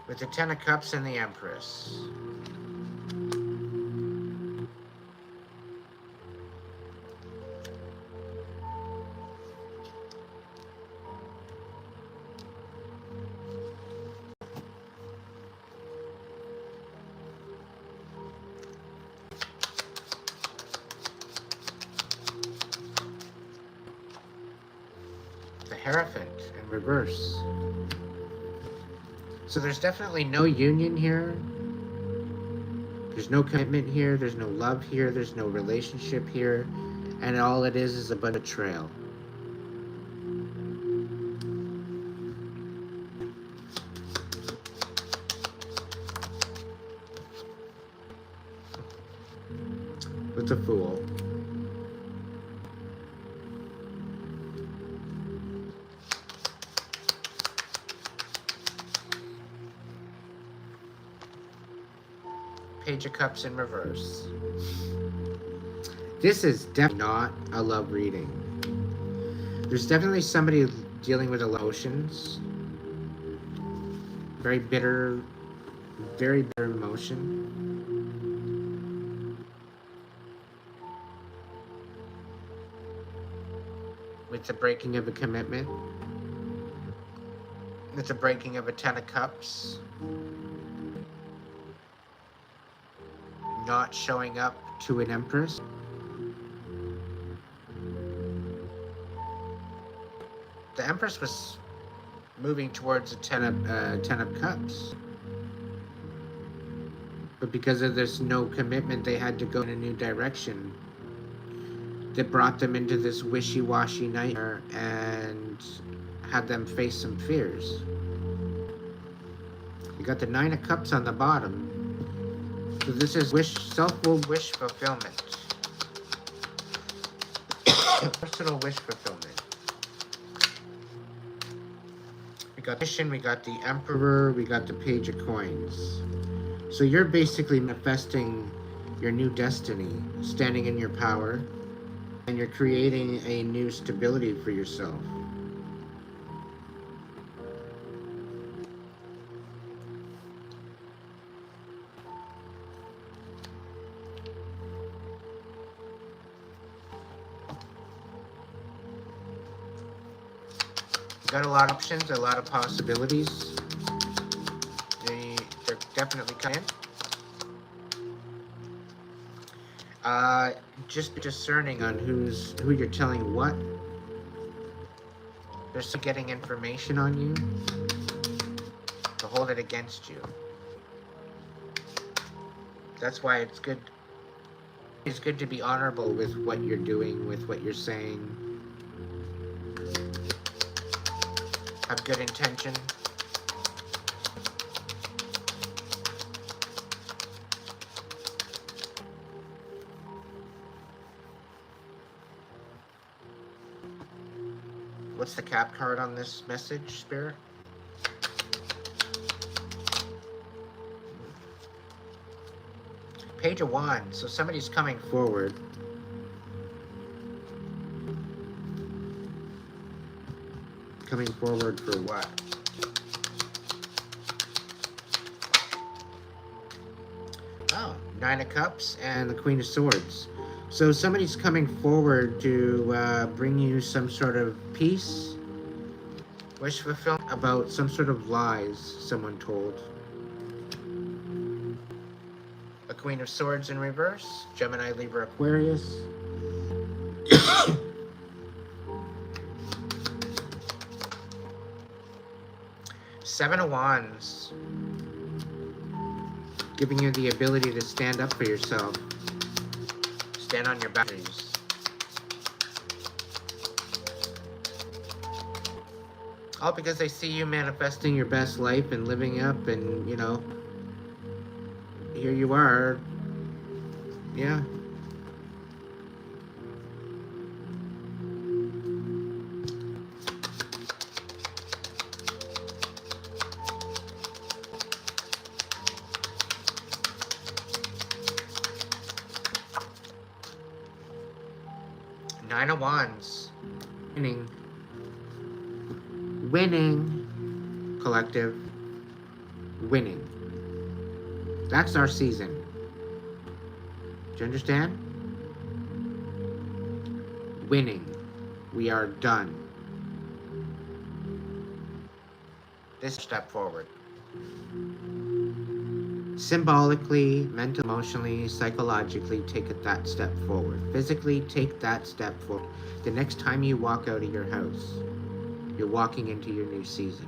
With the Ten of Cups and the Empress. Hierophant in reverse. So there's definitely no union here. There's no commitment here, there's no love here, there's no relationship here, and all it is a bunch of betrayal. It's a fool. Page of Cups in reverse. This is definitely not a love reading. There's definitely somebody dealing with emotions. Very bitter emotion. With the breaking of a commitment. With the breaking of a 10 of Cups. Not showing up to an Empress. The Empress was moving towards a 10 of Cups. But because of this no commitment, they had to go in a new direction. That brought them into this wishy-washy nightmare and had them face some fears. You got the 9 of Cups on the bottom. So this is self-will wish fulfillment. Personal wish fulfillment. We got Mission, we got the Emperor, we got the Page of Coins. So you're basically manifesting your new destiny, standing in your power, and you're creating a new stability for yourself. Got a lot of options, a lot of possibilities. They're definitely coming in. Just be discerning on who you're telling what. They're still getting information on you to hold it against you. That's why it's good. It's good to be honorable with what you're doing, with what you're saying. Have good intention. What's the cap card on this message, Spirit? Page of Wands. So somebody's coming forward. Coming forward for what? Oh, 9 of Cups and the Queen of Swords. So somebody's coming forward to bring you some sort of peace, wish fulfillment about some sort of lies someone told. A Queen of Swords in reverse, Gemini, Libra, Aquarius. Seven of Wands, giving you the ability to stand up for yourself, stand on your boundaries. All because they see you manifesting your best life and living up, and you know, here you are. Yeah. Nine of Wands. Winning. Collective. Winning. That's our season. Do you understand? Winning. We are done. This step forward. Symbolically, mentally, emotionally, psychologically, take that step forward. Physically, take that step forward. The next time you walk out of your house, you're walking into your new season.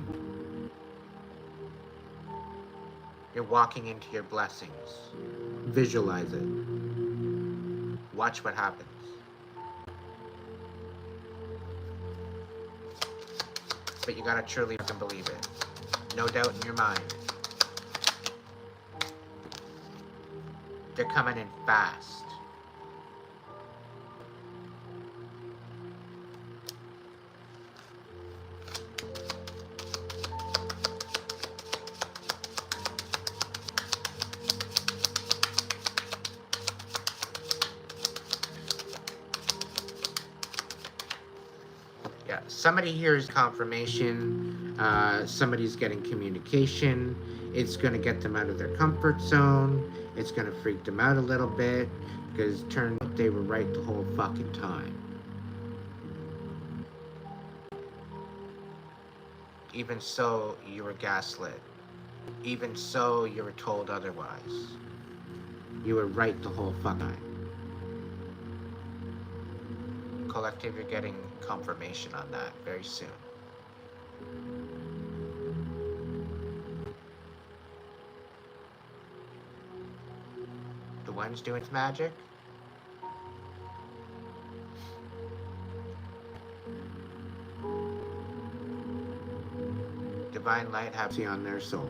You're walking into your blessings. Visualize it. Watch what happens. But you gotta truly fucking believe it. No doubt in your mind. They're coming in fast. Yeah, somebody hears confirmation, somebody's getting communication, it's going to get them out of their comfort zone, it's going to freak them out a little bit, because it turned out they were right the whole fucking time. Even so, you were gaslit. Even so, you were told otherwise. You were right the whole fucking time. Collective, you're getting confirmation on that very soon. The one's doing its magic. Divine light have on their soul.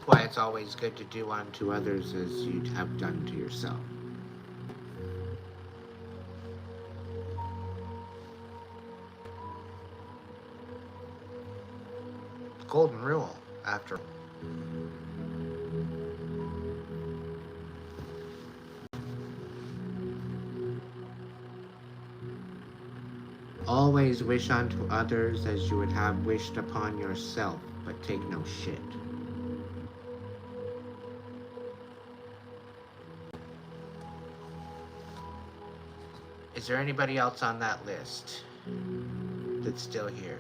Why it's always good to do unto others as you'd have done to yourself. Golden rule, after all. Always wish unto others as you would have wished upon yourself, but take no shit. Is there anybody else on that list that's still here?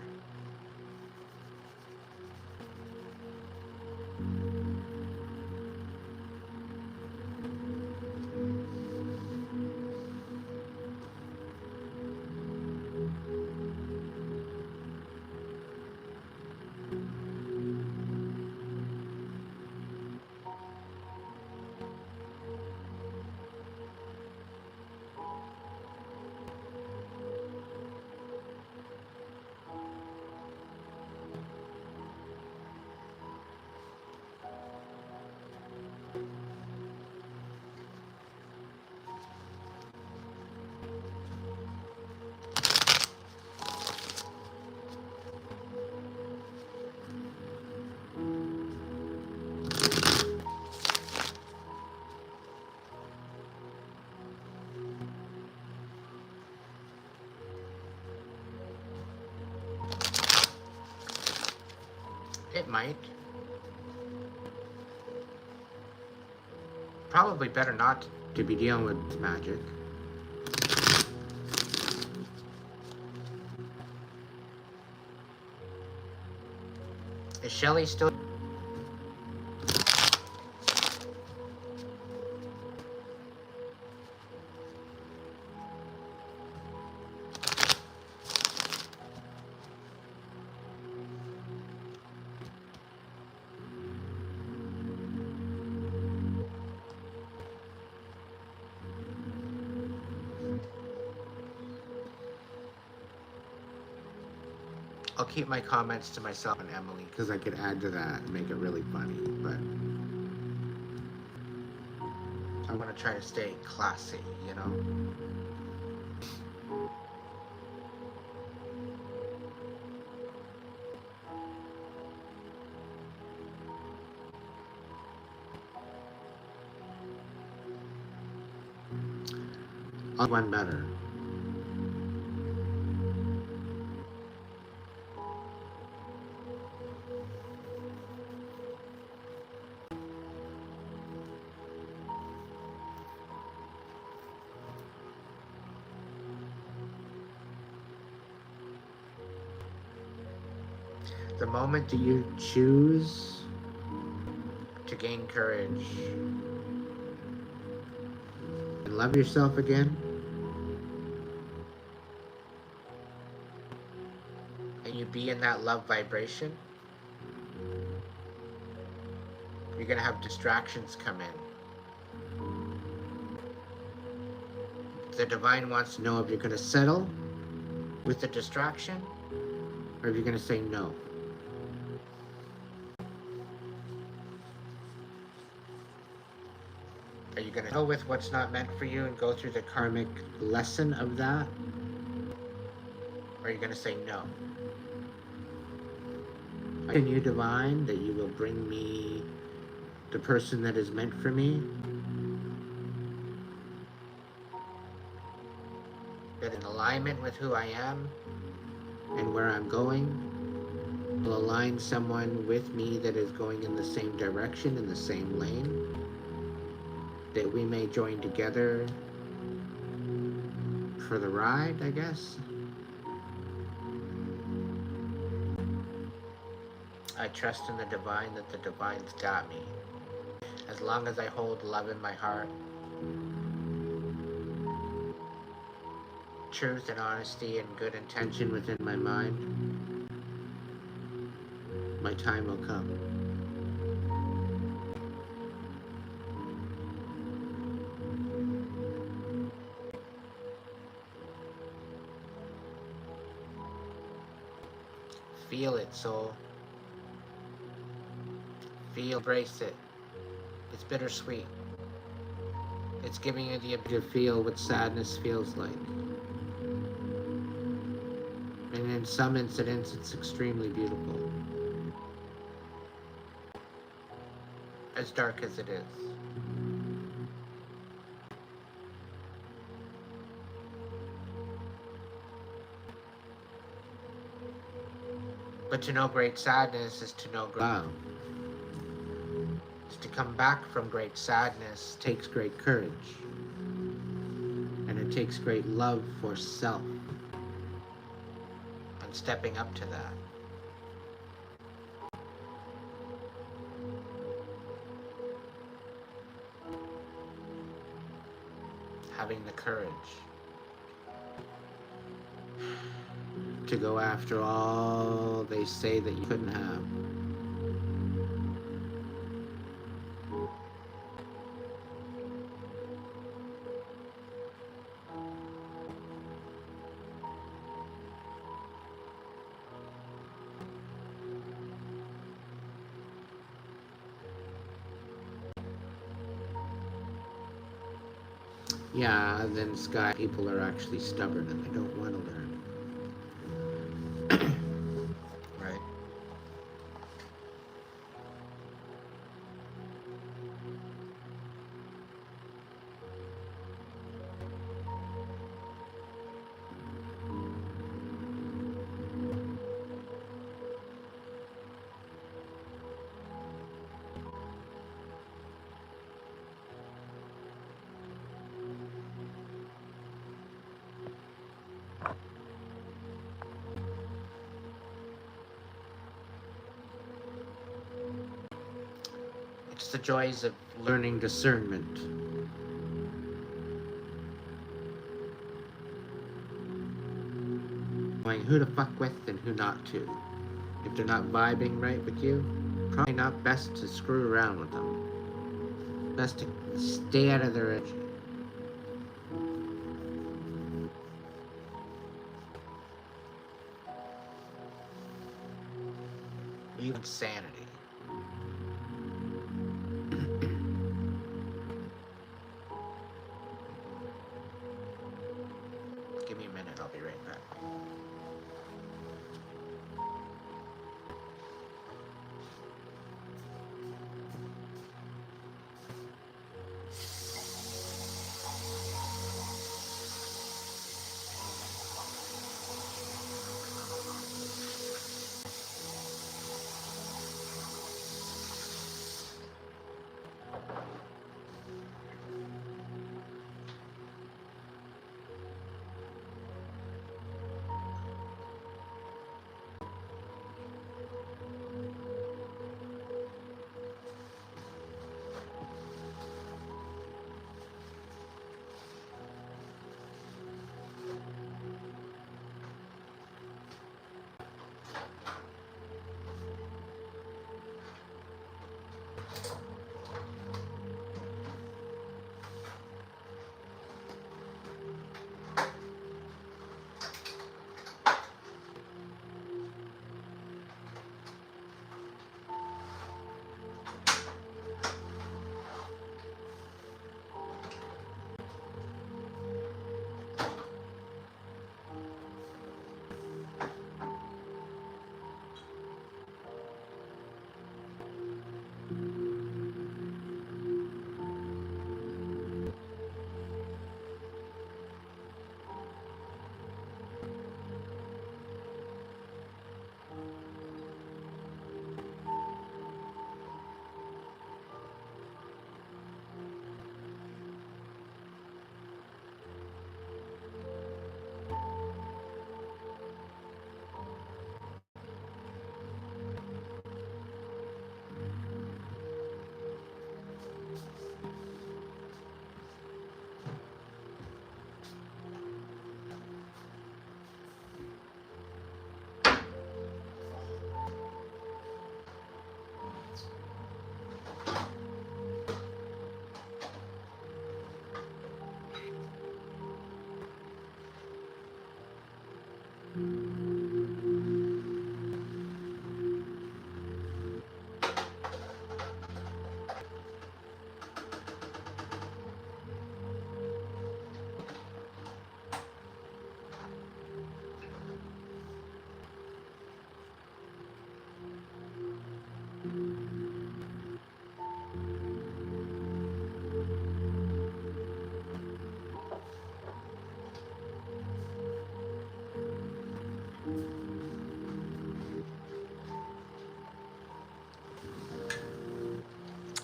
It might. Probably better not to be dealing with magic. Is Shelly still? I'll keep my comments to myself and Emily because I could add to that and make it really funny, but I want to try to stay classy, you know? I'll one better. The moment that you choose to gain courage and love yourself again, and you be in that love vibration, you're going to have distractions come in. The divine wants to know if you're going to settle with the distraction or if you're going to say no. Are you going to go with what's not meant for you and go through the karmic lesson of that? Or are you going to say no? Can you divine that you will bring me the person that is meant for me? That in alignment with who I am and where I'm going, will align someone with me that is going in the same direction, in the same lane, that we may join together for the ride, I guess. I trust in the divine that the divine's got me. As long as I hold love in my heart, truth and honesty and good intention within my mind, my time will come. Feel it, soul. Feel, embrace it. It's bittersweet. It's giving you the ability to feel what sadness feels like. And in some incidents, it's extremely beautiful. As dark as it is. But to know great sadness is to know love. To come back from great sadness takes great courage. And it takes great love for self. And stepping up to that. Having the courage to go after all they say that you couldn't have. Yeah, then sky people are actually stubborn and they don't want to learn. Right. It's the joys of learning discernment. Knowing who to fuck with and who not to. If they're not vibing right with you, probably not best to screw around with them. Best to stay out of their edge. Even sanity. Give me a minute, I'll be right back.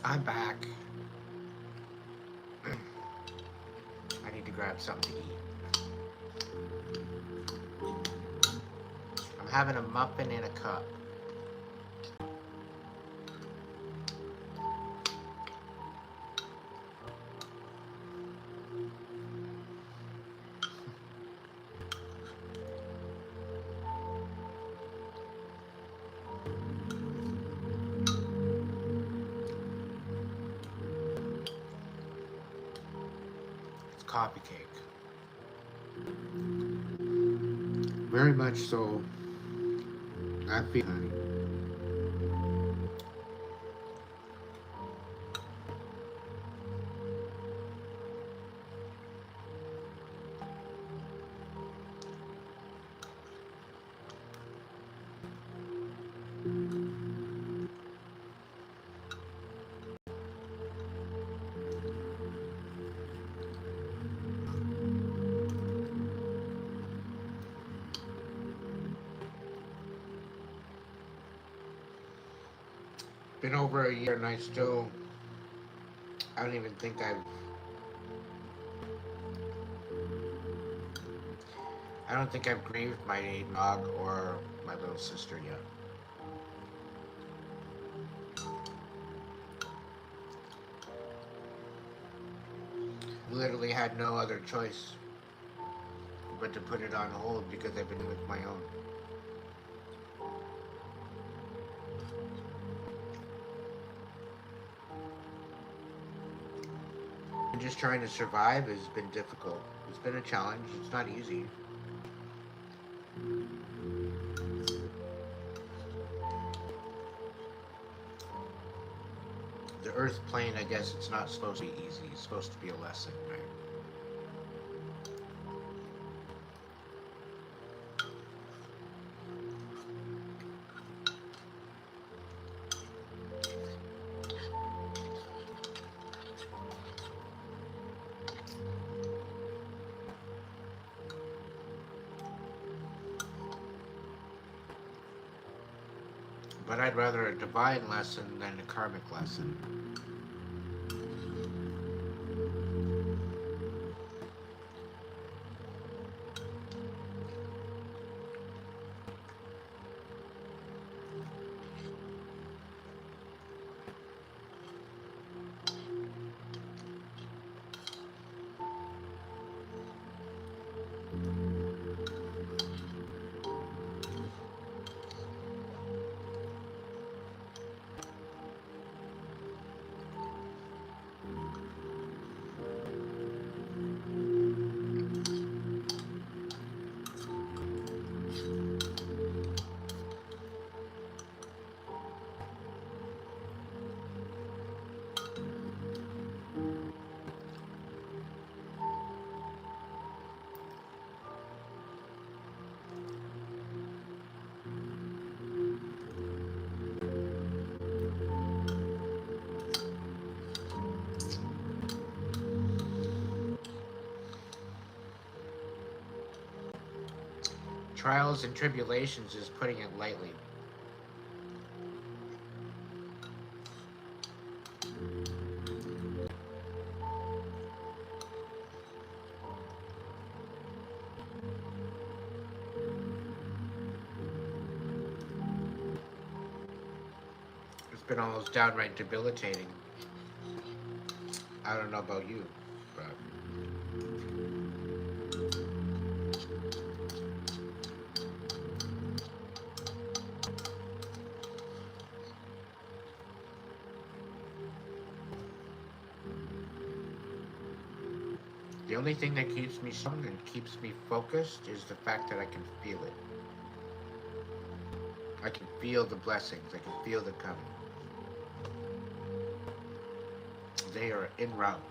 I'm back. I need to grab something to eat. I'm having a muffin in a cup. It's coffee cake. Very much so. I feel honey. Been over a year and I don't even think I don't think I've grieved my dog or my little sister yet. Literally had no other choice but to put it on hold because I've been with my own. And just trying to survive has been difficult. It's been a challenge. It's not easy. The earth plane, I guess it's not supposed to be easy. It's supposed to be a lesson, right? But I'd rather a divine lesson than a karmic lesson. Trials and tribulations is putting it lightly. It's been almost downright debilitating. I don't know about you, but the only thing that keeps me strong and keeps me focused is the fact that I can feel it. I can feel the blessings. I can feel them coming. They are en route.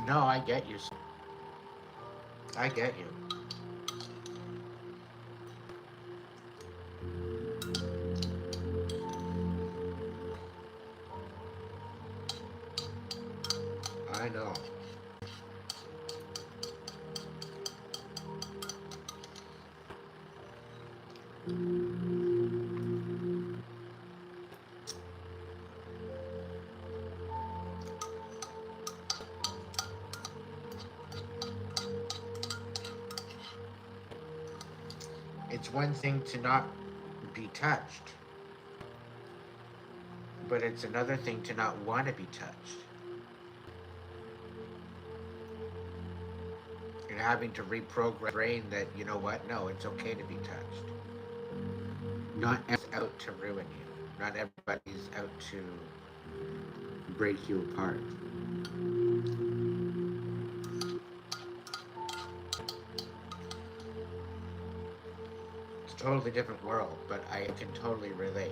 No, I get you. I get you. I know. It's one thing to not be touched, but it's another thing to not want to be touched. And having to reprogram your brain that, you know what, no, it's okay to be touched. Not everyone's out to ruin you. Not everybody's out to break you apart. It's a totally different world, but I can totally relate.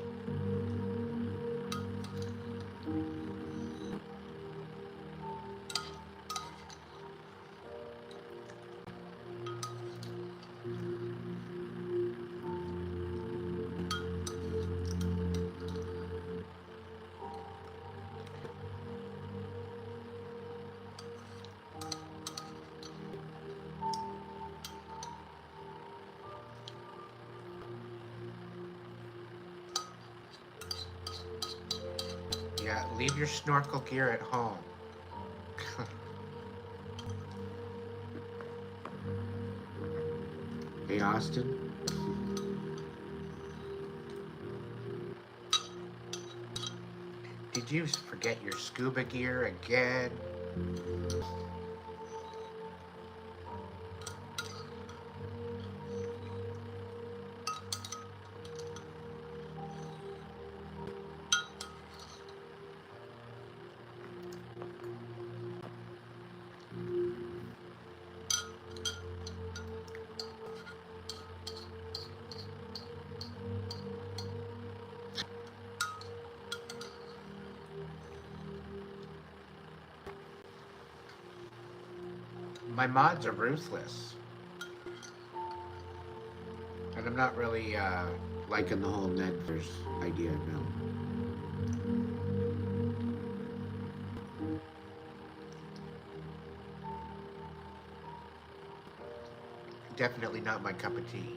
Yeah, leave your snorkel gear at home. Hey, Austin. Did you forget your scuba gear again? My mods are ruthless. And I'm not really liking the whole Nedverse idea, no. Definitely not my cup of tea.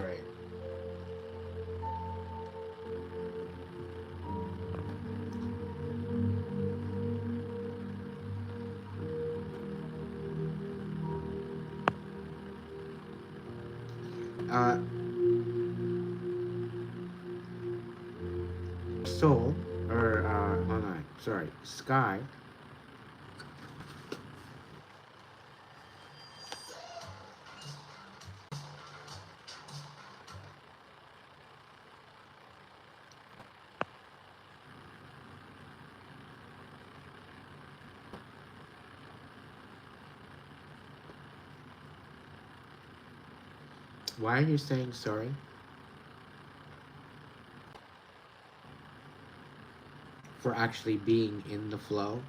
Right. Uh, Soul, or, hold on, sorry, Sky. Why are you saying sorry? For actually being in the flow?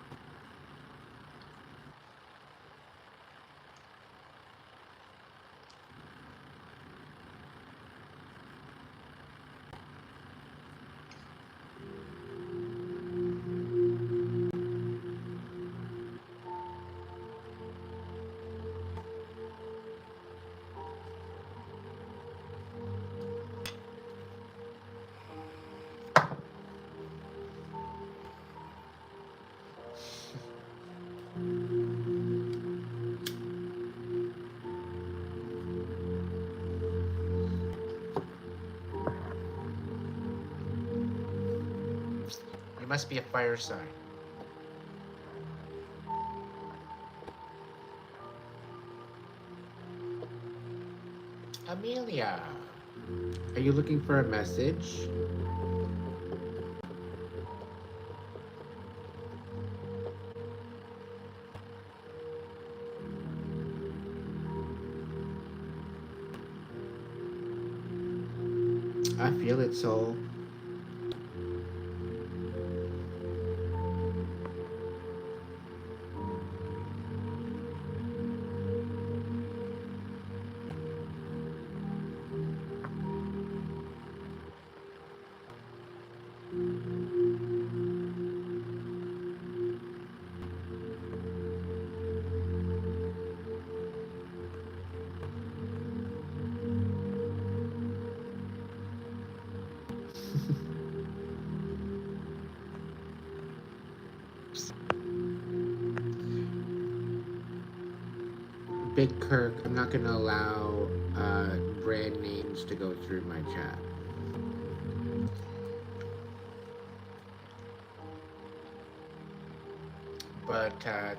You must be a fire sign. Amelia, are you looking for a message? I feel it, soul. Big Kirk, I'm not going to allow brand names to go through my chat. But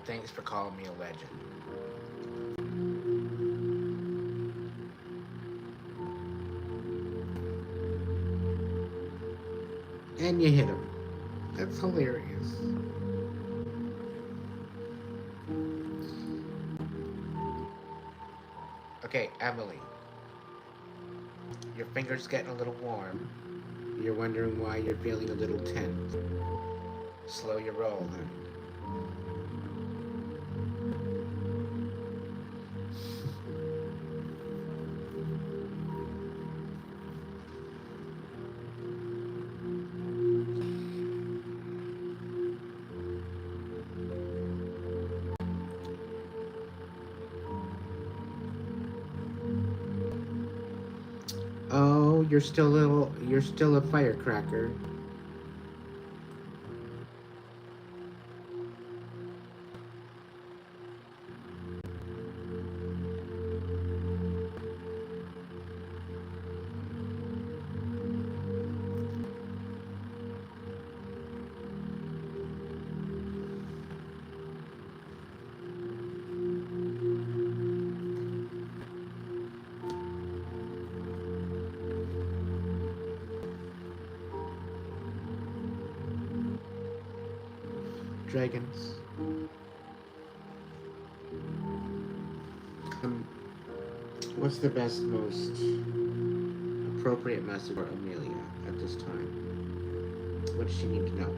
thanks for calling me a legend. And you hit him. That's hilarious. Okay, Emily. Your finger's getting a little warm. You're wondering why you're feeling a little tense. Slow your roll, honey. Oh, you're still a firecracker. Dragons. What's the best, most appropriate message for Amelia at this time? What does she need to know?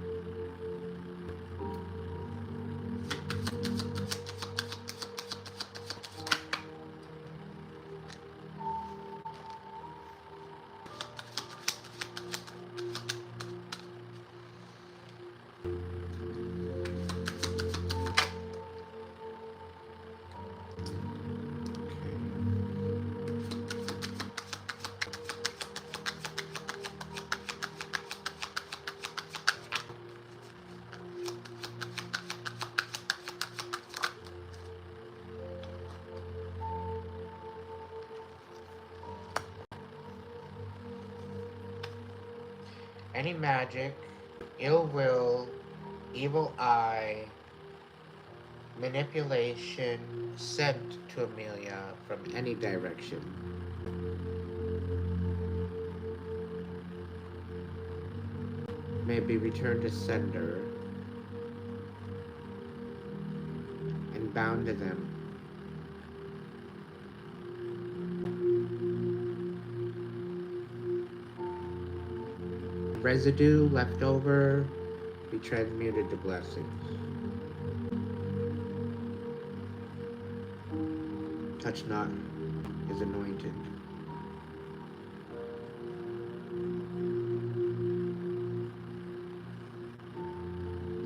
Any magic, ill will, evil eye, manipulation sent to Amelia from any direction may be returned to sender and bound to them. Residue left over be transmuted to blessings. Touch not is anointed.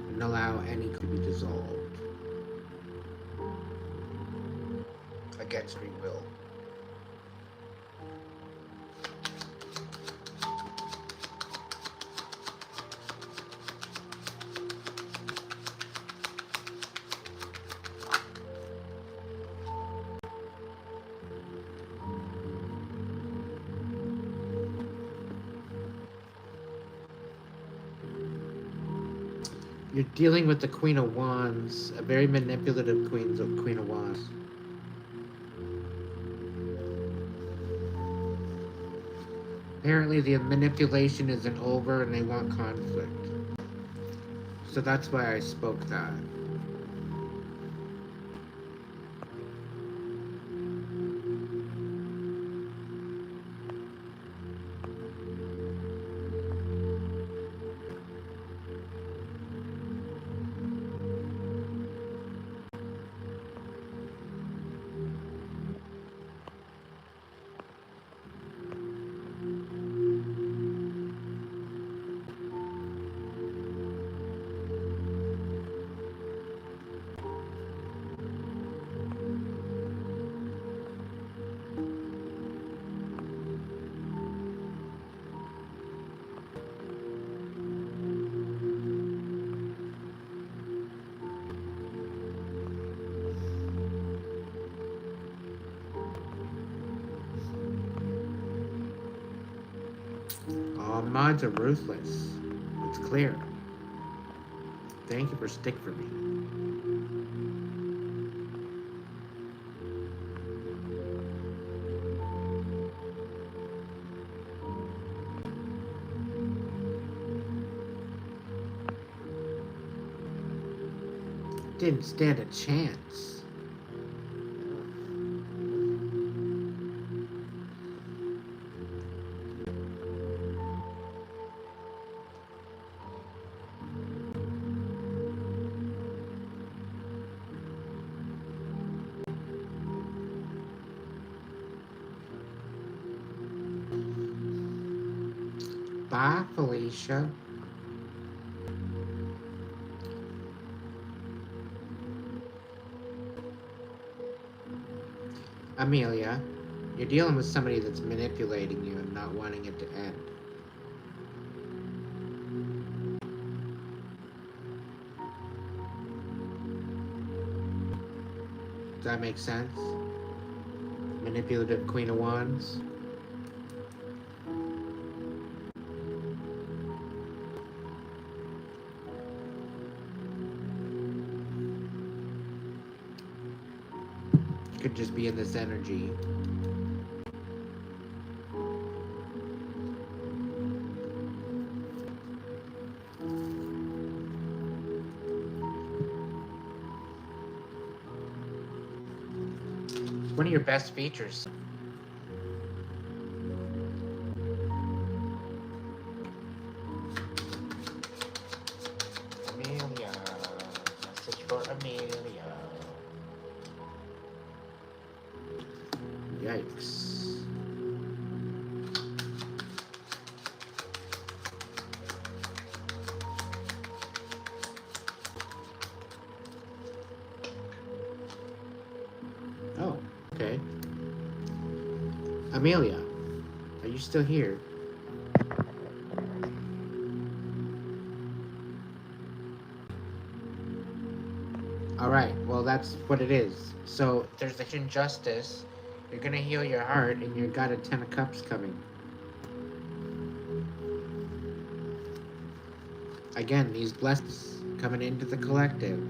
And allow any to be dissolved against free will. You're dealing with the Queen of Wands, a very manipulative Queen of Wands. Apparently the manipulation isn't over and they want conflict. So that's why I spoke that. All mods are ruthless. It's clear. Thank you for stick for me. Didn't stand a chance. Bye, Felicia. Amelia, you're dealing with somebody that's manipulating you and not wanting it to end. Does that make sense? Manipulative Queen of Wands. Could just be in this energy. One of your best features. Amelia. Message for Amelia. Yikes. Oh, okay. Amelia, are you still here? Alright, well that's what it is. So there's this injustice. You're gonna heal your heart and you've got a 10 of Cups coming. Again, these blessings coming into the collective.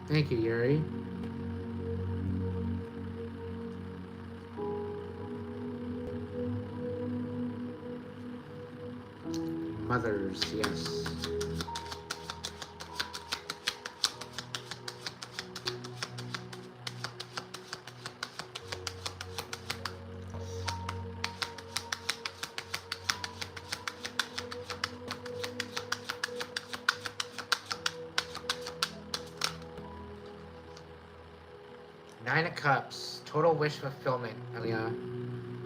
Thank you, Yuri. Mothers, yes. Nine of Cups, total wish fulfillment, Amelia.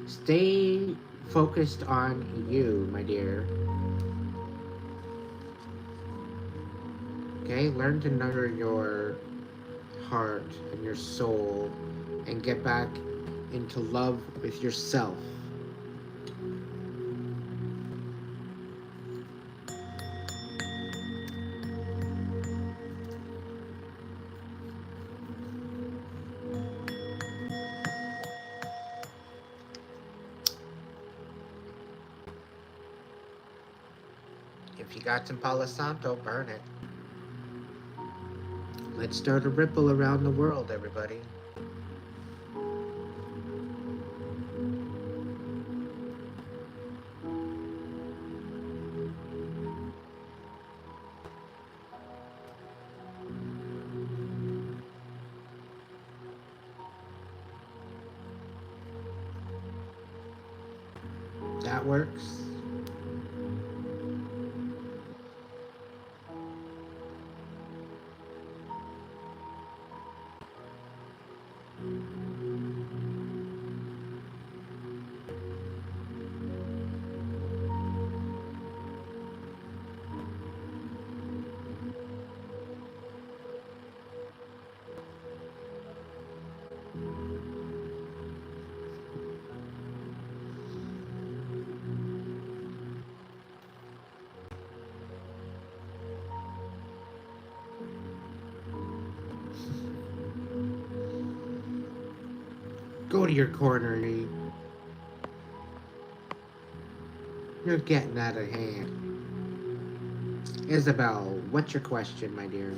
Stay focused on you, my dear. Okay, learn to nurture your heart and your soul and get back into love with yourself. If you got some Palo Santo, burn it. Let's start a ripple around the world, everybody. That works. Go to your corner, you're getting out of hand. Isabel, what's your question, my dear?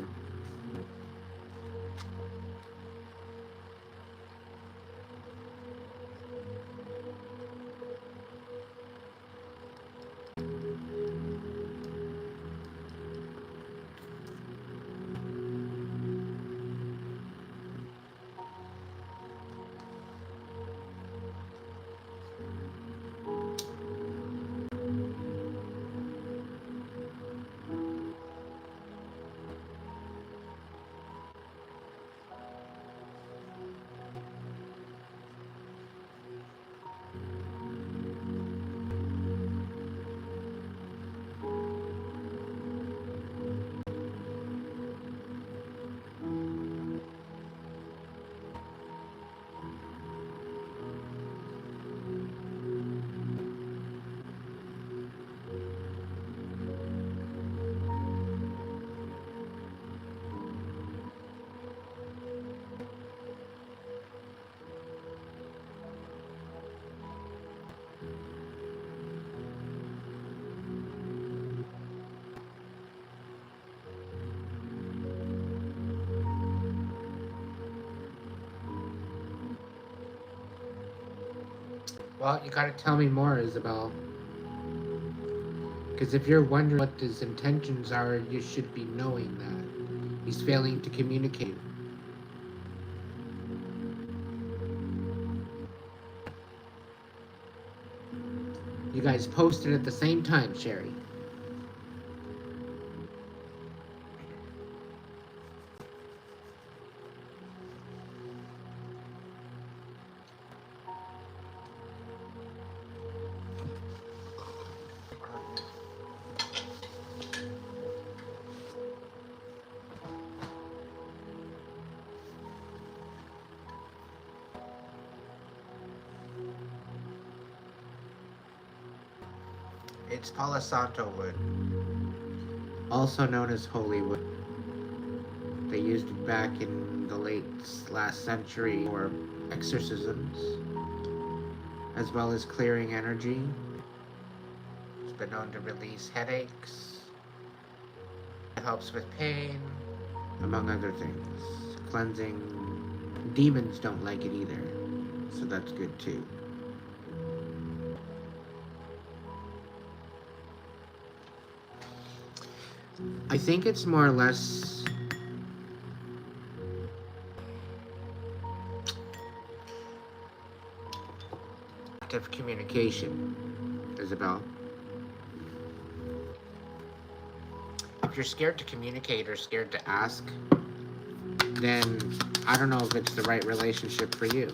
Well, you gotta tell me more, Isabel. Because if you're wondering what his intentions are, you should be knowing that. He's failing to communicate. You guys posted at the same time, Sherry. It's Palo Santo wood, also known as holy wood. They used it back in the late last century for exorcisms, as well as clearing energy. It's been known to release headaches. It helps with pain, among other things. Cleansing. Demons don't like it either, so that's good too. I think it's more or less active communication, Isabel. If you're scared to communicate or scared to ask, then I don't know if it's the right relationship for you.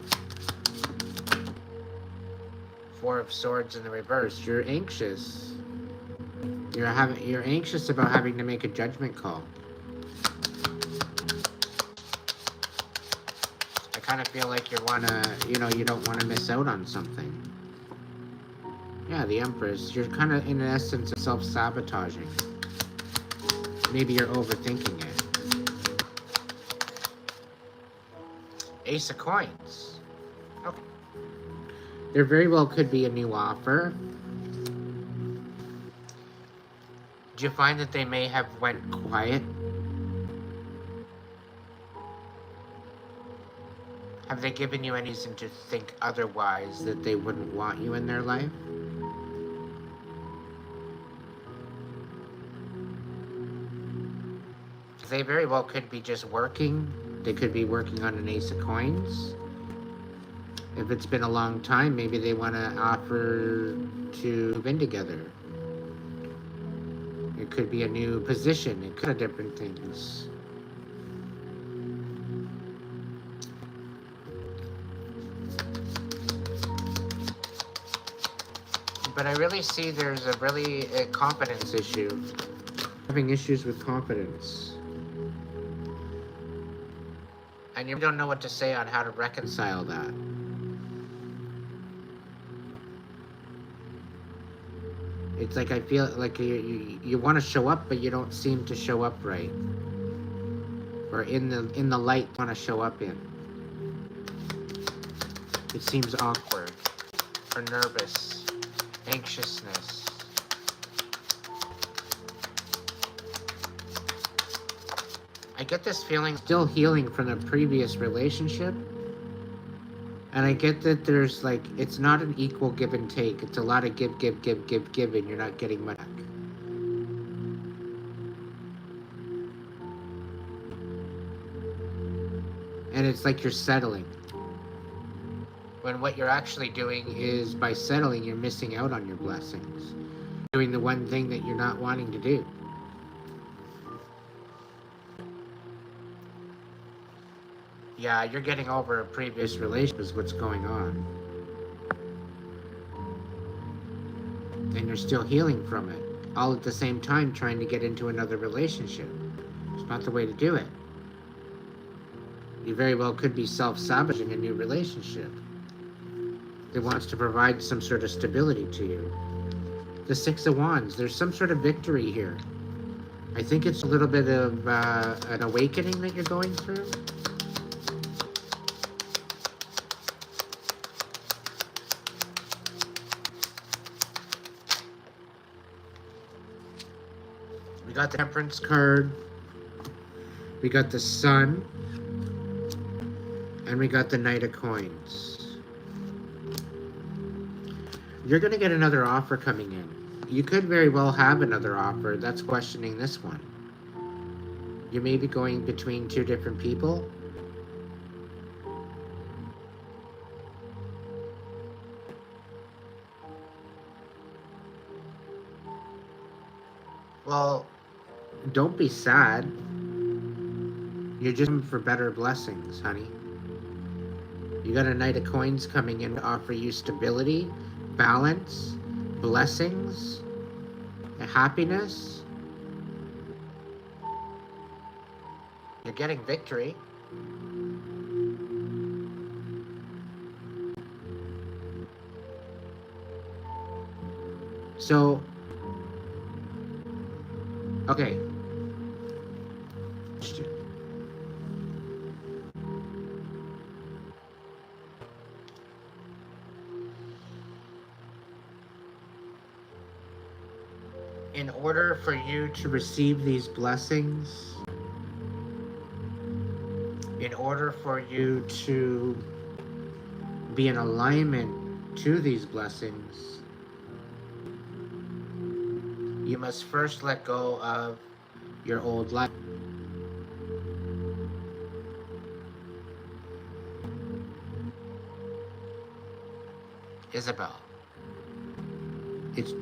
Four of Swords in the reverse. You're anxious. You're anxious about having to make a judgment call. I kind of feel like you don't want to miss out on something. Yeah, the Empress. You're kind of, in essence, self-sabotaging. Maybe you're overthinking it. Ace of Coins. Okay. There very well could be a new offer. Do you find that they may have went quiet? Have they given you any reason to think otherwise, that they wouldn't want you in their life? They very well could be just working. They could be working on an Ace of Coins. If it's been a long time, maybe they want to offer to move in together. It could be a new position. It could be different things. But I really see there's a confidence issue. Having issues with confidence. And you don't know what to say on how to reconcile that. It's like I feel like you want to show up, but you don't seem to show up right. Or in the light you want to show up in. It seems awkward or nervous, anxiousness. I get this feeling still healing from the previous relationship. And I get that there's like, it's not an equal give and take. It's a lot of give, and you're not getting much back. And it's like you're settling. When what you're actually doing is, by settling, you're missing out on your blessings. Doing the one thing that you're not wanting to do. Yeah, you're getting over a previous relationship is what's going on. And you're still healing from it. All at the same time trying to get into another relationship. It's not the way to do it. You very well could be self-sabotaging a new relationship that wants to provide some sort of stability to you. The Six of Wands, there's some sort of victory here. I think it's a little bit of an awakening that you're going through. We got the Temperance card, we got the Sun, and we got the Knight of Coins. You're going to get another offer coming in. You could very well have another offer that's questioning this one. You may be going between two different people. Well, don't be sad. You're just looking for better blessings, honey. You got a Knight of Coins coming in to offer you stability, balance, blessings, and happiness. You're getting victory. So, okay. In order for you to receive these blessings, in order for you to be in alignment to these blessings, you must first let go of your old life. Isabel, it's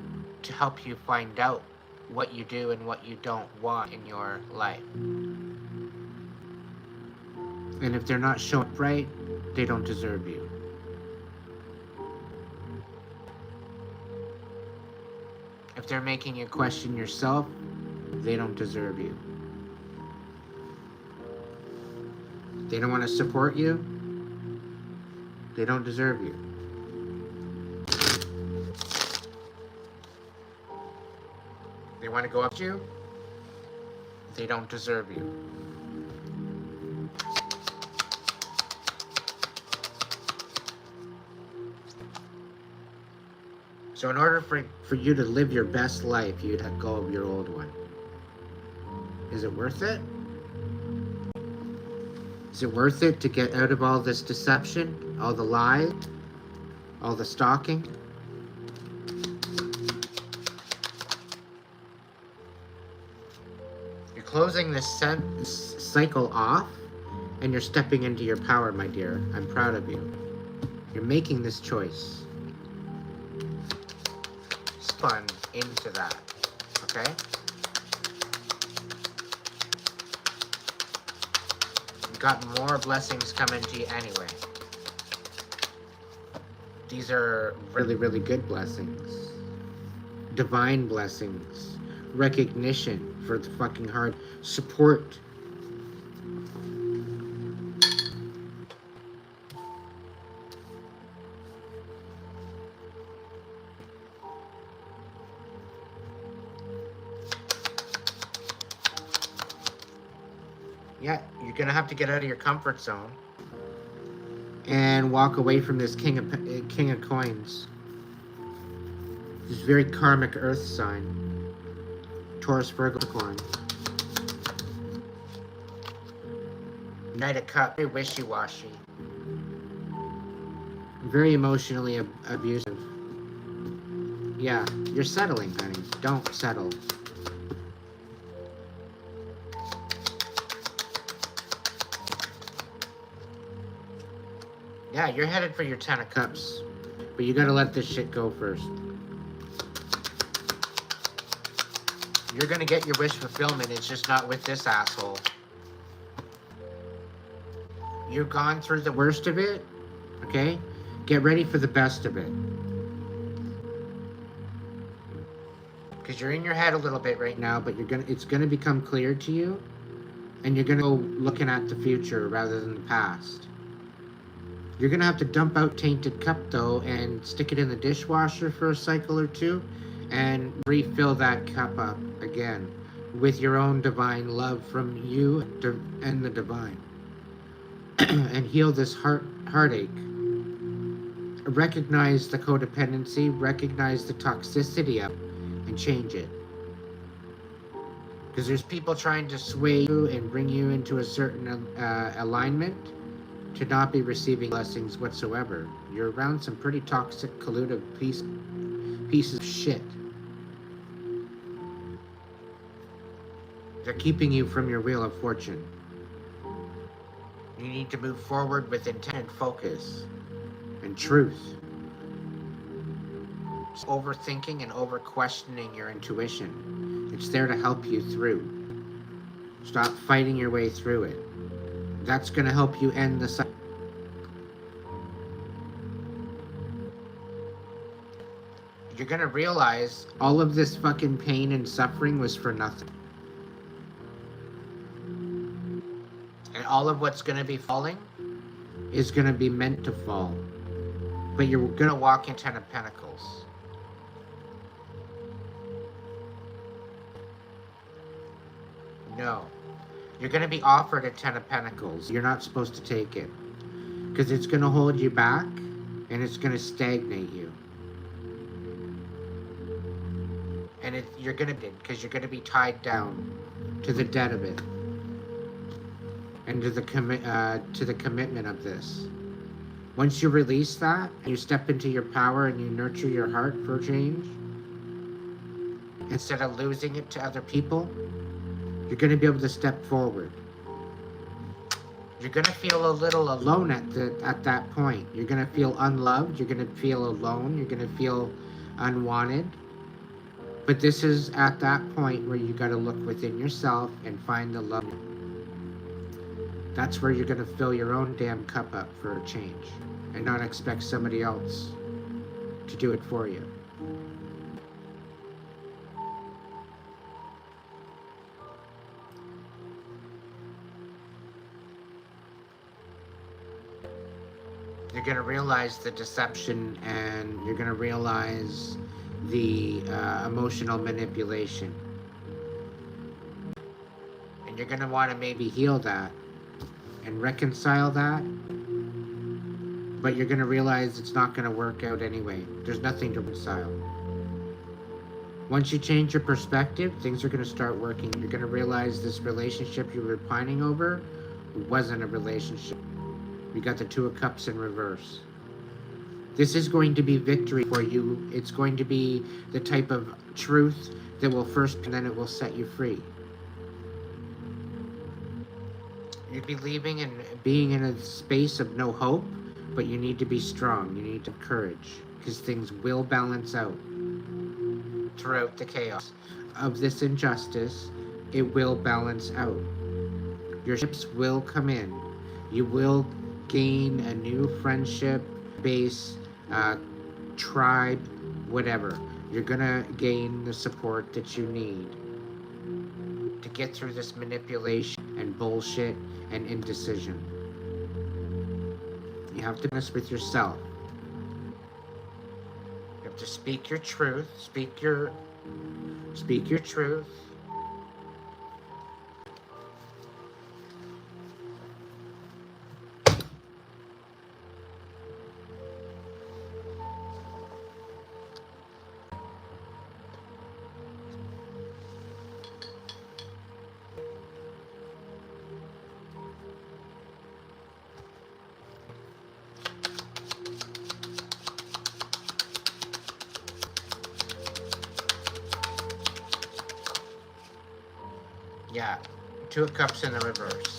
to help you find out what you do and what you don't want in your life. And if they're not showing up right, they don't deserve you. If they're making you question yourself, they don't deserve you. They don't want to support you, they don't deserve you. They want to go up to you, they don't deserve you. So in order for you to live your best life, you'd let go of your old one. Is it worth it? Is it worth it to get out of all this deception, all the lies, all the stalking? You're closing this cycle off, and you're stepping into your power, my dear. I'm proud of you. You're making this choice. Spun into that, okay? You've got more blessings coming to you anyway. These are really, really good blessings. Divine blessings. Recognition for the fucking hard support. Yeah, you're gonna have to get out of your comfort zone. and walk away from this King of Coins. This very karmic earth sign. Taurus, Virgo, Capricorn. Knight of Cups, very wishy-washy. Very emotionally abusive. Yeah, you're settling, honey. Don't settle. Yeah, you're headed for your 10 of Cups. But you gotta let this shit go first. You're gonna get your wish fulfillment, it's just not with this asshole. You've gone through the worst of it, okay? Get ready for the best of it. Because you're in your head a little bit right now, but it's gonna become clear to you, and you're gonna go looking at the future rather than the past. You're gonna have to dump out Tainted Cup though, and stick it in the dishwasher for a cycle or two, and refill that cup up again with your own divine love from you and the divine, and heal this heartache. Recognize the codependency, recognize the toxicity of it, and change it. Because there's people trying to sway you and bring you into a certain alignment to not be receiving blessings whatsoever. You're around some pretty toxic, colluded pieces of shit. They're keeping you from your wheel of fortune. You need to move forward with intent and focus and truth. Overthinking and over-questioning your intuition. It's there to help you through. Stop fighting your way through it. That's going to help you end the cycle. You're going to realize all of this fucking pain and suffering was for nothing. And all of what's going to be falling is going to be meant to fall. But you're going to walk in 10 of Pentacles. No. You're going to be offered a 10 of Pentacles. You're not supposed to take it. Because it's going to hold you back, and it's going to stagnate you. And you're going to, because you're going to be tied down to the debt of it. And to the commitment of this. Once you release that, and you step into your power and you nurture your heart for change, instead of losing it to other people, you're going to be able to step forward. You're going to feel a little alone at that point. You're going to feel unloved. You're going to feel alone. You're going to feel unwanted. But this is at that point where you got to look within yourself and find the love. That's where you're going to fill your own damn cup up for a change and not expect somebody else to do it for you. You're going to realize the deception, and you're going to realize the emotional manipulation. And you're going to want to maybe heal that and reconcile that, but you're going to realize it's not going to work out anyway. There's nothing to reconcile. Once you change your perspective, things are going to start working. You're going to realize this relationship you were pining over wasn't a relationship. You got the 2 of Cups in reverse. This is going to be victory for you. It's going to be the type of truth that will first, and then it will set you free. You'd be leaving and being in a space of no hope, but you need to be strong. You need to have courage, because things will balance out throughout the chaos of this injustice. It will balance out. Your ships will come in. You will gain a new friendship, base, tribe, whatever. You're gonna gain the support that you need to get through this manipulation and bullshit and indecision. You have to be honest with yourself. You have to speak your truth, speak your truth. Two of Cups in the reverse.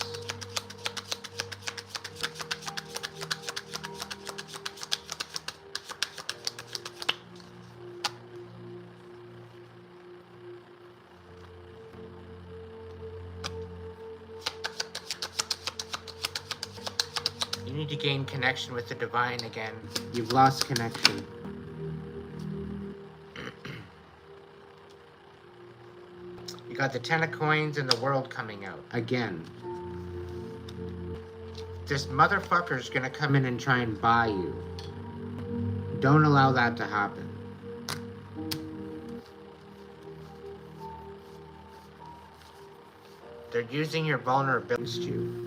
You need to gain connection with the divine again. You've lost connection. You got the Ten of Coins and the World coming out. Again. This motherfucker's gonna come in and try and buy you. Don't allow that to happen. They're using your vulnerability against you.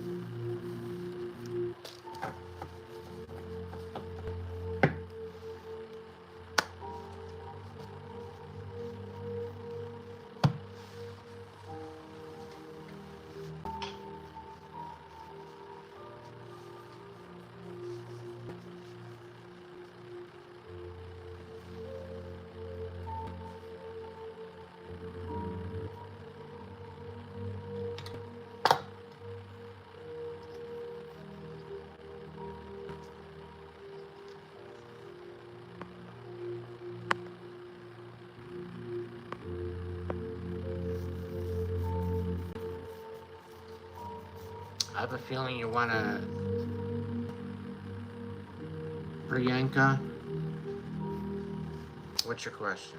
I have a feeling you wanna... Priyanka? What's your question?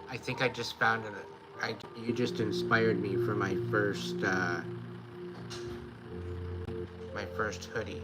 I think I just found it. You just inspired me for my first hoodie.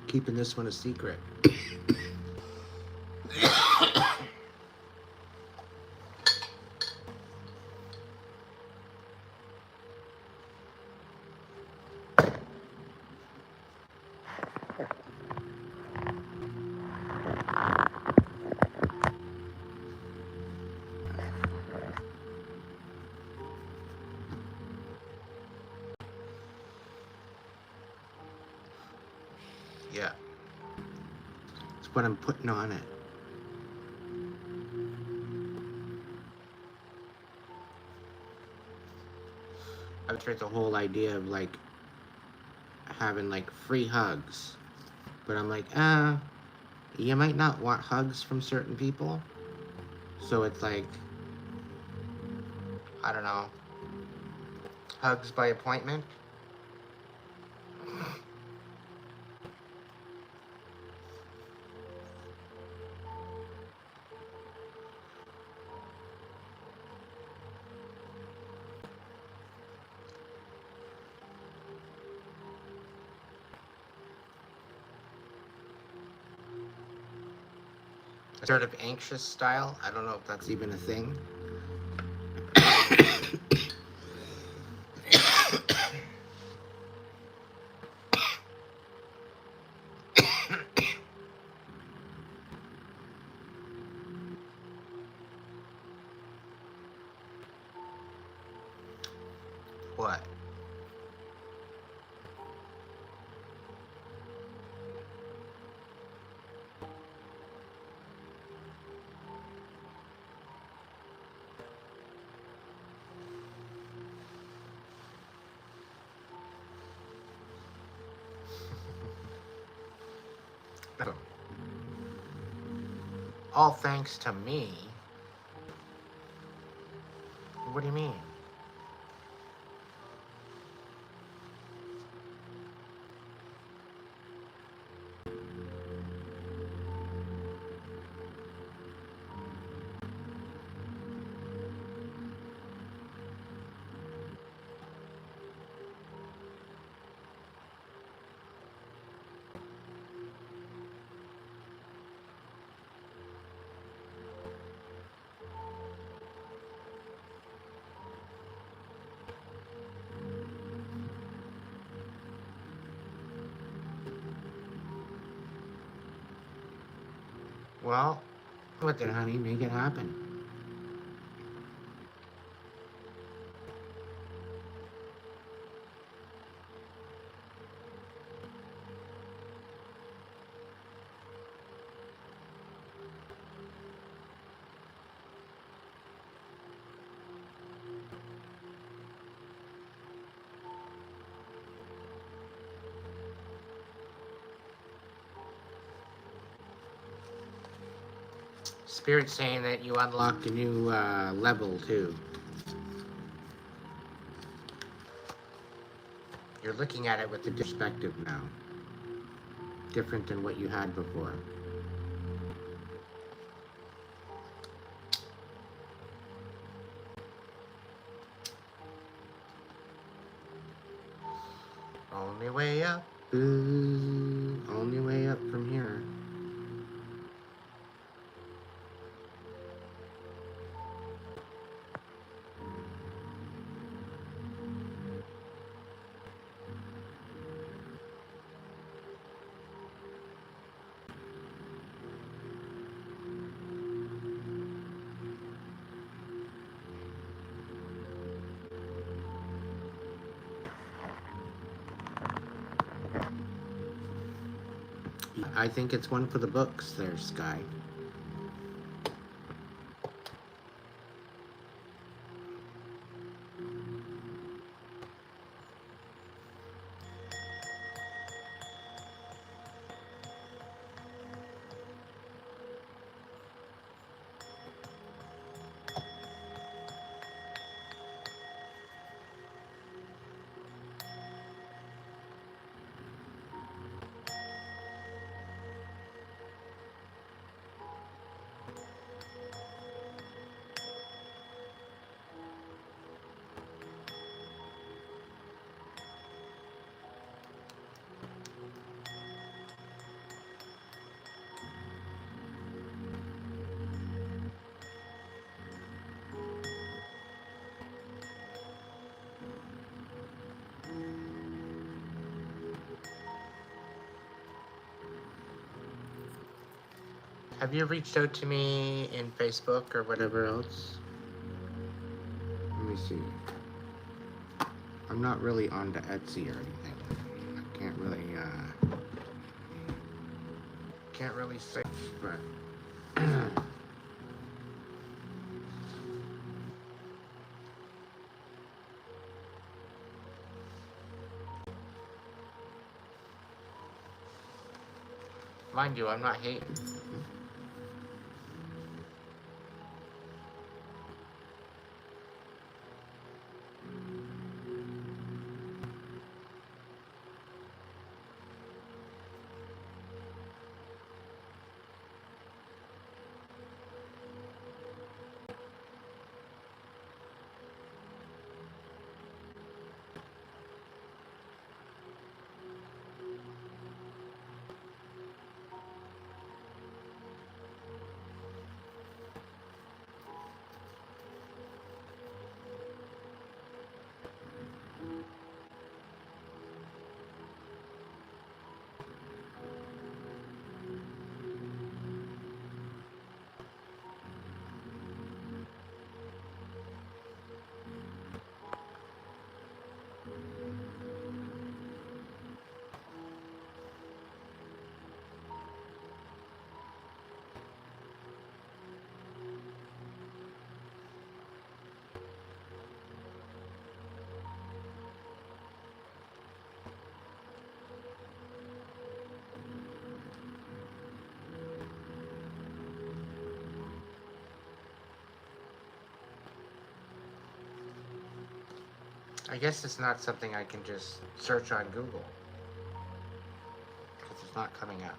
Keeping this one a secret. Yeah. That's what I'm putting on it. I've tried the whole idea of like having like free hugs. But I'm like, you might not want hugs from certain people. So it's like, I don't know, hugs by appointment. A sort of anxious style. I don't know if that's even a thing. What? All thanks to me? What do you mean? Well, what then, honey? Make it happen. Spirit's saying that you unlocked a new level, too. You're looking at it with a perspective now. Different than what you had before. Only way up. Ooh, only way up from here. I think it's one for the books there, Sky. Have you reached out to me in Facebook or whatever else? Let me see. I'm not really onto Etsy or anything. I can't really say, but mind you, I'm not hating. I guess it's not something I can just search on Google because it's not coming up.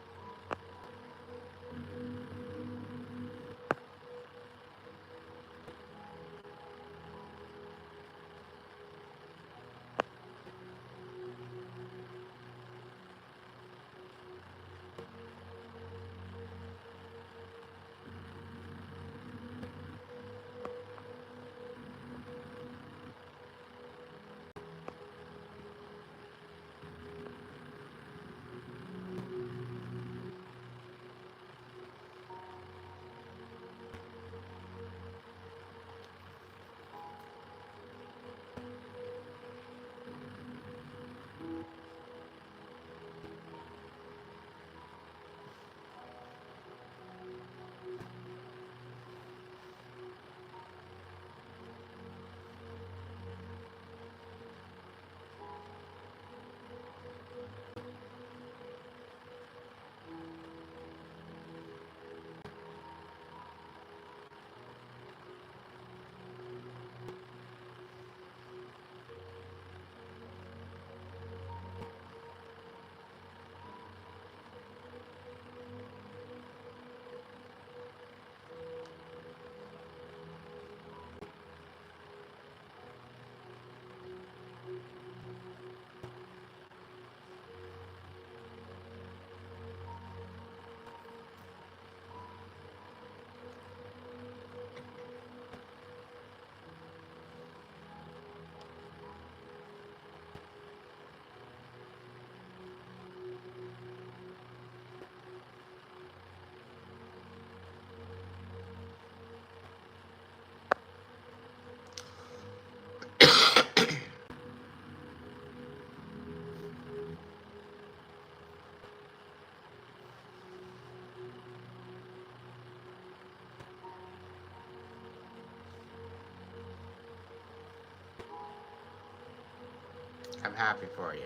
I'm happy for you.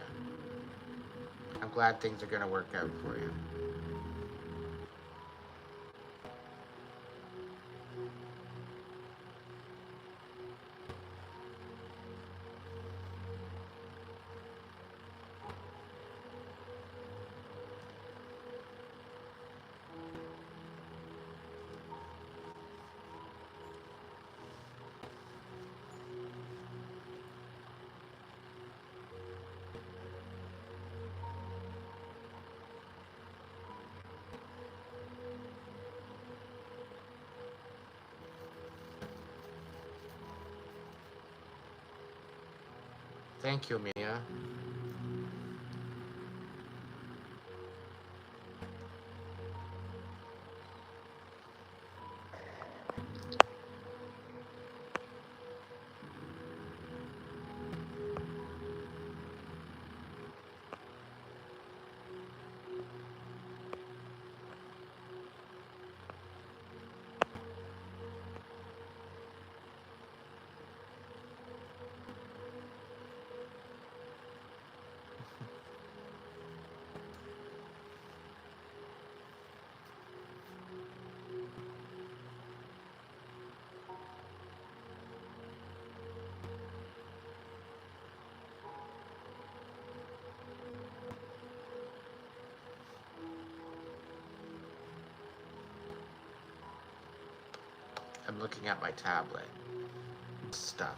I'm glad things are going to work out for you. Thank you, Mia. I'm looking at my tablet. Stuff.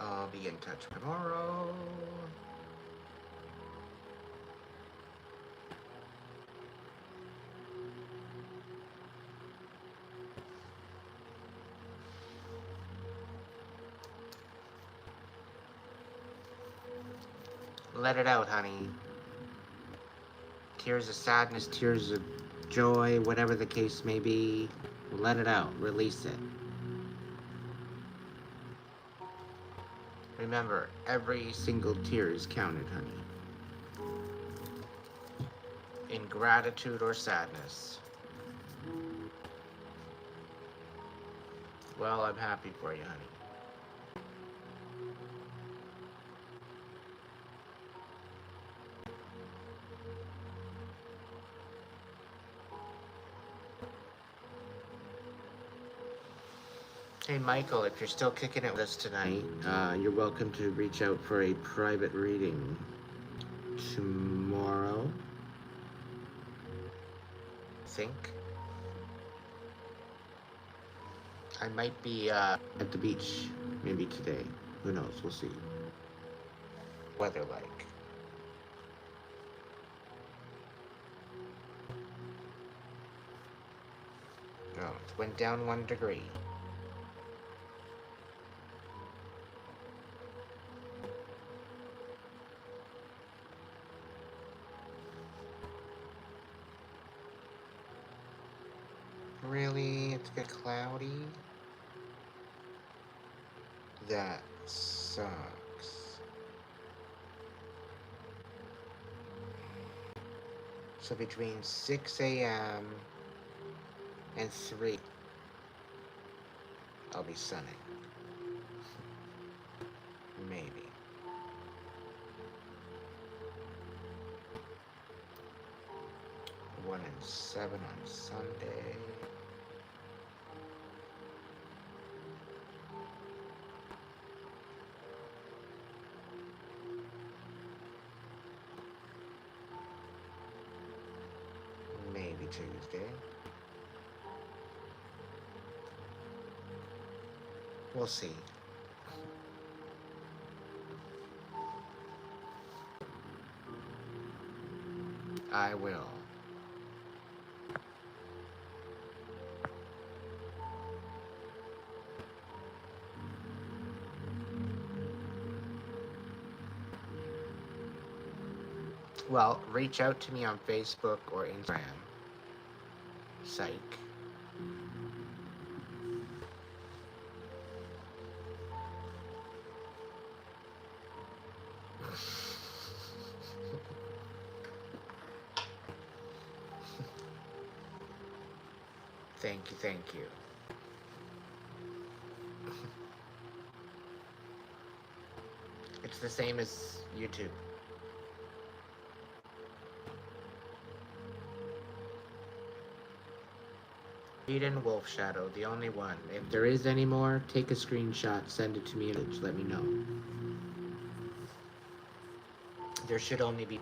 I'll be in touch tomorrow. Let it out, honey. Tears of sadness, tears of joy, whatever the case may be. Let it out. Release it. Remember, every single tear is counted, honey. In gratitude or sadness. Well, I'm happy for you, honey. Hey, Michael, if you're still kicking it with us tonight, you're welcome to reach out for a private reading tomorrow. Think. I might be at the beach, maybe today. Who knows? We'll see. Weather like. Oh, it went down 1 degree. Really? It's get cloudy? That sucks. So between 6 a.m. and 3, I'll be sunning. Maybe. One and 7 on Sunday. Maybe Tuesday. We'll see. I will. Well, reach out to me on Facebook or Instagram. Psych. Thank you, thank you. It's the same as YouTube. Aiden Wolfshadow, the only one. If there is any more, take a screenshot, send it to me, and let me know. There should only be...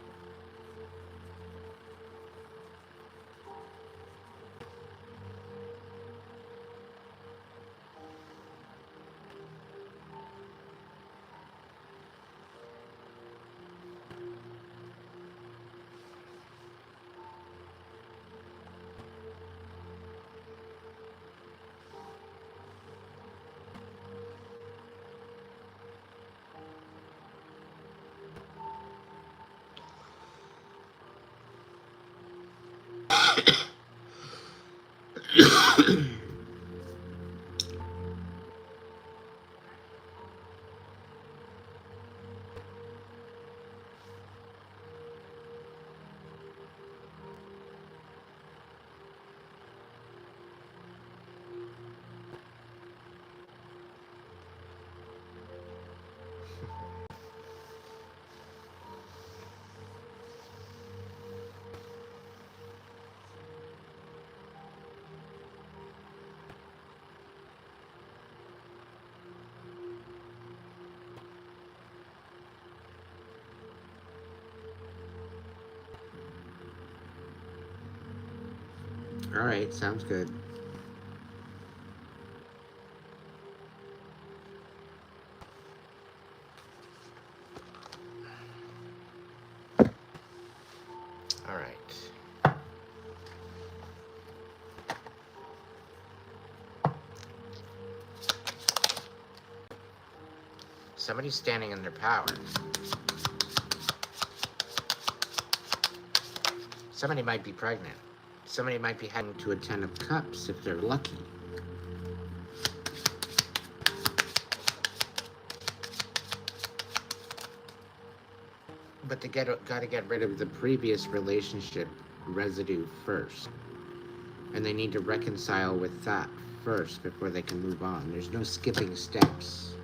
All right, sounds good. All right. Somebody's standing in their power. Somebody might be pregnant. Somebody might be heading to a 10 of Cups if they're lucky. But they gotta get rid of the previous relationship residue first. And they need to reconcile with that first before they can move on. There's no skipping steps.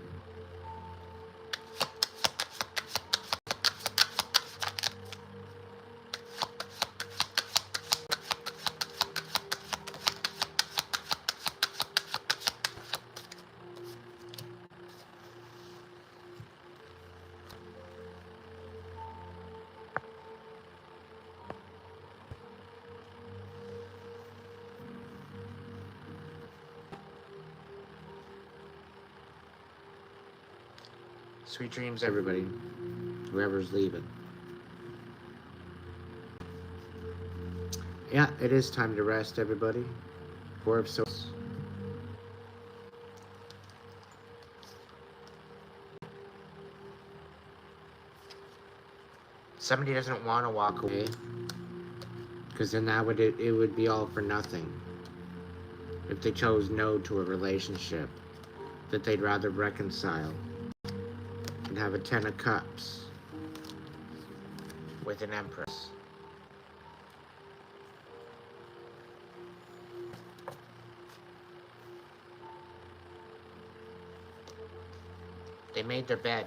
Sweet dreams, everybody. Whoever's leaving. Yeah, it is time to rest, everybody. Four of Swords. Somebody doesn't want to walk away, because then it would be all for nothing. If they chose no to a relationship, that they'd rather reconcile and have a 10 of Cups with an Empress. They made their bed.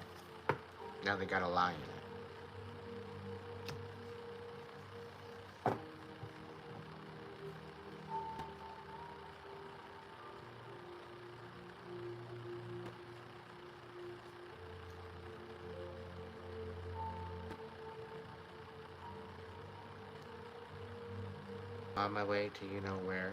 Now they gotta lie in it. On my way to you know where.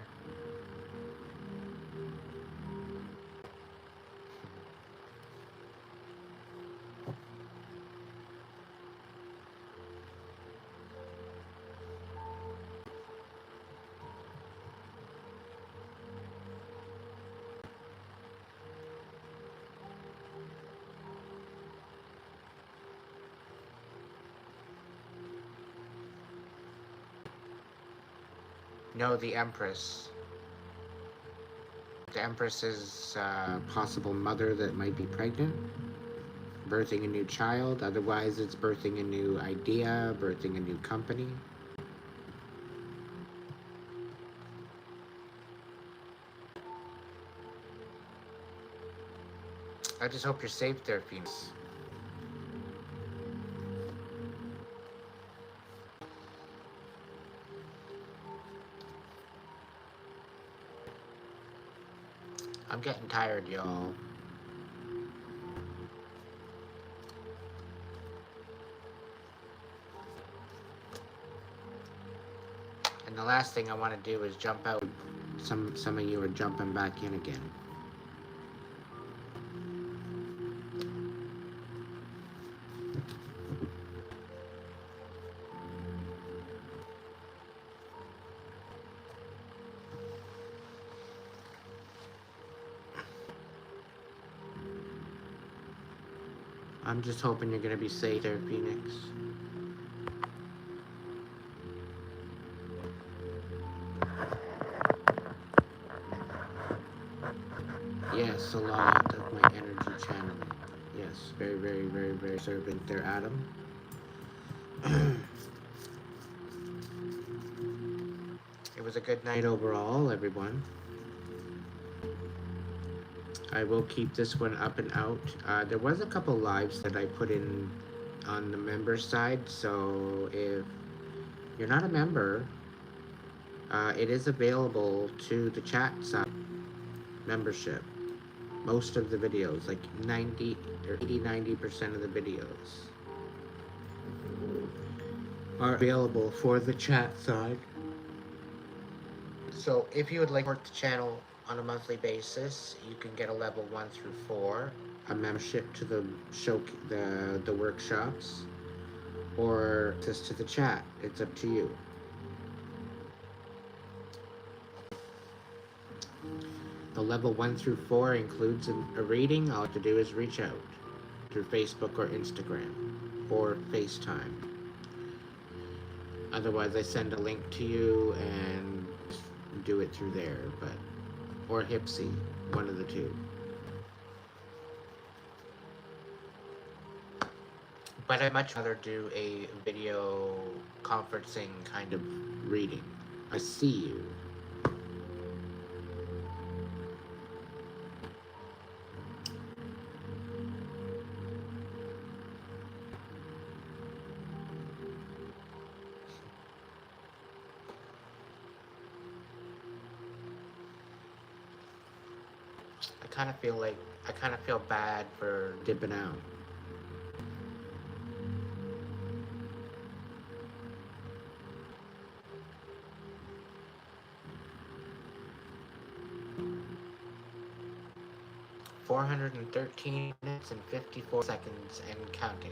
No, the Empress. The Empress's possible mother that might be pregnant, birthing a new child. Otherwise, it's birthing a new idea, birthing a new company. I just hope you're safe there, Phoenix. I'm getting tired, y'all. And the last thing I want to do is jump out. Some of you are jumping back in again. I'm just hoping you're gonna be safe there, Phoenix. Yes, a lot of my energy channeling. Yes, very, very, very, very servant there, Adam. It was a good night overall, everyone. I will keep this one up and out. There was a couple lives that I put in on the member side, so if you're not a member, it is available to the chat side membership. Most of the videos, like 90 or 80-90% of the videos are available for the chat side. So if you would like to work the channel on a monthly basis, you can get a level 1 through 4, a membership to the workshops, or just to the chat. It's up to you. The level 1 through 4 includes a reading. All you have to do is reach out through Facebook or Instagram or FaceTime. Otherwise, I send a link to you and do it through there, or Hipsy, one of the two. But I'd much rather do a video conferencing kind of reading. I see you. I kind of feel bad for dipping out. $413 and 54 seconds and counting.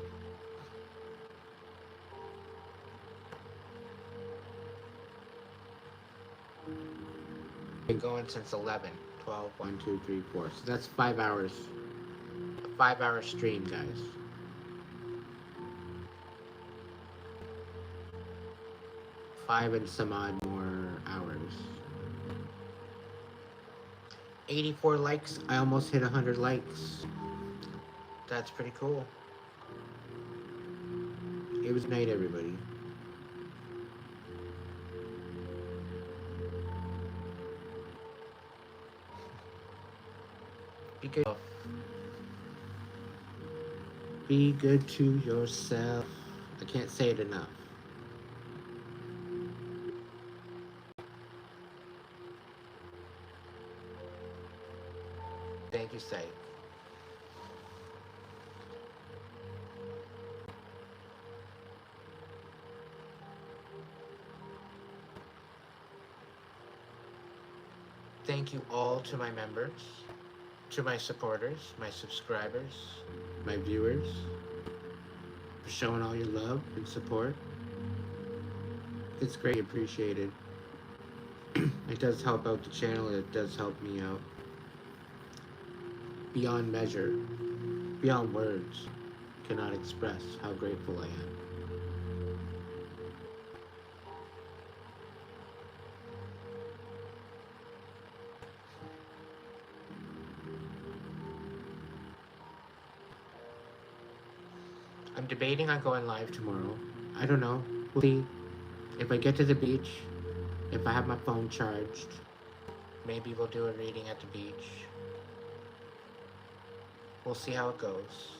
Been going since 11, 12, 1, 2, 3, 4. So that's 5 hours. A 5-hour stream, guys. Five and some odd more hours. 84 likes. I almost hit 100 likes. That's pretty cool. It was night, everybody. Be good. Be good to yourself. I can't say it enough. Thank you, Said. Thank you all to my members, to my supporters, my subscribers, my viewers, for showing all your love and support. It's greatly appreciated. It does help out the channel. It does help me out. Beyond measure, beyond words, cannot express how grateful I am. I'm debating on going live tomorrow. I don't know. We'll see. If I get to the beach, if I have my phone charged, maybe we'll do a reading at the beach. We'll see how it goes.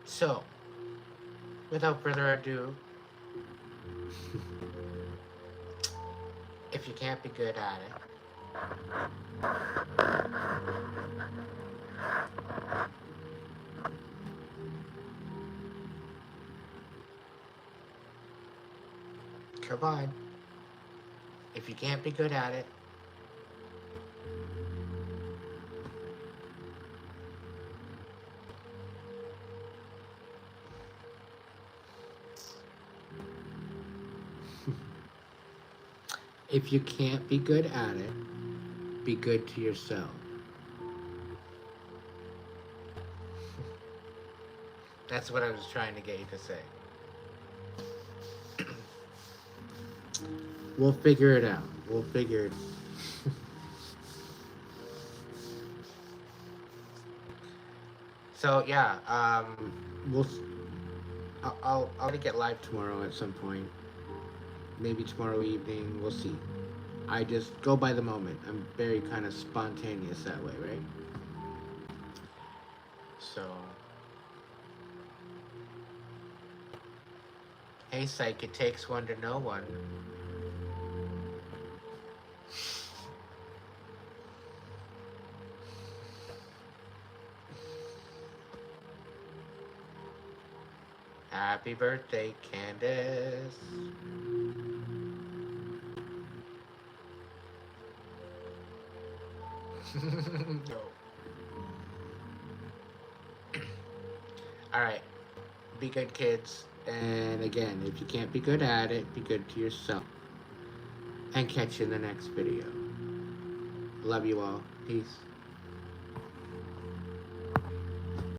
So, without further ado, if you can't be good at it, come on. If you can't be good at it, if you can't be good at it, be good to yourself. That's what I was trying to get you to say. We'll figure it out. We'll figure it out. So yeah, I'll get live tomorrow at some point. Maybe tomorrow evening, we'll see. I just go by the moment. I'm very kind of spontaneous that way, right? So, hey psych, it takes one to know one. Happy birthday, Candace. No. Alright, be good, kids. And again, if you can't be good at it, be good to yourself. And catch you in the next video. Love you all. Peace.